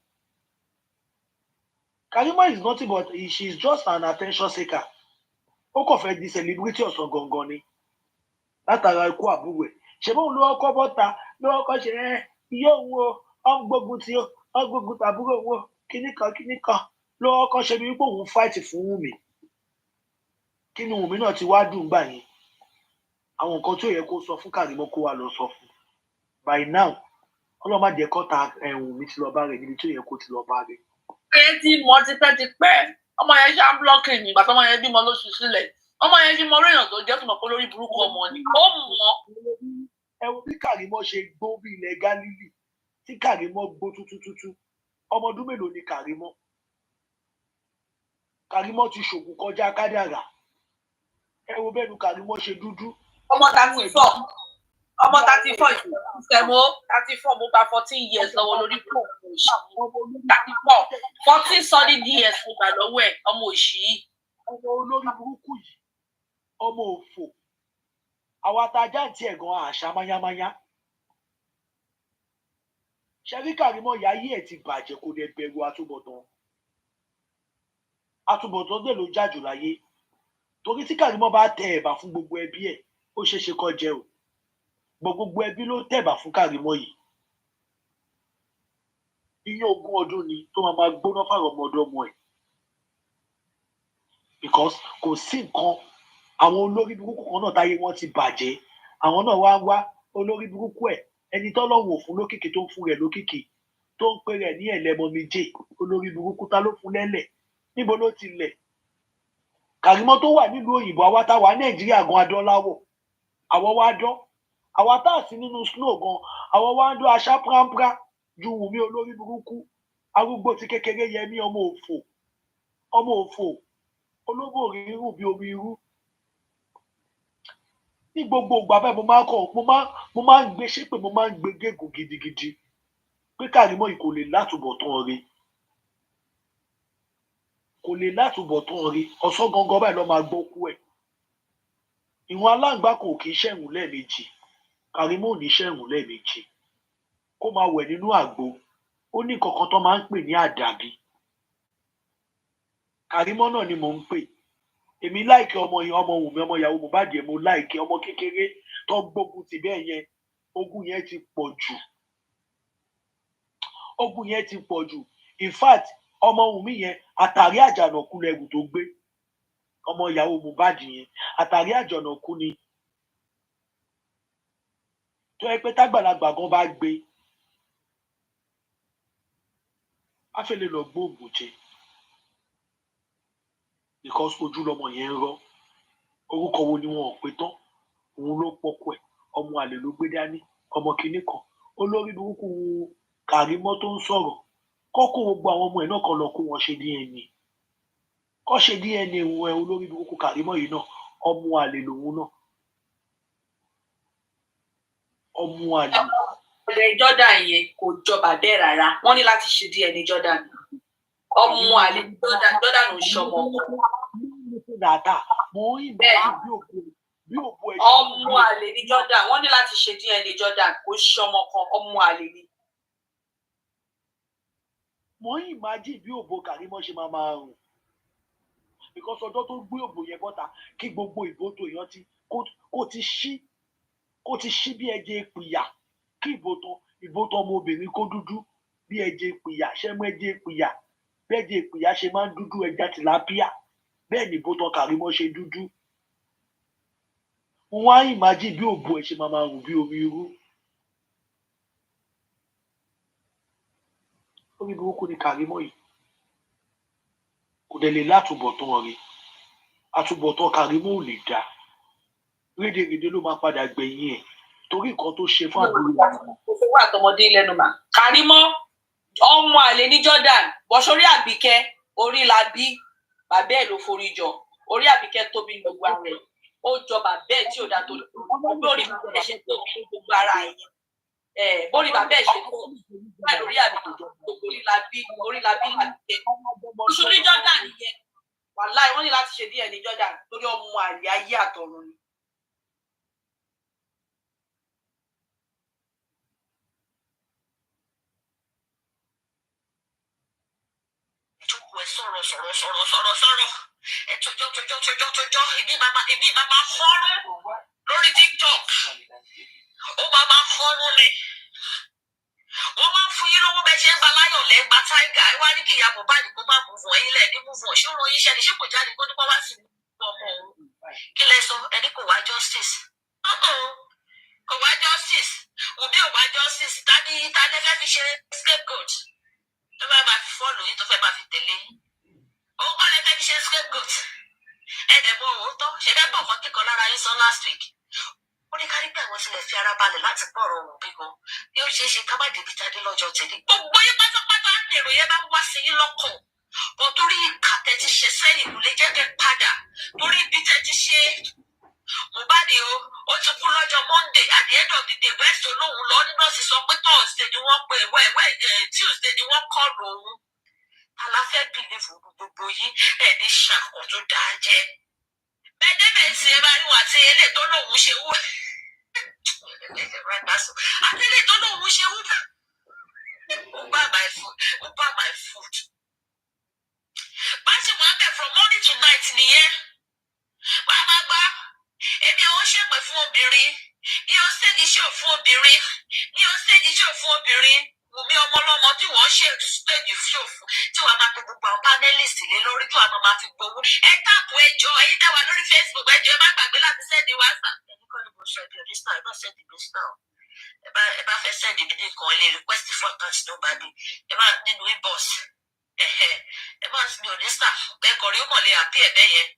Karimot is nothing but she's just an attention seeker. Ó kàn fẹ́ di celebrity ọ̀sán gangan ni. Látara ikú àbúrò ẹ̀. Ṣé bóun ló kọ́ bọ́ta ló kọ́ ṣe iye òun o, ọ́n gbógun ti o, ọ́n gbógun tàbúrò òun o, kíní kan ló kọ́ ṣe bí wípé òun fight fún Wumi. Kí ni Wumi náà ti wá dùn gbà yẹn? Àwọn nǹkan tí ò yẹ kó sọ fún Karimot kó wá lọ sọ fún. By now, ọlọ́run má jẹ́ kọ́ta Wumi ti lọ bá rẹ̀ níbi tí ò yẹ kó ti lọ bá rẹ̀. Ẹ ti mọ tipẹ́tipẹ́ ọmọ yẹn ṣá blọọkì ní ìgbà tó ọmọ yẹn bímọ lóṣù sílẹ̀ ọmọ yẹn ṣe mọ orí èèyàn tó jẹ́ tó mọ̀ pé lórí burúkú ọmọ ni ó mọ̀. Ẹ wo bí Karimot ṣe gbó bí ilẹ̀ Gálílì tí Karimot gbó tútútútú ọmọ ọdún mélòó ni Karimot? Karimot ti ṣògùn kọjá kádàrá. Ẹ wo bẹ́ẹ̀ ni Karimot ṣe dúdú. Ọmọ 34 ọmọ 34 ìṣẹ̀mó 34 mo gba 14 years lọ́wọ́ lórí burúkú òṣì 34 14 solid years mo gbà lọ́wọ́ ẹ̀ ọmọ òṣì yìí. Ọmọ olórí burúkú yìí ọmọ òfò àwa tá a já ti ẹ̀gàn àṣà mayamaya. Ṣẹ́rí Karimot ìyá ayé ẹ̀ ti bàjẹ́ kó dẹ̀ bẹ̀rù àtúbọ̀tán. Àtúbọ̀tán dẹ̀ ló jájù láyé. Torí tí Karimot bá tẹ ẹ̀bà fún gbogbo ẹbí ẹ̀ ó ṣeé ṣe kó jẹ o. Gbogbo ẹbí ló tẹ̀bà fún Karimot yìí. Iye 20 ọdún ni tó máa gbóná fáwọn ọmọdọ́mọ ẹ̀. Because kò sí nǹkan àwọn olórí burúkú kan náà táyé wọn ti bàjẹ́ àwọn náà wá olórí burúkú ẹ̀ ẹni tọ́lọ́run ò fún lókìkí tó ń fún rẹ̀ lókìkí tó ń pè rẹ̀ ní ẹlẹ́mọ méje olórí burúkú ta ló fún lẹ́lẹ̀ níbo ló ti lẹ̀. Karimot tó wà nílùú òyìnbó àwa táwa Nàìjíríà gan adọ́láwọ̀ àwọn wá dán àwa tá à sí nínú snow gan àwọn wá ń dán aṣá pranpra ju Wumi olórí burúkú arúgbó ti kékeré Yẹmí ọmọ òfò olóbò rírùn bí omi irú. Ní gbogbo ìgbà bẹ́ẹ̀ mo máa ń gbé ṣépè mo máa ń gbé gégùn gidigidi pé Karimot yìí kò lè látúbọ̀tán rí ọ̀sán gangan báyìí lọ́ máa gbókú ẹ̀. Ìwọ̀n aláǹgbá kò kì í ṣẹ̀rùn lẹ́ẹ̀mejì Karimot ò ní ṣẹ̀rùn lẹ́ẹ̀mejì kó máa wẹ̀ nínú àgbo ó ní kankan tó máa ń pè ní àdàbí. Karimot náà ni mò ń pè. Èmi láìkẹ ọmọ Wumi ọmọ ìyàwó Mohbad mo láìkẹ ọmọ kékeré tó gbógun ti bẹ́ẹ̀ yẹn ogun yẹn ti pọ̀ jù in fact ọmọ Wumi yẹn àtàrí àjànàkú lẹrù tó gbé ọmọ ìyàwó Mohbad yẹn àtàrí àjànàkú ni tó yẹ pé tágbàlagbà gan bá gbé á fẹ́ lè lọ gbóògùn jẹ because ojú lọmọ yẹn ń rọ orúkọ wo ni wọn ò pé tán òun ló pọkọ ẹ ọmọ àlè ló gbé dání ọmọ kinní kan olórí burúkú Karimot tó ń sọ̀rọ̀ kọ́kó gbogbo àwọn ọmọ ẹ̀ náà kan lọ kó wọn ṣe DNA kọ́ ṣe DNA wọn ẹ olórí burúkú Karimot yìí náà ọmọ àlè lòun náà ọmọ àlè. ọ̀dẹ̀ Jordan yẹn kò jọba bẹ́ẹ̀ rárá wọ́n ní láti ṣe DNA Jordan ọmọ àlè Jordan ò ṣọmọ ọmọ àlè ní Jordan wọ́n ní láti ṣe DNA Jordan kò ṣọmọ kan ọmọ àlè ni. mo ń imagine bí òbò Karimot ṣe máa rùn because ọjọ́ tó gbé òbò yẹn bọ́ta kí gbogbo ìbò tó yàn ti kó ti ṣí bí ẹjẹ ìpìyà kí ìbò tán ọmọbìnrin kó dúdú bí ẹjẹ ìpìyà ṣẹ́mú ẹjẹ ìpìyà bí ẹjẹ ìpìyà ṣe máa ń dúdú ẹja tìlápíà bẹ́ẹ̀ ni ìbò tán Karimot ṣe dúdú. Wọ́n á imagine bí òbò ẹ̀ ṣe máa rùn bí omi irú. Orí burúkú ni Karimot yìí kò dẹ̀ lè látúbọ̀tán rí àtúbọ̀tán Karimot ò lè dá rédèrèdè ló máa padà gbẹ̀yìn ẹ̀ torí nǹkan tó ṣe fún àbúrò rẹ̀. owó àtọmọdé lẹ́nu mà Karimot ọmọ àlè ní Jordan bọ́sórí Àbíkẹ́ orí la bí bàbá ẹ̀ ló forí jọ orí Àbíkẹ́ tóbi gbogbo ara ẹ̀ ó jọ bàbá ẹ̀ tí ò dá tó lórí bàbá ẹ̀ ṣe tóbi gbogbo ara ẹ̀ bórí bàbá ẹ̀ ṣe tó báyìí lórí Àbíkẹ́ orí la bí Àbíkẹ́ bọ́sórí Jordan yẹn wàláì wọ́n ní láti ṣe díẹ̀ ní Jordan torí ọmọ àlè ayé àtọ̀run ni. Took ẹ̀ sọ̀rọ̀ ẹ̀ tójọ́ ìbí máa fọ́rún lórí TikTok ó máa fọ́rún ni wọ́n máa ń fún yín lówó bẹ́ẹ̀ ṣe ń gba láyọ̀ lẹ́ ń gba táìgà ẹ wá ní kí ìyá Mohbad kó má mú fún ẹ̀yin lẹ̀ ní mú fún ṣé ó ròyìn iṣẹ́ ni ṣé kò jáde kó nípa wá sí ọmọ òun kí lẹ sọ ẹni kò wá justice kò wá justice òbí ò wá justice tani fẹ́ fi ṣe scapegoat tó fẹ́ máa fi fọ́ọ̀lù yín tó fẹ́ máa fi tẹ̀lé yín òun kọ́ lẹ fẹ́ fi ṣe scapegoat ẹ̀ẹ́dẹ̀gbọ́n òótọ́ ṣe fẹ́ bọ̀ kọ́kí kan lára yín sọ last week ó ní kárí pé àwọn tilẹ̀ fi ara balẹ̀ láti gbọ́ ọ̀rọ̀ òun bí gan bí ó ṣe é ṣe ká má débi tadé lọ́jọ́ tẹ̀lé gbogbo yín pátápátá èrò yẹn bá ń wá sí yín lọ́kàn bọ́ torí ìkà tẹ́ ti ṣe sẹ́yìn kò lè jẹ́ kẹ́ padà torí ibi tẹ́ ti ṣe Mohbad ó ti kú lọ́jọ́ Monday at the end of the day west olóhùn lọ nínú ọ̀sìn sọ pé Thursday ni wọ́n pe Tuesday ni wọ́n kọ́ lòun aláfẹ́ bìlífù gbogbo yín ẹ̀ ní ṣàkóso tó dáa jẹ́ bẹ́ẹ̀ débẹ̀ sí ẹ bá rí wà tí ilé tó lòun ṣe wú àtẹlẹ tó lòun ṣe wú ó bá my food bá ṣe wọ́n bẹ̀ from morning to night nìyẹn wàá máa gbá èmi ò ṣèpè fún obìnrin ní ó ṣèjì ṣò fún obìnrin ní ó ṣèjì ṣò fún obìnrin Wùmí ọmọlọ́mọ tí wọ́n ṣe stage show fún tí wọ́n máa pe gbogbo àwọn panelist lé lórí tí wọ́n máa fi gbowó ẹ táàpù ẹjọ́ ẹ̀yin táwa lórí Facebook ẹjọ́ ẹ má gbàgbé láti sẹ́ẹ̀dì WhatsApp ẹni kọ́ ni mo ṣe ẹbí ọ̀dísítà ẹ bá sẹ́ẹ̀dì mi síta o ẹ bá fẹ́ sẹ́ẹ̀dì mi nìkan ẹ lè request for account tó bá mi ẹ má nínú inbox ẹ má mi ọ̀dísítà ẹ kọ̀ rí ó mọ̀ lé àpí ẹ̀bẹ́ yẹn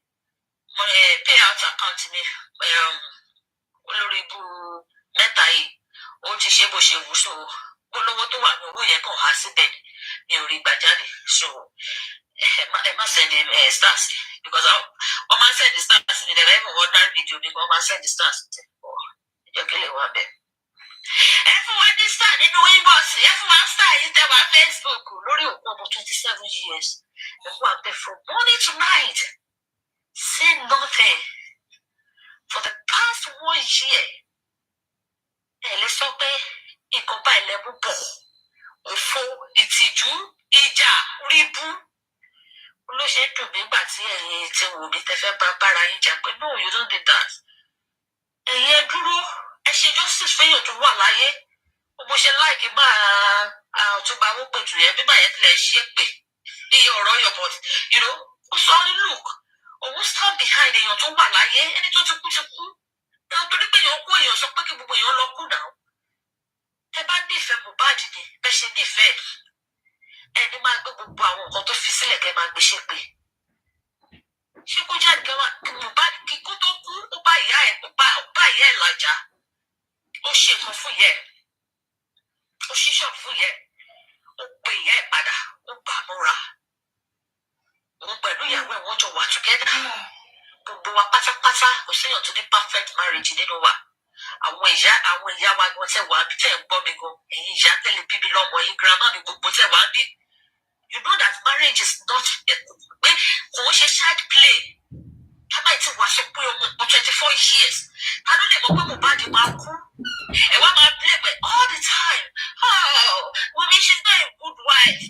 pay out account mi olórí ibú mẹ́ta yìí ó ti ṣe bó ṣe wù sóò olówó tó wà ní owó yẹn kàn há síbẹ̀ ní orí gbàjáde so ẹ má send stars because wọ́n máa send stars ní ẹ̀rọ ẹ̀mọ̀ ordinary video ni wọ́n máa send stars ẹjọ́ kí lè wá bẹ́ẹ̀. ẹ fún wa ní star nínú inbox ẹ fún wa star yìí tẹ́ wá Facebook lórí òkú ọmọ 27 years ẹ fún wa bẹ́ẹ̀ from morning to night say nothing for the past 1 year ẹ lè sọ pé nǹkan bá ilẹ̀ púpọ̀ òfo ìtìjú ìjà ríbú ló ṣe dùn nígbà tí ẹ̀yin ti wò mí tẹ́ fẹ́ bá bára yín jà pé no you don't do that ẹ̀yin ẹ dúró ẹ ṣe justice fẹ́yàn tó wà láyé bó ṣe láìkí máa àtúgbà owó pẹ̀tù yẹn bí báyẹn tilẹ̀ ṣe pè iye ọ̀rọ̀ yọ̀ but you know ó sọ ní look òun stand behind èèyàn tó wà láyé ẹni tó ti kú ẹ̀hún torí pé èèyàn kú èèyàn sọ pé kí gbogbo èèyàn lọ kú náà ẹ bá nífẹ̀ẹ́ Mohbad ni bẹ́ẹ̀ ṣe nífẹ̀ẹ́ ẹni máa gbé gbogbo àwọn nǹkan tó fi sílẹ̀ kẹ́ máa gbé ṣépè ṣé kó jáde kẹ́ Mohbad kí kó tó kú ó bá ìyá ẹ̀ làjà ó ṣe nǹkan fún ìyá ẹ̀ ó ṣíṣọ́ fún ìyá ẹ̀ ó pe ìyá ẹ̀ padà ó bà á mọ́ra òun pẹ̀lú ìyàwó ẹ̀ wọ́n jọ wà together gbogbo wa pátápátá kò séèyàn tó ní perfect marriage nínú wa àwọn ìyá wa gan tẹ wà bí tẹ ń gbọ́ mi gan ẹ̀yin ìyá tẹ́lẹ̀ bíbí lọ́mọ yín grandma mi gbogbo tẹ wà bí you know that marriage is not pé kò ń ṣe child play tábà tí wàá sọ pé ọmọ 24 years ta ló lè mọ̀ pé Mohbad máa kú ẹ wá máa blame all the time oh Wumi she's not a good wife